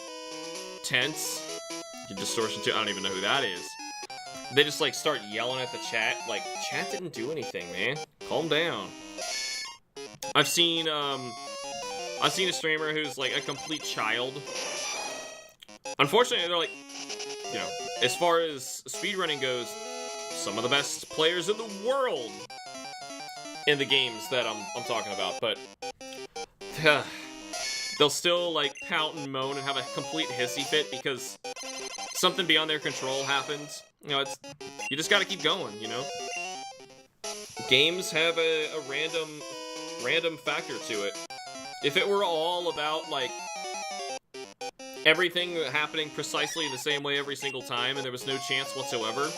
tense. Distortion 2, I don't even know who that is. They just, like, start yelling at the chat. Like, chat didn't do anything, man. Calm down. I've seen a streamer who's, like, a complete child. Unfortunately, they're, like, you know, as far as speedrunning goes, some of the best players in the world in the games that I'm talking about, but they'll still, like, pout and moan and have a complete hissy fit because something beyond their control happens. You know, you just gotta keep going, you know? Games have a random factor to it. If it were all about, like, everything happening precisely the same way every single time and there was no chance whatsoever,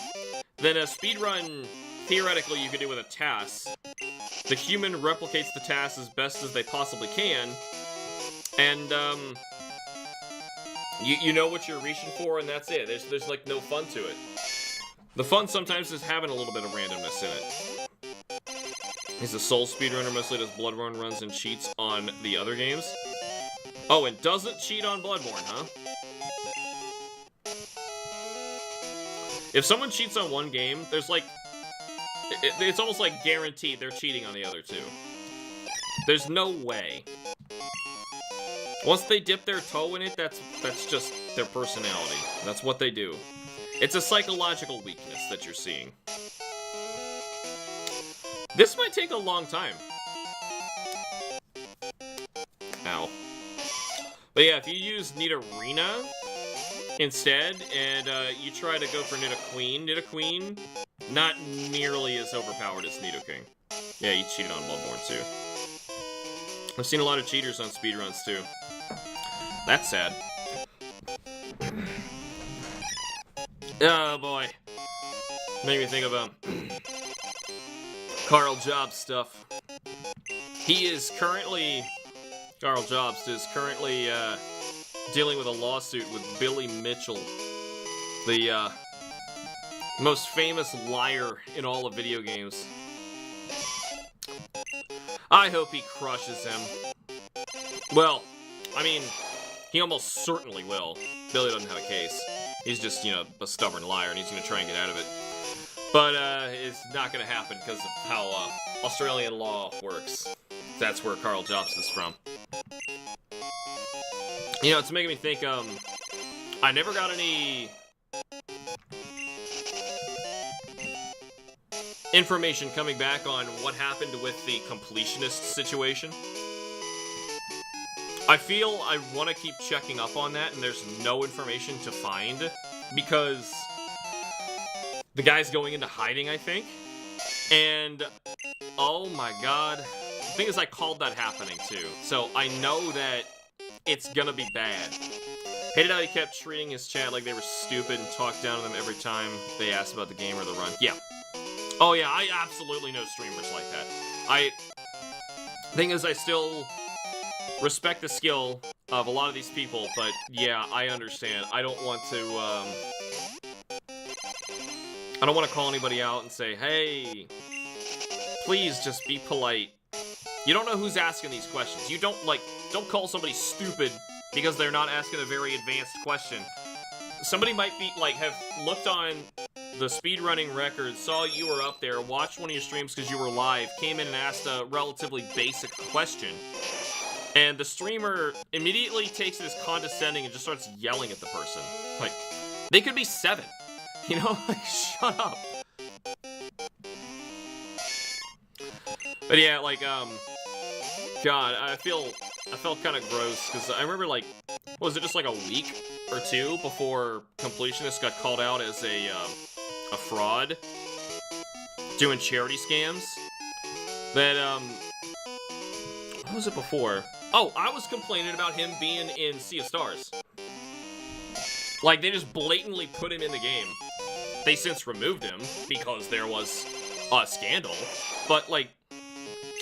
then a speedrun, theoretically, you could do with a task. The human replicates the task as best as they possibly can, and, you know what you're reaching for, and that's it. There's like, no fun to it. The fun sometimes is having a little bit of randomness in it. He's a soul speedrunner, mostly does Bloodborne runs and cheats on the other games. Oh, and doesn't cheat on Bloodborne, huh? If someone cheats on one game, there's like... It's almost like guaranteed they're cheating on the other two. There's no way. Once they dip their toe in it, that's just their personality. That's what they do. It's a psychological weakness that you're seeing. This might take a long time. Ow. But yeah, if you use Nidorina instead, and you try to go for Nidoqueen, not nearly as overpowered as Nidoking. Yeah, he cheated on Bloodborne too. I've seen a lot of cheaters on speedruns too. That's sad. Oh boy. Made me think about Carl Jobs stuff. Carl Jobs is currently dealing with a lawsuit with Billy Mitchell, the most famous liar in all of video games. I hope he crushes him. Well, I mean, he almost certainly will. Billy doesn't have a case. He's just, you know, a stubborn liar, and he's gonna try and get out of it. But, it's not gonna happen because of how, Australian law works. That's where Carl Jobs is from. You know, it's making me think, I never got any information coming back on what happened with the completionist situation. I feel I want to keep checking up on that, and there's no information to find, because the guy's going into hiding, I think. And, oh my god. The thing is, I called that happening, too. So, I know that it's gonna be bad. Hated how he kept treating his chat like they were stupid and talked down to them every time they asked about the game or the run. Yeah. Oh yeah, I absolutely know streamers like that. Thing is, I still respect the skill of a lot of these people, but yeah, I understand. I don't want to call anybody out and say, hey, please just be polite. You don't know who's asking these questions. You don't call somebody stupid because they're not asking a very advanced question. Somebody might be, have looked on the speedrunning record, saw you were up there, watched one of your streams because you were live, came in and asked a relatively basic question. And the streamer immediately takes it as condescending and just starts yelling at the person. Like, they could be 7. You know, like, shut up. But yeah, like, God, I felt kind of gross, because I remember, like, what was it, just like a week or two before Completionist got called out as a fraud doing charity scams? That, what was it before? Oh, I was complaining about him being in Sea of Stars. Like, they just blatantly put him in the game. They since removed him because there was a scandal, but, like,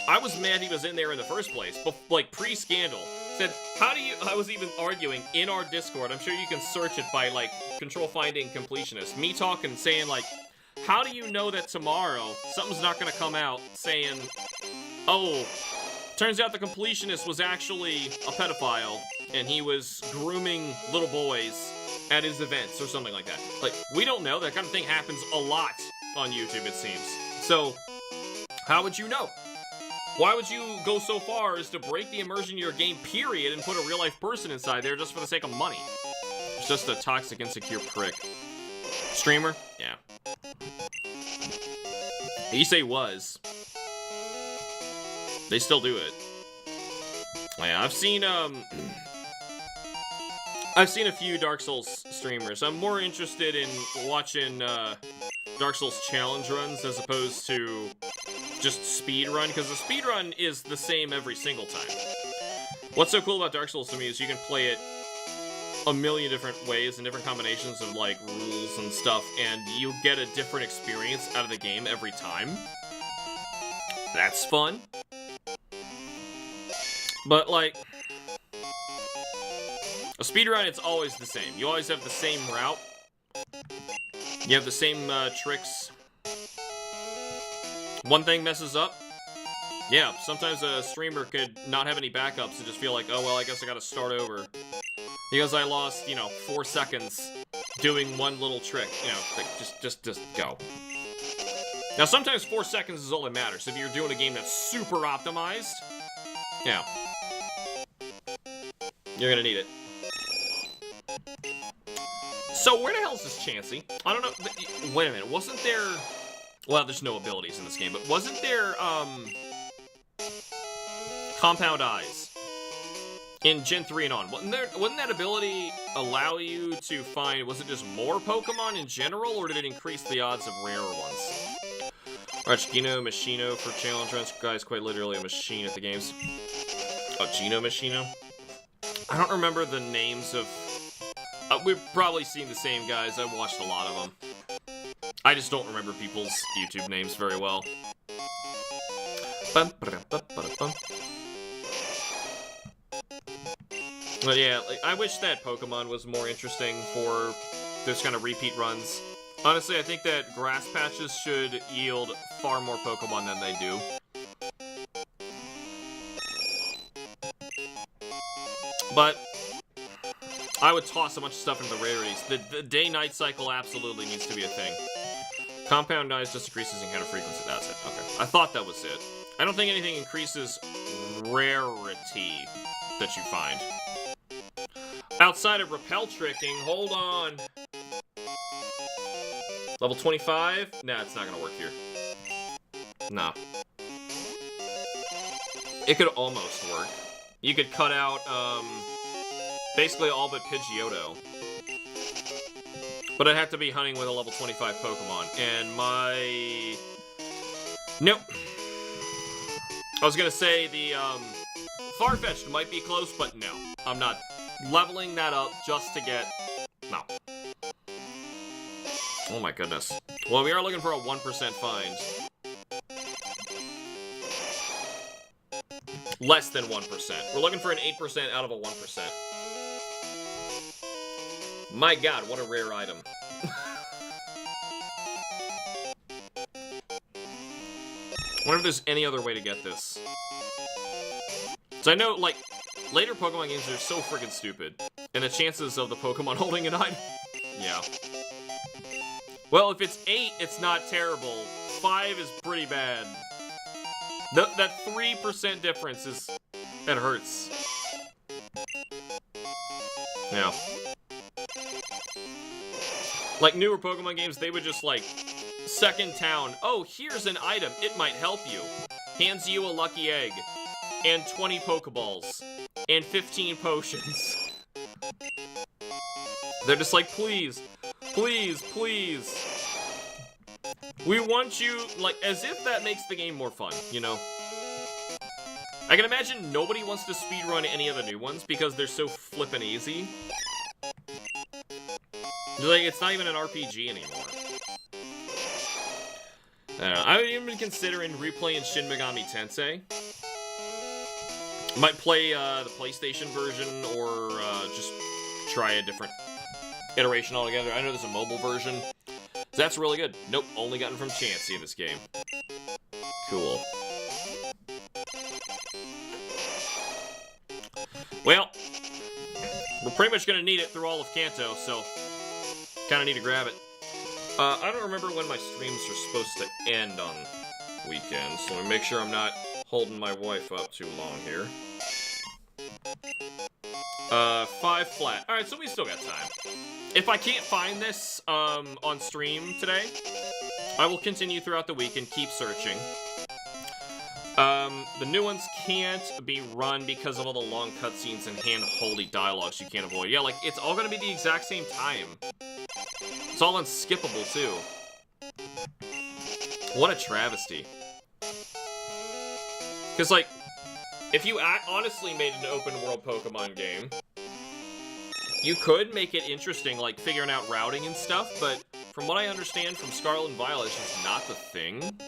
I was mad he was in there in the first place, but, like, pre-scandal. Said, how do you... I was even arguing in our Discord. I'm sure you can search it by, like, control finding completionist. Me talking, saying, like, how do you know that tomorrow something's not gonna come out saying, oh, turns out the completionist was actually a pedophile, and he was grooming little boys at his events, or something like that. Like, we don't know. That kind of thing happens a lot on YouTube, it seems. So, how would you know? Why would you go so far as to break the immersion in your game, period, and put a real-life person inside there just for the sake of money? It's just a toxic, insecure prick. Streamer? Yeah. You say was. They still do it. Yeah, I've seen a few Dark Souls streamers. I'm more interested in watching Dark Souls challenge runs as opposed to just speed run, because the speed run is the same every single time. What's so cool about Dark Souls to me is you can play it a million different ways and different combinations of, like, rules and stuff, and you get a different experience out of the game every time. That's fun. But, like, a speedrun, it's always the same. You always have the same route. You have the same tricks. One thing messes up. Yeah, sometimes a streamer could not have any backups and just feel like, oh, well, I guess I gotta start over. Because I lost, you know, 4 seconds doing one little trick. You know, like, just go. Now, sometimes 4 seconds is all that matters. If you're doing a game that's super optimized, yeah, you're gonna need it. So, where the hell is this Chansey? I don't know. Wait a minute. Wasn't there... Well, there's no abilities in this game, but wasn't there, Compound Eyes in Gen 3 and on? Wouldn't that ability allow you to find... Was it just more Pokemon in general, or did it increase the odds of rarer ones? Alright, Gino Machino for challenge runs. Guy's quite literally a machine at the games. Oh, Gino Machino? I don't remember the names of... we've probably seen the same guys. I've watched a lot of them. I just don't remember people's YouTube names very well. But yeah, like, I wish that Pokemon was more interesting for those kind of repeat runs. Honestly, I think that grass patches should yield far more Pokemon than they do. But I would toss a bunch of stuff into the rarities. The day-night cycle absolutely needs to be a thing. Compound Eyes just increases encounter frequency. That's it. Okay. I thought that was it. I don't think anything increases rarity that you find. Outside of repel tricking, hold on. Level 25? Nah, it's not gonna work here. No. It could almost work. You could cut out, basically all but Pidgeotto. But I'd have to be hunting with a level 25 Pokemon, and my... Nope. I was gonna say the, Farfetch'd might be close, but no. I'm not leveling that up just to get... No. Oh my goodness. Well, we are looking for a 1% find. Less than 1%. We're looking for an 8% out of a 1%. My god, what a rare item. I wonder if there's any other way to get this. So I know, like, later Pokemon games are so freaking stupid. And the chances of the Pokemon holding an item... Yeah. Well, if it's 8, it's not terrible. 5 is pretty bad. That 3% difference is... It hurts. Yeah. Like, newer Pokemon games, they would just, like, second town, oh, here's an item, it might help you. Hands you a lucky egg, and 20 Pokeballs, and 15 potions. They're just like, please, please, please. We want you, like, as if that makes the game more fun, you know? I can imagine nobody wants to speedrun any of the new ones because they're so flippin' easy. Like, it's not even an RPG anymore. I don't know. I've even been considering replaying Shin Megami Tensei. Might play the PlayStation version or just try a different iteration altogether. I know there's a mobile version. That's really good. Nope, only gotten from Chansey in this game. Cool. Well, we're pretty much gonna need it through all of Kanto, so kinda need to grab it. I don't remember when my streams are supposed to end on weekends, so let me make sure I'm not holding my wife up too long here. 5 flat. Alright, so we still got time. If I can't find this on stream today, I will continue throughout the week and keep searching. The new ones can't be run because of all the long cutscenes and hand-holdy dialogues you can't avoid. Yeah, like, it's all gonna be the exact same time. It's all unskippable, too. What a travesty. Because, like, if you honestly made an open-world Pokemon game, you could make it interesting, like, figuring out routing and stuff, but from what I understand from Scarlet and Violet, it's just not the thing.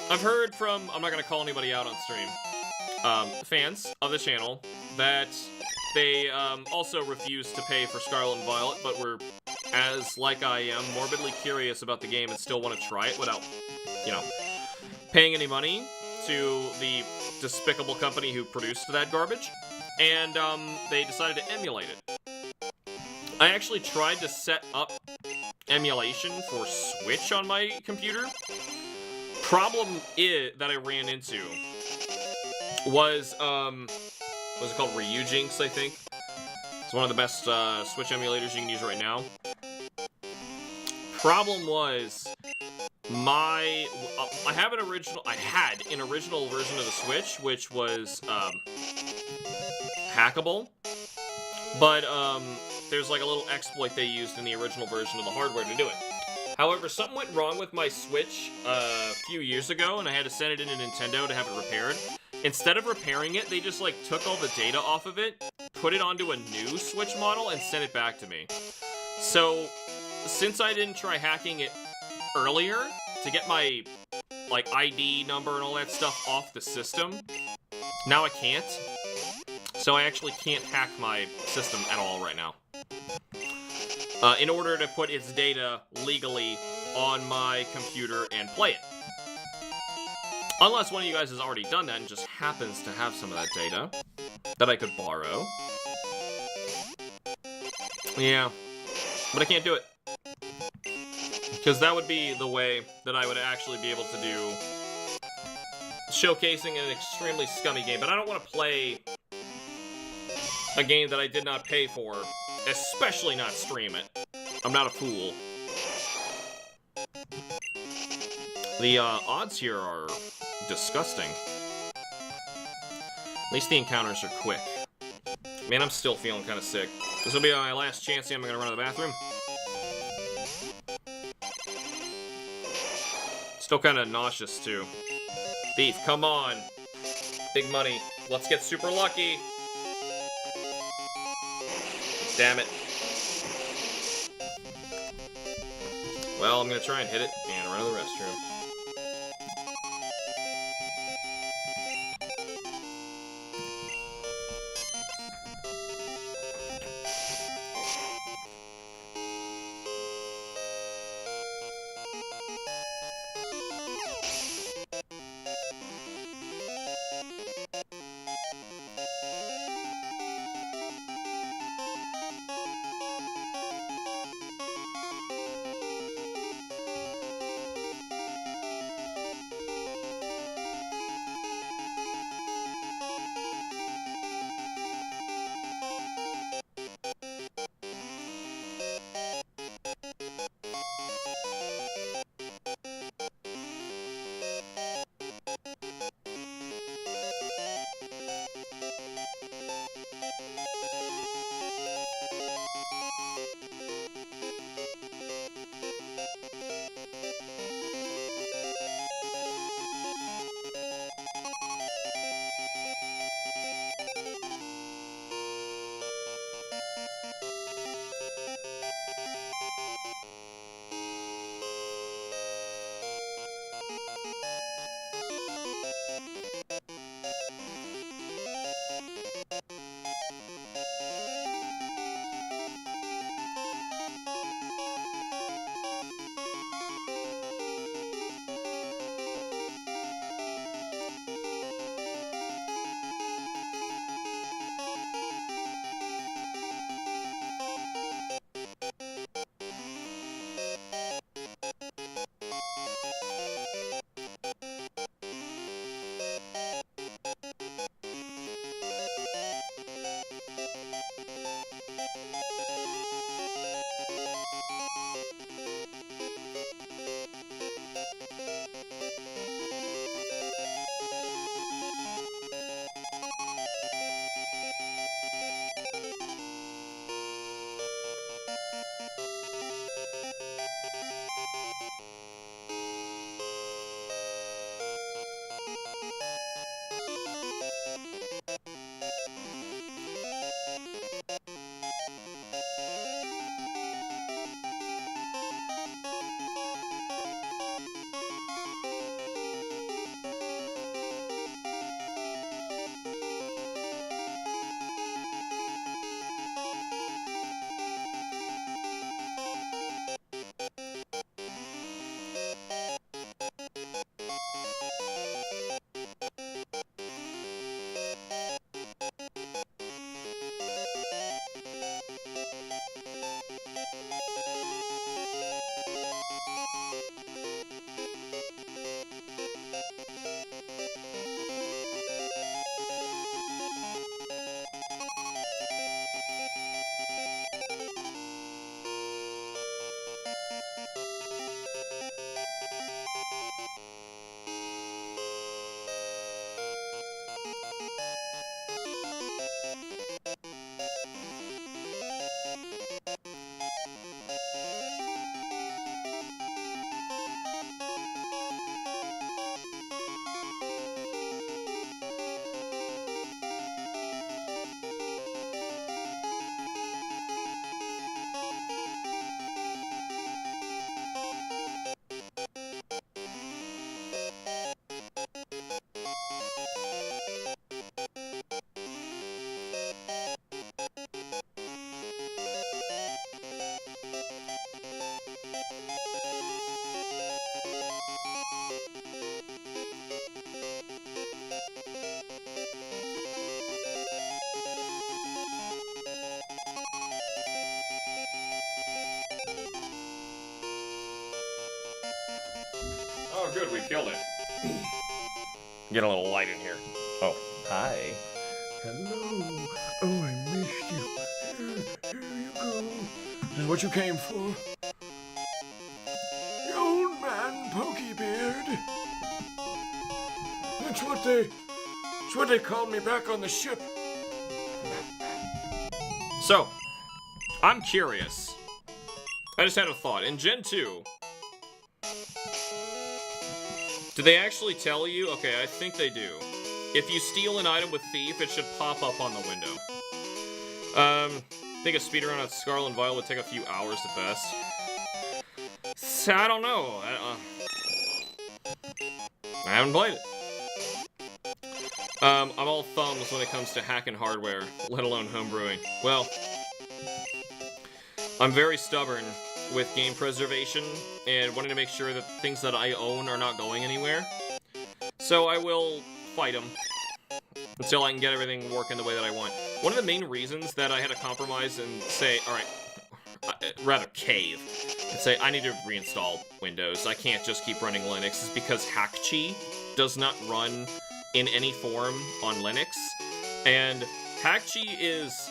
I've heard from, I'm not gonna call anybody out on stream, fans of the channel, that they also refuse to pay for Scarlet and Violet, but were, as like I am, morbidly curious about the game and still want to try it without, you know, paying any money to the despicable company who produced that garbage, and they decided to emulate it. I actually tried to set up emulation for Switch on my computer. Problem that I ran into was, what's it called? Ryujinx, I think. It's one of the best Switch emulators you can use right now. Problem was, I had an original version of the Switch, which was hackable, but there's like a little exploit they used in the original version of the hardware to do it. However, something went wrong with my Switch a few years ago, and I had to send it in to Nintendo to have it repaired. Instead of repairing it, they just, like, took all the data off of it, put it onto a new Switch model, and sent it back to me. So, since I didn't try hacking it earlier to get my, like, ID number and all that stuff off the system, now I can't. So I actually can't hack my system at all right now. In order to put its data legally on my computer and play it. Unless one of you guys has already done that and just happens to have some of that data that I could borrow. Yeah, but I can't do it. Because that would be the way that I would actually be able to do showcasing an extremely scummy game. But I don't want to play a game that I did not pay for, especially not stream it. I'm not a fool. The odds here are disgusting. At least the encounters are quick. Man, I'm still feeling kind of sick. This will be my last chance I'm gonna run to the bathroom. Still kind of nauseous, too. Thief, come on. Big money. Let's get super lucky. Damn it. Well, I'm gonna try and hit it and run to the restroom. good, we killed it. Get a little light in here. Oh, hi. Hello. Oh, I missed you. Here you go. This is what you came for. The old man Pokebeard. That's what they called me back on the ship. So, I'm curious. I just had a thought. In Gen 2, do they actually tell you? Okay, I think they do. If you steal an item with Thief, it should pop up on the window. I think a speedrun on Scarlet and Violet would take a few hours at best. So, I don't know. I haven't played it. I'm all thumbs when it comes to hacking hardware, let alone homebrewing. Well, I'm very stubborn with game preservation and wanting to make sure that things that I own are not going anywhere. So I will fight them until I can get everything working the way that I want. One of the main reasons that I had to compromise and say, alright, rather cave, and say I need to reinstall Windows, I can't just keep running Linux, is because Hakchi does not run in any form on Linux, and Hakchi is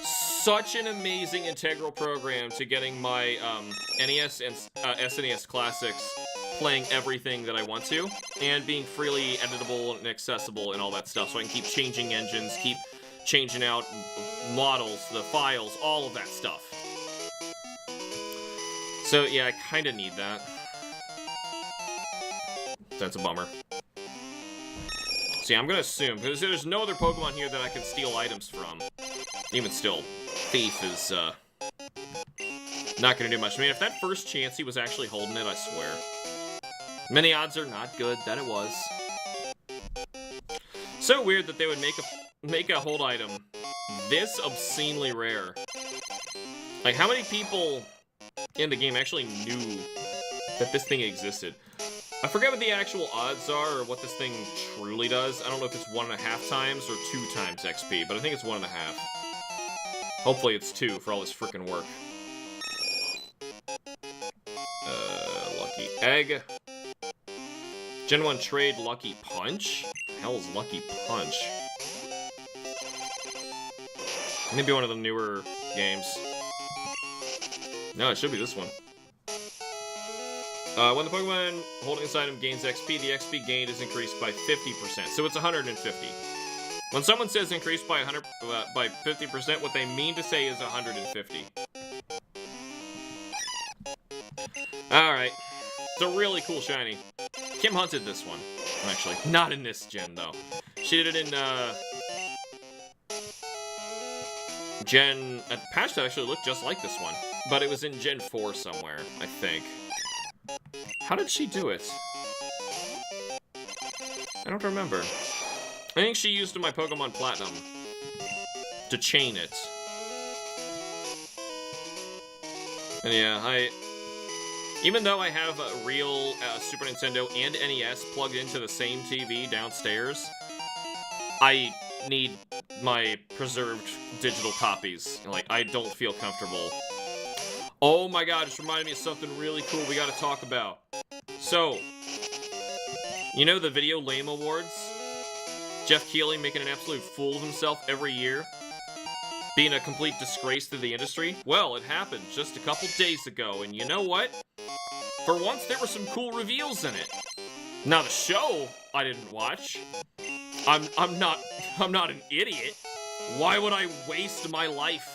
such an amazing integral program to getting my NES and SNES classics playing everything that I want to, and being freely editable and accessible and all that stuff, so I can keep changing engines, keep changing out models, the files, all of that stuff. So yeah, I kinda need that. That's a bummer. See, I'm gonna assume, because there's no other Pokemon here that I can steal items from. Even still, Thief is, not gonna do much. I mean, if that first Chansey was actually holding it, I swear. Many odds are not good that it was. So weird that they would make a hold item this obscenely rare. Like, how many people in the game actually knew that this thing existed? I forget what the actual odds are, or what this thing truly does. I don't know if it's 1.5 times or 2 times XP, but I think it's 1.5. Hopefully it's 2 for all this frickin' work. Lucky Egg. Gen 1 trade Lucky Punch? The hell is Lucky Punch? Maybe one of the newer games. No, it should be this one. When the Pokemon holding this item gains XP, the XP gained is increased by 50%, so it's 150. When someone says increased by 50%, what they mean to say is 150. Alright. It's a really cool shiny. Kim hunted this one. Actually, not in this gen, though. She did it in, Gen... A patch that actually looked just like this one. But it was in Gen 4 somewhere, I think. How did she do it? I don't remember. I think she used my Pokemon Platinum to chain it. And yeah, even though I have a real Super Nintendo and NES plugged into the same TV downstairs, I need my preserved digital copies. Like, I don't feel comfortable. Oh my god, it's reminded me of something really cool we gotta talk about. So, you know the Video Lame Awards? Jeff Keighley making an absolute fool of himself every year? Being a complete disgrace to the industry? Well, it happened just a couple days ago, and you know what? For once, there were some cool reveals in it. Now, the show I didn't watch. I'm not an idiot. Why would I waste my life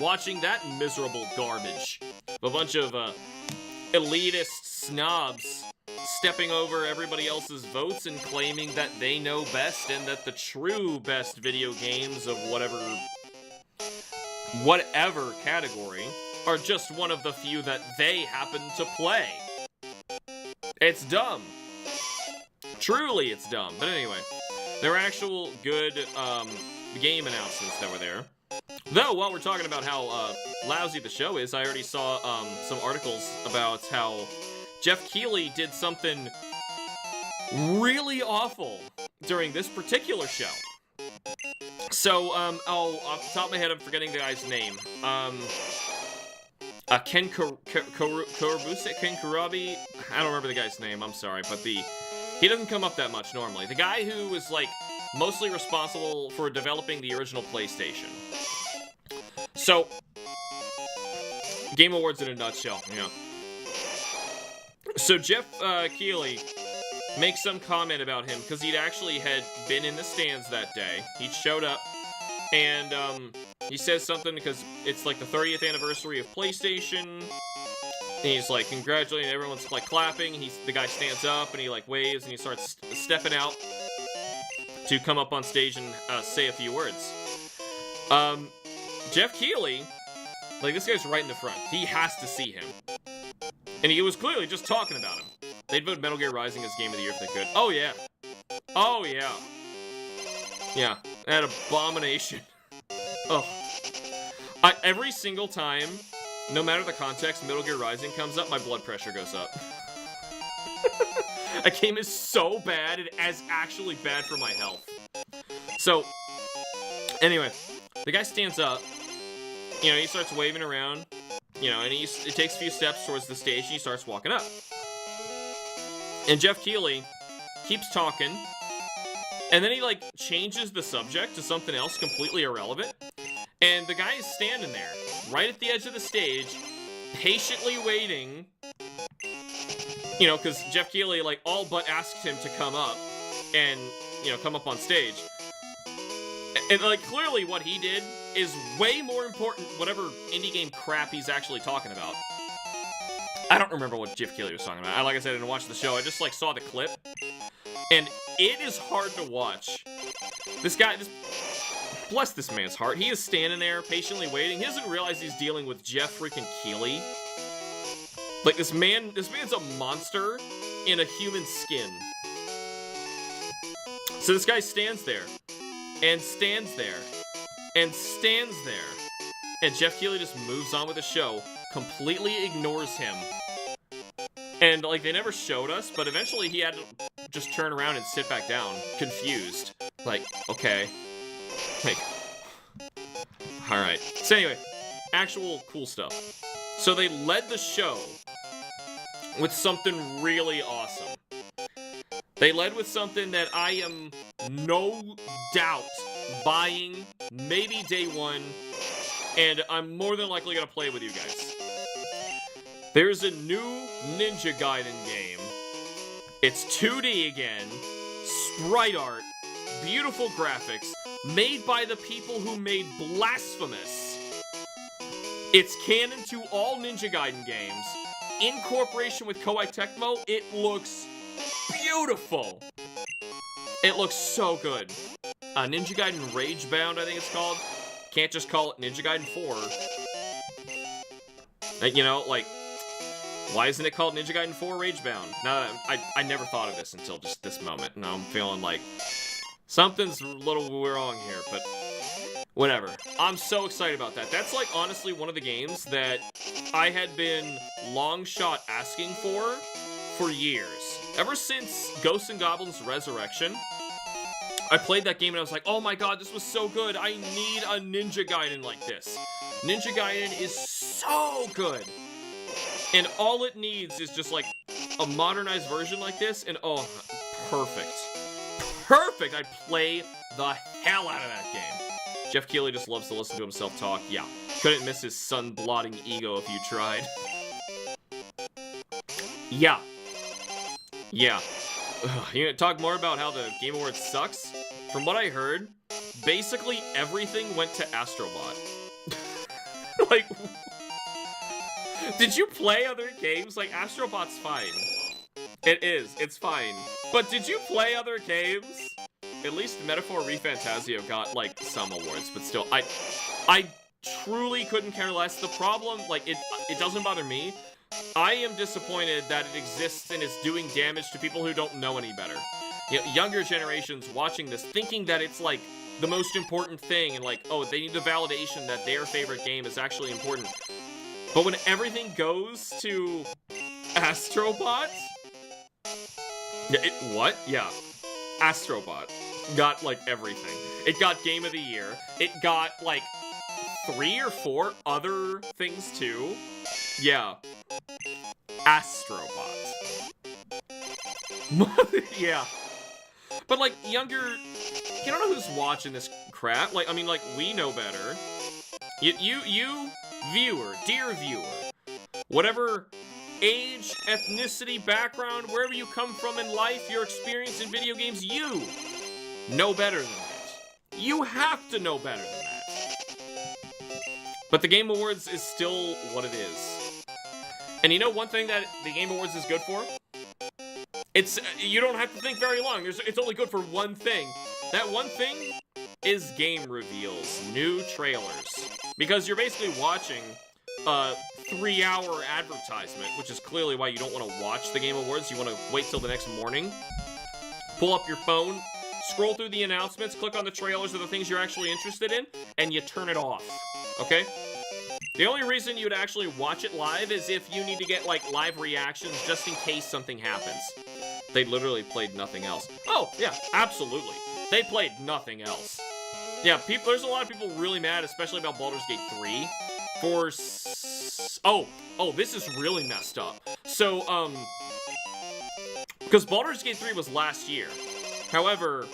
watching that miserable garbage? A bunch of elitist snobs stepping over everybody else's votes and claiming that they know best and that the true best video games of whatever category are just one of the few that they happen to play. It's dumb. Truly, it's dumb. But anyway, there were actual good game announcements that were there. Though, while we're talking about how lousy the show is, I already saw some articles about how Jeff Keighley did something really awful during this particular show. So, off the top of my head, I'm forgetting the guy's name. Ken Kurabuse, Ken Kurabi, I don't remember the guy's name, I'm sorry, but he doesn't come up that much normally. The guy who was, like, mostly responsible for developing the original PlayStation. So, Game Awards in a nutshell, you know. So Jeff Keighley makes some comment about him, because he'd actually had been in the stands that day. He showed up, and he says something because it's like the 30th anniversary of PlayStation. And he's like congratulating, everyone's like clapping. The guy stands up and he like waves and he starts stepping out to come up on stage and say a few words. Jeff Keighley, like this guy's right in the front. He has to see him. And he was clearly just talking about him. They'd vote Metal Gear Rising as Game of the Year if they could. Oh yeah. Oh yeah. Yeah, that abomination. Oh. Every single time, no matter the context, Metal Gear Rising comes up, my blood pressure goes up. That game is so bad, it is actually bad for my health. So, anyway, the guy stands up, you know, he starts waving around, you know, and he takes a few steps towards the stage and he starts walking up. And Jeff Keighley keeps talking, and then he, like, changes the subject to something else completely irrelevant. And the guy is standing there, right at the edge of the stage, patiently waiting, you know, because Jeff Keighley, like, all but asked him to come up and, you know, come up on stage. And, like, clearly what he did is way more important whatever indie game crap he's actually talking about. I don't remember what Jeff Keighley was talking about. Like I said, I didn't watch the show. I just, like, saw the clip. And it is hard to watch. This guy, bless this man's heart. He is standing there, patiently waiting. He doesn't realize he's dealing with Jeff freaking Keighley. Like, this man's a monster in a human skin. So this guy stands there, and stands there, and stands there. And Jeff Keighley just moves on with the show, completely ignores him. And, like, they never showed us, but eventually he had to just turn around and sit back down, confused. Like, okay. Like, alright. So anyway, actual cool stuff. So they led the show with something really awesome. They led with something that I am no doubt buying, maybe day one, and I'm more than likely gonna play with you guys. There's a new Ninja Gaiden game. It's 2D again, sprite art, beautiful graphics, made by the people who made Blasphemous. It's canon to all Ninja Gaiden games. In cooperation with Koei Tecmo, it looks beautiful. It looks so good. Ninja Gaiden Ragebound, I think it's called. Can't just call it Ninja Gaiden 4. You know, like, why isn't it called Ninja Gaiden 4 Ragebound? Now, I never thought of this until just this moment. Now I'm feeling like something's a little wrong here, but whatever. I'm so excited about that. That's, like, honestly one of the games that I had been long shot asking for years. Ever since Ghosts and Goblins Resurrection, I played that game and I was like, oh my god, this was so good. I need a Ninja Gaiden like this. Ninja Gaiden is so good. And all it needs is just, like, a modernized version like this, and oh, perfect. Perfect! I'd play the hell out of that game. Jeff Keighley just loves to listen to himself talk. Yeah, couldn't miss his sun-blotting ego if you tried. Yeah. Yeah. Ugh, you gonna talk more about how the Game Awards sucks? From what I heard, basically everything went to Astrobot. Like, did you play other games? Like, Astrobot's fine. It is. It's fine. But did you play other games? At least Metaphor ReFantazio got, like, some awards, but still, I truly couldn't care less. The problem, like, it doesn't bother me. I am disappointed that it exists and is doing damage to people who don't know any better. You know, younger generations watching this, thinking that it's, like, the most important thing, and, like, oh, they need the validation that their favorite game is actually important. But when everything goes to Astrobot... What? Yeah. Astrobot got, like, everything. It got Game of the Year. It got, like, 3 or 4 other things, too. Yeah. Astrobot. Yeah. But, like, younger... You don't know who's watching this crap. Like, I mean, like, we know better. You, viewer, dear viewer, whatever age, ethnicity, background, wherever you come from in life, your experience in video games, you know better than that. You have to know better than that. But the Game Awards is still what it is. And you know one thing that the Game Awards is good for? It's, you don't have to think very long. It's only good for one thing. That one thing is game reveals, new trailers. Because you're basically watching a 3-hour advertisement, which is clearly why you don't want to watch the Game Awards. You want to wait till the next morning, pull up your phone, scroll through the announcements, click on the trailers of the things you're actually interested in, and you turn it off, okay? The only reason you'd actually watch it live is if you need to get, like, live reactions just in case something happens. They literally played nothing else. Oh, yeah, absolutely. They played nothing else. Yeah, there's a lot of people really mad, especially about Baldur's Gate 3, for... Oh, this is really messed up. So, because Baldur's Gate 3 was last year. However,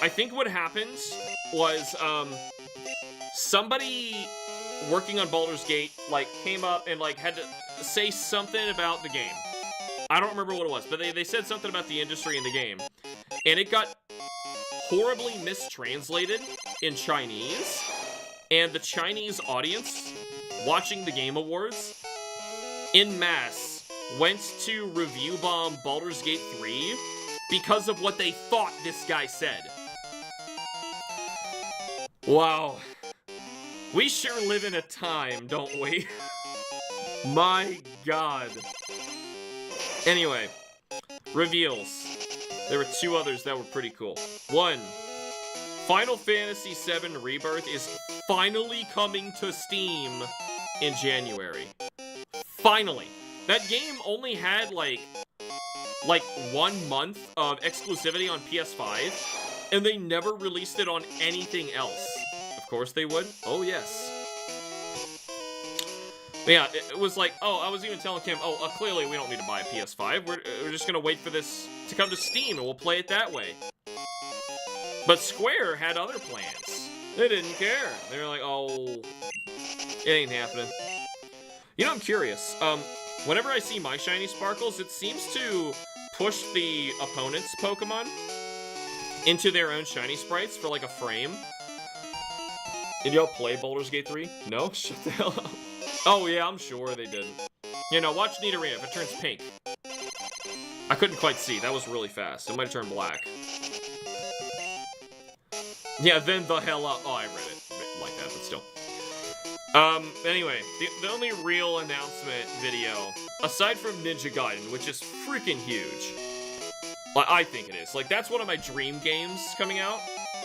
I think what happened was, somebody working on Baldur's Gate, like, came up and, like, had to say something about the game. I don't remember what it was, but they said something about the industry in the game. And it got horribly mistranslated in Chinese. And the Chinese audience watching the Game Awards en masse went to review bomb Baldur's Gate 3 because of what they thought this guy said. Wow. We sure live in a time, don't we? My God. Anyway, reveals. There were 2 others that were pretty cool. 1, Final Fantasy VII Rebirth is finally coming to Steam in January. Finally. That game only had, like 1 month of exclusivity on PS5, and they never released it on anything else. Of course they would. Oh, yes. But yeah, it was like, oh, I was even telling Kim, clearly we don't need to buy a PS5. We're just gonna wait for this to come to Steam, and we'll play it that way. But Square had other plans. They didn't care. They were like, oh, it ain't happening. You know, I'm curious. Whenever I see my shiny sparkles, it seems to push the opponent's Pokemon into their own shiny sprites for, like, a frame. Did y'all play Baldur's Gate 3? No? Shut the hell up. Oh, yeah, I'm sure they didn't. You know, watch Nidorina if it turns pink. I couldn't quite see. That was really fast. It might have turned black. Yeah, then the hell up. Oh, I read it like that, but still. Anyway, the only real announcement video, aside from Ninja Gaiden, which is freaking huge. I think it is. Like, that's one of my dream games coming out.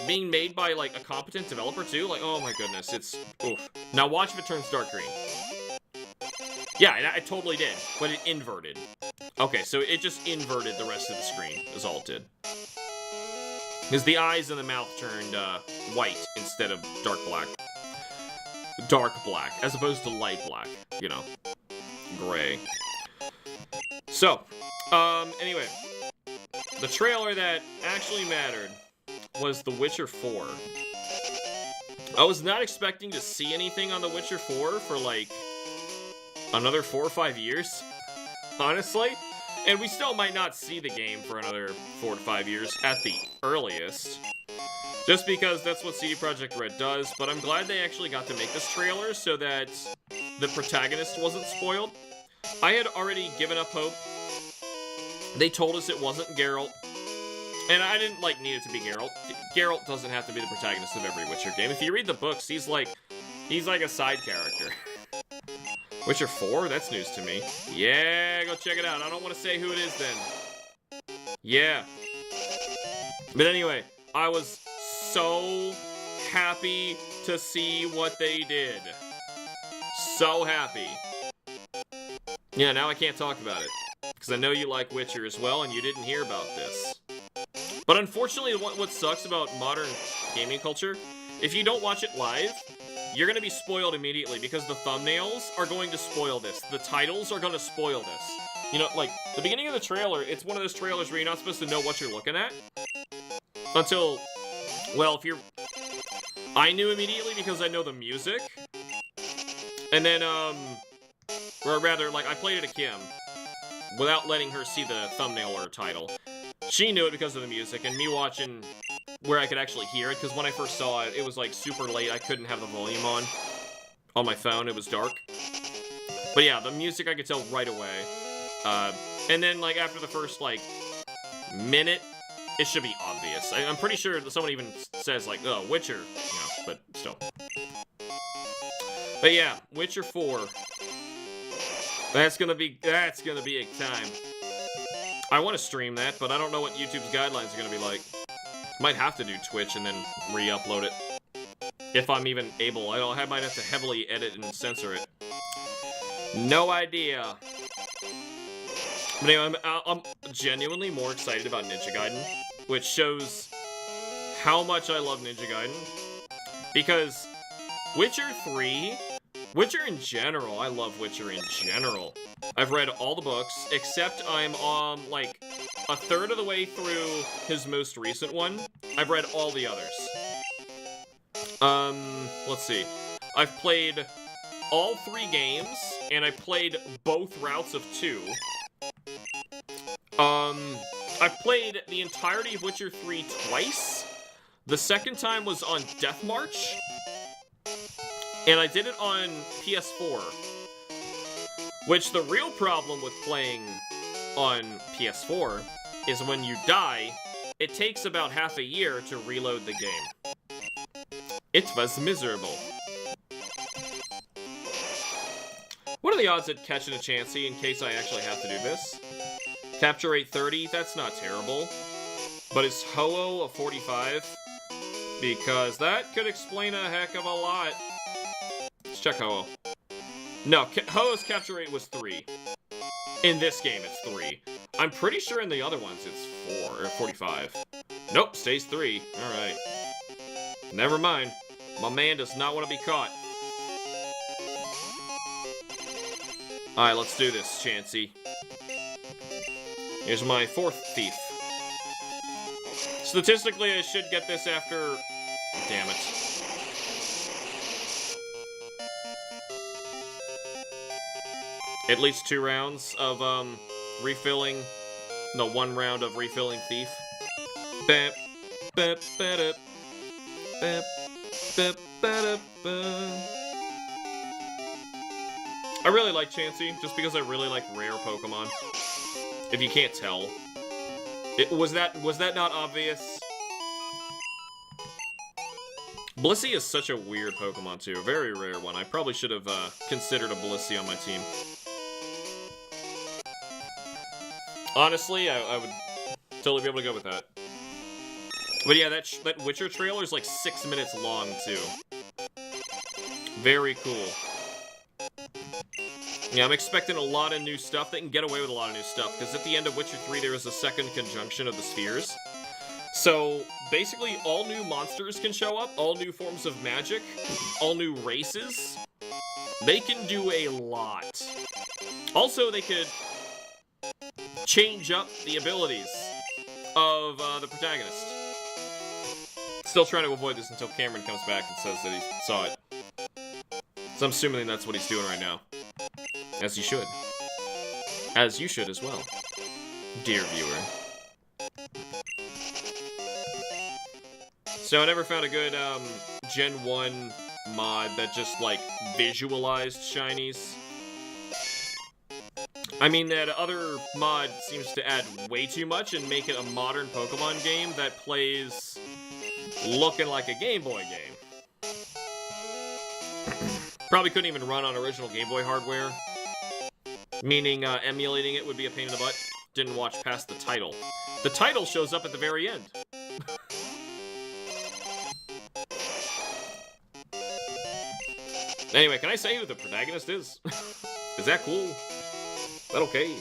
Being made by, like, a competent developer, too. Like, oh my goodness, it's... Oof. Now watch if it turns dark green. Yeah, it totally did, but it inverted. Okay, so it just inverted the rest of the screen, is all it did. Because the eyes and the mouth turned, white instead of dark black. Dark black, as opposed to light black, you know. Gray. So, anyway. The trailer that actually mattered was The Witcher 4. I was not expecting to see anything on The Witcher 4 for, like, another 4 or 5 years, honestly. And we still might not see the game for another 4 to 5 years at the earliest. Just because that's what CD Projekt Red does, but I'm glad they actually got to make this trailer so that the protagonist wasn't spoiled. I had already given up hope. They told us it wasn't Geralt. And I didn't, like, need it to be Geralt. Geralt doesn't have to be the protagonist of every Witcher game. If you read the books, he's like a side character. Witcher 4? That's news to me. Yeah, go check it out. I don't want to say who it is then. Yeah. But anyway, I was so happy to see what they did. So happy. Yeah, now I can't talk about it. Because I know you like Witcher as well, and you didn't hear about this. But unfortunately, what sucks about modern gaming culture, if you don't watch it live, you're gonna be spoiled immediately because the thumbnails are going to spoil this. The titles are gonna spoil this. You know, like, the beginning of the trailer, it's one of those trailers where you're not supposed to know what you're looking at. Until, well, if you're... I knew immediately because I know the music. And then, or rather, like, I played it to Kim without letting her see the thumbnail or title. She knew it because of the music, and me watching where I could actually hear it, because when I first saw it, it was, like, super late. I couldn't have the volume on my phone. It was dark. But yeah, the music I could tell right away. And then, like, after the first, like, minute, it should be obvious. I'm pretty sure that someone even says, like, oh, Witcher, you know, but still. But yeah, Witcher 4. That's gonna be a time. I want to stream that, but I don't know what YouTube's guidelines are gonna be like. Might have to do Twitch and then re-upload it. If I'm even able. I might have to heavily edit and censor it. No idea. But anyway, I'm genuinely more excited about Ninja Gaiden, which shows how much I love Ninja Gaiden. Because Witcher 3, Witcher in general, I love Witcher in general. I've read all the books, except I'm on, like, a third of the way through his most recent one. I've read all the others. Let's see. I've played all 3 games, and I played both routes of 2. I've played the entirety of Witcher 3 twice. The second time was on Death March, and I did it on PS4. Which, the real problem with playing on PS4 is when you die, it takes about half a year to reload the game. It was miserable. What are the odds at catching a Chansey in case I actually have to do this? Capture rate 30, that's not terrible. But is Ho-Oh a 45? Because that could explain a heck of a lot. Let's check Ho-Oh. No, Ho-Oh's capture rate was 3. In this game, it's 3. I'm pretty sure in the other ones it's 4, or 45. Nope, stays 3. Alright. Never mind. My man does not want to be caught. Alright, let's do this, Chansey. Here's my 4th thief. Statistically, I should get this after... Damn it. At least 2 rounds of, refilling... No, 1 round of refilling thief. Bap, bap, ba-da, bap, bap, ba-da, ba. I really like Chansey, just because I really like rare Pokemon. If you can't tell. Was that not obvious? Blissey is such a weird Pokemon, too. A very rare one. I probably should have, considered a Blissey on my team. Honestly, I would totally be able to go with that. But yeah, that Witcher trailer is like 6 minutes long, too. Very cool. Yeah, I'm expecting a lot of new stuff. They can get away with a lot of new stuff, because at the end of Witcher 3, there is a second conjunction of the spheres. So, basically, all new monsters can show up, all new forms of magic, all new races. They can do a lot. Also, they could change up the abilities of the protagonist. Still trying to avoid this until Cameron comes back and says that he saw it. So I'm assuming that's what he's doing right now. As you should. As you should as well, dear viewer. So I never found a good Gen 1 mod that just, like, visualized shinies. I mean, that other mod seems to add way too much and make it a modern Pokemon game that plays looking like a Game Boy game. Probably couldn't even run on original Game Boy hardware. Meaning, emulating it would be a pain in the butt. Didn't watch past the title. The title shows up at the very end. Anyway, can I say who the protagonist is? Is that cool? Is that okay?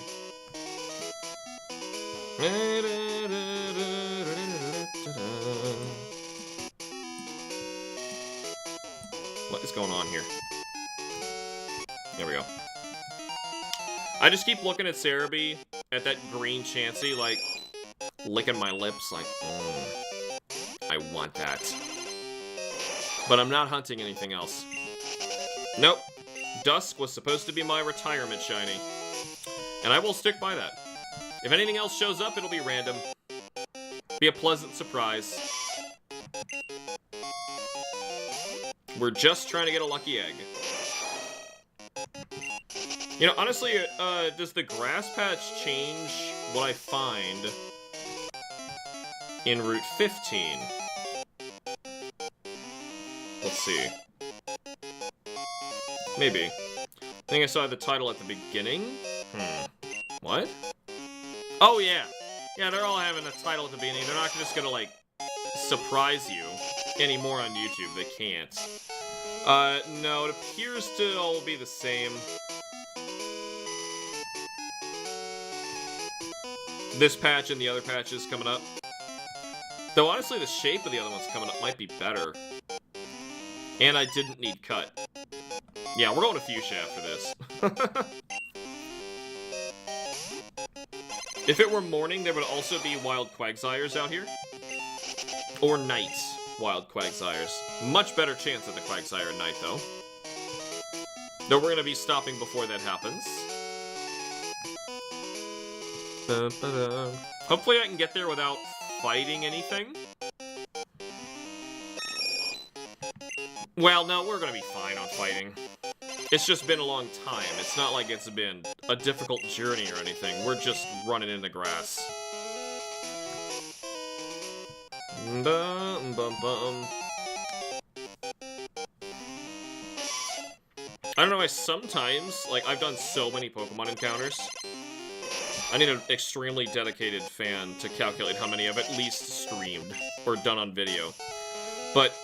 What is what's going on here. There we go. I just keep looking at Cerebi, at that green Chansey, like, licking my lips, like, I want that. But I'm not hunting anything else. Nope. Dusk was supposed to be my retirement shiny. And I will stick by that. If anything else shows up, it'll be random. Be a pleasant surprise. We're just trying to get a lucky egg. You know, honestly, does the grass patch change what I find in Route 15? Let's see. Maybe. I think I saw the title at the beginning. What? Oh, yeah. Yeah, they're all having a title at the beginning. They're not just gonna, like, surprise you anymore on YouTube. They can't. No, it appears to all be the same. This patch and the other patches coming up. Though, honestly, the shape of the other ones coming up might be better. And I didn't need cut. Yeah, we're going to Fuchsia after this. If it were morning, there would also be wild Quagsires out here. Or night wild Quagsires. Much better chance at the Quagsire at night, though. Though we're going to be stopping before that happens. Hopefully I can get there without fighting anything. Well, no, we're going to be fine on fighting. It's just been a long time. It's not like it's been a difficult journey or anything. We're just running in the grass. I don't know, I sometimes, like, I've done so many Pokemon encounters. I need an extremely dedicated fan to calculate how many I've at least streamed or done on video. But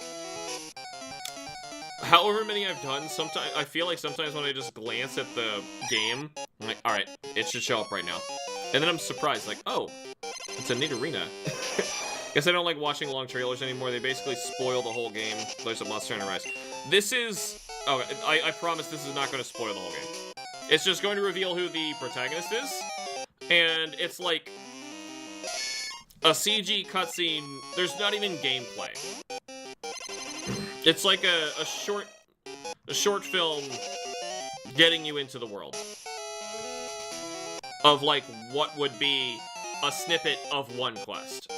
however many I've done, sometimes I feel like sometimes when I just glance at the game, I'm like, alright, it should show up right now. And then I'm surprised, like, oh, it's a neat arena. Guess I don't like watching long trailers anymore. They basically spoil the whole game. There's a Monster Hunter Rise. This is... Oh, I promise this is not going to spoil the whole game. It's just going to reveal who the protagonist is. And it's like a CG cutscene. There's not even gameplay. It's like a short film getting you into the world of like what would be a snippet of one quest.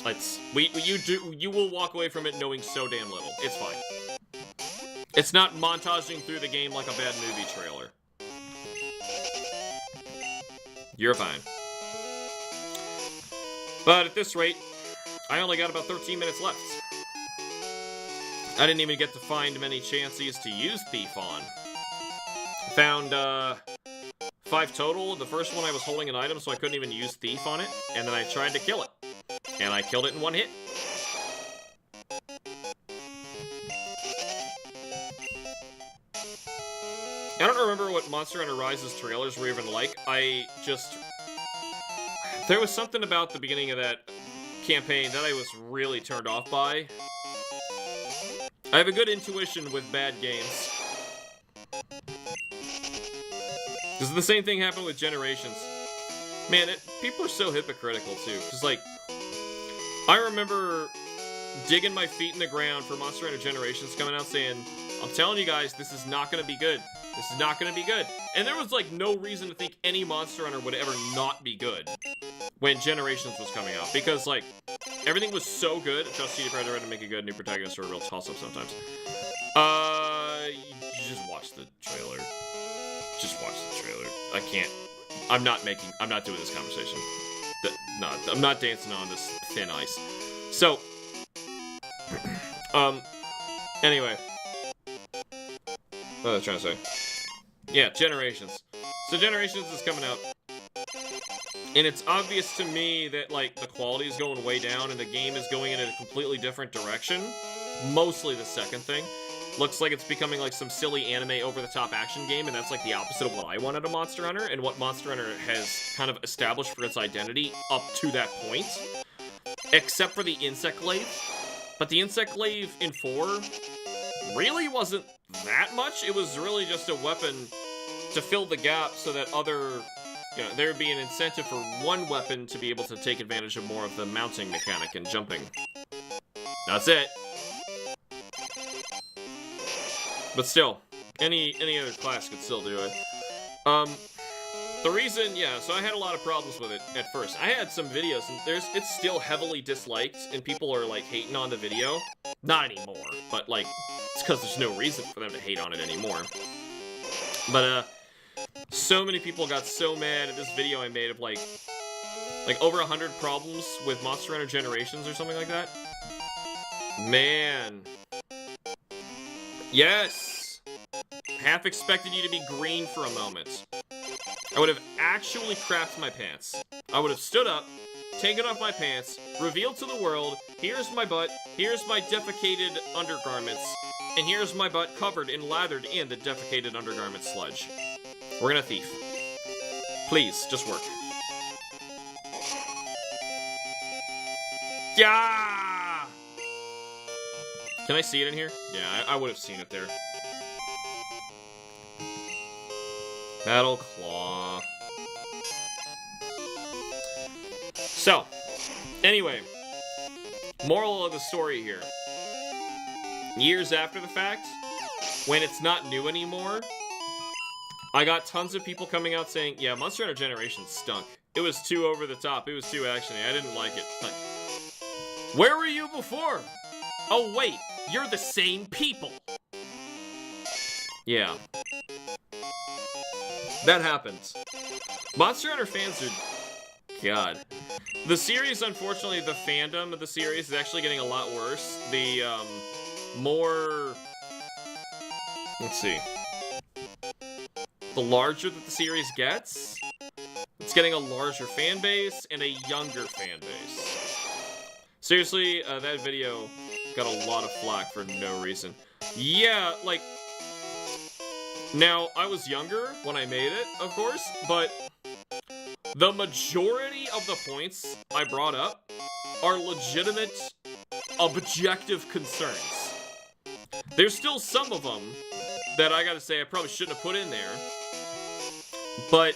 It's you will walk away from it knowing so damn little. It's fine. It's not montaging through the game like a bad movie trailer. You're fine. But at this rate, I only got about 13 minutes left. I didn't even get to find many chances to use Thief on. Found 5 total. The first one I was holding an item, so I couldn't even use Thief on it. And then I tried to kill it. And I killed it in one hit. I don't remember what Monster Hunter Rise's trailers were even like. There was something about the beginning of that campaign that I was really turned off by. I have a good intuition with bad games. Because the same thing happened with Generations. Man, people are so hypocritical, too. Because, like, I remember digging my feet in the ground for Monster Hunter Generations coming out saying, I'm telling you guys, this is not going to be good. This is not going to be good. And there was, like, no reason to think any Monster Hunter would ever not be good when Generations was coming out. Because, like, everything was so good. Just CD Predator to make a good new protagonist or a real toss-up sometimes. You just watch the trailer. Just watch the trailer. I can't. I'm not doing this conversation. No, I'm not dancing on this thin ice. So, anyway. What was I trying to say? Yeah, Generations. So Generations is coming out. And it's obvious to me that, like, the quality is going way down and the game is going in a completely different direction. Mostly the second thing. Looks like it's becoming, like, some silly anime over-the-top action game, and that's, like, the opposite of what I wanted a Monster Hunter, and what Monster Hunter has kind of established for its identity up to that point. Except for the Insect Glaive. But the Insect Glaive in 4 really wasn't that much. It was really just a weapon to fill the gap so that there would be an incentive for one weapon to be able to take advantage of more of the mounting mechanic and jumping. That's it. But still, any other class could still do it. The reason, so I had a lot of problems with it at first. I had some videos, and it's still heavily disliked, and people are, like, hating on the video. Not anymore, but, like, it's because there's no reason for them to hate on it anymore. But, so many people got so mad at this video I made of, like over 100 problems with Monster Hunter Generations or something like that. Man. Yes! Half expected you to be green for a moment. I would have actually crapped my pants. I would have stood up, taken off my pants, revealed to the world, here's my butt, here's my defecated undergarments, and here's my butt covered and lathered in the defecated undergarment sludge. We're gonna thief. Please, just work. Yeah! Can I see it in here? Yeah, I would have seen it there. Battle Claw. So, anyway, moral of the story here. Years after the fact, when it's not new anymore, I got tons of people coming out saying, yeah, Monster Hunter Generations stunk. It was too over the top. It was too actiony. I didn't like it. Like, where were you before? Oh, wait. You're the same people. Yeah. That happens. Monster Hunter fans are... God. The series, unfortunately, the fandom of the series is actually getting a lot worse. The, more... Let's see. The larger that the series gets, it's getting a larger fan base and a younger fan base. Seriously, that video got a lot of flack for no reason. Yeah, like... Now, I was younger when I made it, of course, but the majority of the points I brought up are legitimate, objective concerns. There's still some of them that I gotta say I probably shouldn't have put in there, but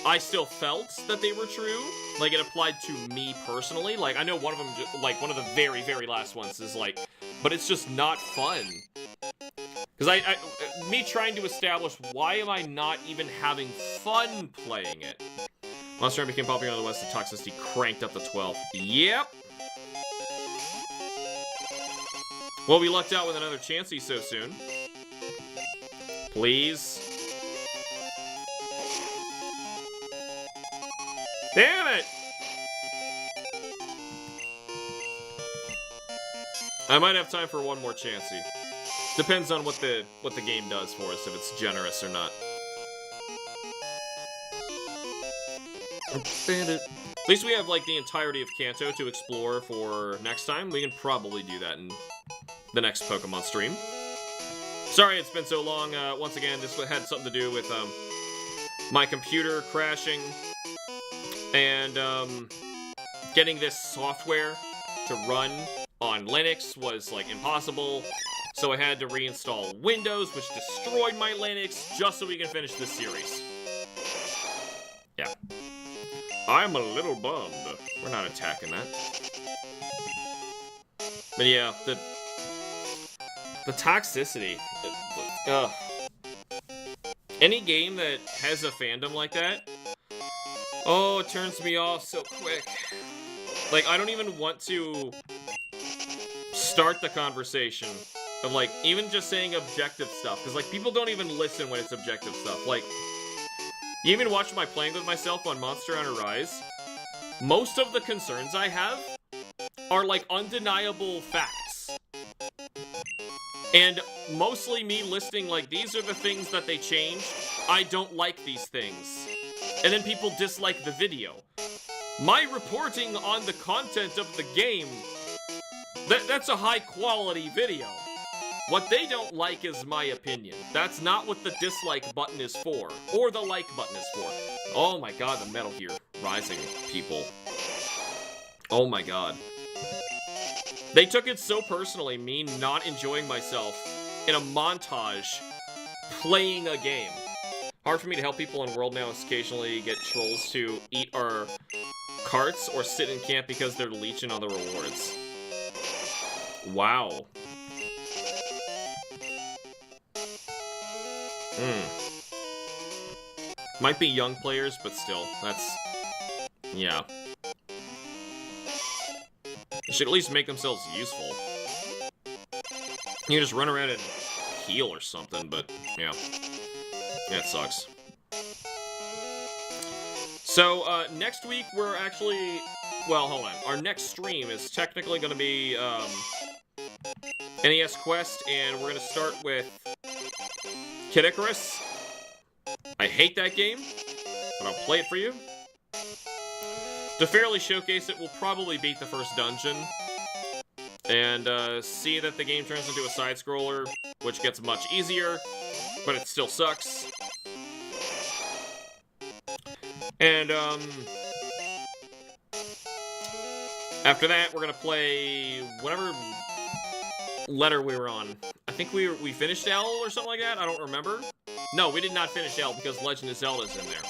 I still felt that they were true. Like, it applied to me personally. Like, I know one of them, like, one of the very, very last ones is like, but it's just not fun. Because me trying to establish why am I not even having fun playing it. Monster Hunter became popular in the West, the toxicity cranked up to 12. Yep. Well, we lucked out with another Chansey so soon. Please. Damn it! I might have time for one more Chansey. Depends on what the game does for us, if it's generous or not. At least we have, like, the entirety of Kanto to explore for next time. We can probably do that in the next Pokemon stream. Sorry it's been so long. Once again, this had something to do with my computer crashing and getting this software to run on Linux was, like, impossible. So I had to reinstall Windows, which destroyed my Linux, just so we can finish this series. Yeah. I'm a little bummed. We're not attacking that. But yeah, the toxicity. Any game that has a fandom like that, oh, it turns me off so quick. Like, I don't even want to start the conversation of, like, even just saying objective stuff. Because, like, people don't even listen when it's objective stuff. Like, you even watch my playing with myself on Monster Hunter Rise. Most of the concerns I have are, like, undeniable facts. And mostly me listing, like, these are the things that they changed. I don't like these things. And then people dislike the video. My reporting on the content of the game, that's a high-quality video. What they don't like is my opinion. That's not what the dislike button is for, or the like button is for. Oh my god, the Metal Gear Rising people. Oh my god. They took it so personally, me not enjoying myself in a montage playing a game. Hard for me to help people in World now, occasionally get trolls to eat our carts or sit in camp because they're leeching on the rewards. Wow. Might be young players, but still, that's... yeah. They should at least make themselves useful. You can just run around and heal or something, but yeah. That sucks. So, next week we're actually... well, hold on. Our next stream is technically going to be, NES Quest, and we're going to start with Kid Icarus. I hate that game, but I'll play it for you. To fairly showcase it, we'll probably beat the first dungeon, and see that the game turns into a side-scroller, which gets much easier, but it still sucks. And, after that, we're gonna play whatever letter we were on. I think we finished L or something like that? I don't remember. No, we did not finish L because Legend of Zelda's in there.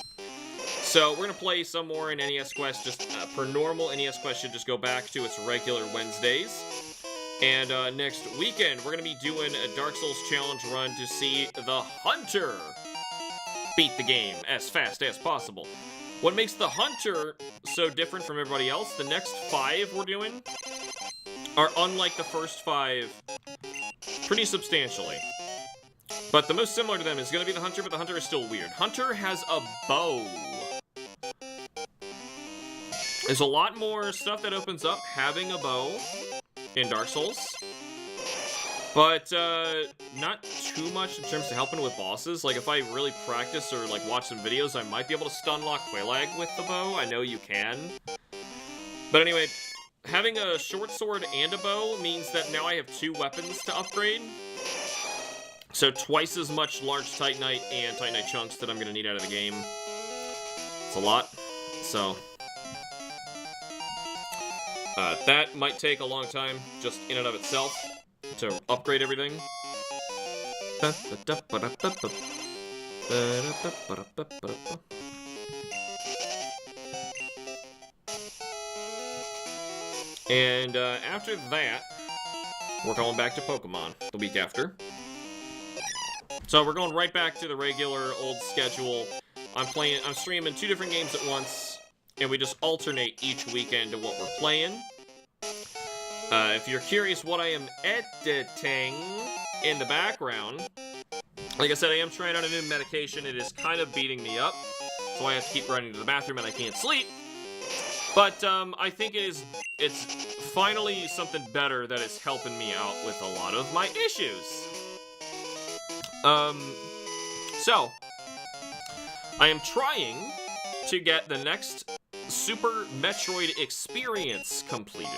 So, we're gonna play some more in NES Quest, just per normal. NES Quest should just go back to its regular Wednesdays. And next weekend, we're gonna be doing a Dark Souls challenge run to see the Hunter beat the game as fast as possible. What makes the Hunter so different from everybody else, the next 5 we're doing are unlike the first 5 pretty substantially. But the most similar to them is going to be the Hunter, but the Hunter is still weird. Hunter has a bow. There's a lot more stuff that opens up having a bow in Dark Souls. But, not too much in terms of helping with bosses. Like, if I really practice or, like, watch some videos, I might be able to stun-lock Quelaag with the bow. I know you can. But anyway, having a short sword and a bow means that now I have 2 weapons to upgrade. So twice as much large Titanite and Titanite chunks that I'm going to need out of the game. It's a lot. So... that might take a long time, just in and of itself, to upgrade everything. And after that, we're going back to Pokemon the week after. So we're going right back to the regular old schedule. I'm streaming 2 different games at once, and we just alternate each weekend to what we're playing. If you're curious what I am editing in the background, like I said, I am trying out a new medication. It is kind of beating me up, so I have to keep running to the bathroom and I can't sleep. But I think it's finally something better that is helping me out with a lot of my issues. So, I am trying to get the next Super Metroid experience completed.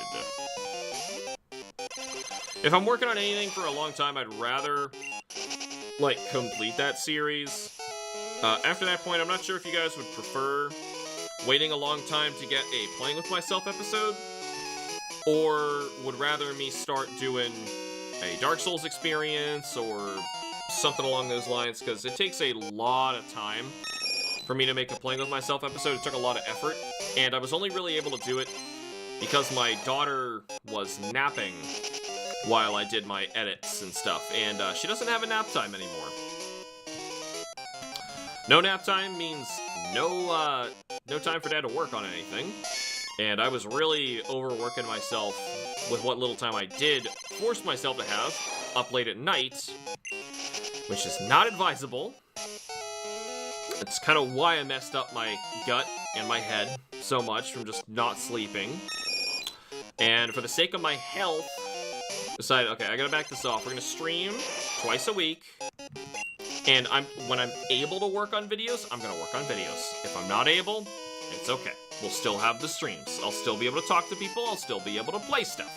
If I'm working on anything for a long time, I'd rather, like, complete that series. After that point, I'm not sure if you guys would prefer waiting a long time to get a Playing With Myself episode, or would rather me start doing a Dark Souls experience, or something along those lines, because it takes a lot of time for me to make a Playing With Myself episode. It took a lot of effort, and I was only really able to do it because my daughter was napping while I did my edits and stuff, and she doesn't have a nap time anymore. No nap time means no time for Dad to work on anything, and I was really overworking myself with what little time I did force myself to have up late at night, which is not advisable. It's kind of why I messed up my gut and my head so much from just not sleeping. And for the sake of my health, decided, okay, I gotta back this off. We're gonna stream twice a week, and when I'm able to work on videos, I'm gonna work on videos. If I'm not able, it's okay. We'll still have the streams. I'll still be able to talk to people. I'll still be able to play stuff.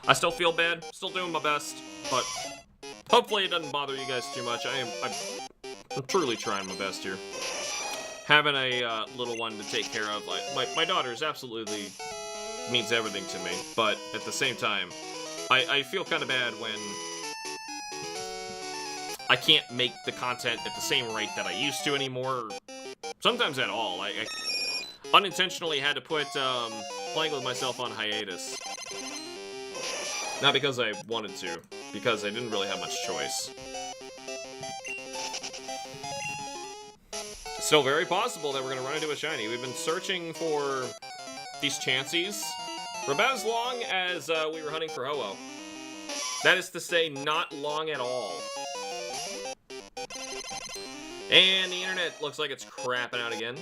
I still feel bad. Still doing my best, but hopefully it doesn't bother you guys too much. I'm truly trying my best here. Having a little one to take care of, like my daughter is absolutely means everything to me, but at the same time, I feel kind of bad when I can't make the content at the same rate that I used to anymore. Sometimes at all. I unintentionally had to put playing with myself on hiatus. Not because I wanted to, because I didn't really have much choice. Still very possible that we're going to run into a shiny. We've been searching for these chansies for about as long as we were hunting for Ho-Oh. That is to say, not long at all. And the internet looks like it's crapping out again.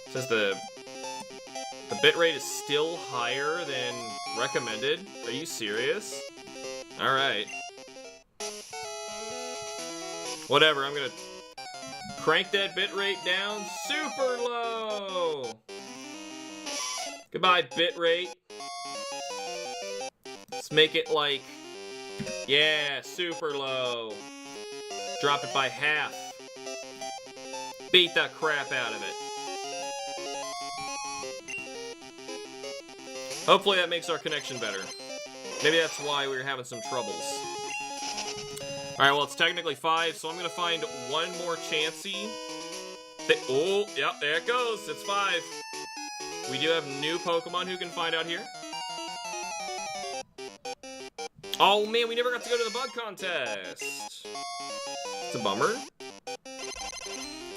Says the bitrate is still higher than recommended. Are you serious? Alright. Whatever, I'm gonna crank that bitrate down super low. Goodbye, bitrate. Let's make it like, yeah, super low. Drop it by half. Beat the crap out of it. Hopefully that makes our connection better. Maybe that's why we were having some troubles. Alright, well, it's technically 5, so I'm gonna find one more Chansey. Oh, yep, there it goes. It's 5. We do have new Pokemon who can find out here. Oh, man, we never got to go to the bug contest. It's a bummer.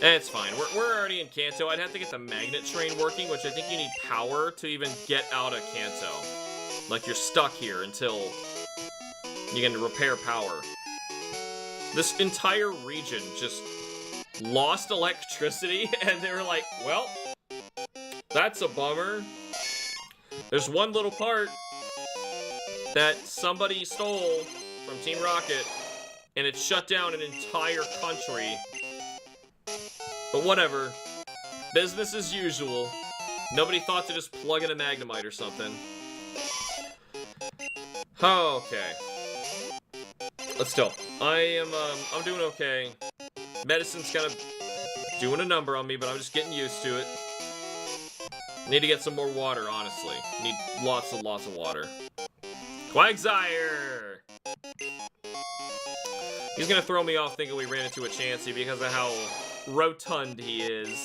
It's fine. We're already in Kanto. I'd have to get the magnet train working, which I think you need power to even get out of Kanto. Like, you're stuck here until you can repair power. This entire region just lost electricity, and they were like, well, that's a bummer. There's one little part that somebody stole from Team Rocket, and it shut down an entire country. But whatever. Business as usual. Nobody thought to just plug in a Magnemite or something. Okay. Let's go. I'm doing okay. Medicine's kind of doing a number on me, but I'm just getting used to it. Need to get some more water, honestly. Need lots and lots of water. Quagsire! He's gonna throw me off thinking we ran into a Chansey because of how rotund he is.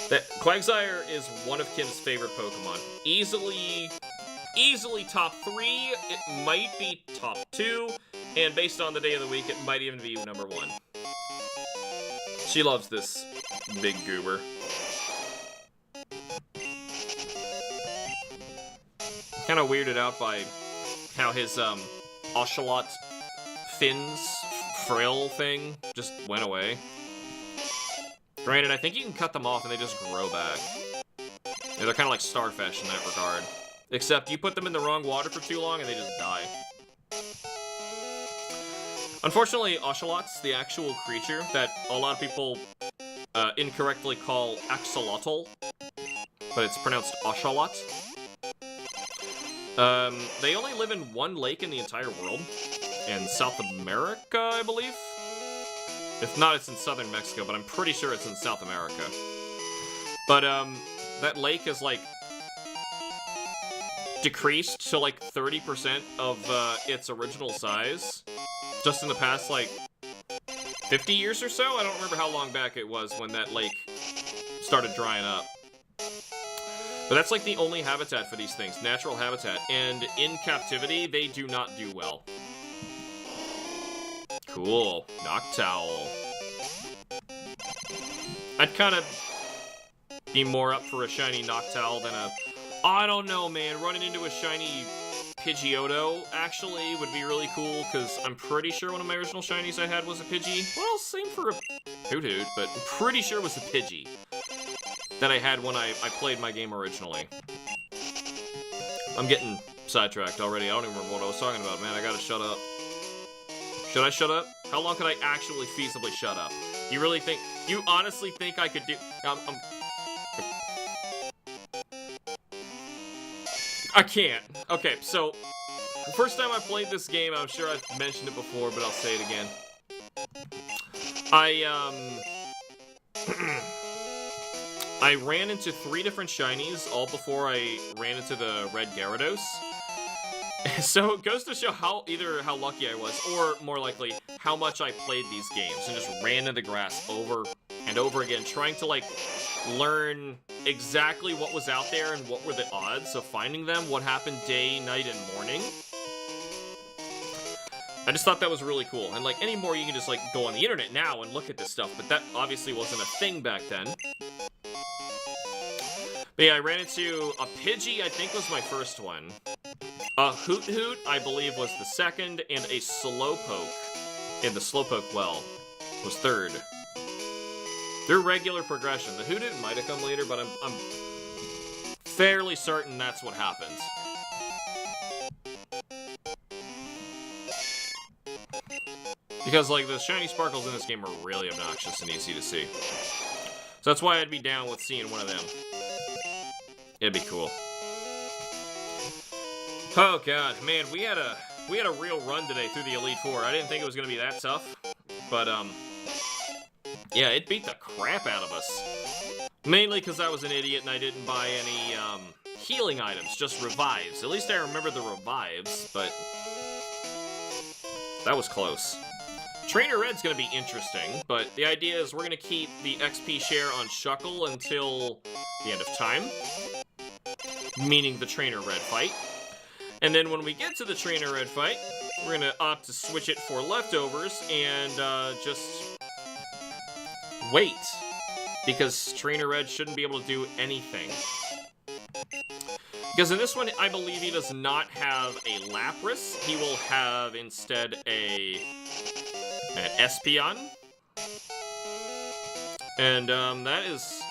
That Quagsire is one of Kim's favorite Pokemon. Easily top 3. It might be top 2. And based on the day of the week, it might even be number 1. She loves this big goober. Kind of weirded out by how his Ocelot fins frill thing just went away. Granted, I think you can cut them off and they just grow back. Yeah, they're kind of like starfish in that regard. Except you put them in the wrong water for too long and they just die. Unfortunately, Ocelots, the actual creature that a lot of people incorrectly call axolotl, but it's pronounced Ocelot. They only live in one lake in the entire world. In South America, I believe? If not, it's in southern Mexico, but I'm pretty sure it's in South America. But, that lake is, like, decreased to, like, 30% of, its original size. Just in the past, like, 50 years or so? I don't remember how long back it was when that lake started drying up. But that's, like, the only habitat for these things. Natural habitat. And in captivity, they do not do well. Cool. Noctowl. I'd kind of be more up for a shiny Noctowl than a... I don't know, man. Running into a shiny Pidgeotto, actually, would be really cool, because I'm pretty sure one of my original shinies I had was a Pidgey. Well, same for a Hoot-Hoot, but I'm pretty sure it was a Pidgey that I had when I played my game originally. I'm getting sidetracked already. I don't even remember what I was talking about, man. I gotta shut up. Should I shut up? How long could I actually feasibly shut up? You really think... You honestly think I could do... I can't. Okay, so... The first time I played this game, I'm sure I've mentioned it before, but I'll say it again. I ran into 3 different shinies all before I ran into the red Gyarados. So it goes to show either how lucky I was, or more likely, how much I played these games and just ran in the grass over and over again, trying to, like, learn exactly what was out there and what were the odds of finding them, what happened day, night, and morning. I just thought that was really cool. And, like, anymore, you can just, like, go on the internet now and look at this stuff, but that obviously wasn't a thing back then. But yeah, I ran into a Pidgey, I think was my first one. A Hoot Hoot, I believe, was the second, and a Slowpoke in the Slowpoke well was third. They're regular progression. The Hoot Hoot might have come later, but I'm fairly certain that's what happened. Because, like, the shiny sparkles in this game are really obnoxious and easy to see. So that's why I'd be down with seeing one of them. It'd be cool. Oh god, man, we had a real run today through the Elite Four. I didn't think it was gonna be that tough, but yeah, it beat the crap out of us. Mainly because I was an idiot and I didn't buy any healing items, just revives. At least I remember the revives, but that was close. Trainer Red's gonna be interesting, but the idea is we're gonna keep the XP share on Shuckle until the end of time. Meaning the Trainer Red fight. And then when we get to the Trainer Red fight, we're gonna opt to switch it for leftovers and just wait. Because Trainer Red shouldn't be able to do anything. Because in this one, I believe he does not have a Lapras. He will have instead an Espeon. And that is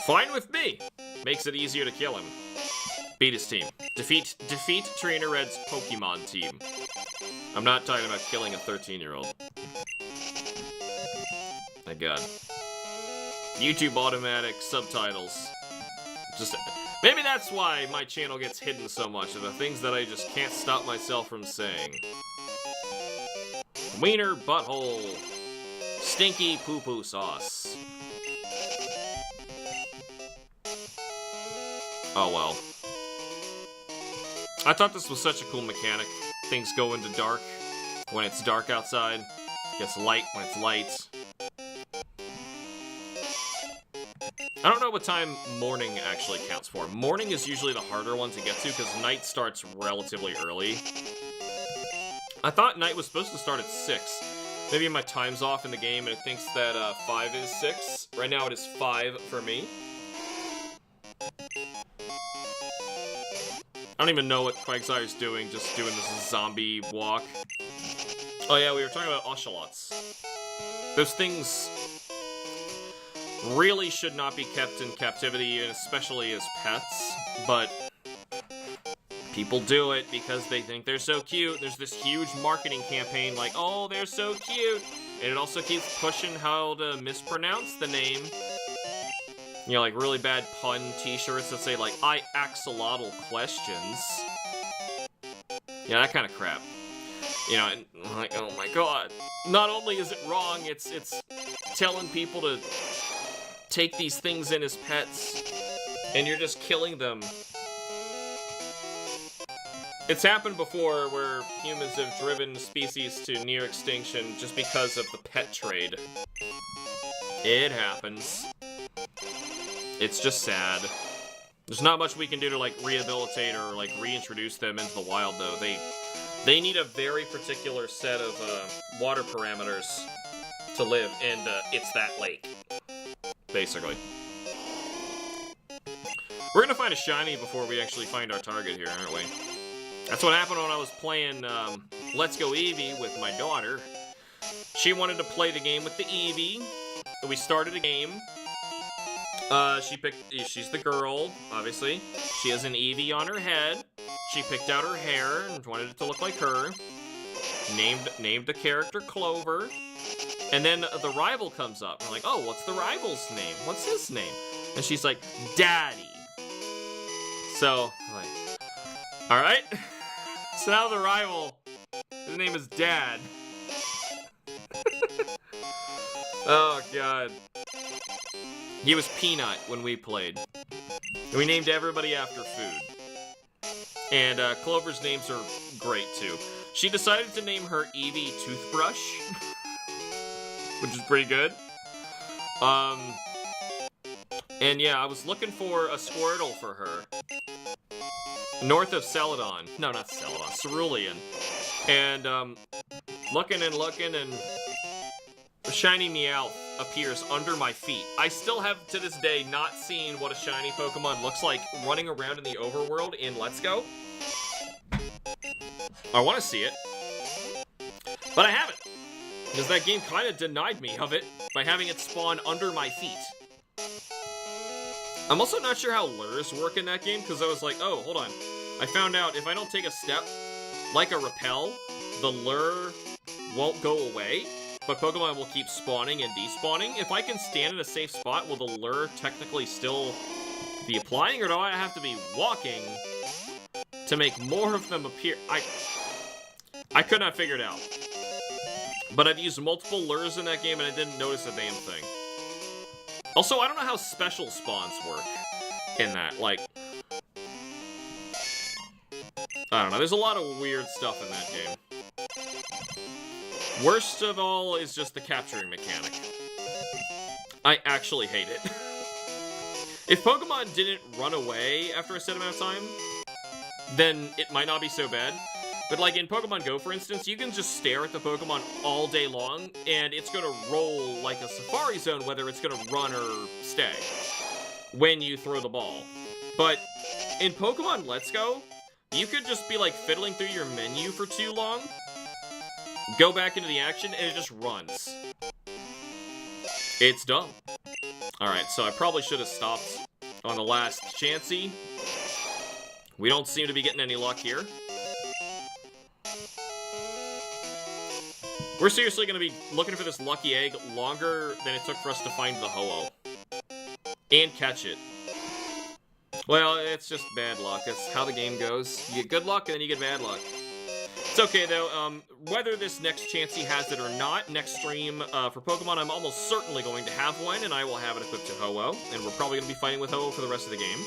fine with me. Makes it easier to kill him. Beat his team. Defeat Trainer Red's Pokemon team. I'm not talking about killing a 13-year-old. Thank God. YouTube automatic subtitles. Just maybe that's why my channel gets hidden so much, of the things that I just can't stop myself from saying. Wiener butthole. Stinky poo-poo sauce. Oh well. I thought this was such a cool mechanic. Things go into dark when it's dark outside. Gets light when it's light. I don't know what time morning actually counts for. Morning is usually the harder one to get to because night starts relatively early. I thought night was supposed to start at 6. Maybe my time's off in the game and it thinks that 5 is 6. Right now it is 5 for me. I don't even know what Quagsire's doing, just doing this zombie walk. Oh yeah, we were talking about ocelots. Those things really should not be kept in captivity, especially as pets, but people do it because they think they're so cute. There's this huge marketing campaign like, oh, they're so cute, and it also keeps pushing how to mispronounce the name. You know, like really bad pun t-shirts that say like, I axolotl questions. Yeah, that kind of crap. You know, and like, oh my god. Not only is it wrong, it's telling people to take these things in as pets, and you're just killing them. It's happened before where humans have driven species to near extinction just because of the pet trade. It happens. It's just sad. There's not much we can do to, like, rehabilitate or, like, reintroduce them into the wild, though. They need a very particular set of, water parameters to live, and, it's that lake. Basically. We're gonna find a shiny before we actually find our target here, aren't we? That's what happened when I was playing, Let's Go Eevee with my daughter. She wanted to play the game with the Eevee. We started a game. She's the girl, obviously. She has an Eevee on her head. She picked out her hair and wanted it to look like her. Named the character Clover. And then the rival comes up. I'm like, oh, what's the rival's name? What's his name? And she's like, Daddy. So, I'm like, alright. So now the rival, his name is Dad. Oh, God. He was Peanut when we played. And we named everybody after food. And Clover's names are great, too. She decided to name her Eevee Toothbrush, which is pretty good. And yeah, I was looking for a Squirtle for her. North of Celadon. No, not Celadon. Cerulean. And, looking and looking, and a shiny Meowth appears under my feet. I still have, to this day, not seen what a shiny Pokemon looks like running around in the overworld in Let's Go. I want to see it. But I haven't. Because that game kind of denied me of it by having it spawn under my feet. I'm also not sure how lures work in that game, because I was like, oh, hold on. I found out if I don't take a step, like a repel, the lure won't go away, but Pokemon will keep spawning and despawning. If I can stand in a safe spot, will the lure technically still be applying, or do I have to be walking to make more of them appear? I could not figure it out. But I've used multiple lures in that game, and I didn't notice a damn thing. Also, I don't know how special spawns work in that. Like, I don't know. There's a lot of weird stuff in that game. Worst of all is just the capturing mechanic. I actually hate it. If Pokemon didn't run away after a set amount of time, then it might not be so bad. But like in Pokemon Go, for instance, you can just stare at the Pokemon all day long, and it's gonna roll like a Safari Zone, whether it's gonna run or stay when you throw the ball. But in Pokemon Let's Go, you could just be like fiddling through your menu for too long, go back into the action, and it just runs. It's dumb. Alright, so I probably should have stopped on the last Chansey. We don't seem to be getting any luck here. We're seriously going to be looking for this lucky egg longer than it took for us to find the Ho-Oh. And catch it. Well, it's just bad luck. That's how the game goes. You get good luck, and then you get bad luck. It's okay, though. Whether this next Chansey has it or not, next stream for Pokemon, I'm almost certainly going to have one, and I will have it equipped to Ho-Oh. And we're probably going to be fighting with Ho-Oh for the rest of the game.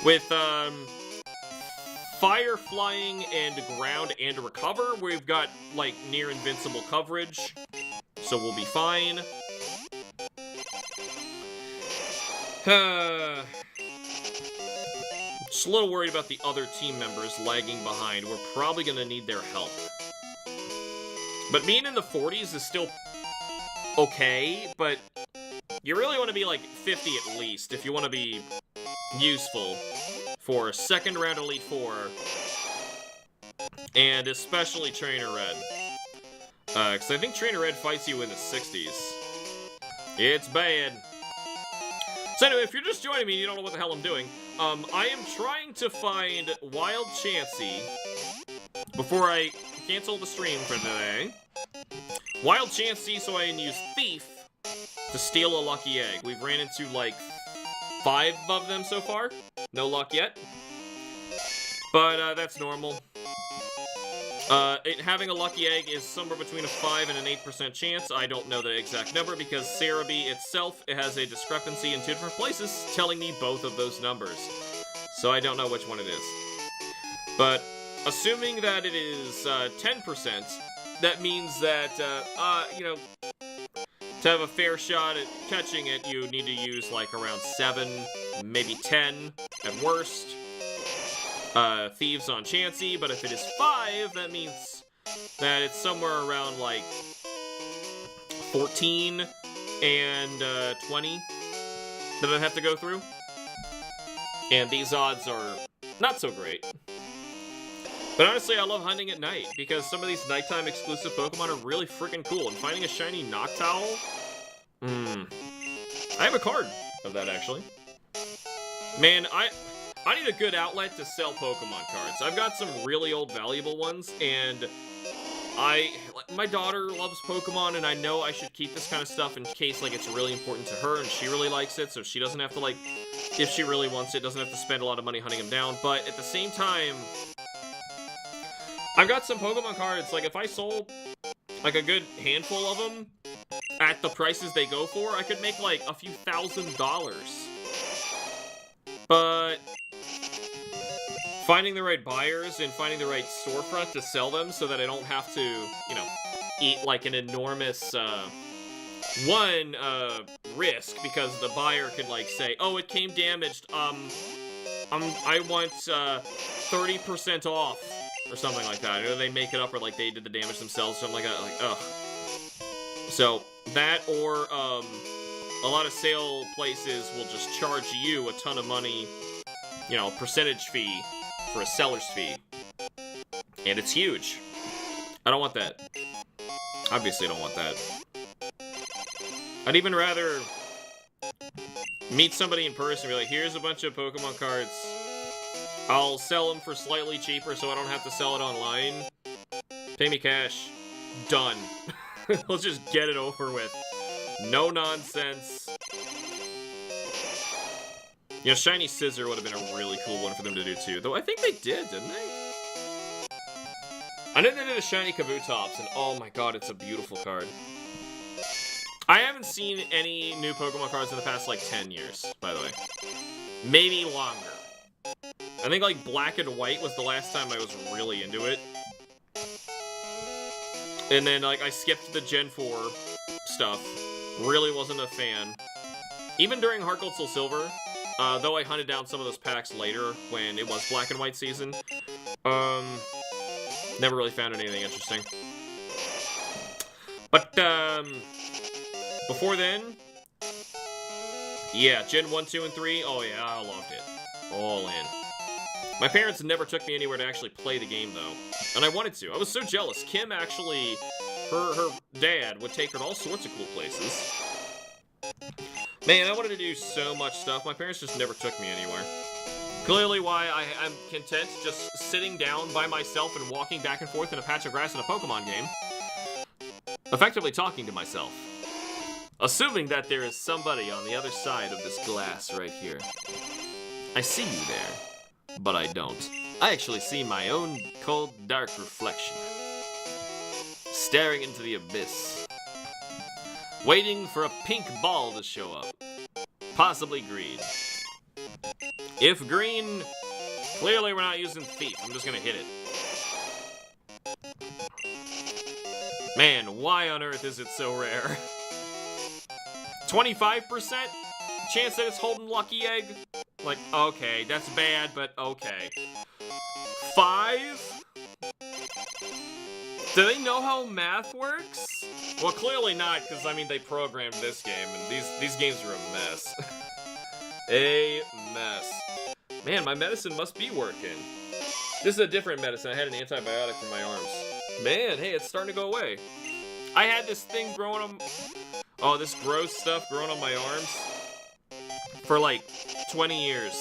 With, Fire, Flying, and Ground, and Recover, we've got, like, near invincible coverage, so we'll be fine. Just a little worried about the other team members lagging behind. We're probably gonna need their help. But being in the 40s is still okay, but you really want to be, like, 50 at least if you want to be useful for second round Elite Four, and especially Trainer Red. Because I think Trainer Red fights you in the 60s. It's bad. So anyway, if you're just joining me and you don't know what the hell I'm doing, I am trying to find Wild Chansey before I cancel the stream for today. Wild Chansey so I can use Thief to steal a lucky egg. We've ran into, like, 5 of them so far. No luck yet. But, that's normal. Having a lucky egg is somewhere between a 5 and an 8% chance. I don't know the exact number because Cerebi itself, it has a discrepancy in 2 different places telling me both of those numbers. So I don't know which one it is. But, assuming that it is 10%, that means that, you know, to have a fair shot at catching it, you need to use, like, around 7, maybe 10 at worst. Thieves on Chansey, but if it is 5, that means that it's somewhere around, like, 14 and 20 that I'd have to go through. And these odds are not so great. But honestly, I love hunting at night, because some of these nighttime exclusive Pokemon are really freaking cool, and finding a shiny Noctowl? I have a card of that, actually. Man, I need a good outlet to sell Pokemon cards. I've got some really old valuable ones, and my daughter loves Pokemon, and I know I should keep this kind of stuff in case, like, it's really important to her, and she really likes it, so she doesn't have to, like, if she really wants it, doesn't have to spend a lot of money hunting them down, but at the same time, I've got some Pokemon cards, like, if I sold, like, a good handful of them at the prices they go for, I could make, like, a few $1,000s. But finding the right buyers and finding the right storefront to sell them so that I don't have to, you know, eat like an enormous, risk because the buyer could like say, oh, it came damaged, I want, 30% off or something like that. Or they make it up or like they did the damage themselves, something like that, like, ugh. So, that or, a lot of sale places will just charge you a ton of money, you know, percentage fee for a seller's fee. And it's huge. I don't want that. Obviously I don't want that. I'd even rather meet somebody in person and be like, here's a bunch of Pokemon cards. I'll sell them for slightly cheaper so I don't have to sell it online. Pay me cash. Done. Let's just get it over with. No nonsense. You know, Shiny Scissor would have been a really cool one for them to do too. Though I think they did, didn't they? I know they did a Shiny Kabutops, and oh my god, it's a beautiful card. I haven't seen any new Pokemon cards in the past, like, 10 years, by the way. Maybe longer. I think, like, Black and White was the last time I was really into it. And then, like, I skipped the Gen 4 stuff. Really wasn't a fan. Even during Heart Gold Soul Silver, though I hunted down some of those packs later when it was Black and White season, never really found anything interesting. But, before then, yeah, Gen 1, 2, and 3, oh yeah, I loved it. All in. My parents never took me anywhere to actually play the game, though. And I wanted to. I was so jealous. Kim actually, her dad would take her to all sorts of cool places. Man, I wanted to do so much stuff. My parents just never took me anywhere. Clearly why I'm content just sitting down by myself and walking back and forth in a patch of grass in a Pokemon game. Effectively talking to myself. Assuming that there is somebody on the other side of this glass right here. I see you there, but I don't. I actually see my own cold, dark reflection. Staring into the abyss. Waiting for a pink ball to show up. Possibly green. If green, clearly we're not using Thief. I'm just gonna hit it. Man, why on earth is it so rare? 25% chance that it's holding Lucky Egg? Like, okay, that's bad, but okay. 5? Do they know how math works? Well, clearly not, because, I mean, they programmed this game, and these games are a mess. A mess. Man, my medicine must be working. This is a different medicine. I had an antibiotic for my arms. Man, hey, it's starting to go away. I had this thing growing on... Oh, this gross stuff growing on my arms for like 20 years.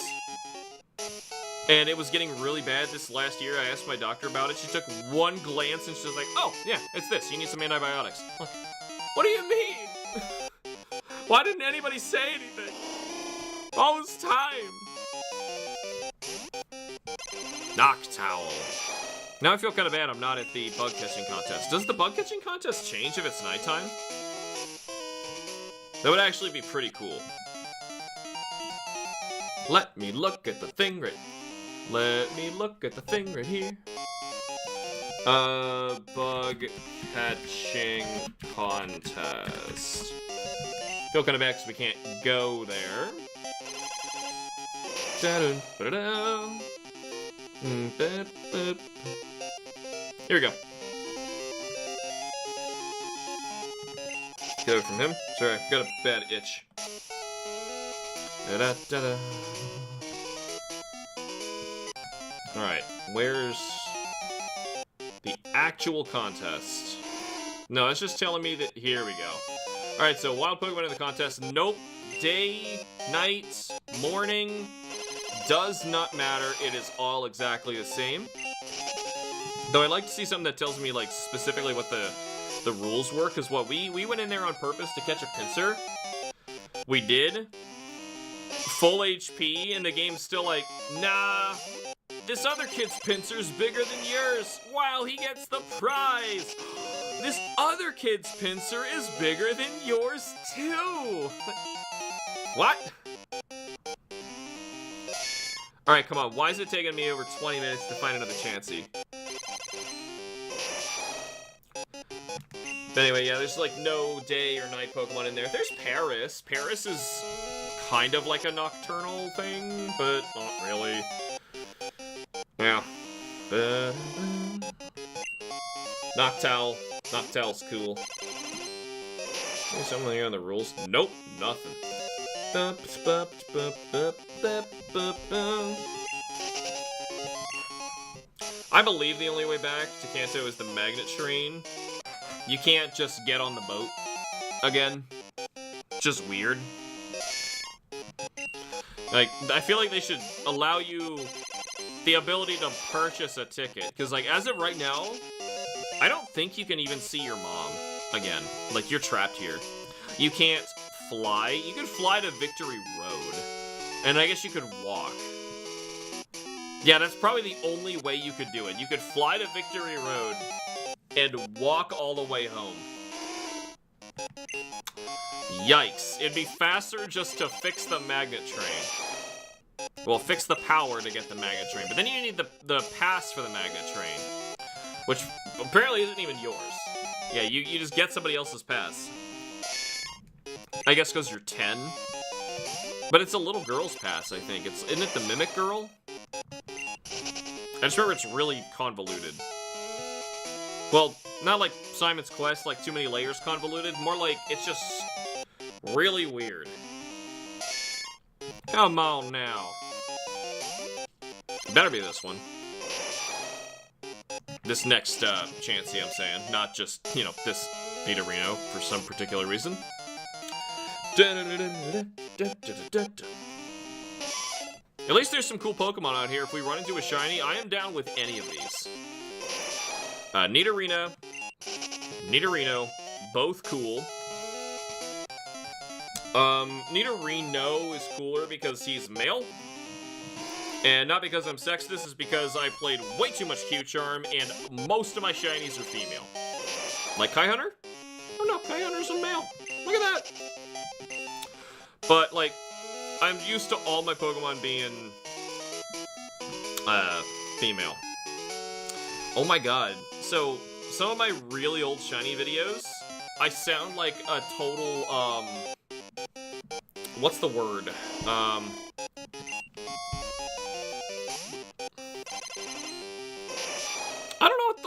And it was getting really bad this last year. I asked my doctor about it. She took one glance and she was like, oh, yeah, it's this. You need some antibiotics. I'm like, what do you mean? Why didn't anybody say anything? All this time. Noctowl. Now I feel kind of bad I'm not at the bug catching contest. Does the bug catching contest change if it's nighttime? That would actually be pretty cool. Let me look at the thing right... Let me look at the thing right here. Bug catching contest. Feel kind of bad because we can't go there. Here we go. Get it from him. Sorry, I've got a bad itch. Da-da-da-da. Alright, where's the actual contest? No, it's just telling me that... Here we go. Alright, so wild Pokemon in the contest. Nope. Day, night, morning. Does not matter. It is all exactly the same. Though I'd like to see something that tells me, like, specifically what the rules were, because what we went in there on purpose to catch a pincer. We did. Full HP, and the game's still like, nah, this other kid's pincer's bigger than yours. Wow, he gets the prize. This other kid's pincer is bigger than yours too. What? Alright, come on. Why is it taking me over 20 minutes to find another Chansey? But anyway, yeah, there's like no day or night Pokemon in there. There's Paris. Paris is kind of like a nocturnal thing, but not really. Yeah. Noctowl. Noctowl's cool. Is something on the rules? Nope, nothing. I believe the only way back to Kanto is the magnet train. You can't just get on the boat again. Just weird. Like, I feel like they should allow you the ability to purchase a ticket. Because, like, as of right now, I don't think you can even see your mom again. Like, you're trapped here. You can't fly. You can fly to Victory Road. And I guess you could walk. Yeah, that's probably the only way you could do it. You could fly to Victory Road and walk all the way home. Yikes. It'd be faster just to fix the magnet train. Well, fix the power to get the magnet train. But then you need the pass for the magnet train. Which apparently isn't even yours. Yeah, you just get somebody else's pass. I guess because you're 10. But it's a little girl's pass, I think. Isn't it the Mimic Girl? I just remember it's really convoluted. Well, not like Simon's Quest, like too many layers convoluted. More like it's just really weird. Come on now. Better be this one. This next Chansey, I'm saying. Not just, you know, this Nidorino for some particular reason. At least there's some cool Pokemon out here. If we run into a shiny, I am down with any of these. Nidorino, both cool. Nidorino is cooler because he's male. And not because I'm sexist, it's because I played way too much Q-Charm, and most of my shinies are female. Like Kai Hunter? Oh no, Kai Hunter's a male. Look at that! But, like, I'm used to all my Pokemon being, female. Oh my god. So, some of my really old shiny videos, I sound like a total, what's the word? I don't know what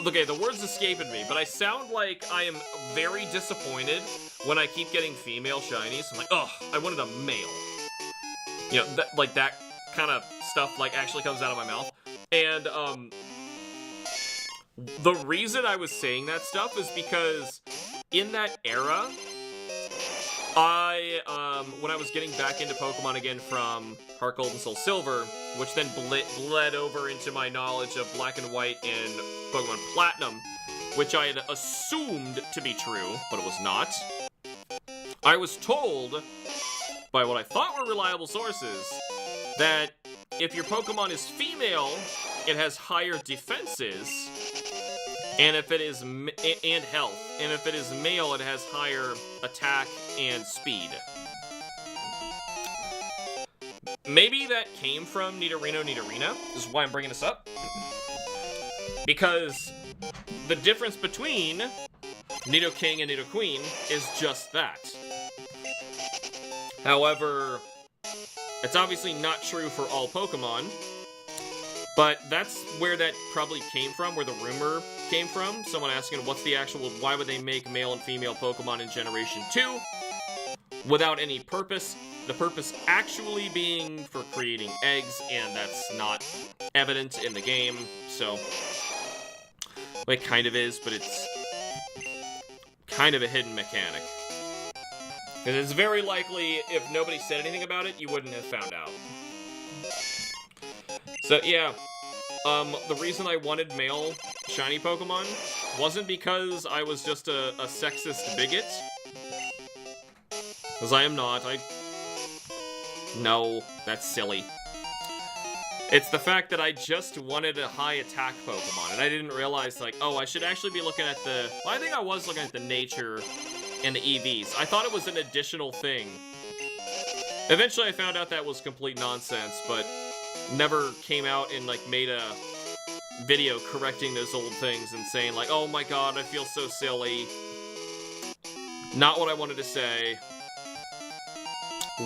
the... okay, the word's escaping me, but I sound like I am very disappointed when I keep getting female shinies. I'm like, ugh, I wanted a male. You know, that kind of stuff, like, actually comes out of my mouth. And, the reason I was saying that stuff is because in that era, when I was getting back into Pokemon again from Heart Gold and Soul Silver, which then bled over into my knowledge of Black and White and Pokemon Platinum, which I had assumed to be true, but it was not. I was told, by what I thought were reliable sources, that if your Pokemon is female, it has higher defenses, and if it is and health, and if it is male, it has higher attack and speed. Maybe that came from Nidorino, this is why I'm bringing this up. Because the difference between Nidoking and Nidoqueen is just that. However, it's obviously not true for all Pokemon, but that's where that probably came from, where the rumor came from. Someone asking what's the actual, why would they make male and female Pokemon in Generation 2 without any purpose? The purpose actually being for creating eggs, and that's not evident in the game, so... it kind of is, but it's kind of a hidden mechanic. And it's very likely, if nobody said anything about it, you wouldn't have found out. So, yeah. The reason I wanted male shiny Pokemon wasn't because I was just a sexist bigot. Because I am not. No, that's silly. It's the fact that I just wanted a high attack Pokemon, and I didn't realize, like, oh, I should actually be looking at the... well, I think I was looking at the nature and the EVs. I thought it was an additional thing. Eventually I found out that was complete nonsense, but never came out and, like, made a video correcting those old things and saying, like, oh my god, I feel so silly. Not what I wanted to say.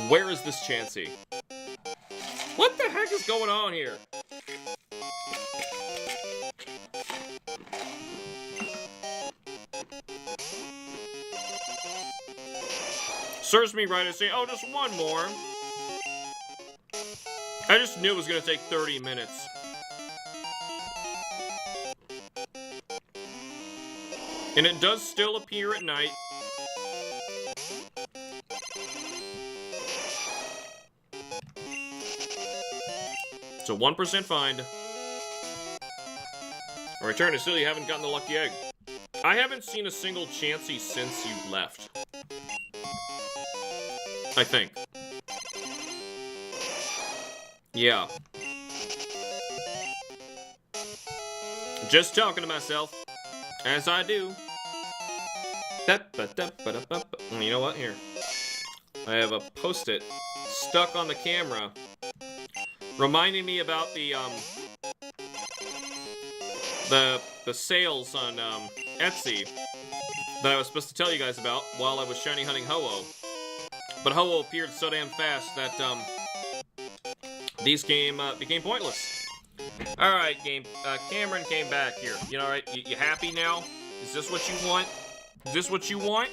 Where is this Chansey? What the heck is going on here? Serves me right to say, oh, just one more. I just knew it was going to take 30 minutes. And it does still appear at night. It's a 1% find. A return is still you haven't gotten the lucky egg. I haven't seen a single Chansey since you left. I think. Yeah. Just talking to myself. As I do. You know what? Here. I have a post-it stuck on the camera reminding me about the sales on Etsy that I was supposed to tell you guys about while I was shiny hunting Ho-Oh. But Ho-Oh appeared so damn fast that these became pointless. Alright, Cameron came back here. You know, right? You happy now? Is this what you want? Is this what you want?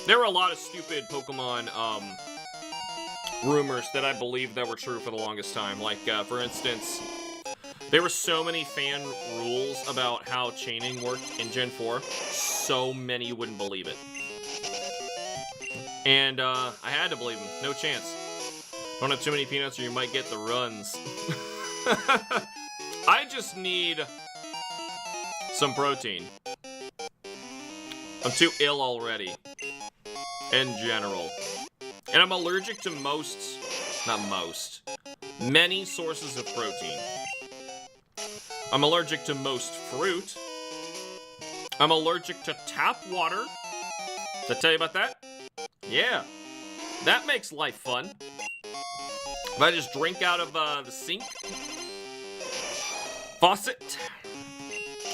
There were a lot of stupid Pokemon, rumors that I believed that were true for the longest time. Like, for instance, there were so many fan rules about how chaining worked in Gen 4. So many you wouldn't believe it. And, I had to believe them. No chance. Don't have too many peanuts or you might get the runs. I just need some protein. I'm too ill already. In general. And I'm allergic to many sources of protein. I'm allergic to most fruit. I'm allergic to tap water. Did I tell you about that? Yeah. That makes life fun. If I just drink out of the sink faucet,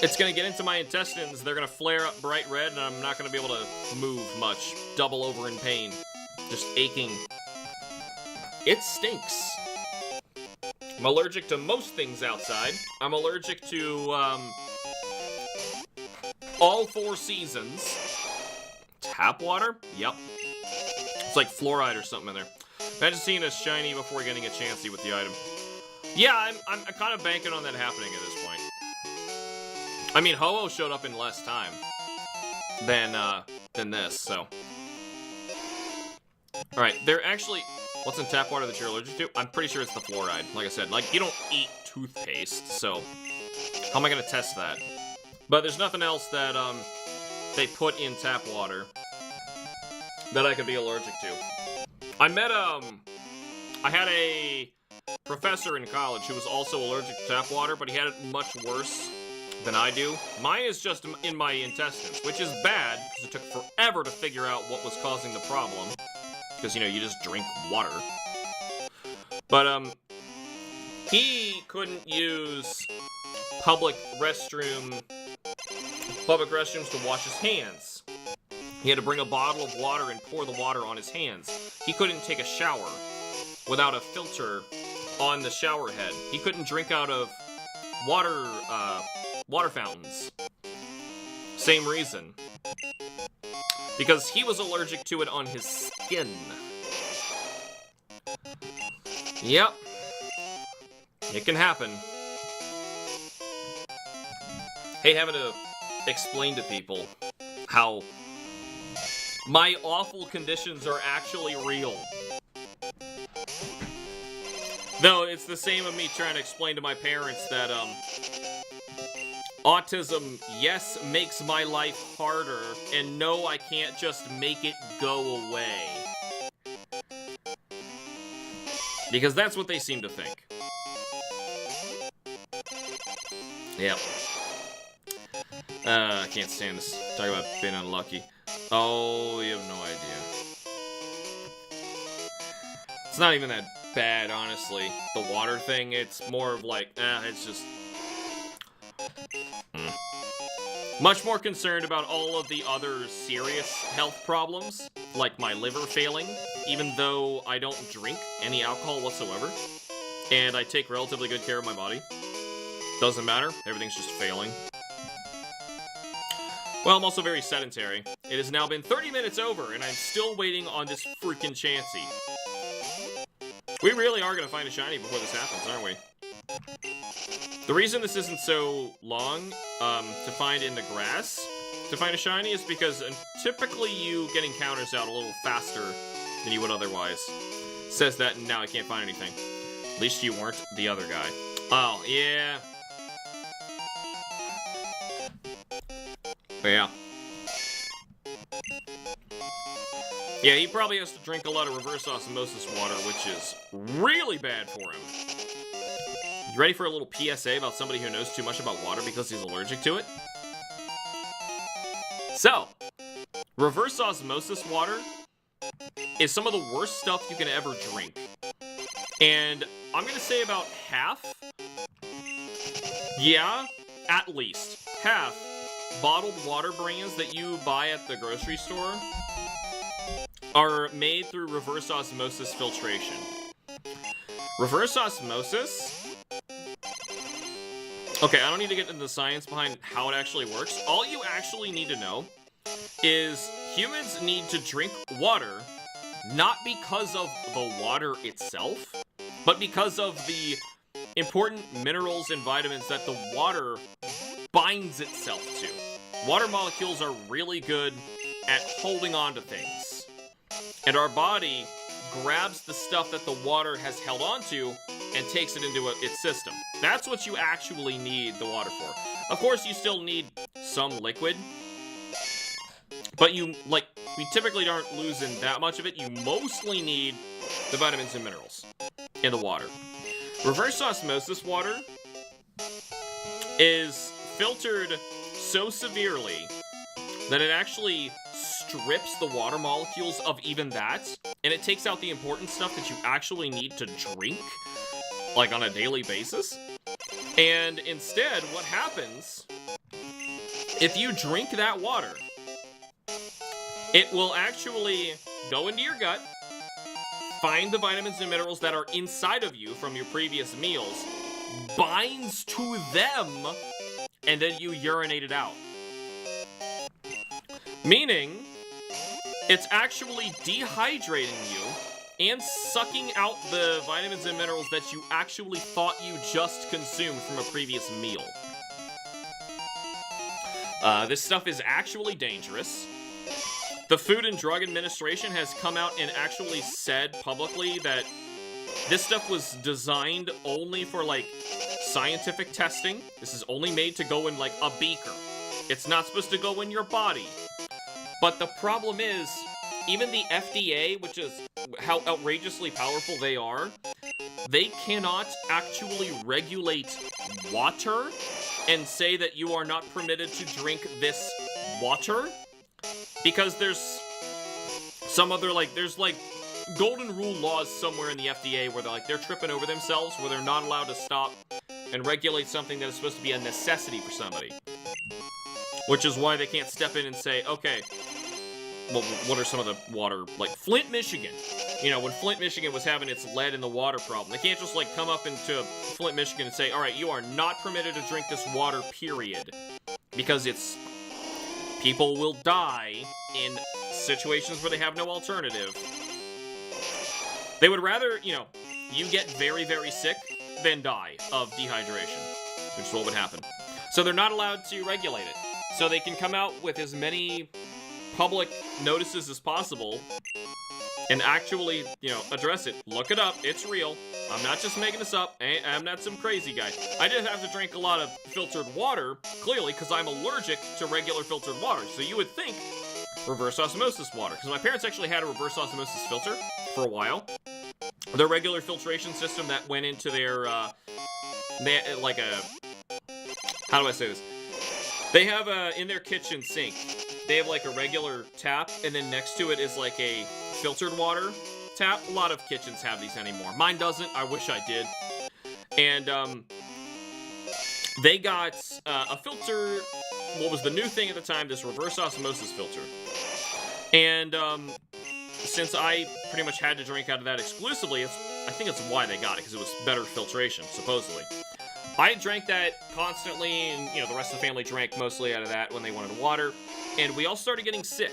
it's gonna get into my intestines. They're gonna flare up bright red, and I'm not gonna be able to move much. Double over in pain. Just aching. It stinks. I'm allergic to most things outside. I'm allergic to, all 4 seasons. Tap water? Yep. It's like fluoride or something in there. Imagine seeing a shiny before getting a Chansey with the item. Yeah, I'm kind of banking on that happening at this point. I mean, Ho-Oh showed up in less time than this, so. Alright, they're actually... What's in tap water that you're allergic to? I'm pretty sure it's the fluoride. Like I said, like, you don't eat toothpaste, so... How am I gonna test that? But there's nothing else that, they put in tap water that I could be allergic to. I met, I had a professor in college who was also allergic to tap water, but he had it much worse than I do. Mine is just in my intestines, which is bad, because it took forever to figure out what was causing the problem. Because, you know, you just drink water. But, he couldn't use public restrooms to wash his hands. He had to bring a bottle of water and pour the water on his hands. He couldn't take a shower without a filter on the shower head. He couldn't drink out of water fountains. Same reason. Because he was allergic to it on his skin. Yep. It can happen. Hey, having to explain to people how my awful conditions are actually real. Though, it's the same of me trying to explain to my parents that, autism, yes, makes my life harder, and no, I can't just make it go away. Because that's what they seem to think. Yep. I can't stand this. Talk about being unlucky. Oh, you have no idea. It's not even that bad, honestly. The water thing, it's more of like, it's just... Much more concerned about all of the other serious health problems, like my liver failing, even though I don't drink any alcohol whatsoever, and I take relatively good care of my body. Doesn't matter, everything's just failing. Well, I'm also very sedentary. It has now been 30 minutes over, and I'm still waiting on this freaking Chansey. We really are gonna find a shiny before this happens, aren't we? The reason this isn't so long to find in the grass to find a shiny is because typically you get encounters out a little faster than you would otherwise. Says that, and now I can't find anything. At least you weren't the other guy. Oh, yeah. Yeah. Yeah, he probably has to drink a lot of reverse osmosis water, which is really bad for him. You ready for a little PSA about somebody who knows too much about water because he's allergic to it? So, reverse osmosis water is some of the worst stuff you can ever drink. And I'm gonna say about half, yeah, at least, half bottled water brands that you buy at the grocery store are made through reverse osmosis filtration. Reverse osmosis? Okay, I don't need to get into the science behind how it actually works. All you actually need to know is humans need to drink water not because of the water itself, but because of the important minerals and vitamins that the water binds itself to. Water molecules are really good at holding on to things. And our body grabs the stuff that the water has held onto and takes it into its system. That's what you actually need the water for. Of course, you still need some liquid, but we typically aren't losing that much of it. You mostly need the vitamins and minerals in the water. Reverse osmosis water is filtered so severely that it actually strips the water molecules of even that, and it takes out the important stuff that you actually need to drink, like on a daily basis. And instead, what happens, if you drink that water, it will actually go into your gut, find the vitamins and minerals that are inside of you from your previous meals, binds to them, and then you urinate it out. Meaning, it's actually dehydrating you and sucking out the vitamins and minerals that you actually thought you just consumed from a previous meal. This stuff is actually dangerous. The Food and Drug Administration has come out and actually said publicly that this stuff was designed only for, scientific testing. This is only made to go in, a beaker. It's not supposed to go in your body. But the problem is, even the FDA, which is how outrageously powerful they are, they cannot actually regulate water and say that you are not permitted to drink this water, because there's some other, there's golden rule laws somewhere in the FDA where they're tripping over themselves, where they're not allowed to stop and regulate something that is supposed to be a necessity for somebody. Which is why they can't step in and say, okay, well, what are some of the water, Flint, Michigan. When Flint, Michigan was having its lead in the water problem, they can't just, come up into Flint, Michigan and say, all right, you are not permitted to drink this water, period. Because people will die in situations where they have no alternative. They would rather, you get very, very sick than die of dehydration, which is what would happen. So they're not allowed to regulate it. So they can come out with as many public notices as possible and actually, address it. Look it up. It's real. I'm not just making this up. I'm not some crazy guy. I did have to drink a lot of filtered water, clearly, because I'm allergic to regular filtered water. So you would think reverse osmosis water, because my parents actually had a reverse osmosis filter for a while. Their regular filtration system that went into their, how do I say this? They have in their kitchen sink, they have a regular tap, and then next to it is a filtered water tap. A lot of kitchens have these anymore. Mine doesn't. I wish I did. And, they got a filter, what was the new thing at the time, this reverse osmosis filter. And, since I pretty much had to drink out of that exclusively, I think it's why they got it, because it was better filtration, supposedly. I drank that constantly, and, you know, the rest of the family drank mostly out of that when they wanted water, and we all started getting sick.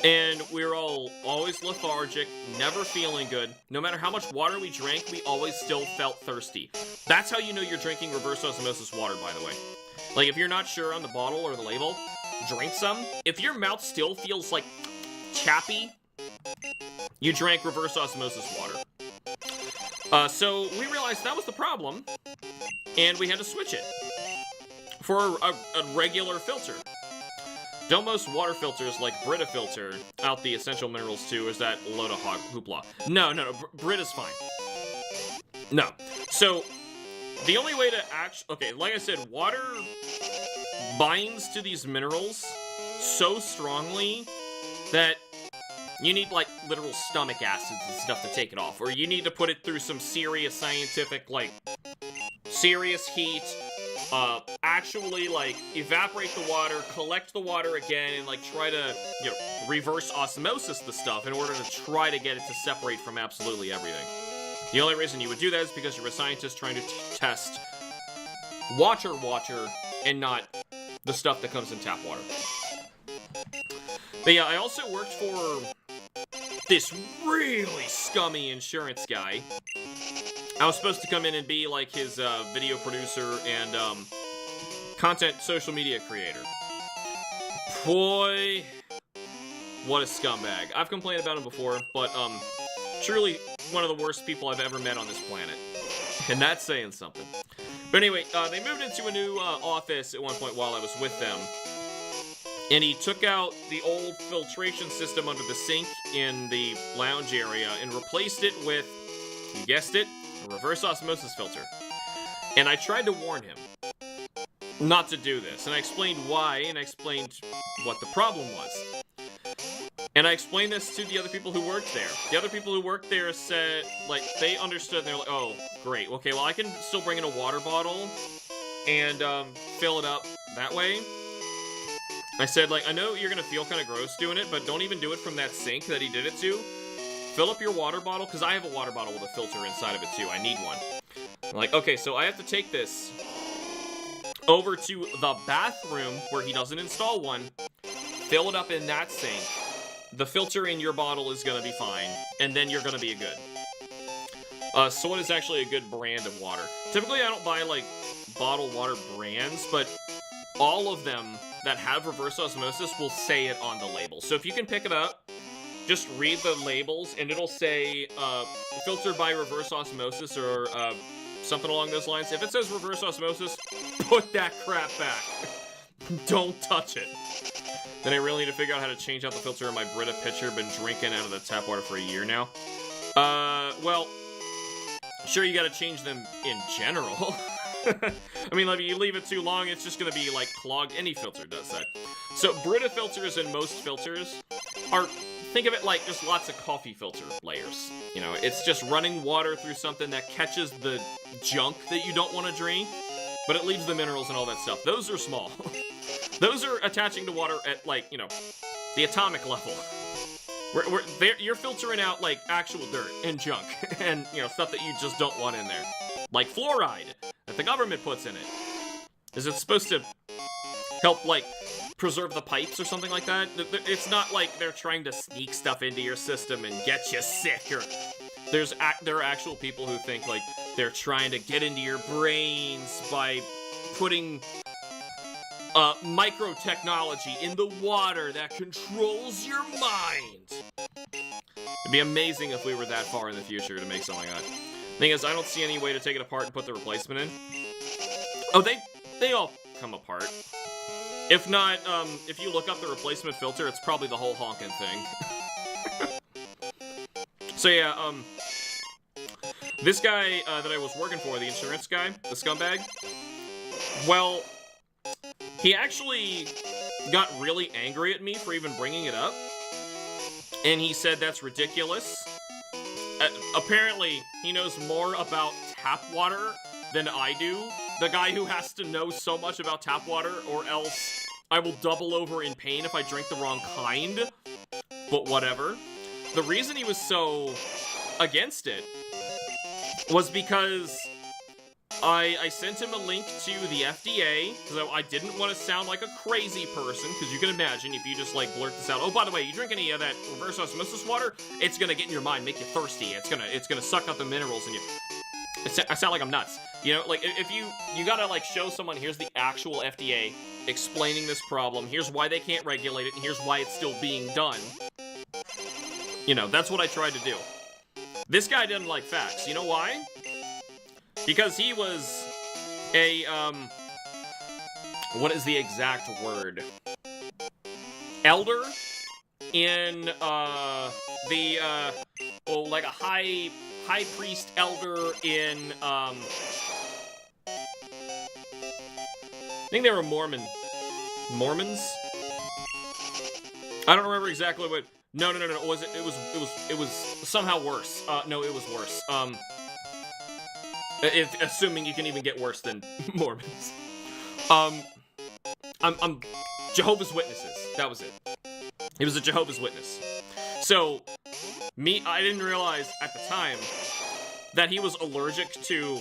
And we were all always lethargic, never feeling good. No matter how much water we drank, we always still felt thirsty. That's how you know you're drinking reverse osmosis water, by the way. Like, if you're not sure on the bottle or the label, drink some. If your mouth still feels, like, chappy, you drank reverse osmosis water. So we realized that was the problem, and we had to switch it for a regular filter. Don't most water filters, like Brita filter, out the essential minerals too, or is that a load of hoopla? No, Brita's fine. No. So, the only way to okay, like I said, water binds to these minerals so strongly that you need, like, literal stomach acids and stuff to take it off. Or you need to put it through some serious scientific, like, serious heat, actually, like, evaporate the water, collect the water again, and, like, try to, you know, reverse osmosis the stuff in order to try to get it to separate from absolutely everything. The only reason you would do that is because you're a scientist trying to test water and not the stuff that comes in tap water. But yeah, I also worked for this really scummy insurance guy. I was supposed to come in and be like his video producer and content social media creator. Boy, what a scumbag. I've complained about him before, but truly one of the worst people I've ever met on this planet. And that's saying something. But anyway, they moved into a new office at one point while I was with them. And he took out the old filtration system under the sink in the lounge area and replaced it with, you guessed it, a reverse osmosis filter. And I tried to warn him not to do this. And I explained why, and I explained what the problem was. And I explained this to the other people who worked there. The other people who worked there said, like, they understood, and they're like, oh, great. Okay, well, I can still bring in a water bottle and fill it up that way. I said, like, I know you're gonna feel kind of gross doing it, but don't even do it from that sink that he did it to. Fill up your water bottle, because I have a water bottle with a filter inside of it, too. I need one. I'm like, okay, so I have to take this over to the bathroom where he doesn't install one, fill it up in that sink. The filter in your bottle is gonna be fine, and then you're gonna be good. So what is actually a good brand of water? Typically, I don't buy, like, bottled water brands, but all of them that have reverse osmosis will say it on the label. So if you can pick it up, just read the labels, and it'll say, filtered by reverse osmosis, or, something along those lines. If it says reverse osmosis, put that crap back. Don't touch it. Then I really need to figure out how to change out the filter in my Brita pitcher. Been drinking out of the tap water for a year now. Well, sure, you gotta change them in general. I mean, like, if you leave it too long, it's just gonna be, like, clogged. Any filter does that. So, Brita filters and most filters are, think of it like just lots of coffee filter layers. You know, it's just running water through something that catches the junk that you don't want to drink, but it leaves the minerals and all that stuff. Those are small. Those are attaching to water at, like, you know, the atomic level. You're filtering out, like, actual dirt and junk and, you know, stuff that you just don't want in there. Like fluoride that the government puts in it. Is it supposed to help, like, preserve the pipes or something like that? It's not like they're trying to sneak stuff into your system and get you sick, or there are actual people who think, like, they're trying to get into your brains by putting microtechnology in the water that controls your mind. It'd be amazing if we were that far in the future to make something like that. Thing is, I don't see any way to take it apart and put the replacement in. Oh, they all come apart. If not, if you look up the replacement filter, it's probably the whole honkin' thing. So yeah, this guy that I was working for, the insurance guy, the scumbag, well, he actually got really angry at me for even bringing it up. And he said that's ridiculous. Apparently, he knows more about tap water than I do. The guy who has to know so much about tap water, or else I will double over in pain if I drink the wrong kind. But whatever. The reason he was so against it was because I sent him a link to the FDA, because I didn't want to sound like a crazy person, because you can imagine if you just, like, blurt this out, oh, by the way, you drink any of that reverse osmosis water, it's gonna get in your mind, make you thirsty, it's gonna suck out the minerals in you. I sound like I'm nuts. You know, like, if you gotta, like, show someone, here's the actual FDA explaining this problem, here's why they can't regulate it, and here's why it's still being done. You know, that's what I tried to do. This guy didn't like facts. You know why? Because he was a, what is the exact word? Elder in, like a high priest elder in, I think they were Mormons? I don't remember exactly what, no, it was somehow worse. No, it was worse. Assuming you can even get worse than Mormons. I'm Jehovah's Witnesses. That was it. He was a Jehovah's Witness. So, I didn't realize at the time that he was allergic to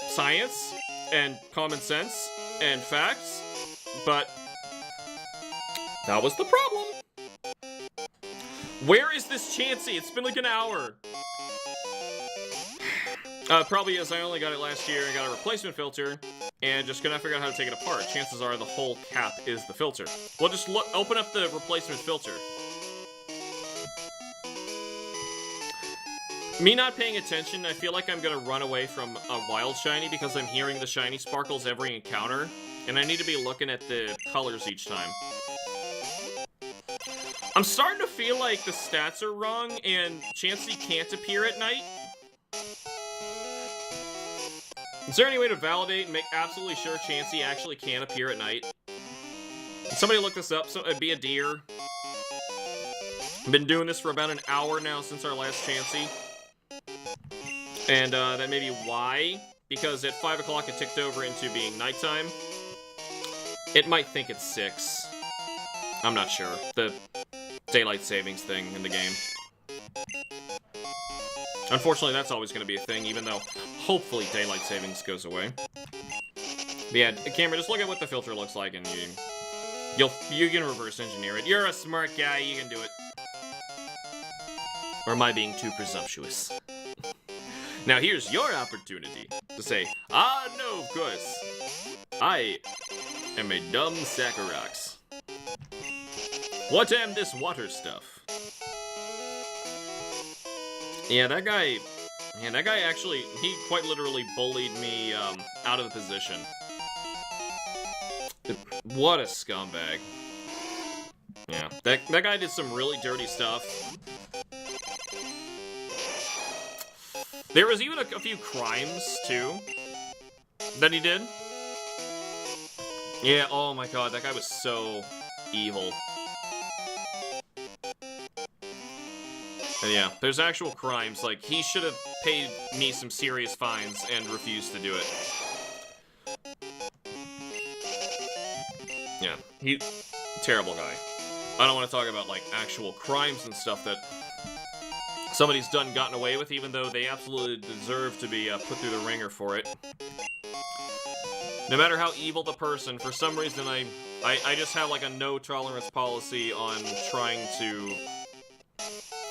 science and common sense and facts, but that was the problem. Where is this Chansey? It's been like an hour. Probably is I only got it last year and got a replacement filter, and just gonna figure out how to take it apart. Chances are the whole cap is the filter. Well, just open up the replacement filter. Me not paying attention, I feel like I'm gonna run away from a wild shiny because I'm hearing the shiny sparkles every encounter, and I need to be looking at the colors each time. I'm starting to feel like the stats are wrong and Chansey can't appear at night. Is there any way to validate and make absolutely sure Chansey actually can appear at night? Can somebody look this up? So it'd be a deer. I've been doing this for about an hour now since our last Chansey. And that may be why. Because at 5 o'clock it ticked over into being nighttime. It might think it's 6. I'm not sure. The daylight savings thing in the game. Unfortunately, that's always going to be a thing, even though hopefully daylight savings goes away. But yeah, Cameron, just look at what the filter looks like, and you can reverse engineer it. You're a smart guy, you can do it. Or am I being too presumptuous? Now here's your opportunity to say, ah, no, of course. I am a dumb sack of rocks. What am this water stuff? Yeah, that guy actually, he quite literally bullied me out of the position. What a scumbag. Yeah, that guy did some really dirty stuff. There was even a few crimes, too, that he did. Yeah, oh my god, that guy was so evil. And yeah, there's actual crimes, like, he should have paid me some serious fines and refused to do it. Yeah, terrible guy. I don't want to talk about, like, actual crimes and stuff that somebody's gotten away with, even though they absolutely deserve to be put through the ringer for it. No matter how evil the person, for some reason I just have, like, a no-tolerance policy on trying to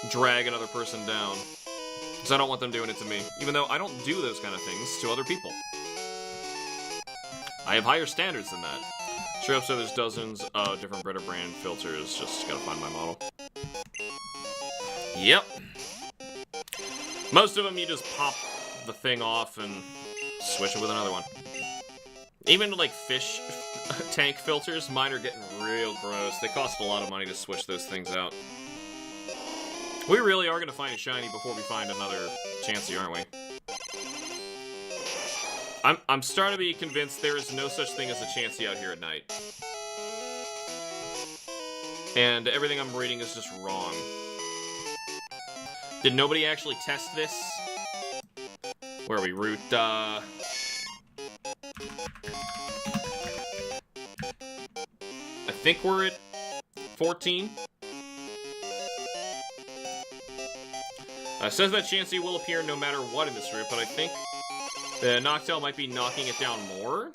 drag another person down. Because I don't want them doing it to me. Even though I don't do those kind of things to other people. I have higher standards than that. Sure up, so there's dozens of different Brita brand filters. Just gotta find my model. Yep. Most of them you just pop the thing off and switch it with another one. Even like fish tank filters, mine are getting real gross. They cost a lot of money to switch those things out. We really are going to find a shiny before we find another Chansey, aren't we? I'm starting to be convinced there is no such thing as a Chansey out here at night. And everything I'm reading is just wrong. Did nobody actually test this? Where are we? Route, I think we're at 14. Says that Chansey will appear no matter what in this route, but I think the Noctowl might be knocking it down more.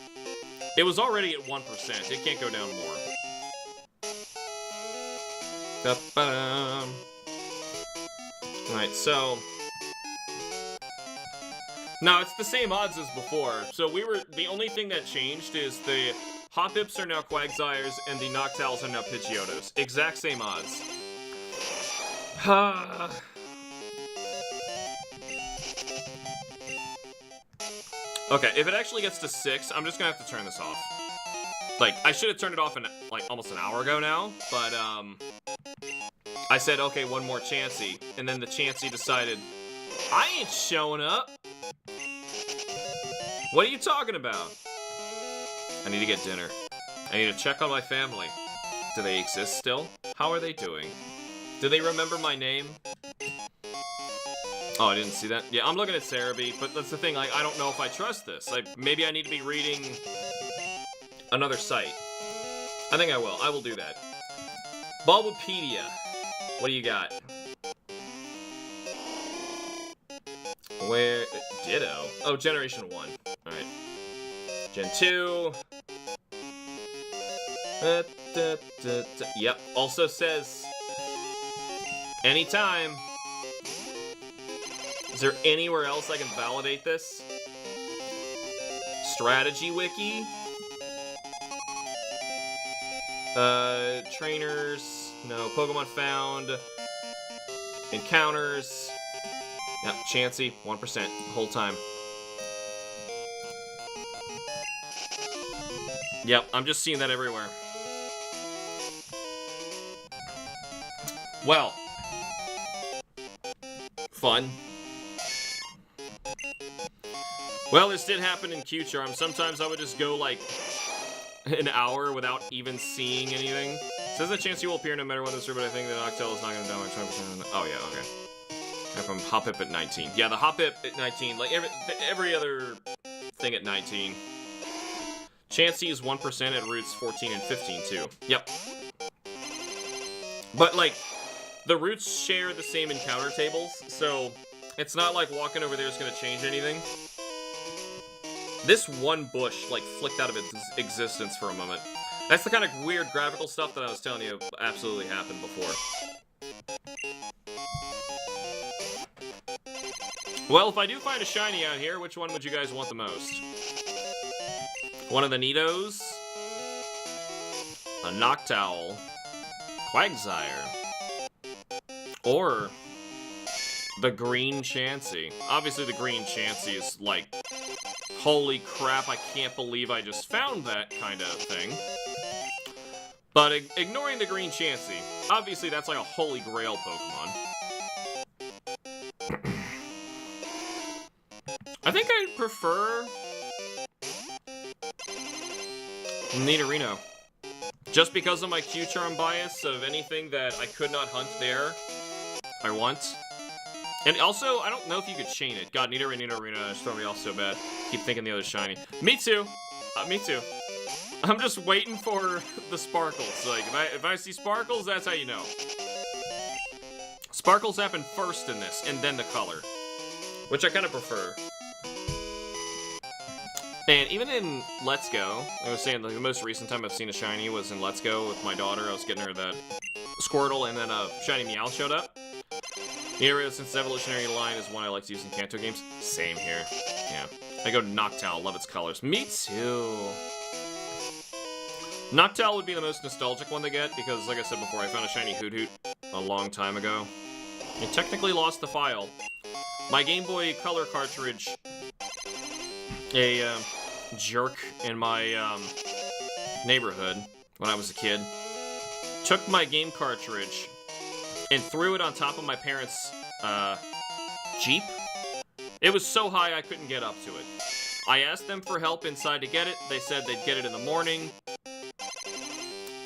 It was already at 1%. It can't go down more. Alright, so... No, it's the same odds as before. So the only thing that changed is the Hoppips are now Quagsires and the Noctowls are now Pidgeotos. Exact same odds. Okay, if it actually gets to 6, I'm just gonna have to turn this off. Like, I should have turned it off like almost an hour ago now, but I said, okay, one more Chansey, and then the Chansey decided, I ain't showing up. What are you talking about? I need to get dinner. I need to check on my family. Do they exist still? How are they doing? Do they remember my name? Oh, I didn't see that. Yeah, I'm looking at Cerebi, but that's the thing, like, I don't know if I trust this. Like, maybe I need to be reading another site. I think I will. I will do that. Bulbapedia. What do you got? Where... Ditto? Oh, Generation 1. Alright. Gen 2. Yep. Also says... Anytime. Is there anywhere else I can validate this? Strategy Wiki? Trainers. No. Pokemon found. Encounters. Yep, Chansey, 1% the whole time. Yep, I'm just seeing that everywhere. Well. Fun. Well, this did happen in Q-Charm. Sometimes I would just go, like, an hour without even seeing anything. It says that Chansey will appear no matter what this route, but I think that Noctowl is not going to die like 20%. Oh, yeah, okay. And from Hoppip at 19. Yeah, the Hoppip at 19. Like, every other thing at 19. Chansey is 1% at routes 14 and 15, too. Yep. But, like, the routes share the same encounter tables, so it's not like walking over there is going to change anything. This one bush, like, flicked out of its existence for a moment. That's the kind of weird graphical stuff that I was telling you absolutely happened before. Well, if I do find a shiny out here, which one would you guys want the most? One of the Nidos? A Noctowl? Quagsire? Or the green Chansey? Obviously the green Chansey is like, holy crap, I can't believe I just found that kind of thing. But ignoring the green Chansey, obviously that's like a holy grail Pokemon. I think I prefer Nidorino. Just because of my Q-Charm bias of anything that I could not hunt there, I want. And also, I don't know if you could chain it. God, Nidorino just throw me off so bad. Keep thinking the other's shiny. Me too. Me too. I'm just waiting for the sparkles. Like, if I see sparkles, that's how you know. Sparkles happen first in this, and then the color. Which I kind of prefer. And even in Let's Go, I was saying, like, the most recent time I've seen a shiny was in Let's Go with my daughter. I was getting her that Squirtle, and then a shiny Meow showed up. Nidorino, since the evolutionary line is one I like to use in Kanto games. Same here. Yeah. I go to Noctowl. Love its colors. Me too. Noctowl would be the most nostalgic one to get, because, like I said before, I found a shiny Hoot a long time ago. It technically lost the file. My Game Boy Color cartridge, a jerk in my neighborhood when I was a kid, took my game cartridge and threw it on top of my parents' Jeep. It was so high I couldn't get up to it. I asked them for help inside to get it. They said they'd get it in the morning.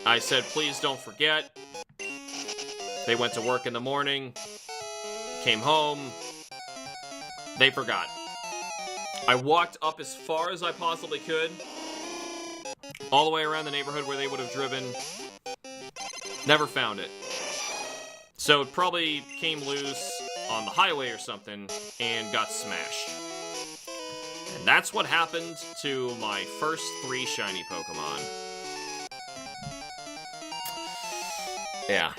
I said, please don't forget. They went to work in the morning, Came home. They forgot. I walked up as far as I possibly could. All the way around the neighborhood where they would have driven. Never found it. So it probably came loose on the highway or something and got smashed. And that's what happened to my first 3 shiny Pokemon. Yeah.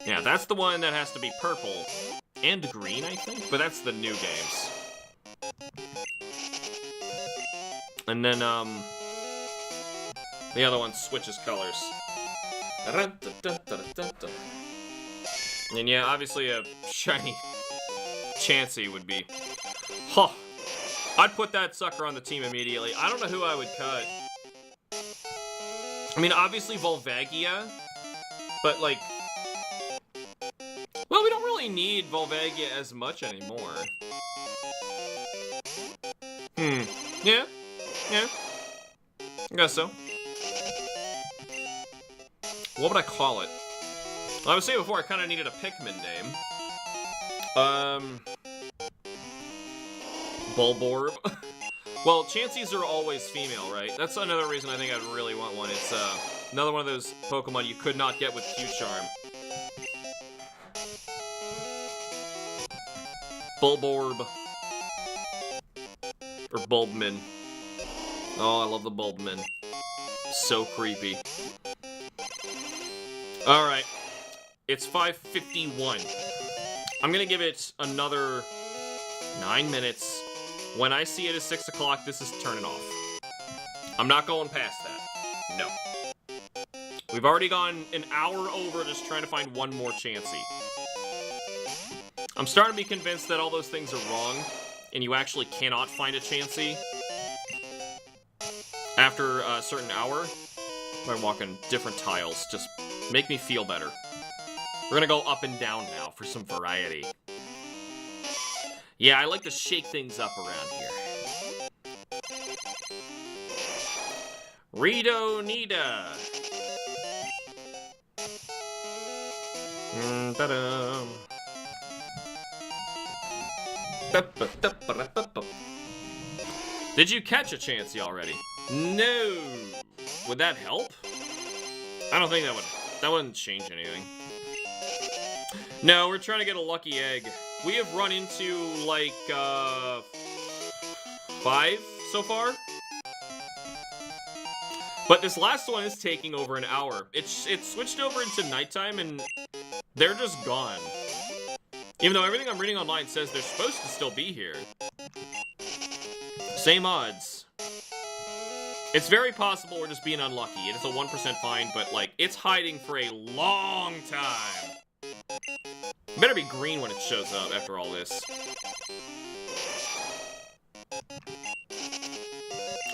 Yeah, that's the one that has to be purple. And green, I think? But that's the new games. And then, the other one switches colors. And yeah, obviously a shiny Chansey would be... Huh. I'd put that sucker on the team immediately. I don't know who I would cut. I mean, obviously Volvagia, but like... Well, we don't really need Volvagia as much anymore. Yeah. Yeah. I guess so. What would I call it? Well, I was saying before, I kind of needed a Pikmin name. Bulborb. Well, Chanseys are always female, right? That's another reason I think I'd really want one. It's another one of those Pokemon you could not get with Q-Charm. Bulborb. Or Bulbmin. Oh, I love the Bulbmin. So creepy. Alright. It's 5:51. I'm gonna give it another 9 minutes. When I see it as 6 o'clock, this is turning off. I'm not going past that. No. We've already gone an hour over just trying to find one more Chansey. I'm starting to be convinced that all those things are wrong, and you actually cannot find a Chansey after a certain hour by walking different tiles. Just make me feel better. We're gonna go up and down now for some variety. Yeah, I like to shake things up around here. Rito Nita. Ta-da. Did you catch a Chansey already? No. Would that help? I don't think that wouldn't change anything. No, we're trying to get a lucky egg. We have run into, like, 5 so far. But this last one is taking over an hour. It switched over into nighttime, and they're just gone. Even though everything I'm reading online says they're supposed to still be here. Same odds. It's very possible we're just being unlucky. It is a 1% find, but, like, it's hiding for a long time. It better be green when it shows up after all this.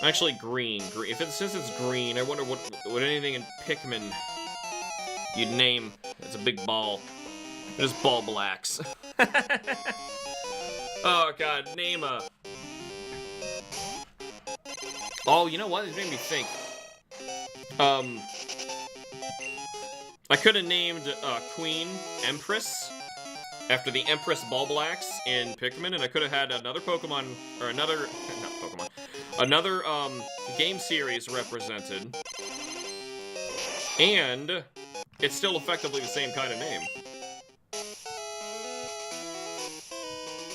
Actually, green. If it says it's green, I wonder what anything in Pikmin you'd name. It's a big ball. Just ball blacks. Oh god, name a... Oh, you know what? It made me think. I could have named Queen Empress after the Empress Bulblax in Pikmin, and I could have had another Pokemon, or another, not Pokemon, another game series represented, and it's still effectively the same kind of name.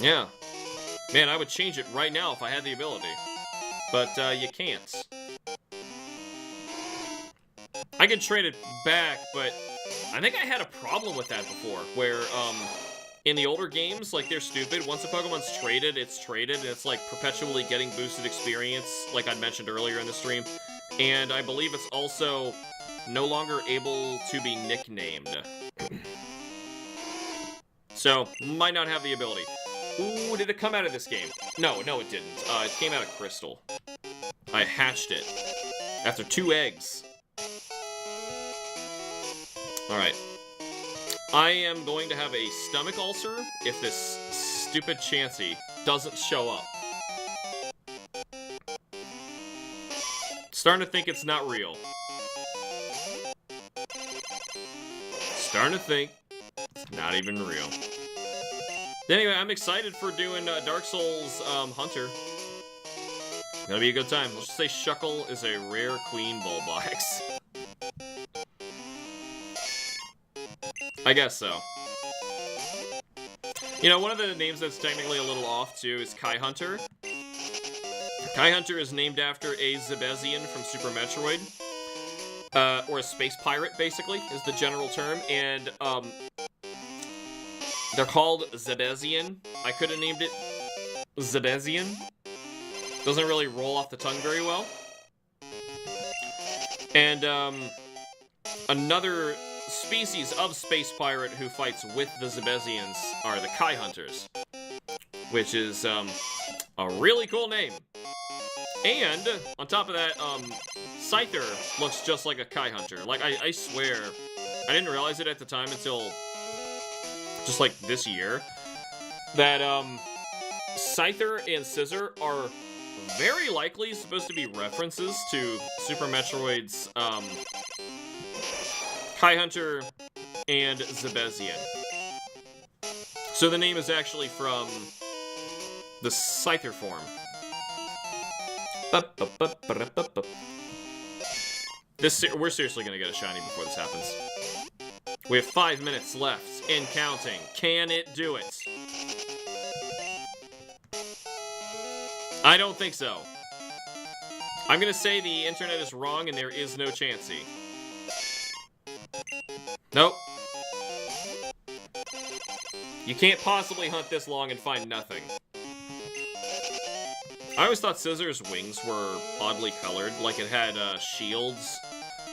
Yeah. Man, I would change it right now if I had the ability. But you can't. I could trade it back, but I think I had a problem with that before, where, in the older games, like, they're stupid. Once a Pokemon's traded, and it's, like, perpetually getting boosted experience, like I mentioned earlier in the stream. And I believe it's also no longer able to be nicknamed. So, might not have the ability. Ooh, did it come out of this game? No, it didn't. It came out of Crystal. I hatched it. After 2 eggs. Alright. I am going to have a stomach ulcer if this stupid Chansey doesn't show up. Starting to think it's not real. Starting to think Not even real. Anyway, I'm excited for doing Dark Souls Hunter. Gonna be a good time. Let's just say Shuckle is a rare queen bullbox. I guess so. You know, one of the names that's technically a little off, too, is Kai Hunter. Kai Hunter is named after a Zebezian from Super Metroid. Or a space pirate, basically, is the general term. And, they're called Zebezian. I could have named it Zebezian. Doesn't really roll off the tongue very well. And, another species of space pirate who fights with the Zebezians are the Kai Hunters. Which is, a really cool name. And, on top of that, Scyther looks just like a Kai Hunter. Like, I swear, I didn't realize it at the time until just, like, this year, that, Scyther and Scissor are very likely supposed to be references to Super Metroid's, Kai Hunter and Zebezian. So the name is actually from the Scyther form. We're seriously gonna get a shiny before this happens. We have 5 minutes left and counting. Can it do it? I don't think so. I'm gonna say the internet is wrong and there is no Chansey. Nope. You can't possibly hunt this long and find nothing. I always thought Scissor's wings were oddly colored, like it had shields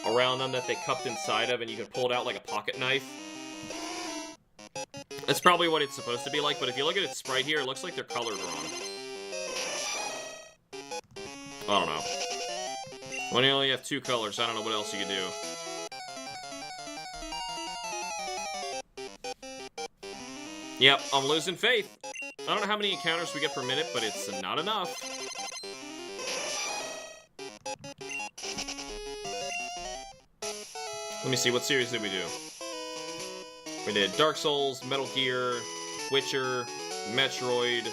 around them that they cupped inside of and you could pull it out like a pocket knife. That's probably what it's supposed to be like, but if you look at its sprite here, it looks like they're colored wrong. I don't know. When you only have 2 colors, I don't know what else you can do. Yep, I'm losing faith. I don't know how many encounters we get per minute, but it's not enough. Let me see, what series did we do? We did Dark Souls, Metal Gear, Witcher, Metroid,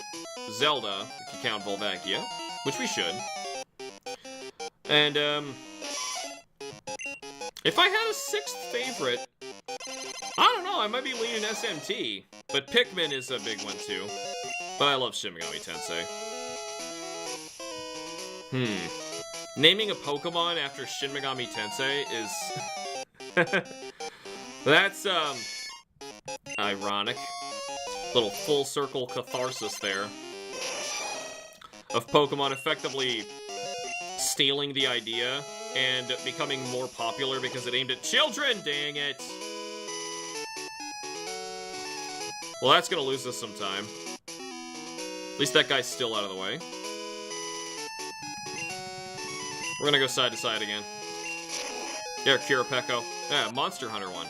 Zelda, if you count Volvakia, which we should. And, if I had a 6th favorite, I don't know, I might be leaning SMT, but Pikmin is a big one too. But I love Shin Megami Tensei. Naming a Pokemon after Shin Megami Tensei is... That's, ironic. Little full circle catharsis there. Of Pokemon effectively stealing the idea and becoming more popular because it aimed at children, dang it! Well, that's gonna lose us some time. At least that guy's still out of the way. We're gonna go side to side again. There, Kirapeko. Yeah, Monster Hunter one.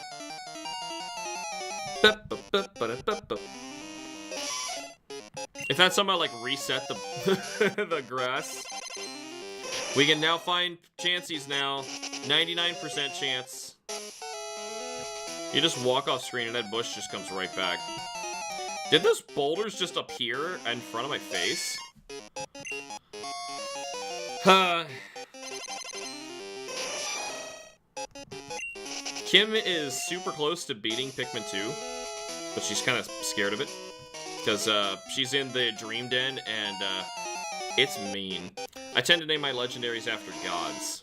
If that somehow, like, reset the the grass, we can now find Chanseys now. 99% chance. You just walk off screen and that bush just comes right back. Did those boulders just appear in front of my face? Kim is super close to beating Pikmin 2, but she's kind of scared of it. Because she's in the Dream Den, and it's mean. I tend to name my legendaries after gods.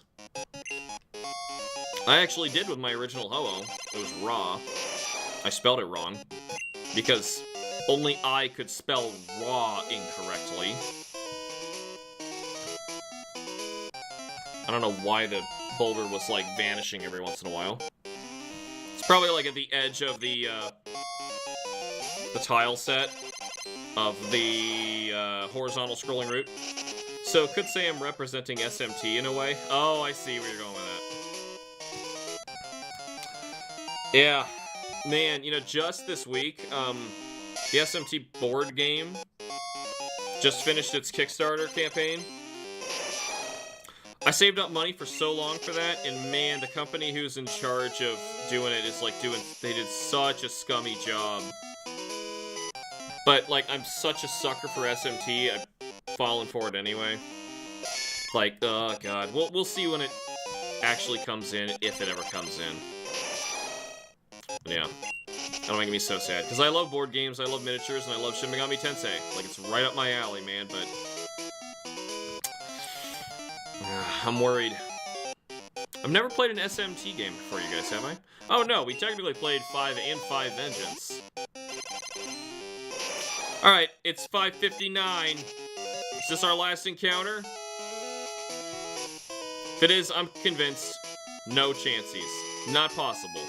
I actually did with my original Ho-Oh. It was Ra. I spelled it wrong. Because only I could spell Ra incorrectly. I don't know why the boulder was, like, vanishing every once in a while. It's probably, like, at the edge of the tile set of the horizontal scrolling route. So, could say I'm representing SMT in a way. Oh, I see where you're going with that. Yeah. Man, you know, just this week, the SMT board game just finished its Kickstarter campaign. I saved up money for so long for that, and man, the company who's in charge of doing it is like they did such a scummy job. But like, I'm such a sucker for SMT, I've fallen for it anyway. Like, oh god, we'll see when it actually comes in, if it ever comes in. But yeah, that'll make me so sad, because I love board games, I love miniatures, and I love Shin Megami Tensei. Like, it's right up my alley, man, but I'm worried. I've never played an SMT game before, you guys, have I? Oh no, we technically played 5 and 5 Vengeance. Alright, it's 5:59. Is this our last encounter? If it is, I'm convinced, no Chanseys. Not possible.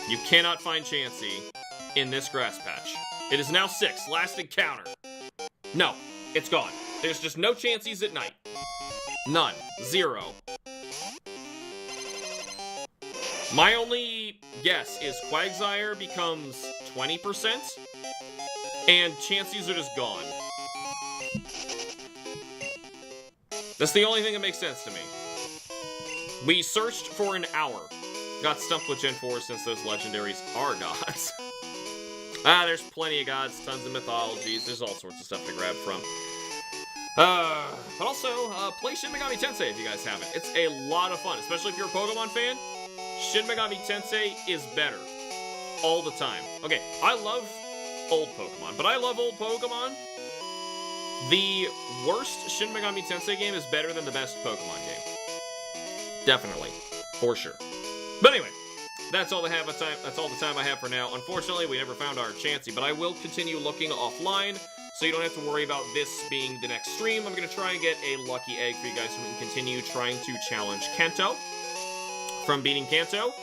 You cannot find Chansey in this grass patch. It is now 6, last encounter. No, it's gone. There's just no Chanseys at night. None. 0. My only guess is Quagsire becomes 20%, and Chanseys are just gone. That's the only thing that makes sense to me. We searched for an hour. Got stumped with Gen 4 since those legendaries are gods. There's plenty of gods, tons of mythologies, there's all sorts of stuff to grab from. But also, play Shin Megami Tensei if you guys haven't. It's a lot of fun, especially if you're a Pokemon fan. Shin Megami Tensei is better. All the time. Okay, I love old Pokemon, but I love old Pokemon. The worst Shin Megami Tensei game is better than the best Pokemon game. Definitely. For sure. But anyway, that's all the time I have for now. Unfortunately, we never found our Chansey, but I will continue looking offline, so you don't have to worry about this being the next stream. I'm going to try and get a lucky egg for you guys so we can continue trying to challenge Kento from beating Kanto.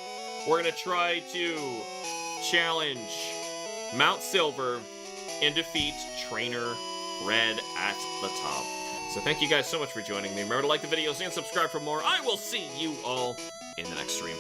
We're going to try to challenge Mount Silver and defeat Trainer Red at the top. So thank you guys so much for joining me. Remember to like the videos and subscribe for more. I will see you all in the next stream.